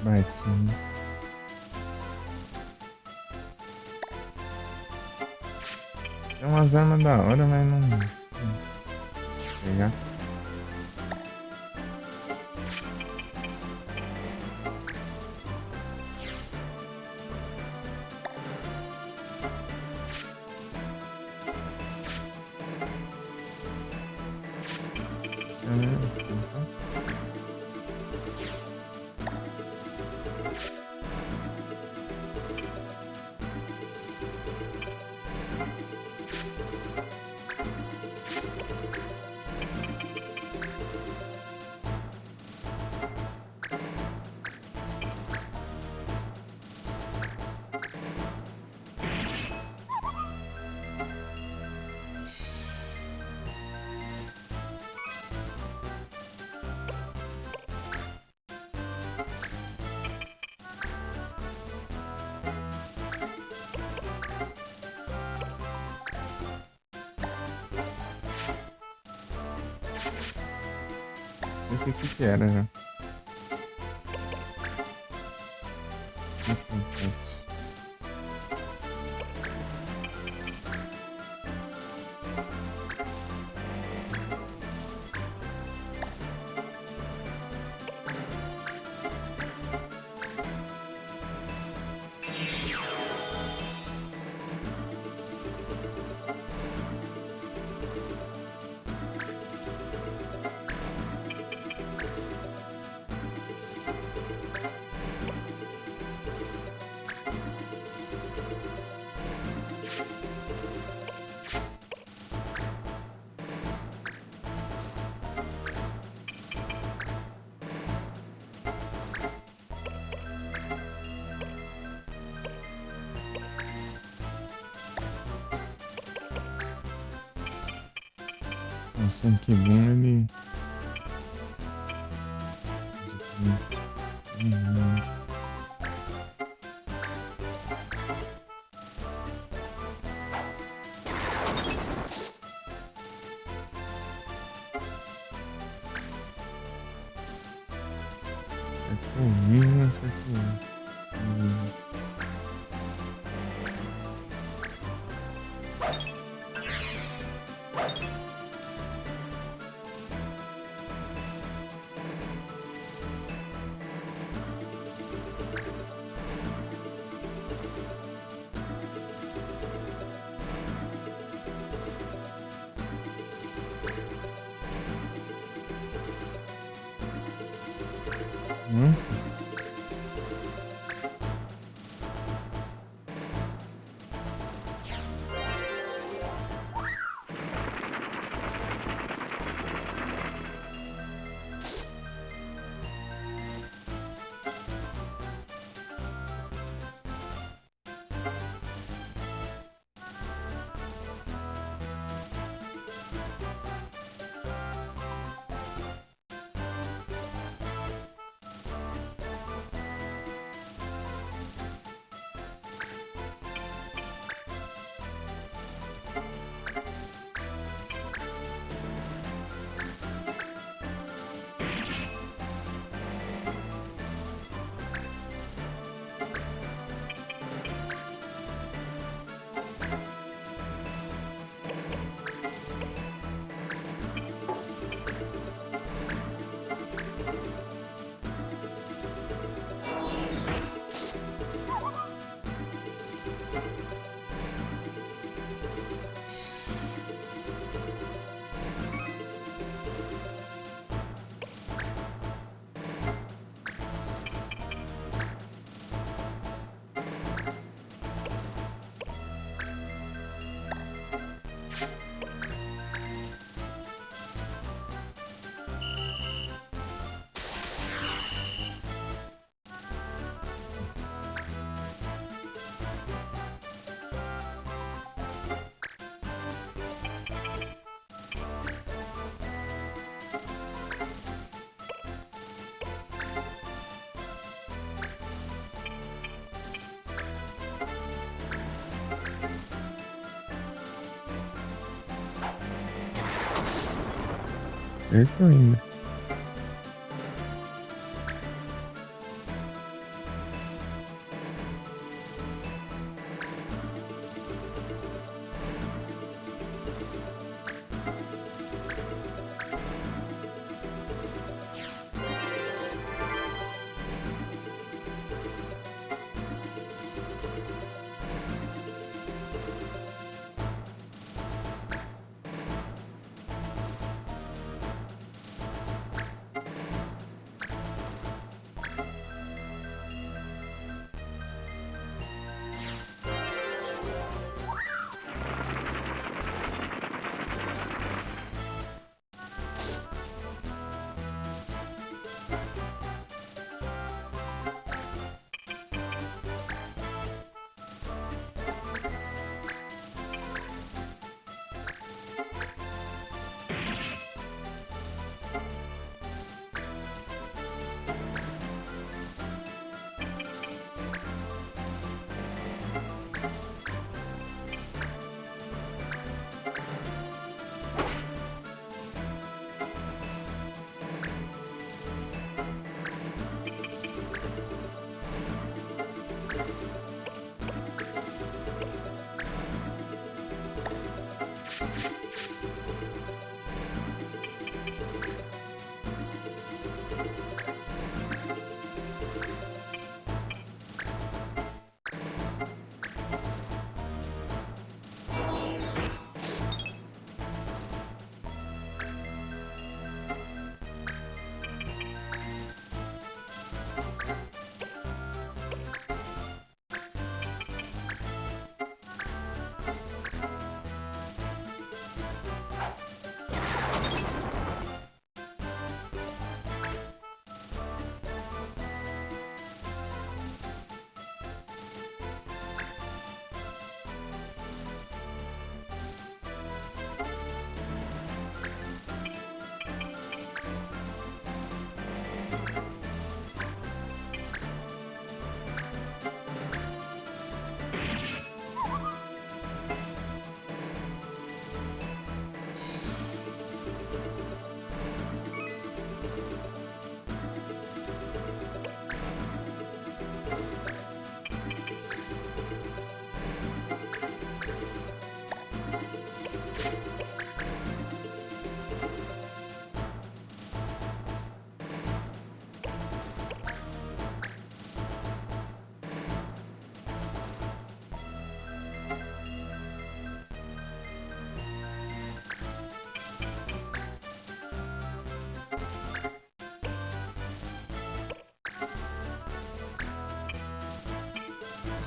Bate. Tem umas armas da hora, mas não. Pegar. Esse aqui que era já. Nossa, que bom ele. Acertou um, acertou um. Hum? Acertou ainda.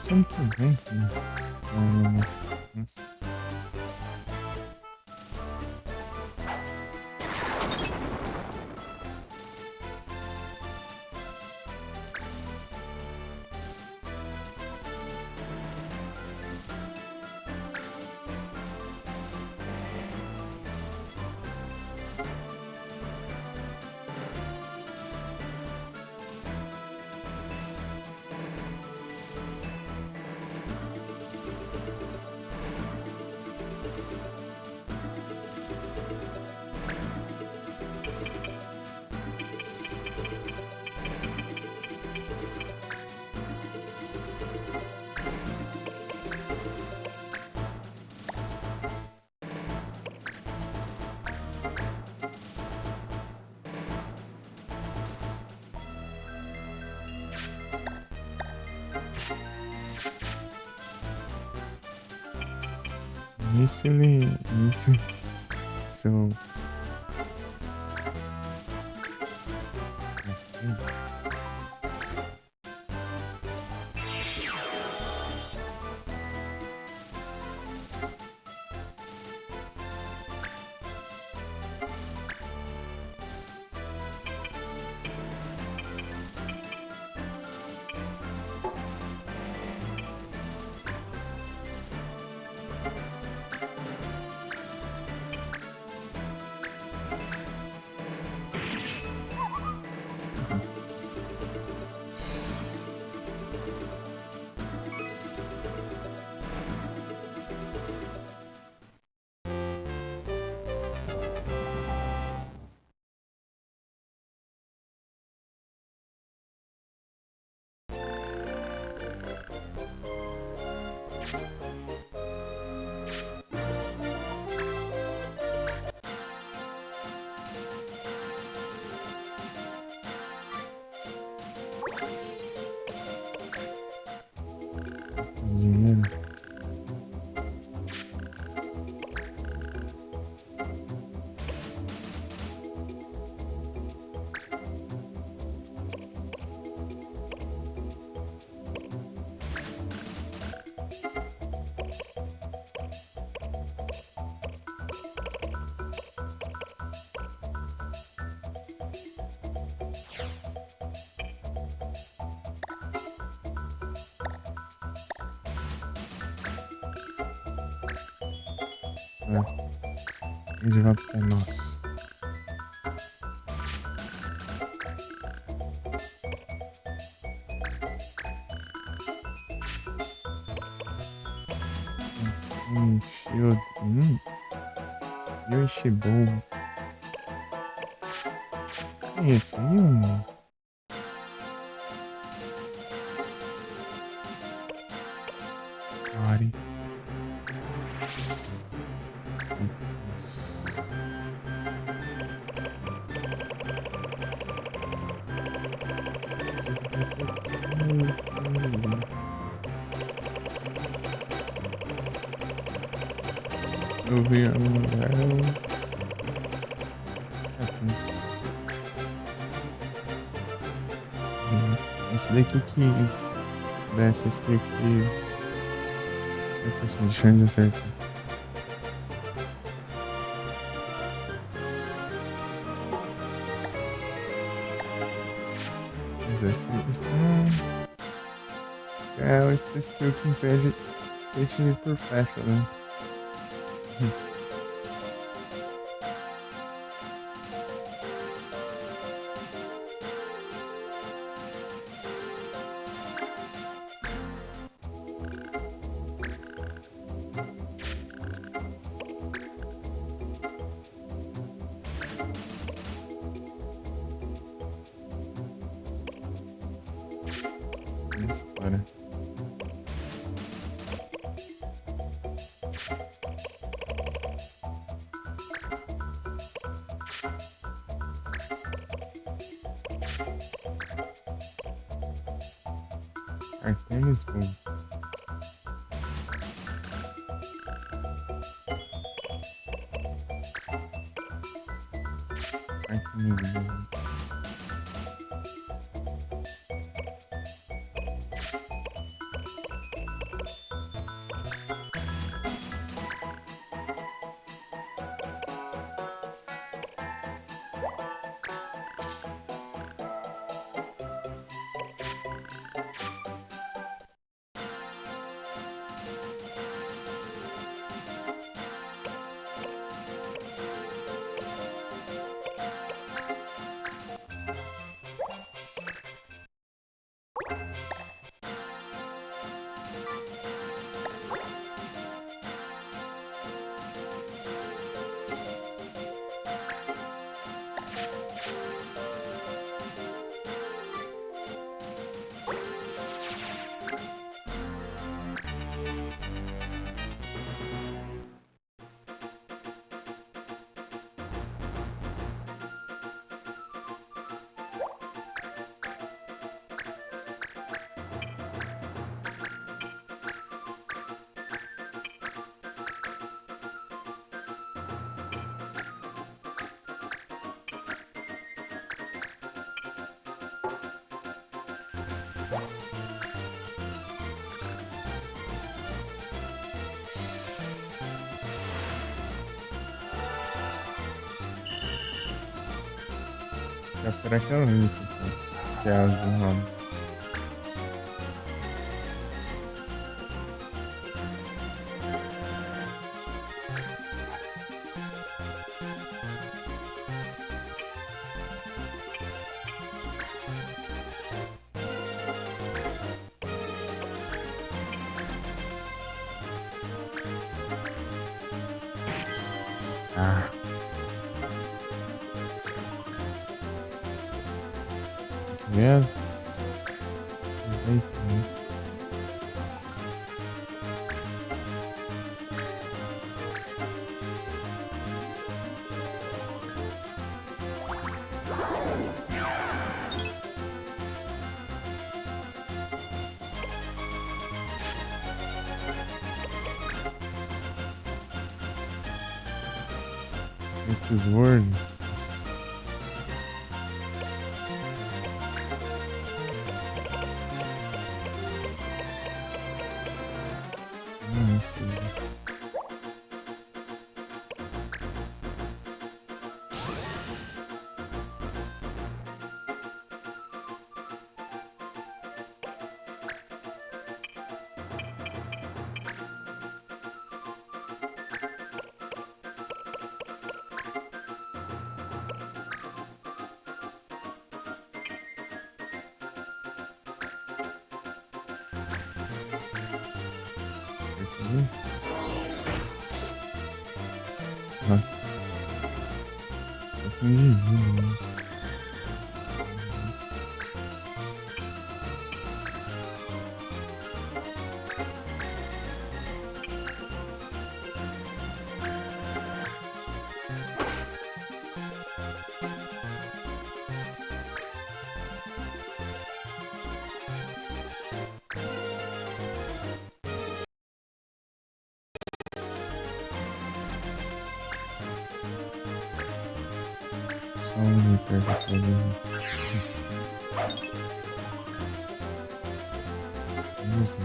isso ano que vem, filho. Não. Nossa. Isso ele. Isso. Assim. Dinheiro. O de volta é nosso. Shield. Yoshibou. Que é isso aí, mano? Ari. Eu vi um lugar. Esse daqui que dessa skill aqui 100% de chance de acertar. Mas esse é o skill que impede hit por flecha, né? História. Artemis Boom. Artemis Boom. Capturar aquela única que é azul, mano. Ah. Beleza? Mas é isso também. It's word. Não sei. Percebi? Nossa. Tô com gelo, né? Só um interruptor ali. Isso.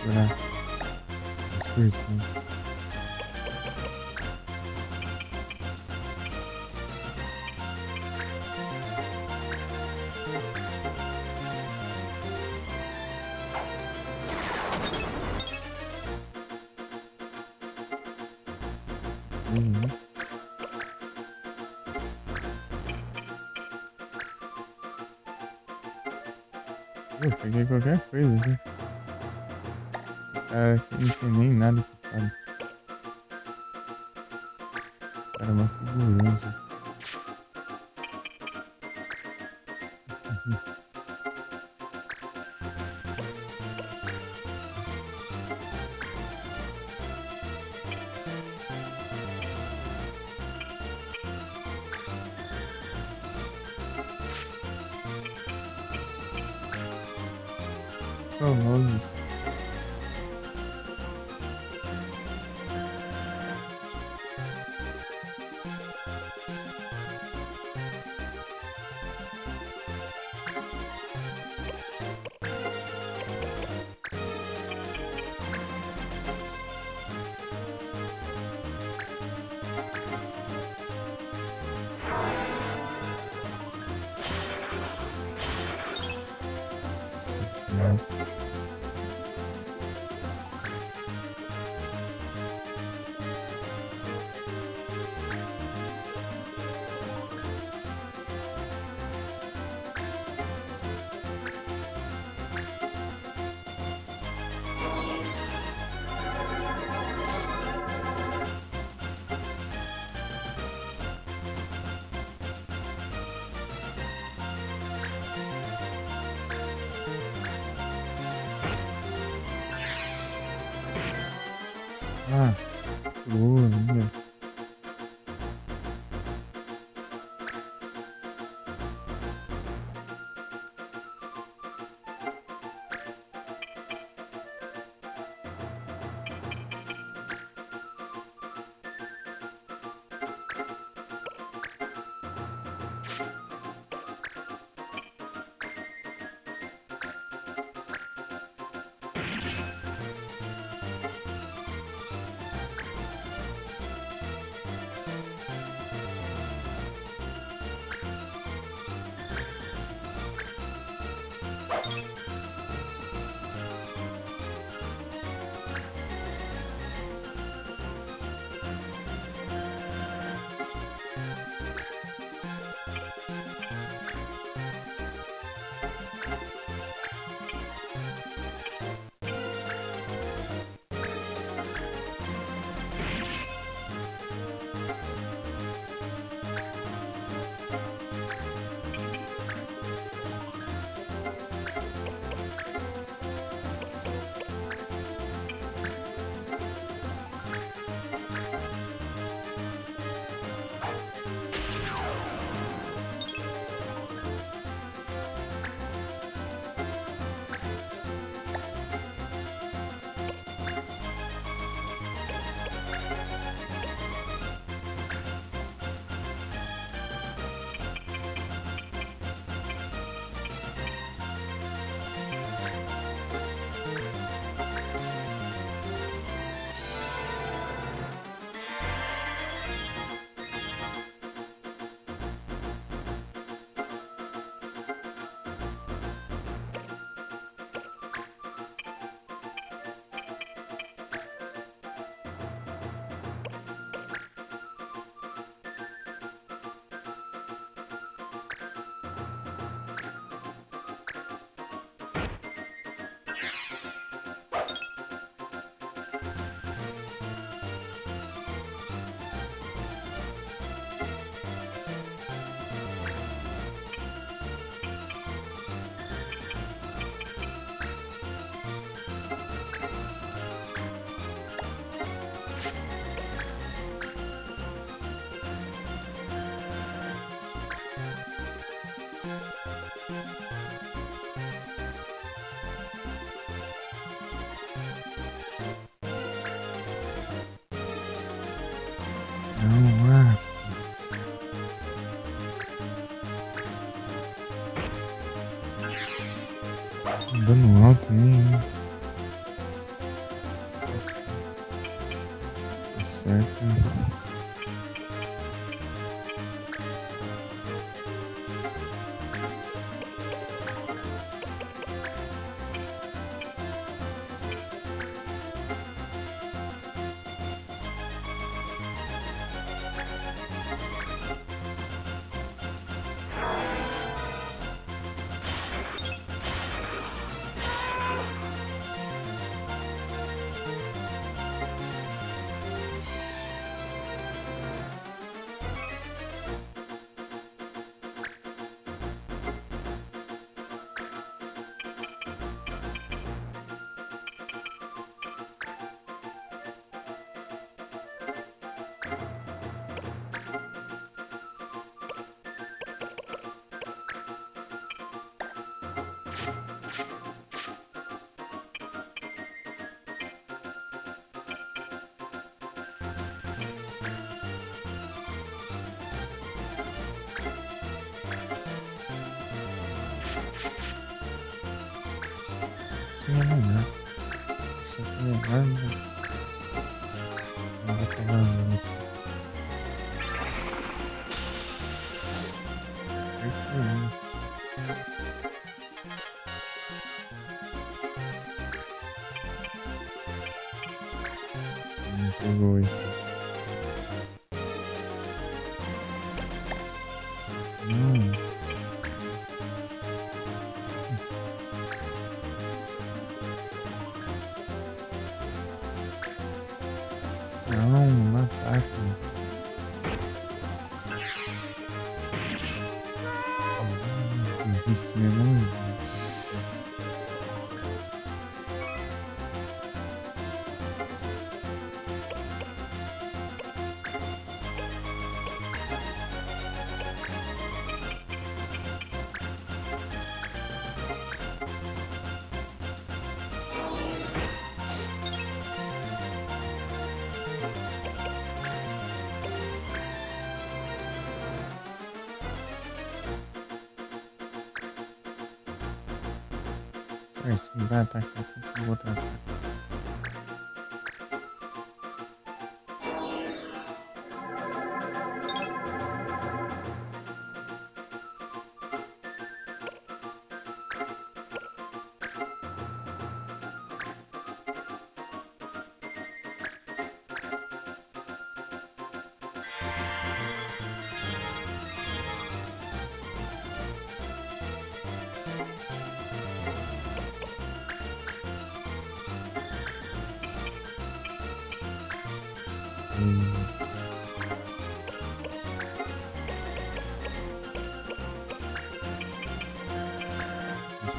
Segurar. Dispersão. Uhum. Eu peguei qualquer coisa aqui. Esse cara aqui não tem nem nada que fale. O cara é uma figurante. Famosos. Ah, boa, minha. Não, ah, dando alto aí. Tá certo. Sim, é melhor. Deixa eu ser melhor, né? Não vou tô vazando aqui. Perfeito. Pegou aí. Não. Não, não ataca. Isso mesmo. Certo, vai atacar com o outro ataque.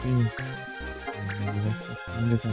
Sim. Ele vai ficar ainda tá.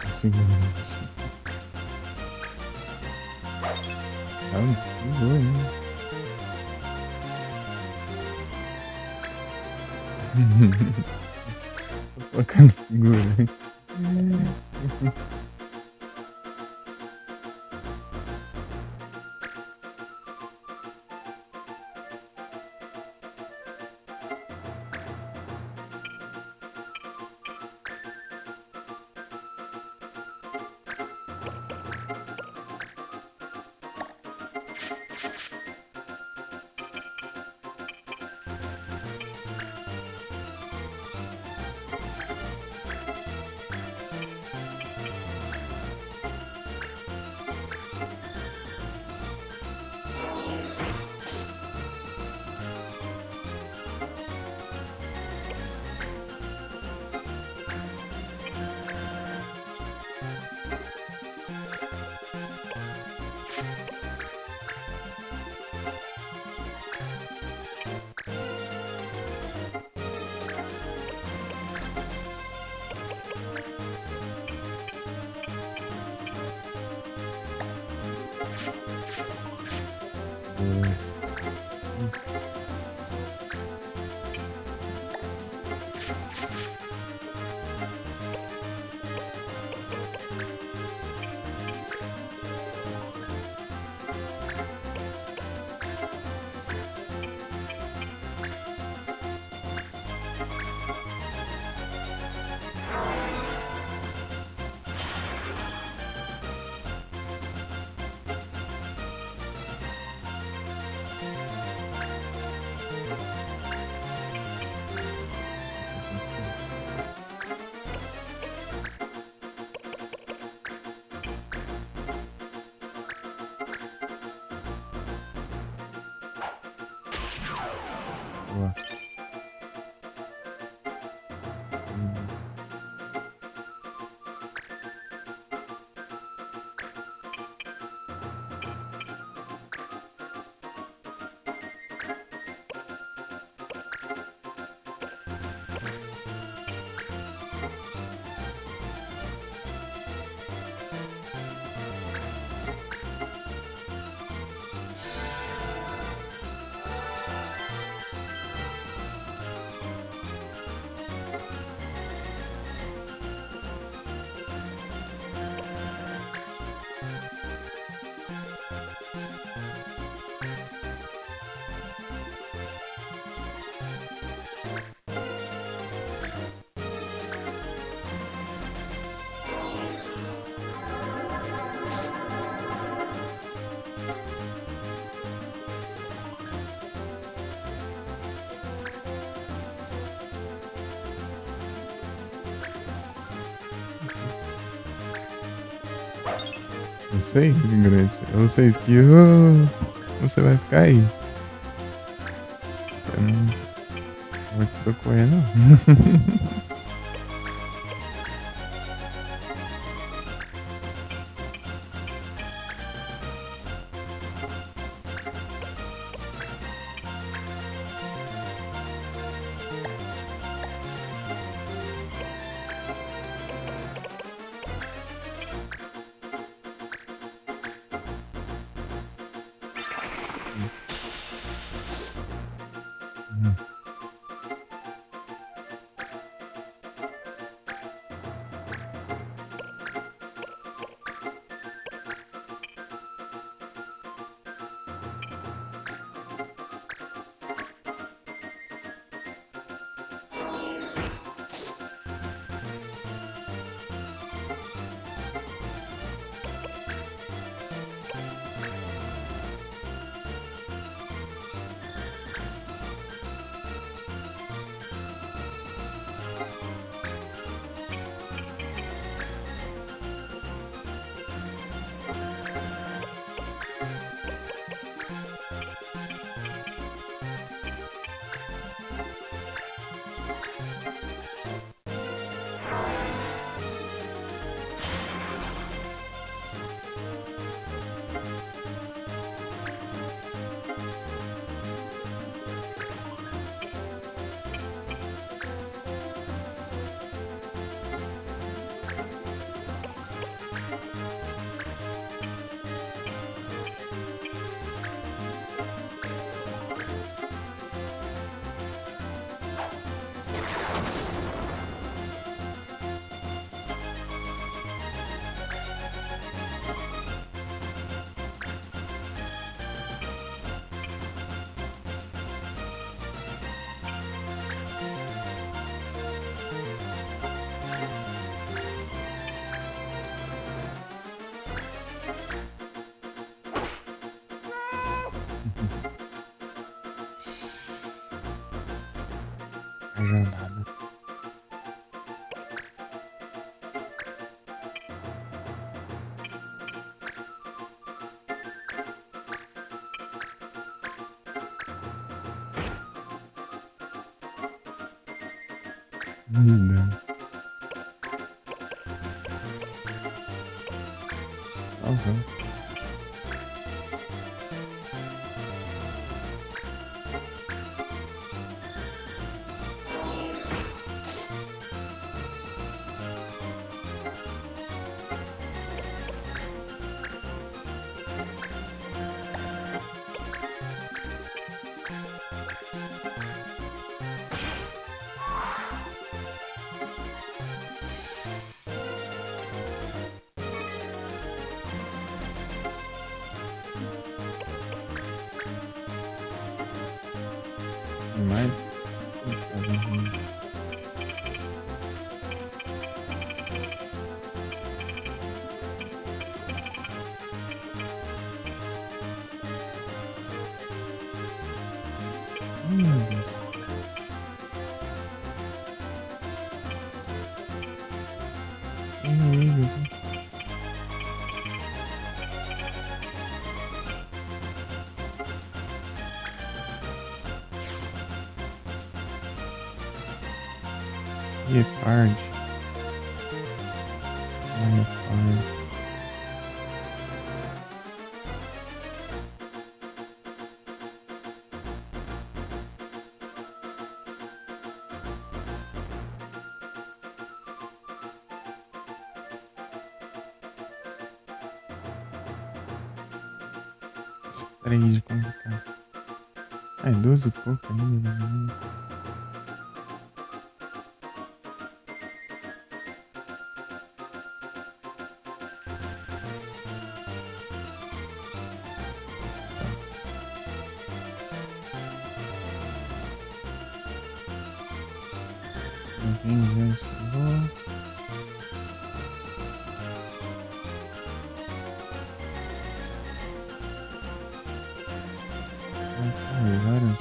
Seguinte. Tá um desfigurou, hein? Tô colocando figura, hein? Boa. Eu sei, grande. Você esquiva, você vai ficar aí. Você não vou te socorrer, não. Isso. A jornada. Linda. Aham. Mas. Meu Deus. Inimigos, hein? Gepard. Gepard. Trade, como que tá? Ah, é 12 e pouco ainda, né? Já ensinou. Agora.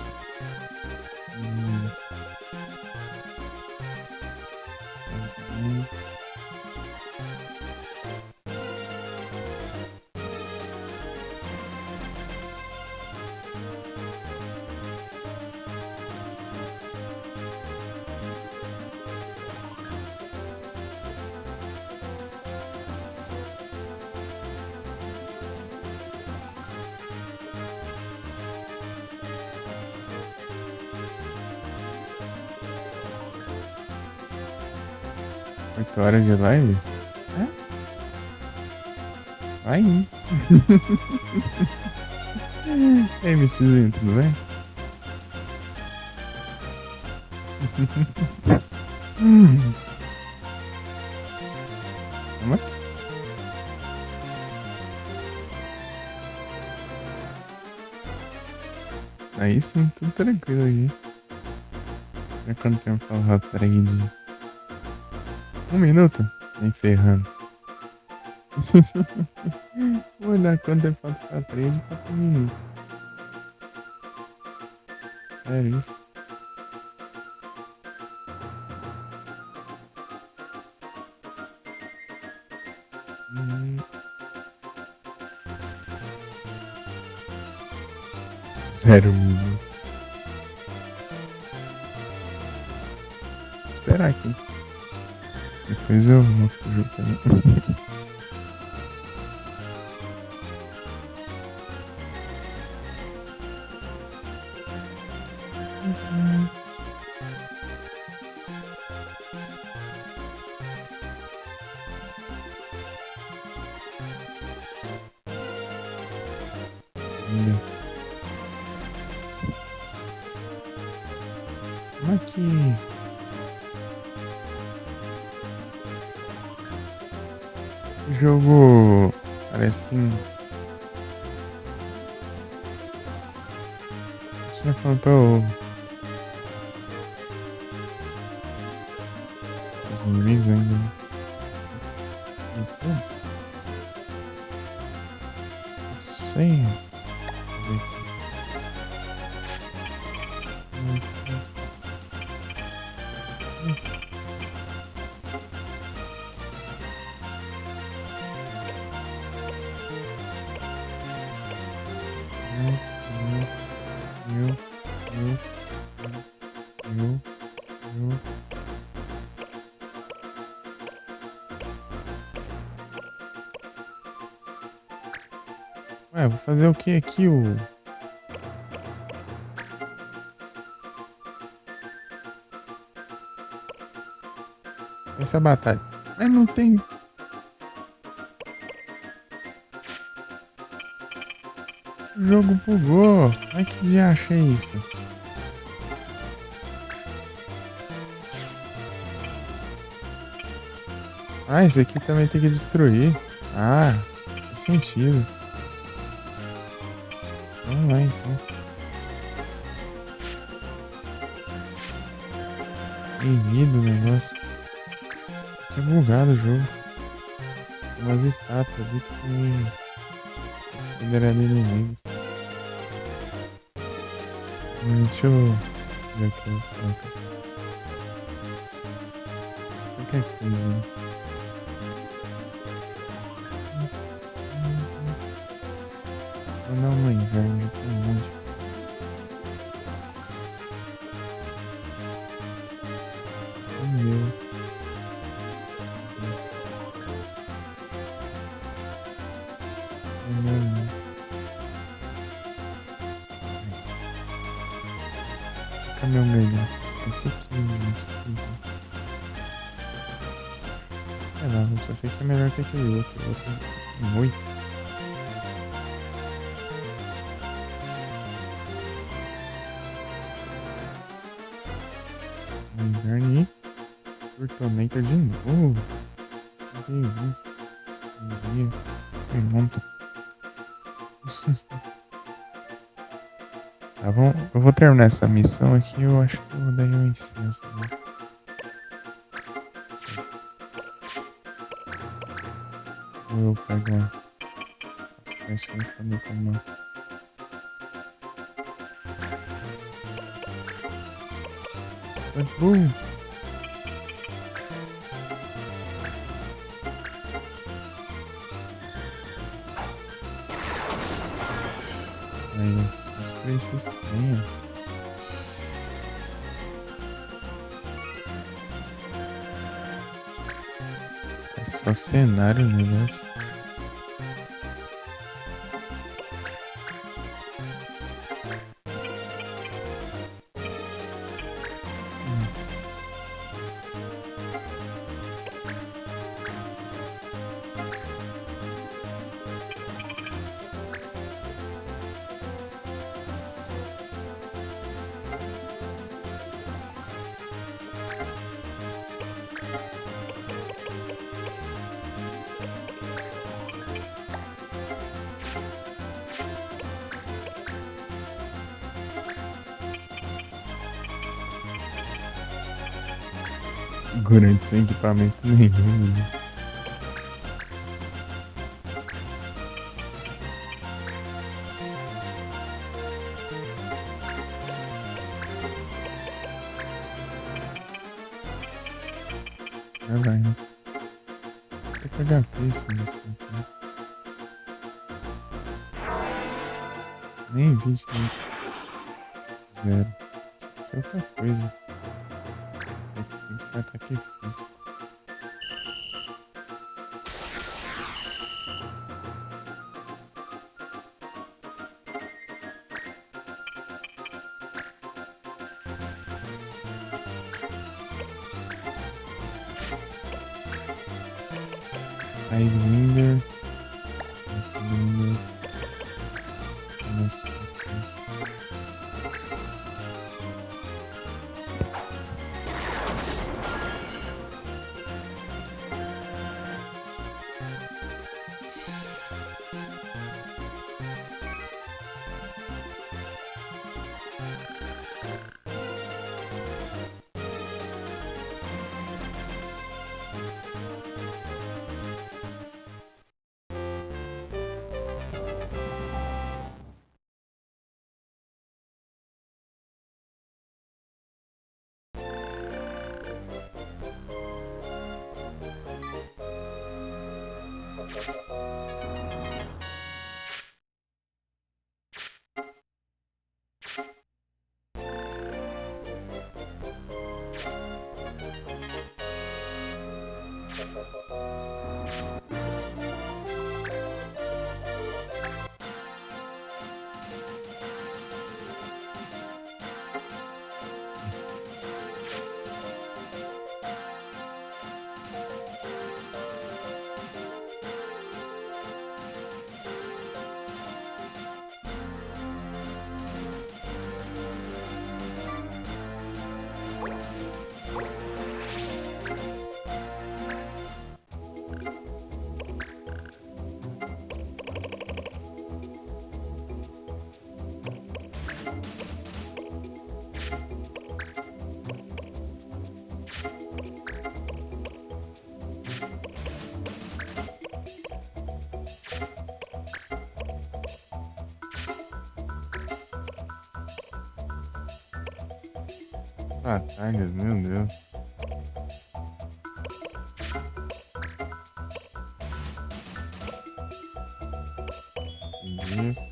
8 horas de live? É? Vai. E aí, Michizinho, tudo bem? Vamos aqui. Aí sim, tudo tranquilo aqui. Já quanto tempo falava trade? 1 minuto? Nem ferrando. Vou olhar quanto tempo falta pra trade, 4 minutos. Sério isso? Hum. 0 minutos. Vou esperar aqui. Depois eu vou pro jogo também. Como é que... O jogo parece que... Tinha falado pra eu... Os inimigos ainda, né? Todos? Não sei. Ué, vou fazer o que aqui, o... Essa batalha. Mas não tem... O jogo bugou. Ai, que dia achei isso? Ah, esse aqui também tem que destruir. Ah, faz sentido. Vamos lá, então. Bem-vindo o negócio. Tinha bugado o jogo. Umas estátuas ali que... Considerado inimigos. Deixa eu ver aqui. Qualquer coisa. Vou dar uma inverno de tem um monte. Meu. Não. Cadê o melhor? Esse aqui. Não, só sei que é melhor que aquele outro. O outro é muito. Inverno e Tormenta de novo. Meu Deus. Pergunta. Tá bom, eu vou terminar essa missão aqui. Eu acho que eu vou dar um incenso. Né? Eu pego as caixinhas pra me tomar. Bum! Aí, destruir esse estranho. É só cenário o negócio. Gurante sem equipamento nenhum. Vai, né? Vou pegar esse distância, né? Nem 20, né? Zero. Isso é outra coisa. Tem que ser ataque físico. Sidewinder. Sidewinder. Nossa. Batalhas, meu Deus. Entendi.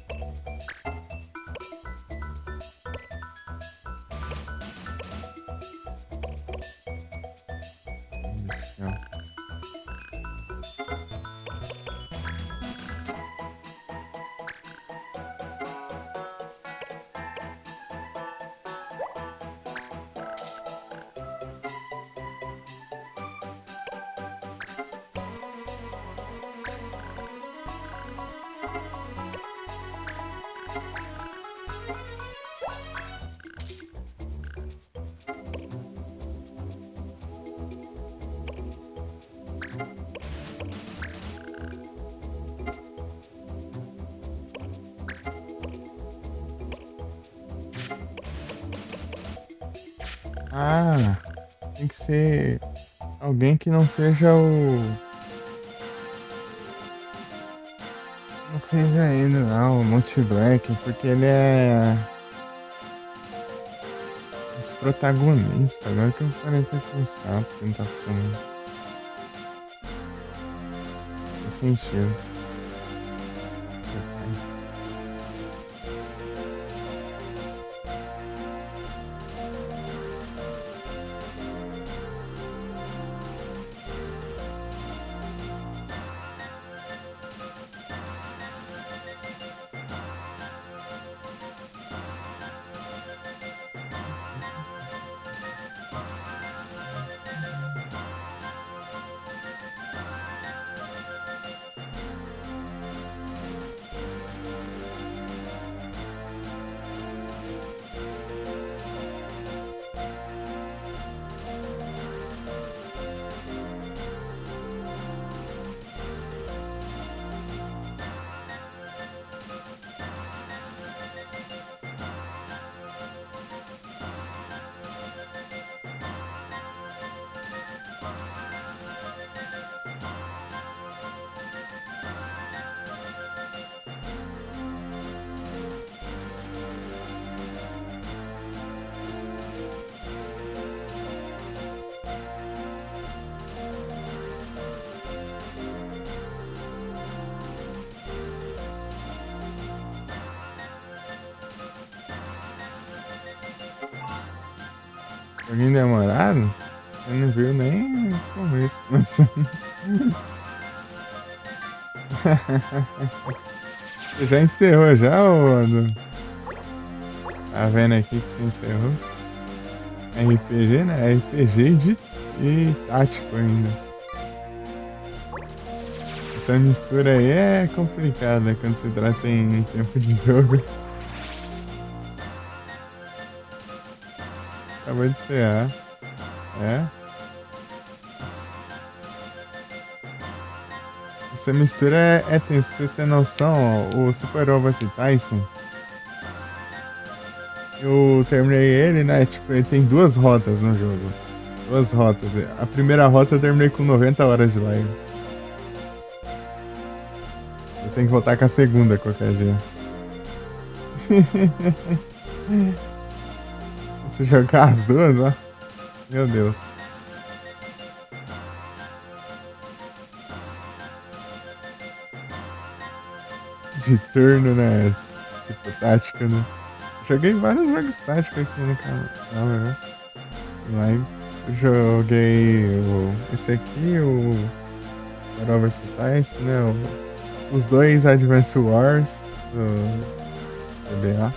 Ah, tem que ser alguém que não seja o. Não seja ele lá, o Monty Black, porque ele é. Protagonista. Agora que eu parei pra pensar, porque não tá funcionando. Faz sentido. Joguinho demorado? Você não viu nem o começo. Nossa. Você já encerrou já, ô Ando? Tá vendo aqui que você encerrou? RPG, né? RPG e tático ainda. Essa mistura aí é complicada quando se trata em tempo de jogo. Acabou de encerrar. É. Essa mistura é tensa, pra você ter noção, ó, o Super Robot Tyson. Eu terminei ele, né? Tipo, ele tem duas rotas no jogo. Duas rotas. A primeira rota eu terminei com 90 horas de live. Eu tenho que voltar com a segunda qualquer dia. Se jogar as duas, ó. Meu Deus. De turno, né? Tipo, tática, né? Joguei vários jogos táticos aqui no canal, né? Live. Eu joguei esse aqui, o Robert Tyson, né? Os dois Advance Wars do GBA.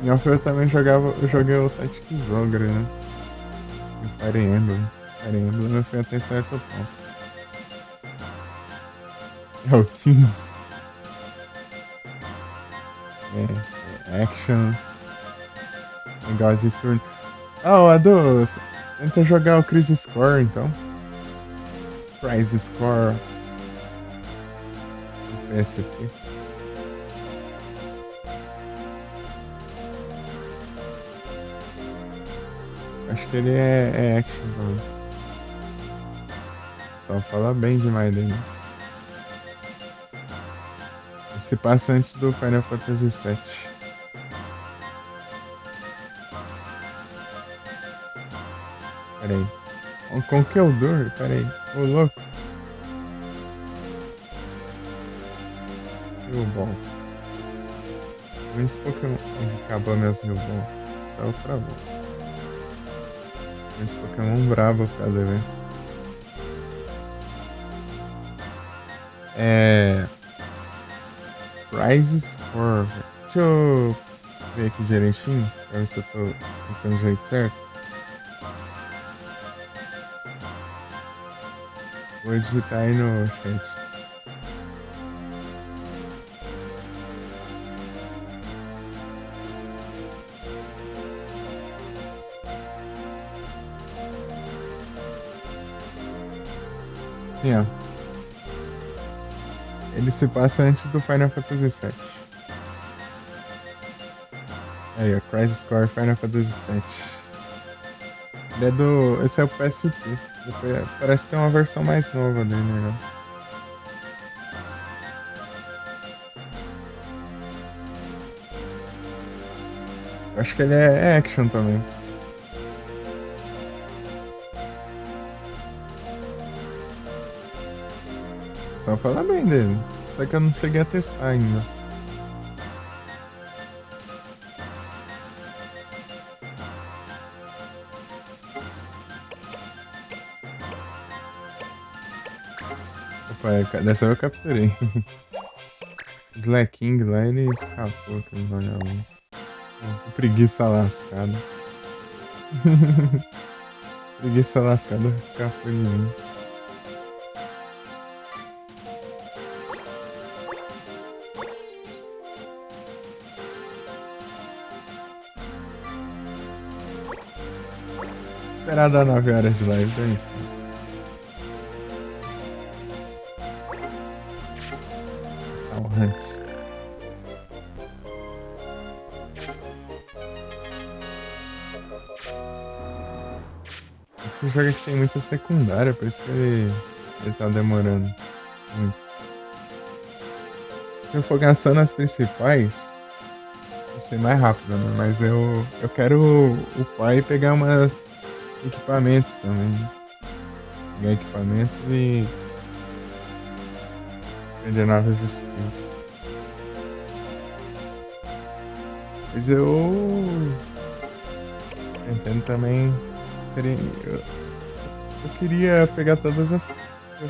Em off eu também eu joguei o Tactics Ogre, né? E Fire Emblem. Fire Emblem eu fui até certo ponto. É o 15. É action. Legal de turno. Ah, Adu, tenta jogar o Crisis Score então. Prize Score. O PSP. Acho que ele é action também. Só fala bem demais dele. Se passa antes do Final Fantasy VII. Pera aí. Com que odor? Pera aí. Ô, louco. Real Muitos Pokémon. Acabou minhas Real Saiu pra bom. Muitos Pokémon brabo pra ver. Prize Score. Deixa eu ver aqui direitinho. Pra ver se eu tô pensando do jeito certo. Vou digitar aí no chat. Sim, ó. Ele se passa antes do Final Fantasy VII. Aí, ó. Crisis Core Final Fantasy VII. Ele é do... Esse é o PSP. Parece que tem uma versão mais nova dele, né? Eu acho que ele é action também. Só falar bem dele. Só que eu não cheguei a testar ainda. Opa, dessa eu capturei. Slack King lá, ele escapou aquele vagabundo. Com preguiça lascada. Preguiça lascada escapou de mim. Esperar dar 9 horas de live, é isso. Tá o Hunt. Esse jogo aqui tem muita secundária, por isso que ele tá demorando muito. Se eu focar só nas principais, vai ser mais rápido, né? Mas eu quero upar e pegar umas equipamentos também. Né? Pegar equipamentos e aprender novas skills. Mas eu pretendo também seria. Eu queria pegar todas as.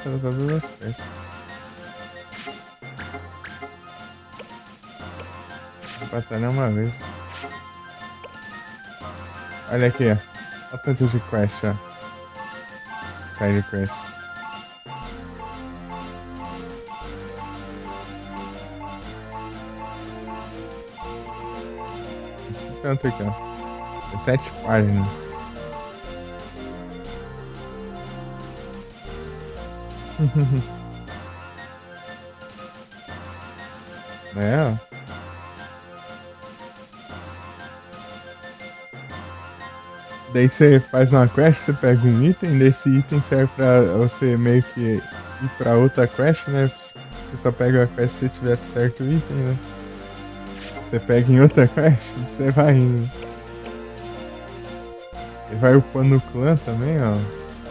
Todas as quests. Batalhar uma vez. Olha aqui, ó. Olha o tanto de quest, ó. Side quest. Esse tanto aqui, ó. 17 páginas. É, ó. Daí você faz uma quest, você pega um item, desse item serve pra você meio que ir pra outra quest, né? Você só pega a quest se tiver certo item, né? Você pega em outra quest, você vai indo. E vai upando o clã também, ó.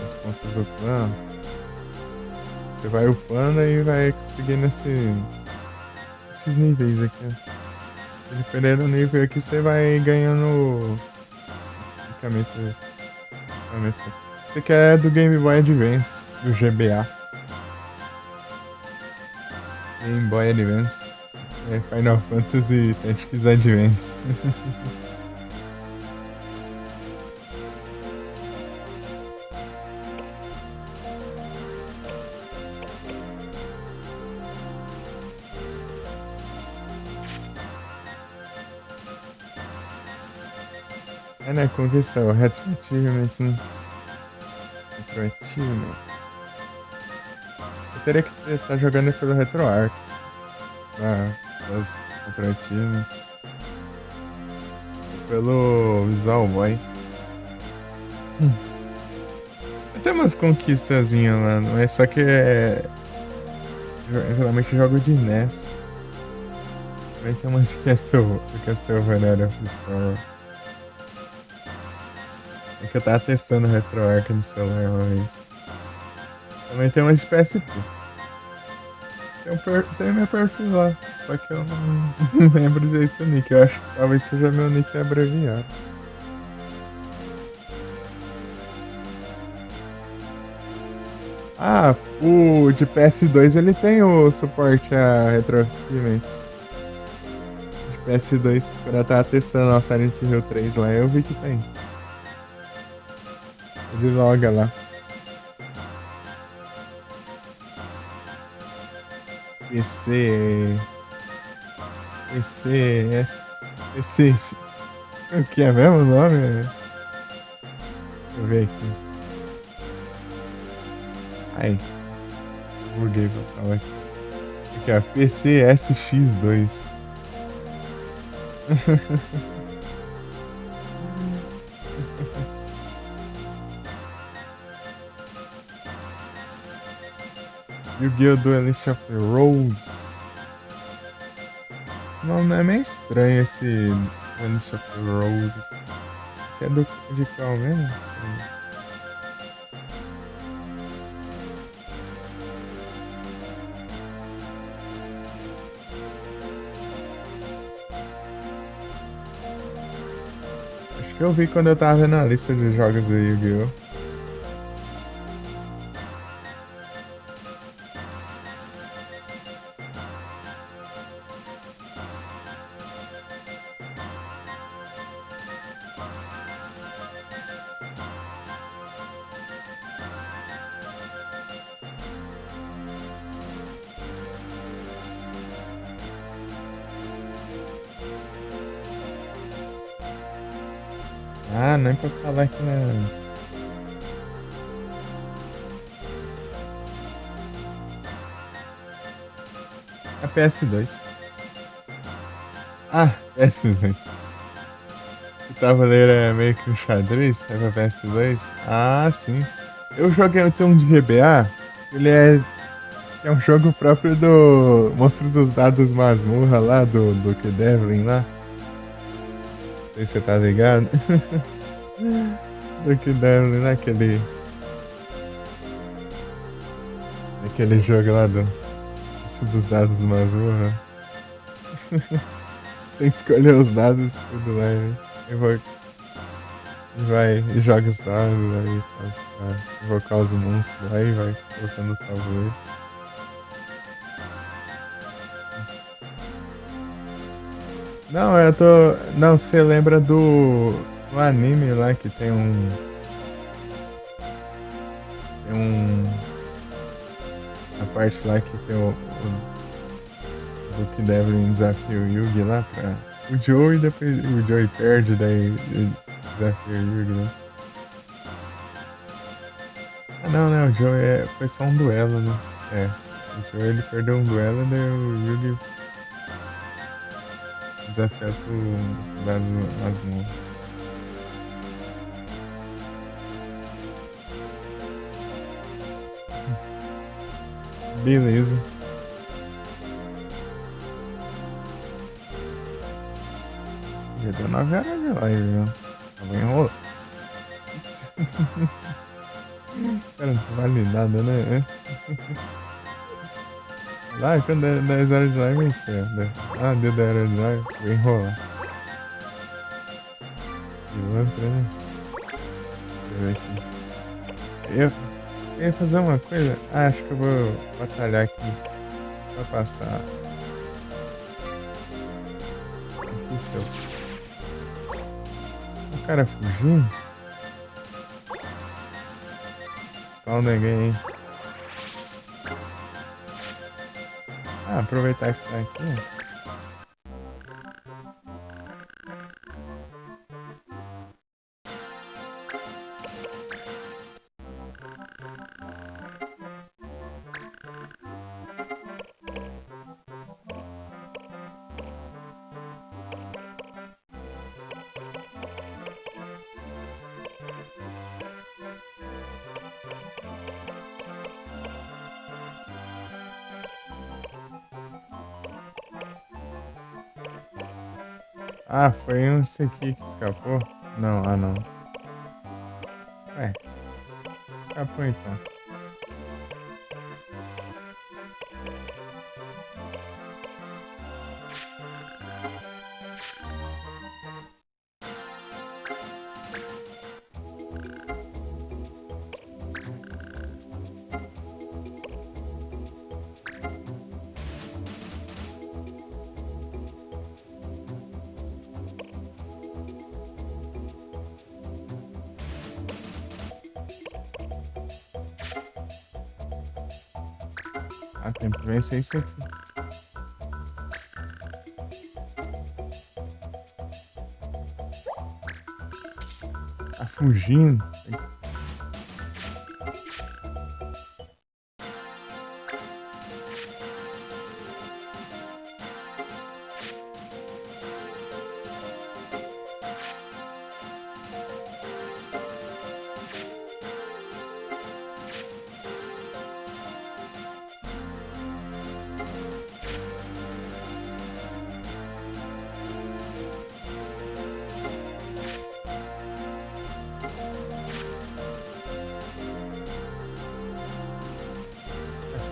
Os pontos do clã. Você vai upando e vai conseguindo esses níveis aqui, ó. Dependendo do nível aqui, você vai ganhando equipamentos. Você quer do Game Boy Advance, do GBA. Game Boy Advance. É Final Fantasy Tactics Advance. É, né? Conquista o Retro Achievements, né? Retro Achievements. Eu teria que estar jogando pelo RetroArch. Os Retro Achievements. Pelo Visual Boy. Tem umas conquistazinhas lá, não é? Só que é. Geralmente jogo de NES. Também tem umas de Castlevania oficial. É que eu tava testando o RetroArch no celular uma vez. Também tem umas de PSP. Tem meu perfil lá. Só que eu não lembro direito o nick. Eu acho que talvez seja meu nick abreviado. Ah, o de PS2 ele tem o suporte a Retro Achievements. De PS2, quando eu tava testando a Silent Hill 3 lá, eu vi que tem. Ele loga lá. PC. O que é mesmo o nome? Deixa eu ver aqui. Ai. Buguei pra falar aqui. Aqui, ó. PCSX2. Yu-Gi-Oh! Duelist of the Rose. Esse nome não é meio estranho, esse Duelist of the Roses. Esse é de qual mesmo? Acho que eu vi quando eu tava vendo a lista de jogos do Yu-Gi-Oh! Ah, nem pra falar aqui na. A PS2. Ah, PS2. O tabuleiro é meio que um xadrez, é pra PS2? Ah, sim. Eu joguei tem um de GBA, ele é um jogo próprio do Monstro dos Dados Masmorra lá, do Duke Devlin lá. Não sei se você tá ligado. Duke Devlin lá, aquele jogo lá do Monstro dos Dados Masmorra. Você tem que escolher os dados tudo lá, né? E vai e joga os dados aí pra invocar os monstros lá e vai colocando o tabuleiro. Não, eu tô. Não, você lembra do anime lá que tem um. Tem um. A parte lá que tem do que Devlin desafia o Yugi lá pra. O Joey depois. O Joey perde, daí ele desafia o Yugi, né? Ah não, né? O Joey foi só um duelo, né? É. O Joey ele perdeu um duelo, daí o Yugi desafia o Cidade Masmorra. Beleza. Já deu 9 horas de live, viu? Tava enrolando. Cara, não vale nada, né? Lá, quando é 10 horas de live, encerra. Ah, deu 10 horas de live, vou enrolar. Pilantra, né? Deixa eu ver aqui. Eu ia fazer uma coisa. Ah, acho que eu vou batalhar aqui pra passar. Aqui, seu. O cara fugindo? Qual ninguém, hein? Ah, aproveitar que tá aqui, ó. Ah, foi esse aqui que escapou? Não, ah não. Ué, escapou então. Ah, tem que vencer isso aqui. Tá fugindo.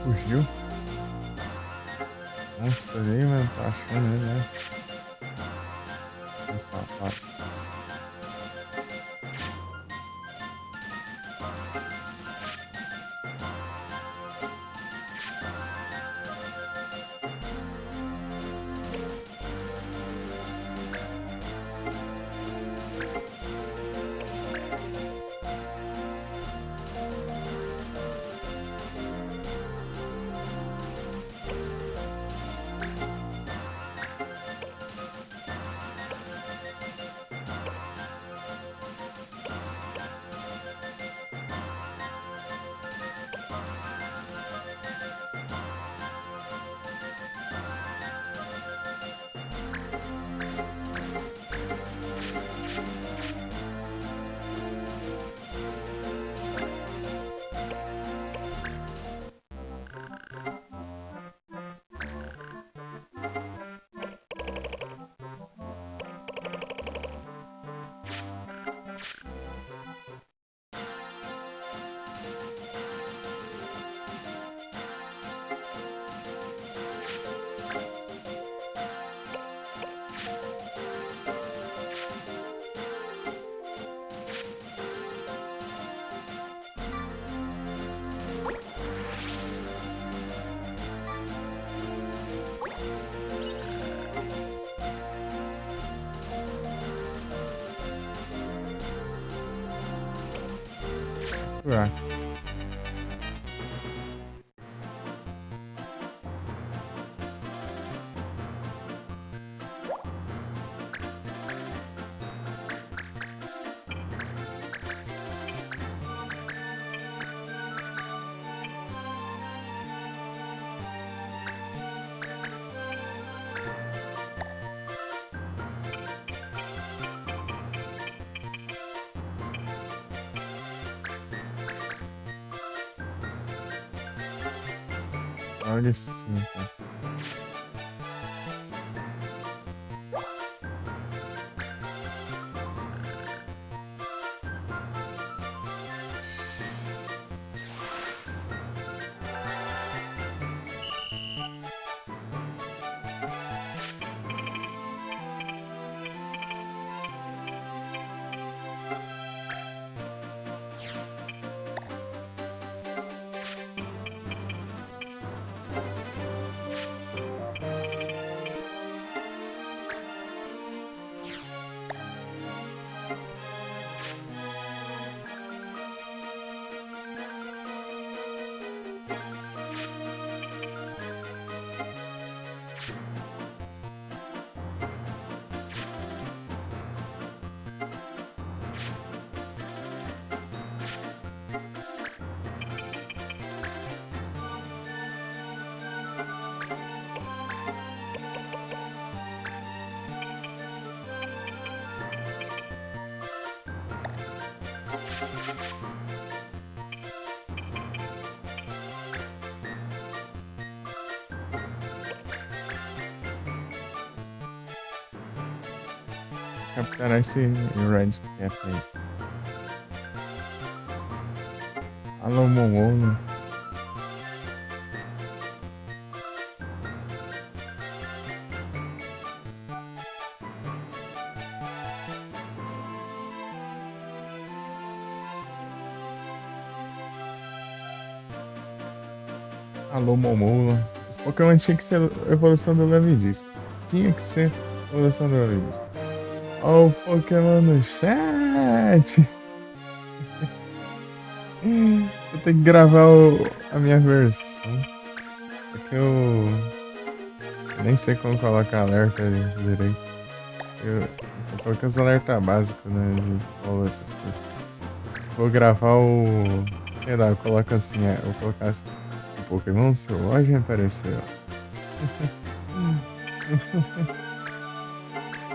Fugiu. Nossa, ali, mano, tá achando ele, né? Que safado. capturar. Olha sim, cara. Capturar esse Red Cap aí. Alô, Momono. Alô, Momono. Esse Pokémon tinha que ser evolução do Levidis. Tinha que ser evolução do Levidis. Ó, o Pokémon no chat. Vou ter que gravar a minha versão. Porque eu nem sei como colocar alerta direito. Eu só coloquei os alertas básicos, né? De follow, essas coisas. Vou gravar o. Sei lá, eu coloco assim, vou colocar assim. O Pokémon selvagem apareceu.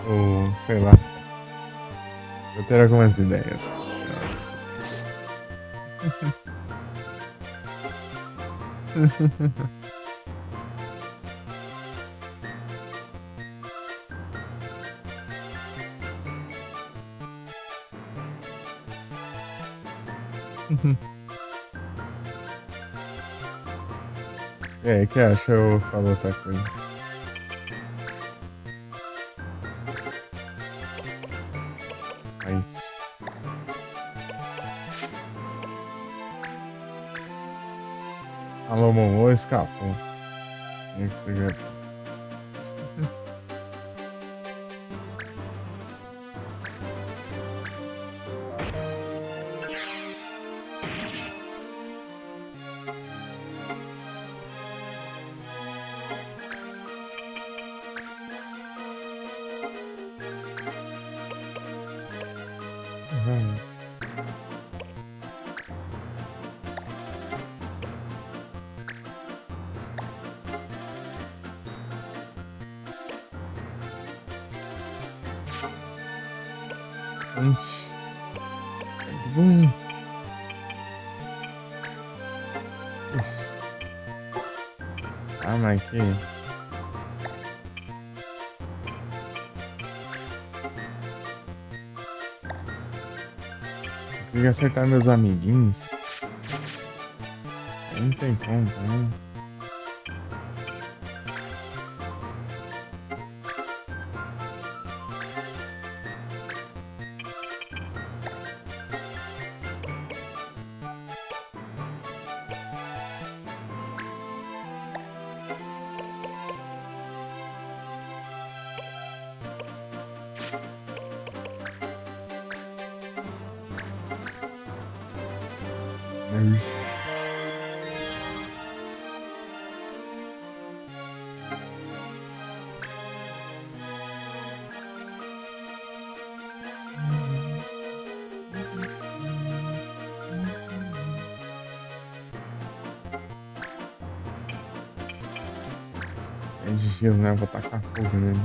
Ou sei lá. Eu ter algumas ideias. E aí, que acha eu falo outra coisa? Aí. Alô, Momô escapou. Tinha que ser. Bum. Ixi. Ah, mas que. Eu queria acertar meus amiguinhos. Aí não tem como, né? Nurse. É de gelo, né? Eu vou tacar fogo nele.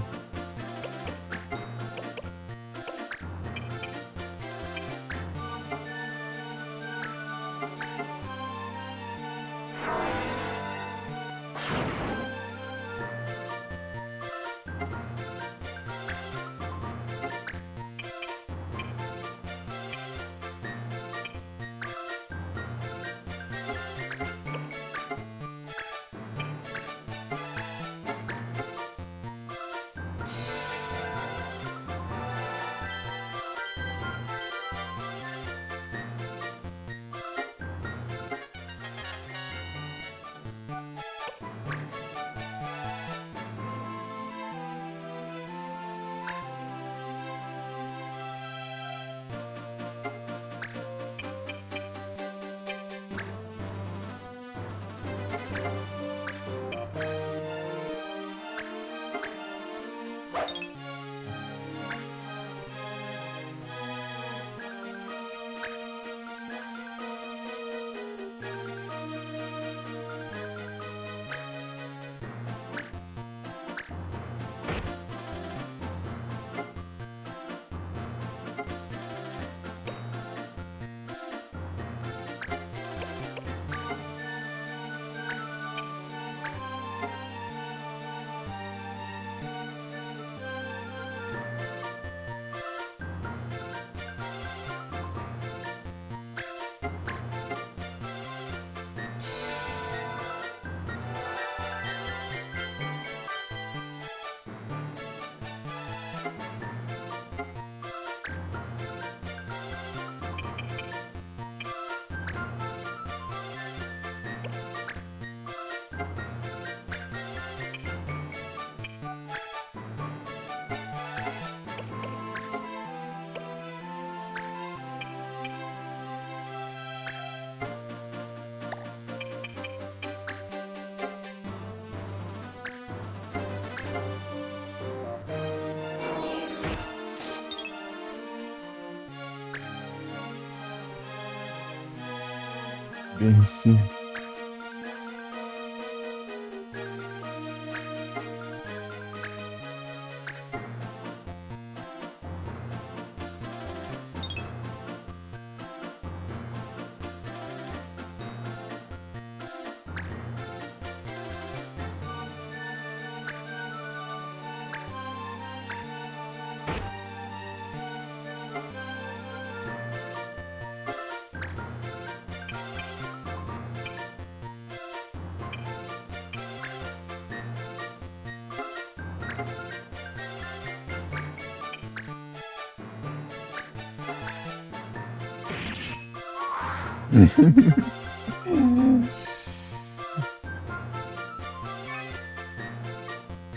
Venci.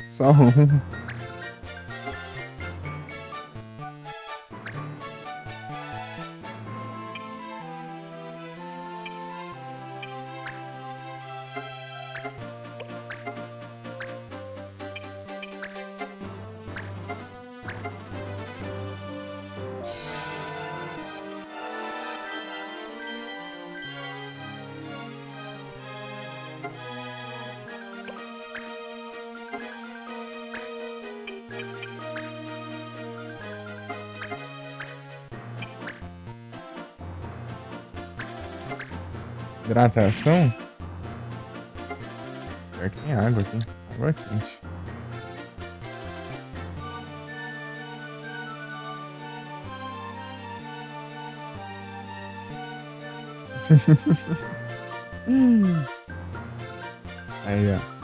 Só um. Hidratação? Pior que tem água aqui. Água quente. Aí, ó.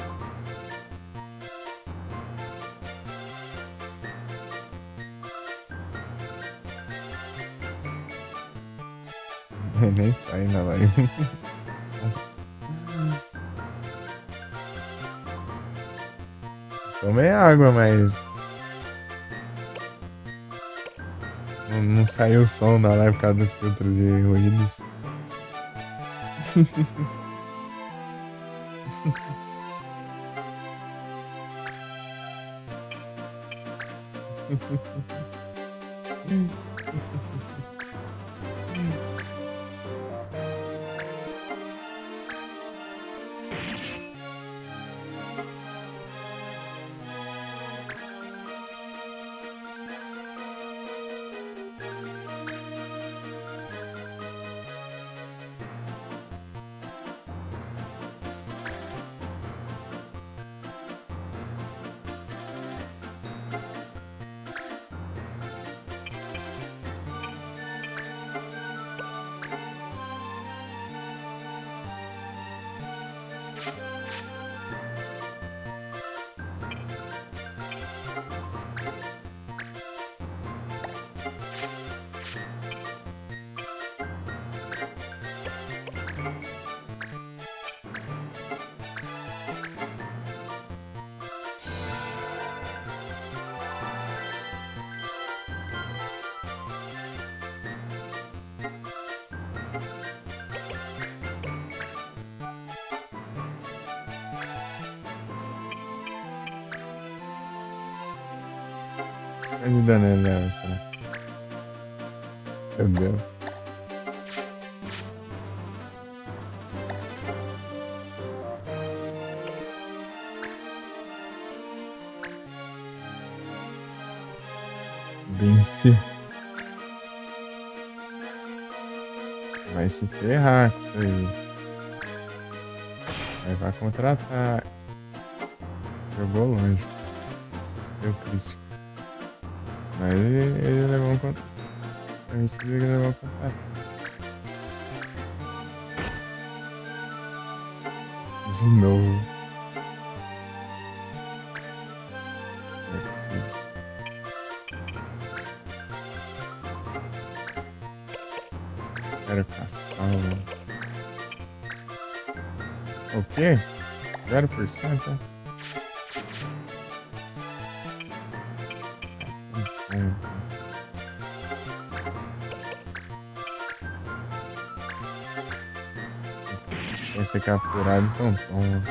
Nem sai na live. Tomei água, mas não saiu o som da live por causa dos filtros de ruídos. Ajudando ele essa, né? Meu Deus. Vence. Vai se ferrar com isso aí. Aí vai contratar. Jogou longe. Deu crítico. Mas ele levou um contrato. Eu recebi que ele levou um contrato. De novo. Não é possível. Quero caçar, mano. O quê? 0%, né? Vai ser capturado, então toma.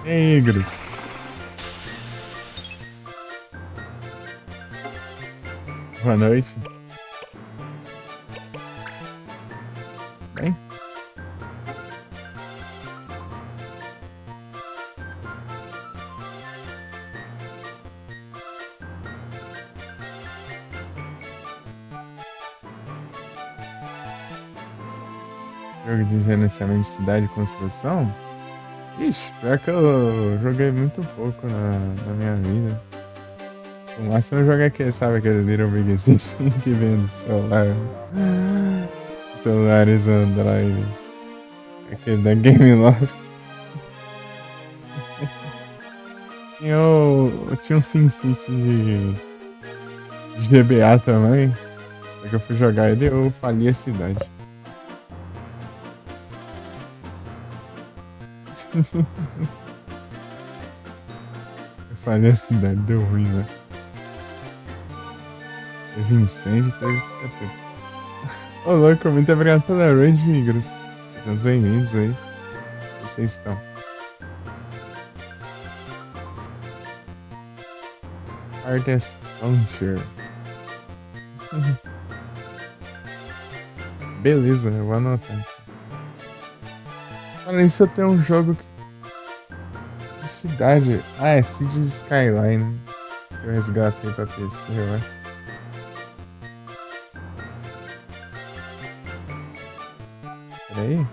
E aí, Igros? Boa noite. Bem? Jogo de gerenciamento de cidade e construção? Ixi, pior que eu joguei muito pouco na minha vida. O máximo eu joguei aquele, sabe, aquele Little Big City que vem do celular. Celulares Android. Aquele da Gameloft. Tinha um SimCity de GBA também. Só que eu fui jogar ele e eu fali a cidade. Eu falei a cidade, deu ruim, né? Teve incêndio, teve tudo. Ô louco, muito obrigado pela raid, Igros. Sejam bem-vindos aí. Vocês estão. Artist Frontier. Beleza, eu vou anotar. Além disso, eu tenho um jogo cidade. Ah, é Cities Skyline. Que eu resgatei pra PC, eu acho. Peraí.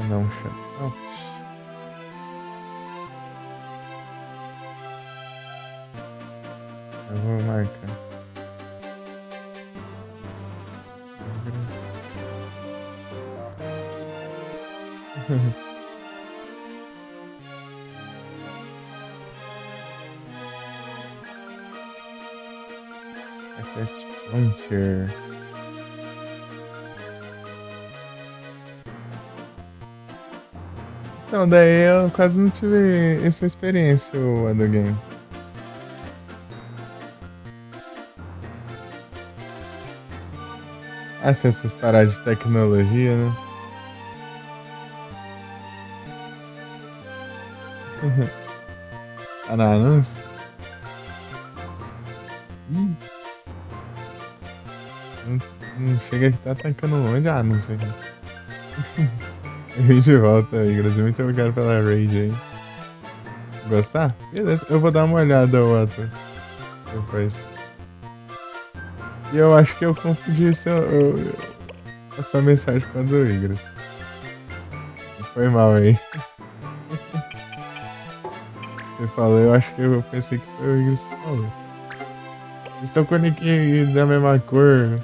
Não, chato. Eu vou marcar. Fast Frontier. Então, daí eu quase não tive essa experiência, o Ado Game. Ah, se essas paradas de tecnologia, né? Ananas? Ih. Não chega que tá atacando longe. Ah, não sei. Eu vim de volta aí, Grazi. Muito obrigado pela raid aí. Gostar? Beleza, eu vou dar uma olhada ao outro depois. E eu acho que eu confundi essa mensagem com a do Igros. Foi mal aí. Você falou, eu acho que eu pensei que foi o Igros que falou. Eles estão com o nick da mesma cor.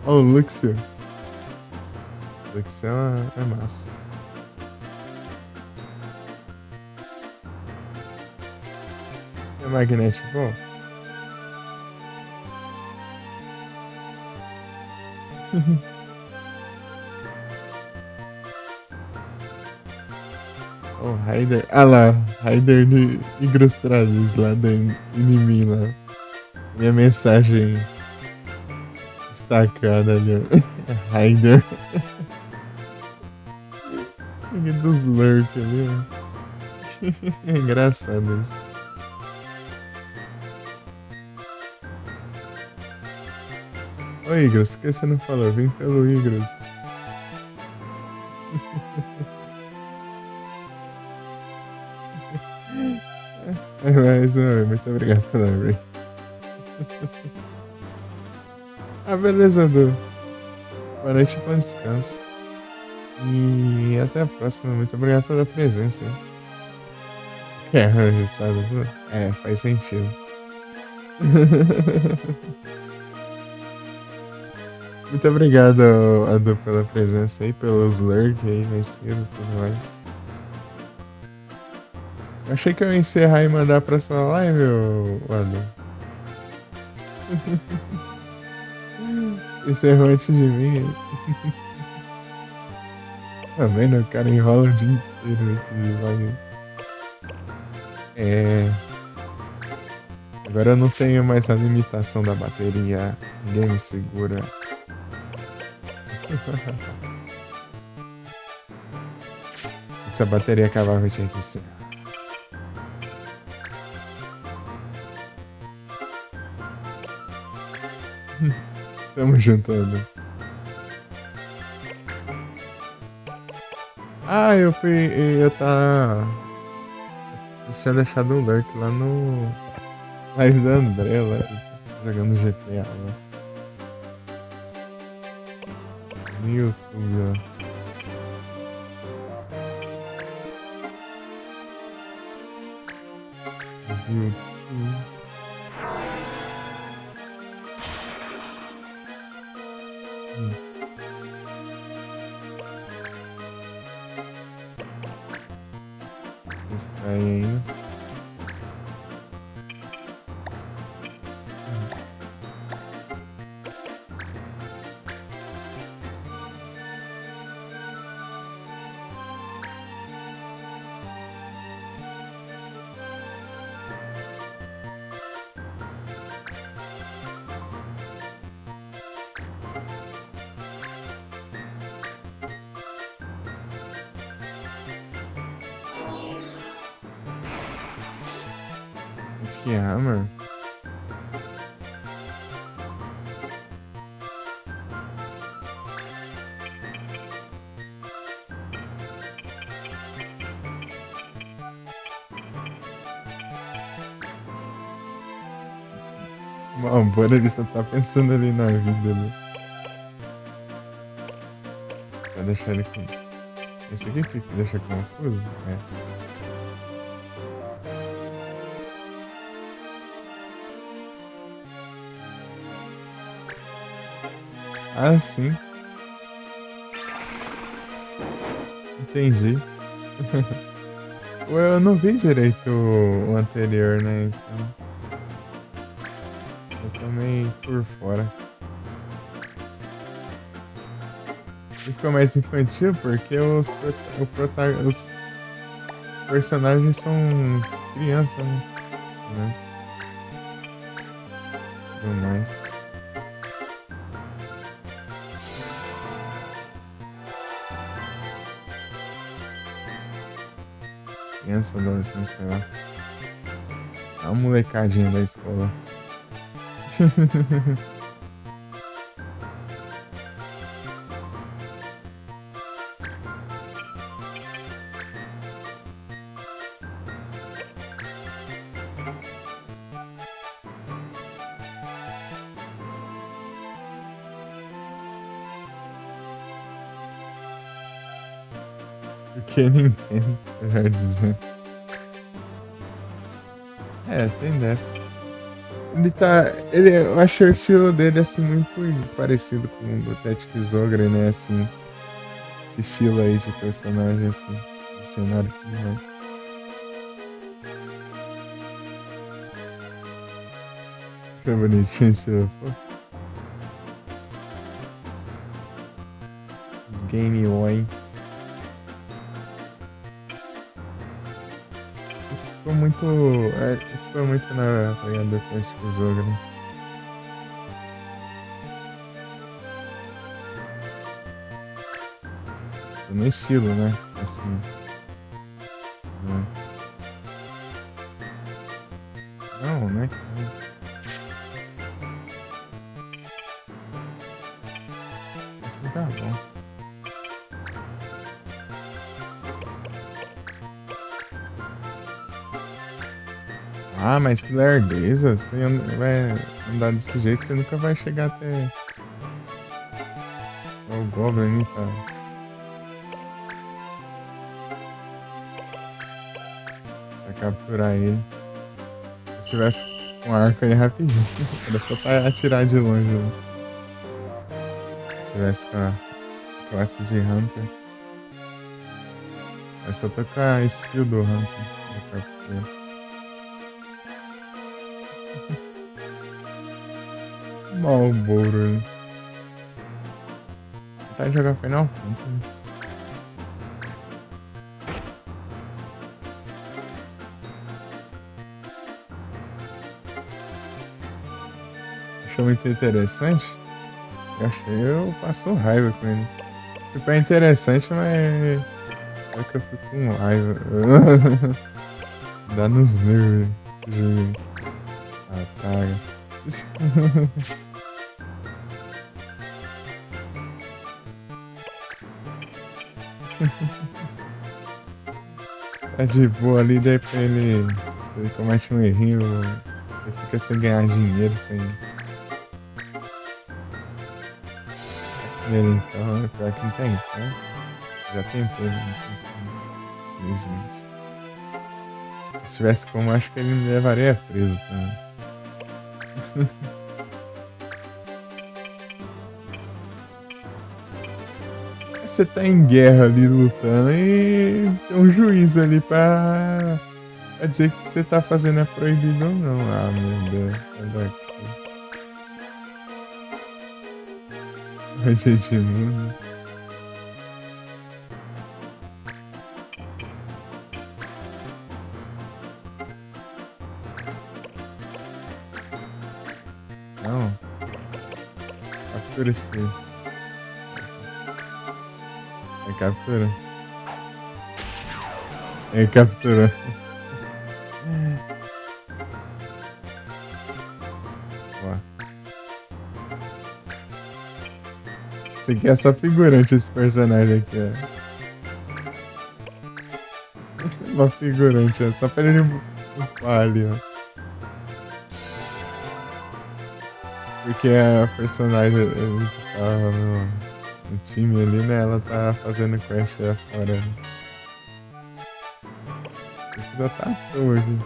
Oh, o Luxio. Luxio é massa. É magnético, bom. Oh, Raider. Ah lá, Raider de Igrostrados lá da Inimi lá. Minha mensagem destacada ali, ó. Raider. Cheguei dos lurk ali, ó. É engraçado isso. Ô Igros, por que você não falou? Vem pelo Igros. É mais uma vez, muito obrigado pela raid. Ah, beleza, Edu. Boa noite e bom descanso. E até a próxima. Muito obrigado pela presença. É, registrado. É, faz sentido. Muito obrigado, Adu, pela presença aí, pelos lurk aí mais cedo e tudo mais. Eu achei que eu ia encerrar e mandar pra sua live, Adu. Encerrou antes de mim aí. Tá vendo? O cara enrola o dia inteiro antes de live. É. Agora eu não tenho mais a limitação da bateria. Ninguém me segura. Se a bateria acabava, eu tinha que ser. Tamo junto, Ana. Ah, eu fui. Eu tinha deixado um lurk lá no. Live da André lá. Jogando GTA lá. No YouTube, ó. YouTube. Está aí ainda. Mystic Hammer. Bom, bora ele só tá pensando ali na vida ali. Vai deixar ele com. Esse aqui que deixa confuso? É. Ah, sim. Entendi. Eu não vi direito o anterior, né? Então. Eu tô meio por fora. E ficou mais infantil porque os personagens são crianças, né? Tudo mais. Criança, adolescente, sei lá. É uma molecadinha da escola. Porque Nintendo, melhor dizendo. É, tem dessa. Ele tá. Eu acho o estilo dele assim muito parecido com o do Tactics Zogre, né? Assim. Esse estilo aí de personagem, assim. De cenário que vai. Foi bonitinho esse estilo. Os Game Boy. Ficou muito na pegada do Tactics Zogre. No estilo, né? Assim. Né? Não, né? Assim tá bom. Ah, mas que lerdeza. Você vai andar desse jeito, você nunca vai chegar até o Goblin, tá? Capturar ele. Se tivesse um arco aí rapidinho. Era só pra atirar de longe. Né? Se tivesse com a classe de Hunter. É só tô com a skill do Hunter. Malboro, né? Vontade de jogar Final Fantasy. Achou muito interessante? Eu passo raiva com ele. Tipo, é interessante, mas é que eu fico com raiva. Dá nos nervos. Apaga. Tá de boa ali, daí pra ele. Você comete um errinho, ele fica sem ganhar dinheiro, sem. Ele, então, pior que não tem, né? Já tentei, né? Infelizmente. Se tivesse como, acho que ele me levaria preso também. Você tá em guerra ali lutando e tem um juiz ali pra dizer que o que você tá fazendo é proibido ou não. Ah, meu Deus. Olha aqui. Gente, mundo. Não. Captura esse aí. É captura. É captura. Esse aqui é só figurante, esse personagem aqui, ó. Uma figurante, ó. Só pra ele upar ali, ó. Porque a personagem ele tava no time ali, né? Ela tá fazendo quest lá fora. Né? Você precisa tá à toa aqui.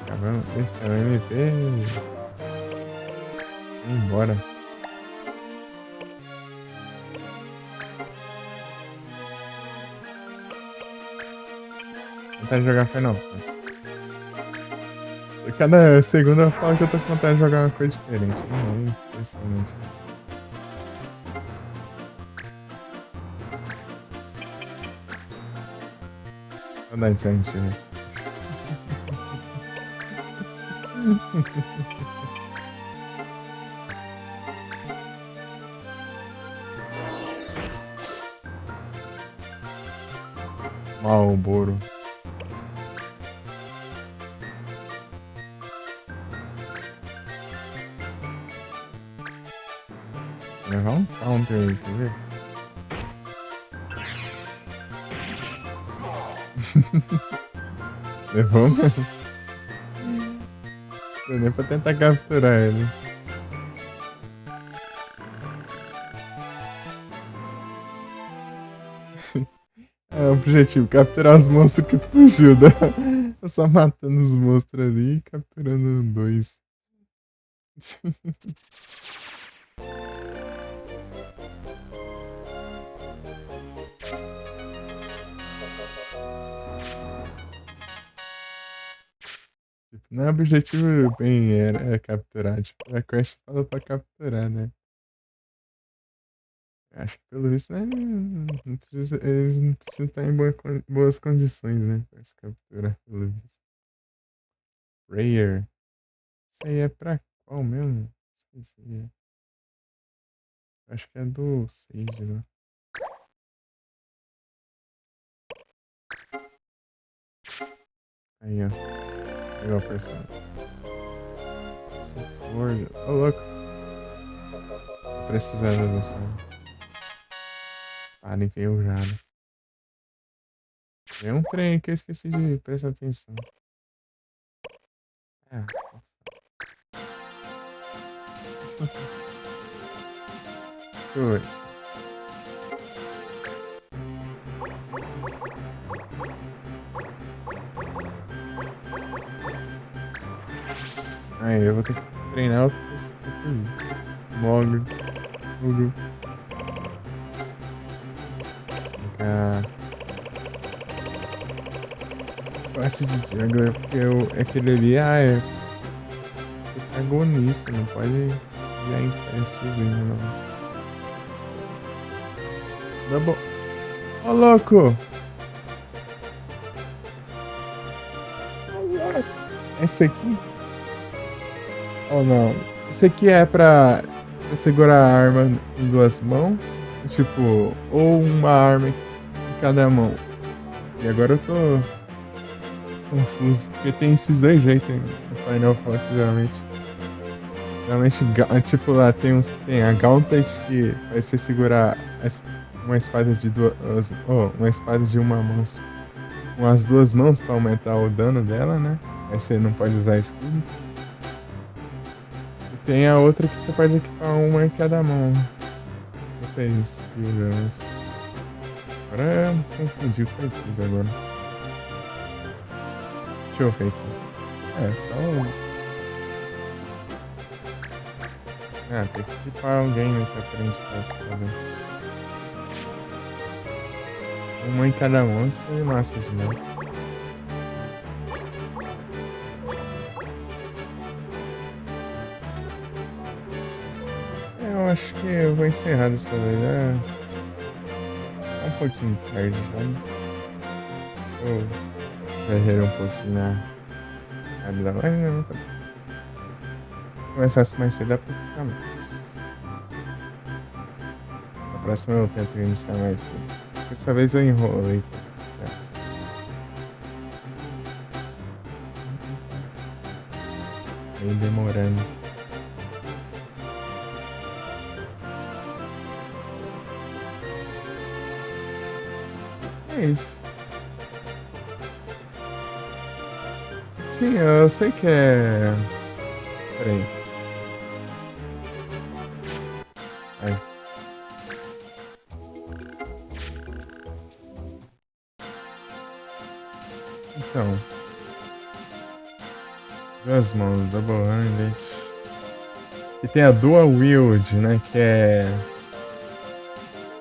Caramba, esse é o MP. Vai embora. Vontade de jogar Final Fantasy. Cada segundo eu falo que eu tô com vontade de jogar uma coisa diferente. É impressionante isso. Saudade de Silent Hill. Malboro. Levar um counter aí, quer ver? Levou mesmo. Deu nem pra tentar capturar ele. É o objetivo, capturar os monstros que fugiu da... Eu só matando os monstros ali e capturando dois. Não é objetivo bem era capturar, tipo, a quest fala pra capturar, né? Acho que pelo visto né, não precisa, eles não precisam estar em boas condições, né? Pra se capturar, pelo visto. Rare. Isso aí é pra qual mesmo? Não sei se é. Acho que é do Sage, né? Aí, ó. Pegar o personagem. Sword. Ô, louco. Tô precisando dessa. Para enferrujada. Tem um trem que eu esqueci de prestar atenção. Ah, foi. Aí, eu vou ter que treinar outro logo. Logo. Ficar. Gosto de jungle, porque aquele ali, é protagonista, não pode já em festivinho, não. Double. Ô, louco! Esse aqui? Ou não? Esse aqui é pra segurar a arma em duas mãos? Tipo, ou uma arma em cada mão? E agora eu tô confuso, porque tem esses dois jeitos no Final Fantasy, geralmente. Geralmente, tipo, lá tem uns que tem a Gauntlet, que vai você segurar uma espada de duas. Uma espada de uma mão. Com as duas mãos pra aumentar o dano dela, né? Aí você não pode usar escudo. E tem a outra que você pode equipar uma em cada mão. Não tem skill, geralmente. Agora confundiu, foi tudo agora. Deixa eu ver aqui. É, só. Ah, tem que equipar alguém, né? Que aprende pra fazer. Uma em cada mão, isso é massa demais. Eu acho que eu vou encerrar dessa vez, né? Tá um pouquinho tarde, sabe? Eu exagerei um pouquinho na da live, né? Mas tá bom. Se começasse mais cedo, dá pra ficar mais. Na próxima eu tento iniciar mais cedo. Dessa vez eu enrolei. Certo? Meio demorando. É isso. Sim, eu sei que é. Peraí. Ai. Então. Duas mãos, double handed. E tem a dual wield, né? Que é.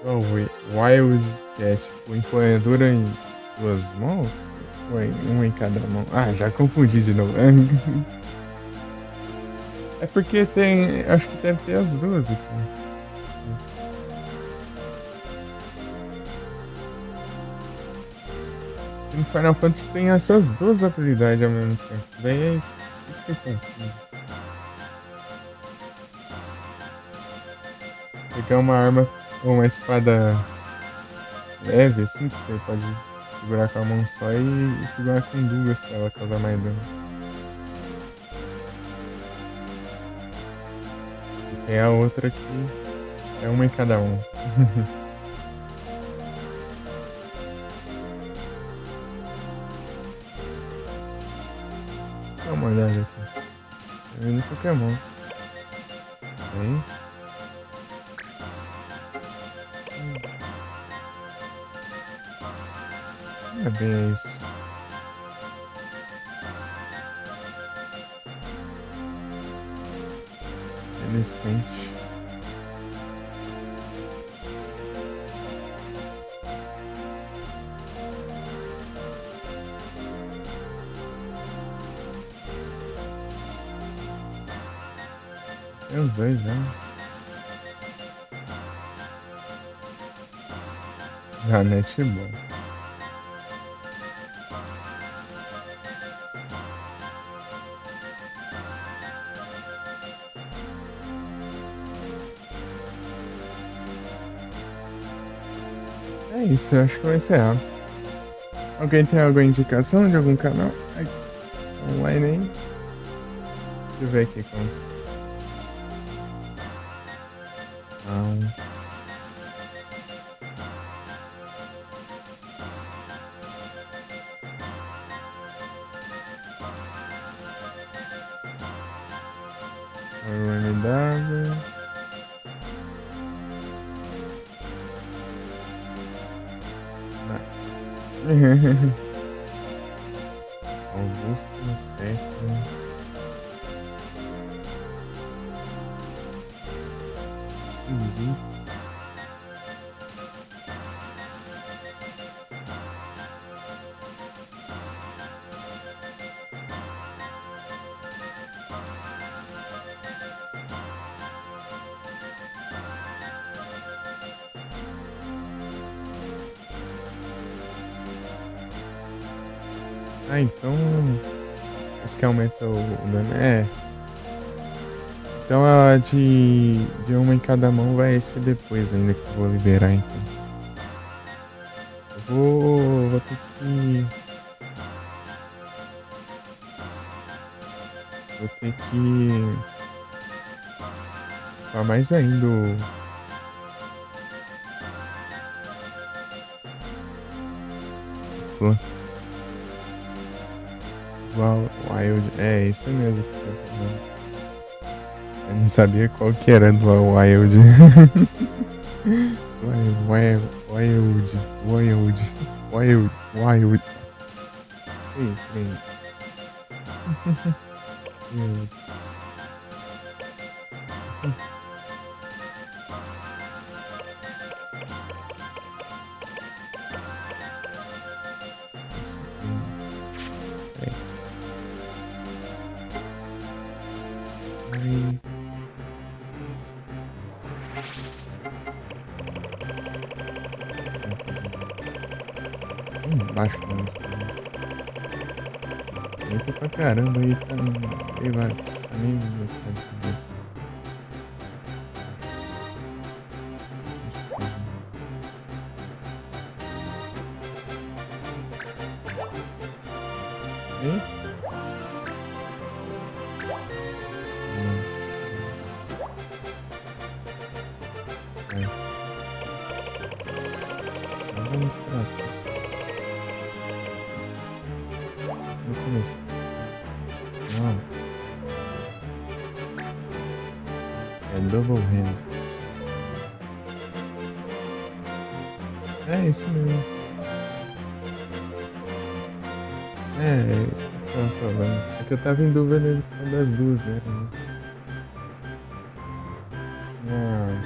Wild, que é tipo empunhadura em duas mãos? Ou uma em cada mão? Ah, já confundi de novo. É porque tem. Acho que deve ter as duas aqui. No Final Fantasy tem essas duas habilidades ao mesmo tempo. Daí é isso que eu confundo. Pegar uma arma ou uma espada leve, assim, que você pode segurar com a mão só e segurar com duas pra ela causar mais dano. E tem a outra que é uma em cada um. Dá uma olhada aqui. Tá vendo Pokémon. Aí. É bem isso. Ele sente. Tem os dois, né? Janete bom. É isso, eu acho que vai encerrar. Alguém tem alguma indicação de algum canal online aí? Deixa eu ver aqui como. Não. MW. Augusto Século. Ah, então. Esse que aumenta o dano. É. Então a de uma em cada mão vai ser depois ainda que eu vou liberar, então. Eu vou ter que. Vou ter que. Falar mais ainda. Pô. Wild. É, isso mesmo. Eu não sabia qual que era do Wild. Wild. Ei, peraí. Embaixo da lista. Entra pra caramba aí, tá. Sei lá, tá nem no meu computador. E? vamos tratar. No começo. Não. É double hand. É isso mesmo. É isso que eu tava falando. É que eu tava em dúvida qual das duas era, né? Ah,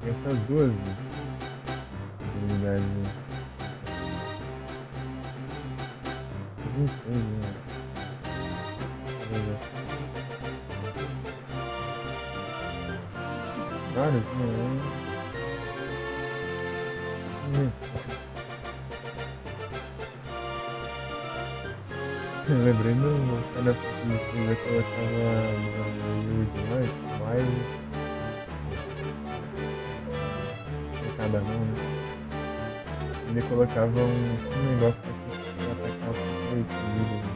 tem essas duas, né? Habilidades, né? Mas não sei, né? Várias, né? Eu lembrei quando eu colocava no Yuri lá, mais em cada mão, né? Ele colocava um negócio pra atacar os dois seguidos, né?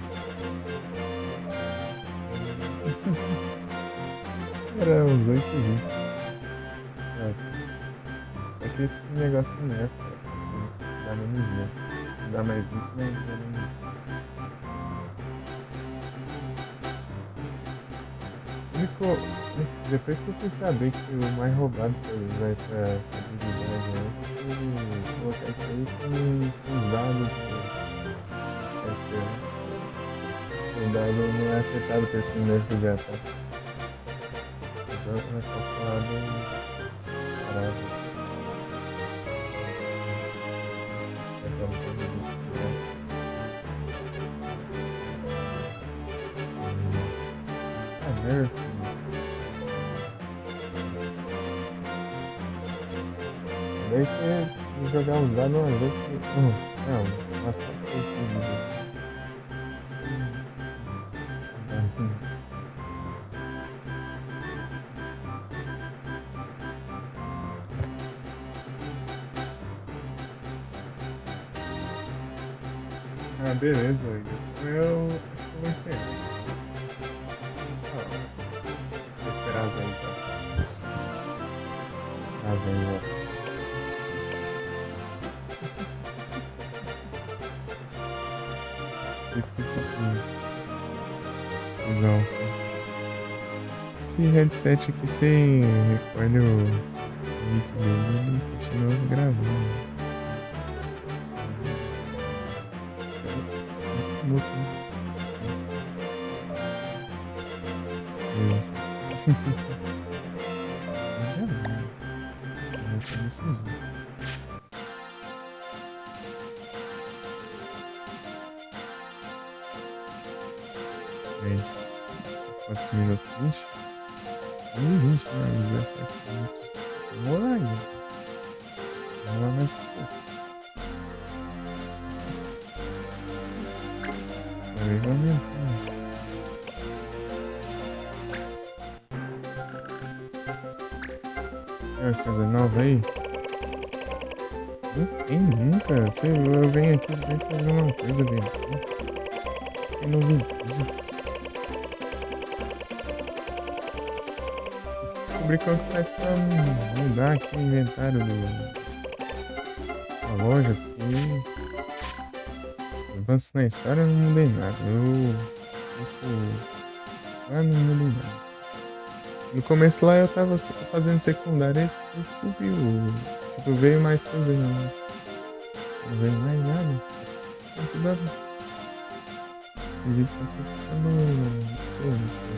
Era uns 8 hits. Só que esse negócio não é, cara. Dá menos dano. Dá mais hit, mas dá menos. Depois que eu fui saber que o mais roubado pra usar essa habilidade é você colocar isso aí com os dados o dado não é afetado por esse número de ataque. Então é calculado parado. Nerf. Daí você jogar uns dados uma vez que. Não, mas pode ter esse vídeo. Assim. Ah, beleza, isso eu acho que vai ser. Vou esperar as 10 horas. As 10 horas. Eu esqueci de usar esse headset aqui sem recolhe o mic dele, ele continua gravando. Mas que muito, né? Beleza. Já não. Eu vou desse jeito. Bem, quantos minutos? 20? 20, né? 17 minutos. Vamos lá, né? Vamos lá mais um pouco. Também vai aumentando. Tem uma coisa nova aí? Não tem nunca. Eu venho aqui, você sempre faz a mesma coisa, velho. Tem novidade. Descobri como que faz pra mudar aqui o inventário da loja, porque avanço na história eu não mudei nada. Lá não mudei nada. No começo lá eu tava fazendo secundária e subiu. Tipo, veio mais coisa não. Não veio mais nada. Então tudo a ver. Esses itens estão ficando soltos.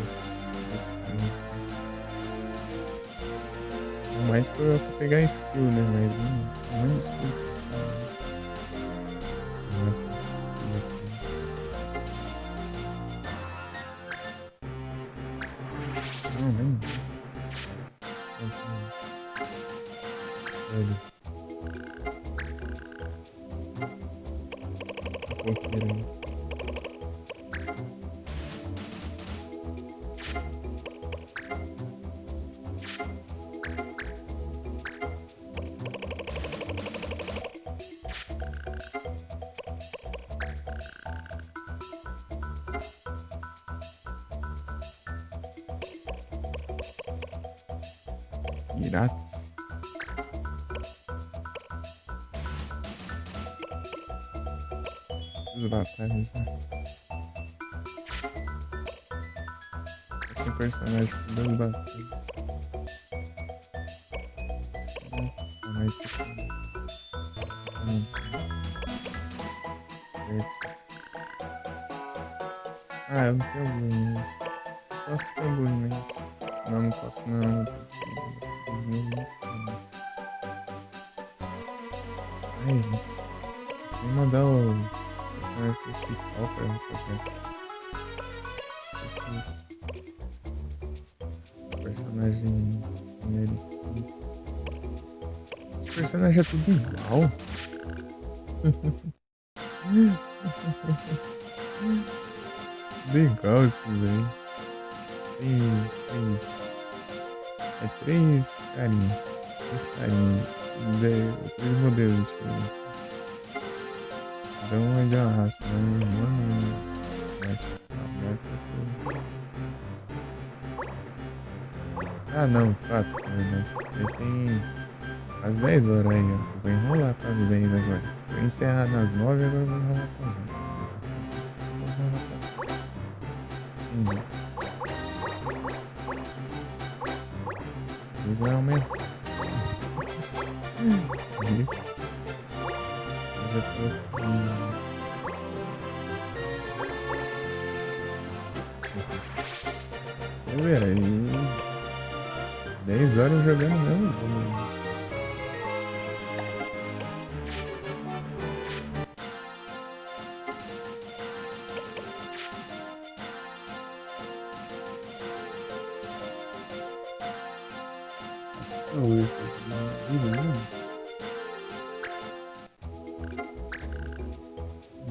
Mais pra pegar skill, né? Mas não de skill. Não, nem. Olha. Um pouquinho. Piratas. essas batalhas, né? Esse personagem com duas batalhas. Ah, mas esse aqui. Ah, eu não tenho bullying. Posso ter bullying, né? Não, não posso não. Ai, sem mandar o personagem principal pra fazer esses personagens genéricos. Os personagens é tudo igual. Tudo igual isso, velho. Tem. É três carinhos. Três modelos diferentes. Cada um é de uma raça, né? Ah, não, quatro, na verdade. Aí tem as 10 horas aí, ó. Eu vou enrolar pras 10 agora. Vou encerrar nas 9 agora eu vou enrolar pras 10. Entendi. Eles vão aumentar. Eu já tô aqui. Você vê aí. 10 horas jogando mesmo.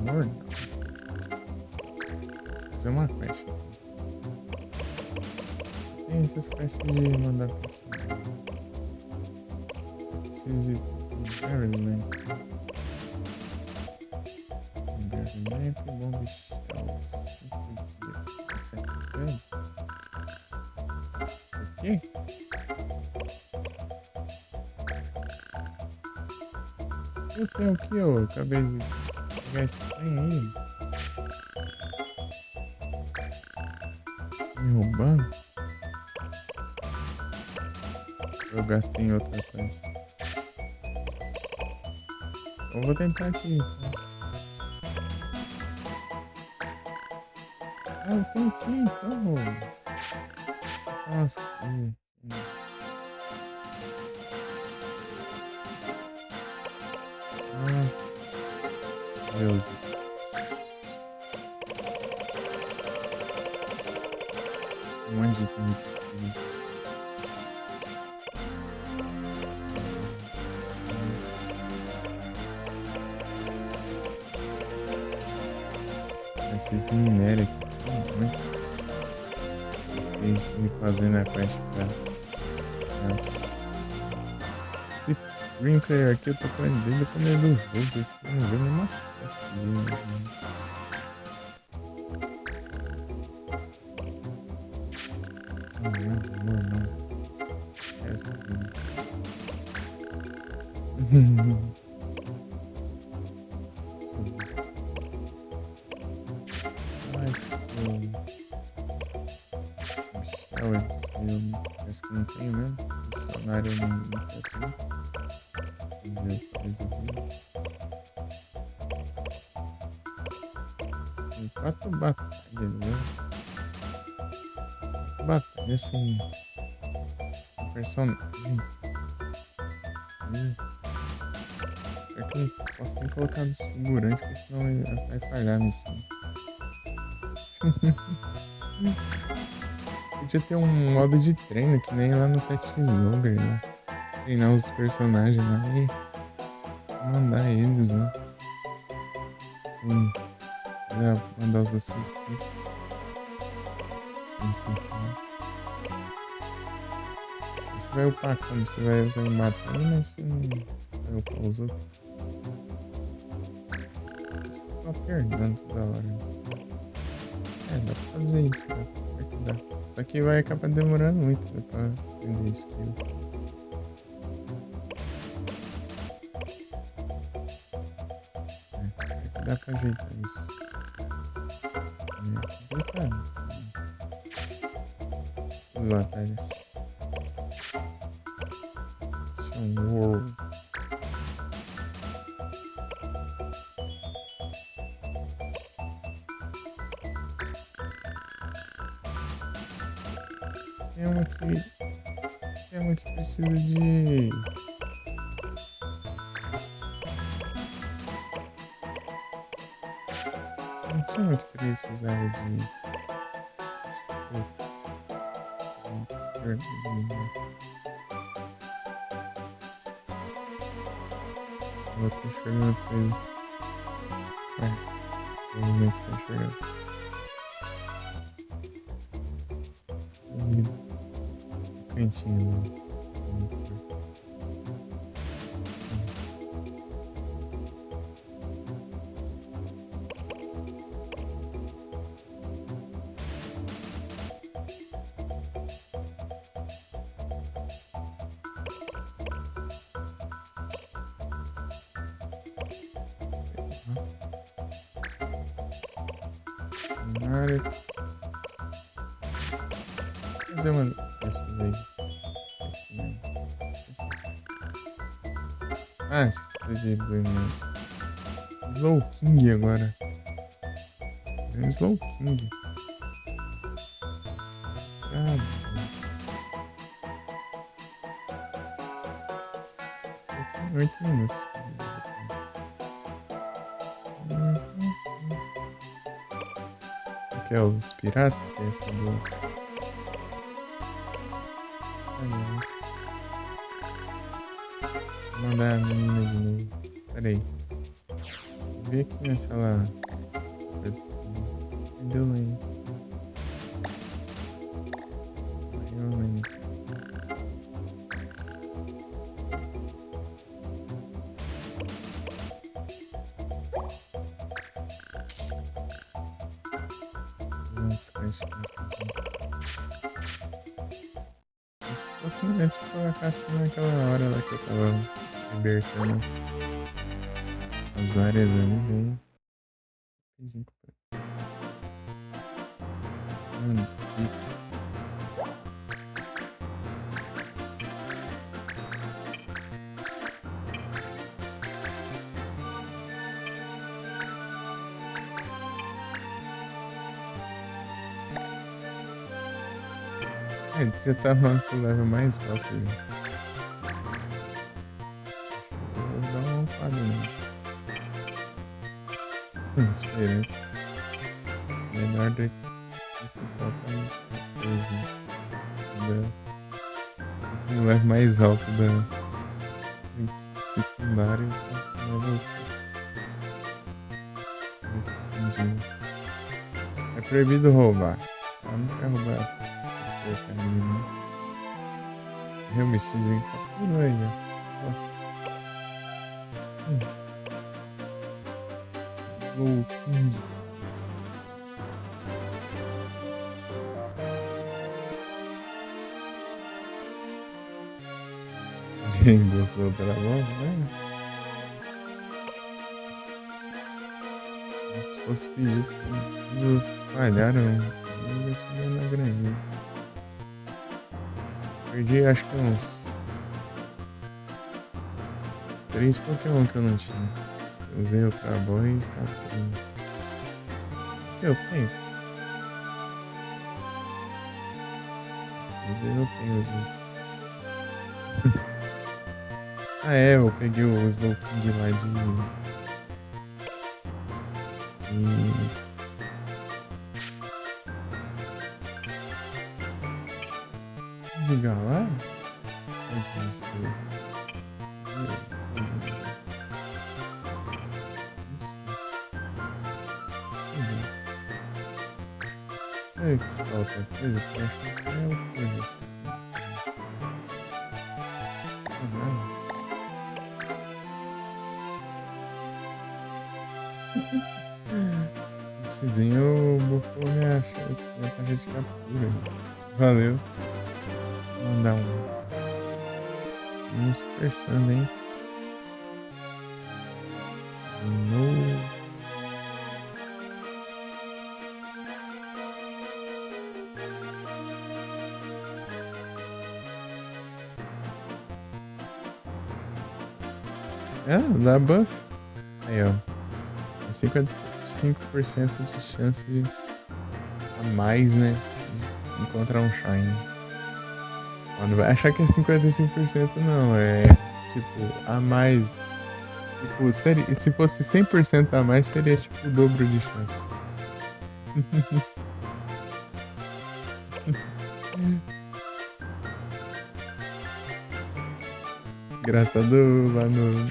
Morno. Fazer uma quest. Tem essas quests de mandar pessoa. Preciso de Barrel Lamp. Barrel Lamp, Bomb Shells. 5 dias. Esse aqui, velho. O quê? Eu tenho aqui, ó. Acabei de pegar esse trem aí. Me roubando. Eu gastei em outra coisa. Eu vou tentar aqui, então. Ah, eu tenho aqui, então. Nossa, Deus. Um monte de item aqui. Esses minérios aqui. Me fazendo a quest pra. Esse Sprinkler aqui eu tô com ele desde o começo do jogo. Aqui, eu não vejo nenhuma quest dele. Não. Essa aqui. Parece que não tem mesmo. Dicionário não tá aqui. Tem 4 batalhas, né? Batalha assim. Personagem. É que eu não posso nem colocar nos figurantes, porque senão vai falhar a missão. Podia ter um modo de treino que nem lá no Tetris Ogre, né? Treinar os personagens lá e mandar eles, né? Mandar os assim. Não sei como. Você vai upar como? Você vai usar em batalha, mas você não vai upar os outros. Você tá perdendo toda hora. Dá pra fazer isso, né? Dá. Só que vai acabar demorando muito, né, pra aprender skill. dá pra ajeitar isso. É complicado. Os batalhas. Uou. Tem uma que precisa de... Não tinha uma que precisava de... Eu tô enxergando coisa. Vamos ver se tá enxergando. Cantinho lá. Área. Fazer uma dessas aí. Ah, esse precisa de Blue Man. Slow King agora. É um Slow King. Eu tenho 8 minutos. Que é os piratas, que é essa duas. Vou mandar a menina de novo. Pera aí. Vou ver aqui nessa lá. Deu aí. Nossa, acho que... Se fosse no Netflix, eu colocasse naquela hora lá que eu tava libertando as áreas ali, bem. Você tá falando que o level mais alto. Vou dar uma upada nele. Diferença. Menor do principal tá 13. O level mais alto da secundária é você. É proibido roubar. Não quer roubar. Realmente dizem que tá tudo aí, ó. Slow King. Quem gostou do trabalho, né? Se fosse pedir todos os que espalharam, eu ia chegar na graninha. Perdi acho que uns 3 Pokémon que eu não tinha. Eu usei o Traboy e escapei. O que eu tenho? Mas eu tenho os Ah é, eu peguei o Slow King lá de... De Galar? Onde é isso? É que falta coisa que eu acho que é o coisa assim. O Xzinho bufou minha taxa de captura. Valeu. Vou mandar um Super Saiyan, hein? No É, dá buff. Aí, ó. É 55% de chance de a mais, né? De se encontrar um Shine. Ó, não vai achar que é 55% não. É tipo, a mais. Tipo, se fosse 100% a mais, seria tipo o dobro de chance. Engraçado lá no.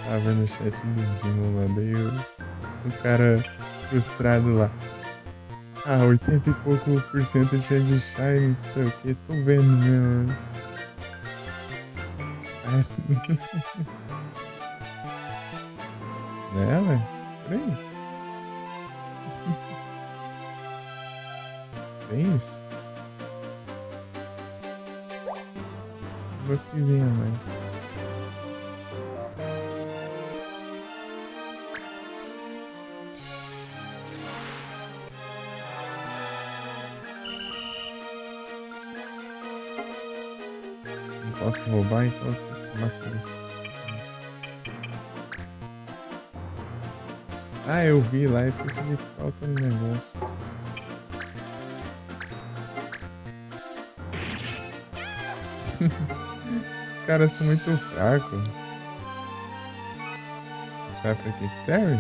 Tava no chat do Vimo lá, daí o cara frustrado lá. Ah, 80 e pouco por cento de chance de Shine, não sei o que, tô vendo mesmo. Ah, assim. Né, velho? Por aí. Tem isso. Buffzinho, né? Não posso roubar, então eu tenho que tomar coisa. Ah, eu vi lá, esqueci de falta no negócio. Os caras são muito fracos. Sabe pra que serve?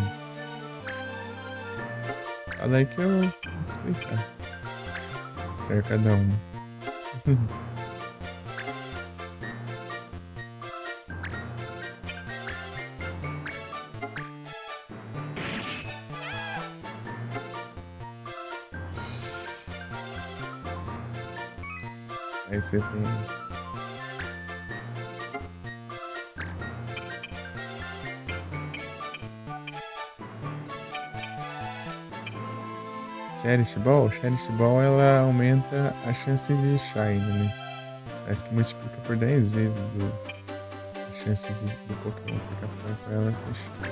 Fala aí que eu vou te explicar. Serve cada uma. Aí você tem. Cherish Ball? Cherish Ball ela aumenta a chance de Shine, né? Parece que multiplica por 10 vezes a chance do Pokémon que você capturar com ela ser Shine.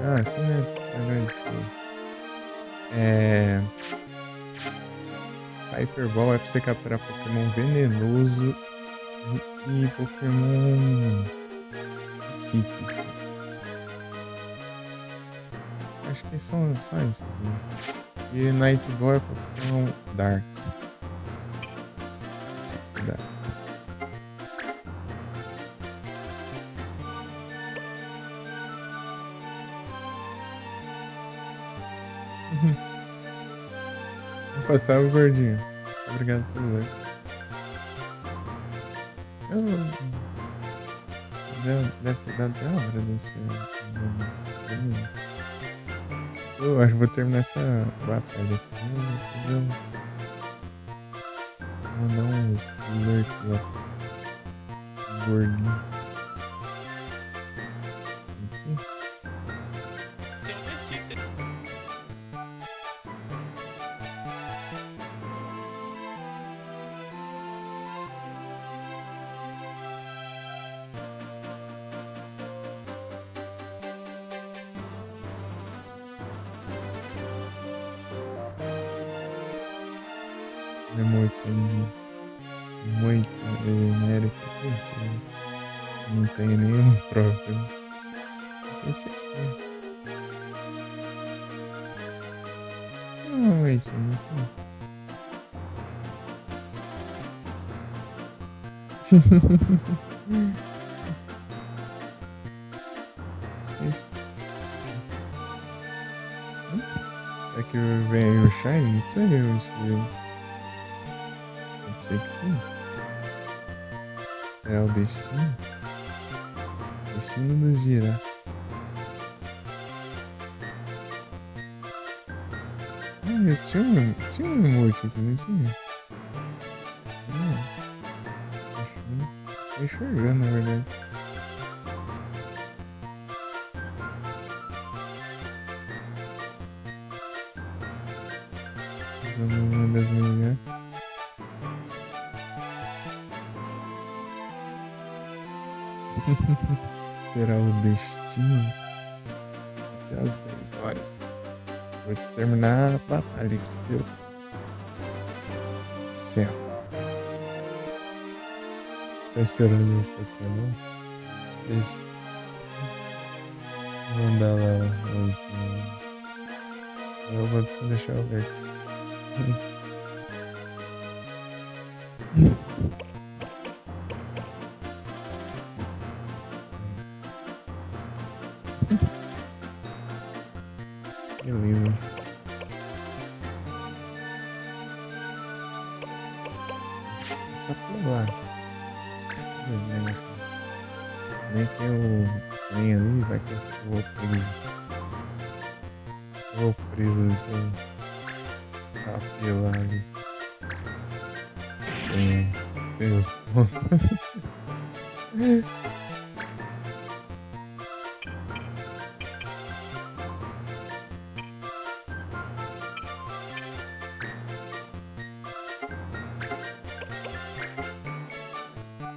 Ah, assim né? É. Cyber Ball é pra você capturar Pokémon venenoso e Pokémon psíquico. Acho que são só esses mesmo. E Night Ball é Pokémon Dark. Dark. Vou passar o gordinho. Obrigado pelo like. Deve ter dado até a hora desse. Eu acho que vou terminar essa batalha aqui. Depois eu vou mandar uns lurk lá. Gordinho. Aqui. Emote muito genérico aqui. Não tem nenhum próprio. Esse aqui. Não, gente, é que vem o Shine? Não sei, eu acho que. Pode ser que sim. É o destino. Destino nos girar. Ah, mas tinha um emote aqui, não tinha? Tô enxergando, na verdade. Uma das minhas. Será o destino? Até as 10 horas. Vou terminar a batalha aqui, deu? Céu. Tá esperando o Pokémon? Deixa. Vou mandar lá hoje. Eu vou deixar eu ver. Beleza. É só pular. Nem tem o trem ali, vai que eu vou preso. Vou preso nessa apela ali. Sem os pontos.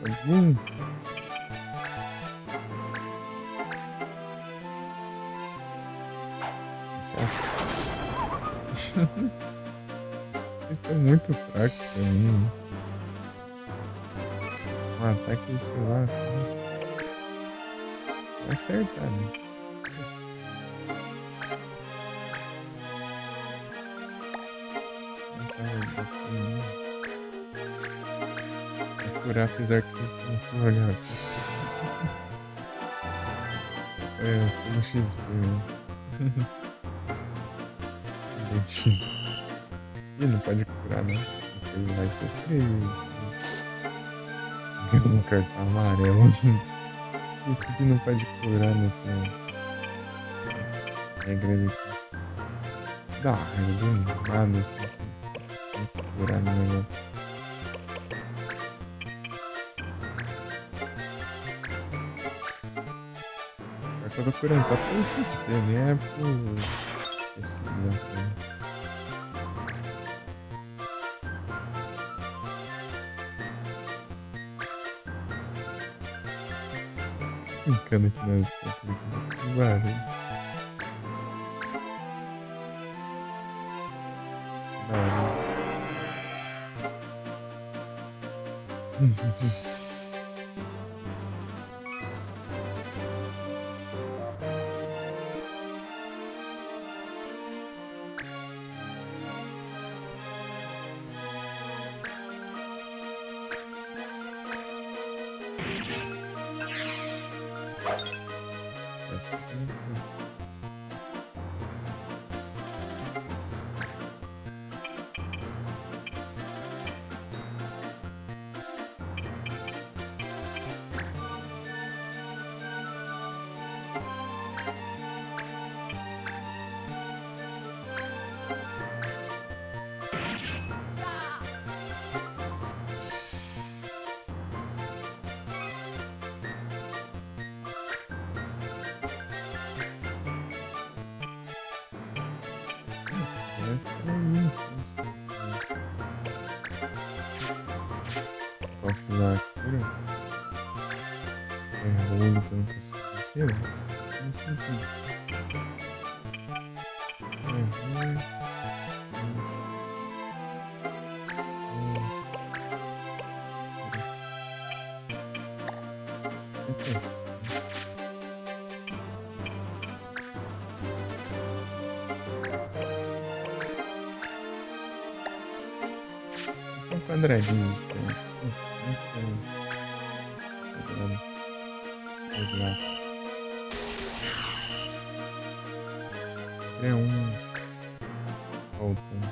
Algum? Eles estão muito fracos pra mim. Né? Um ataque se lasca. Né? Vai acertar, né? Vai curar apesar que vocês estão folgados. Pelo XP, né? 2x. Ih, não pode curar, né? Ele vai sofrer. Um cartão amarelo. Esqueci que não pode curar nessa regra aqui. Dá raiva do nada assim, sem curar no negócio. Eu tô curando só pelo XP, né? É por esse né? Brincando aqui nas fotos. Barulho. Posso usar a cura? É rolo que eu não preciso ser, né? Não precisa. Quadradinho de diferença. Exato. É voltando.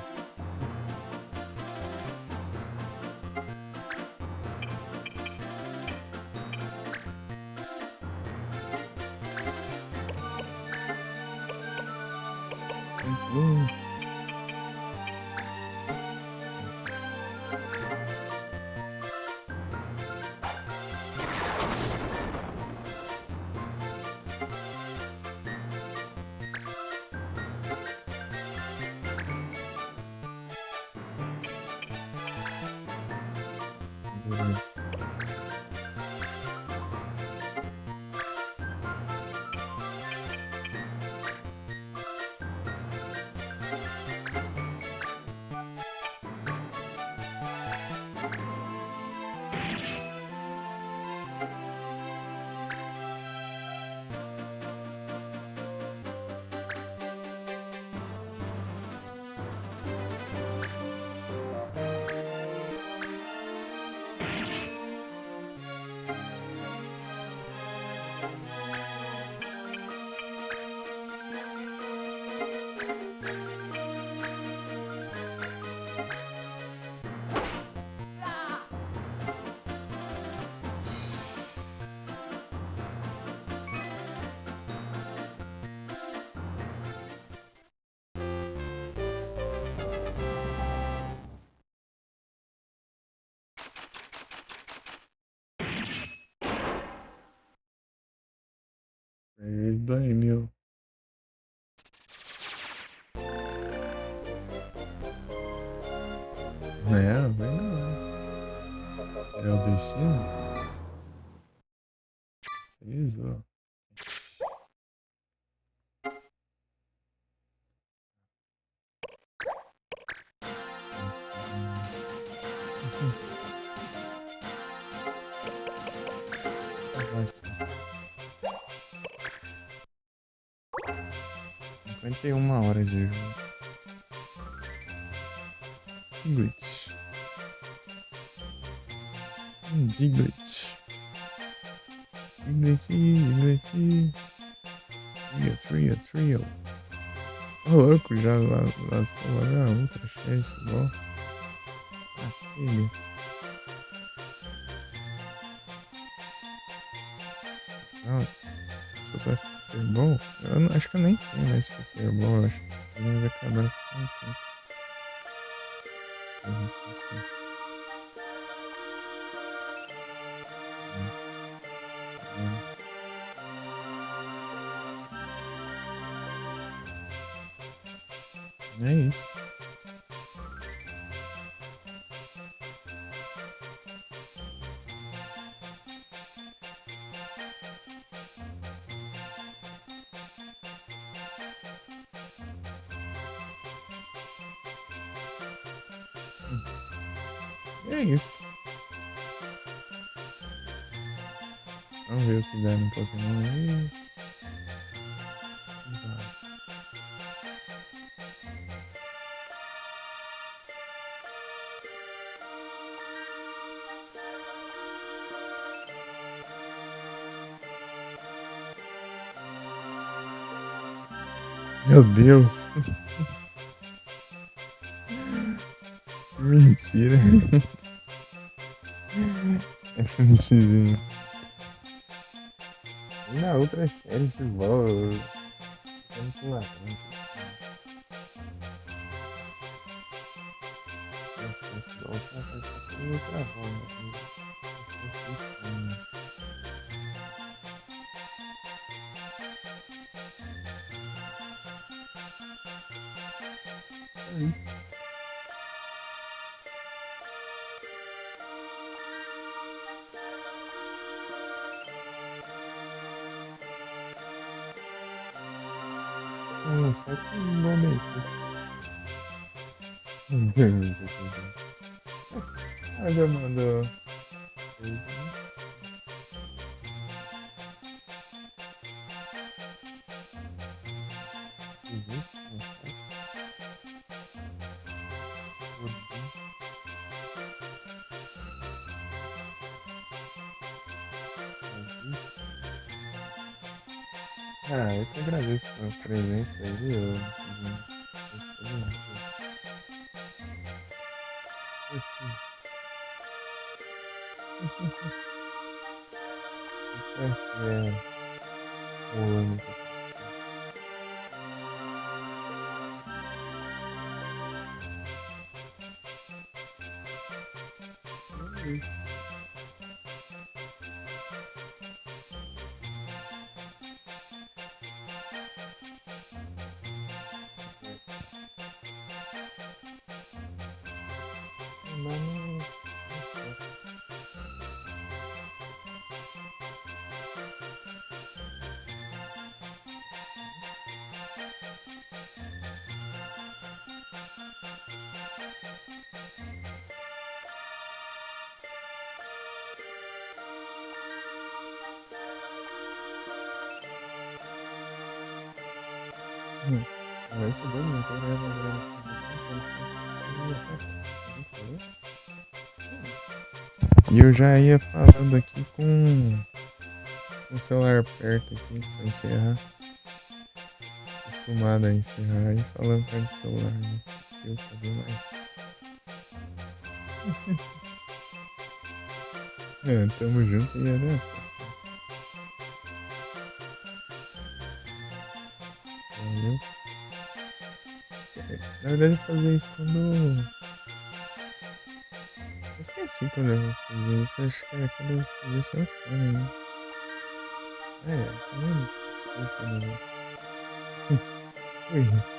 Dois mil. Não, vai não. É o destino? Isso. Cinquenta e uma horas de jogo. Glitch. Diglett. Diglett. Trio. Ô, louco, já lascou logo a outra chest, bom. Ah, filho. Ah, só sai Super Bowl? Eu não, acho que eu nem tenho mais Super Bowl, acho que eles acabaram com o tempo. Assim. É isso. É isso. Vamos ver o que dá no Pokémon aí. Meu Deus. Que mentira. É finishzinho. E na outra série de bola, ficando com a frente. Outra foi outra bola. É isso. Não sei que momento. Ah, já mandou. Ah, eu que agradeço a presença aí, viu? É, o único. É isso. Mano, vai que bom, não tem nada e eu já ia falando aqui com o celular perto aqui pra encerrar. Acostumado a encerrar e falando com o celular, né? Eu fazer mais. É, tamo junto e até a próxima. Valeu. Na verdade, eu fazer isso quando. Eu esqueci quando eu vou fazer isso. Acho que é quando eu fazer essa outono, né? É, tá vendo? Puta negócio. Ui.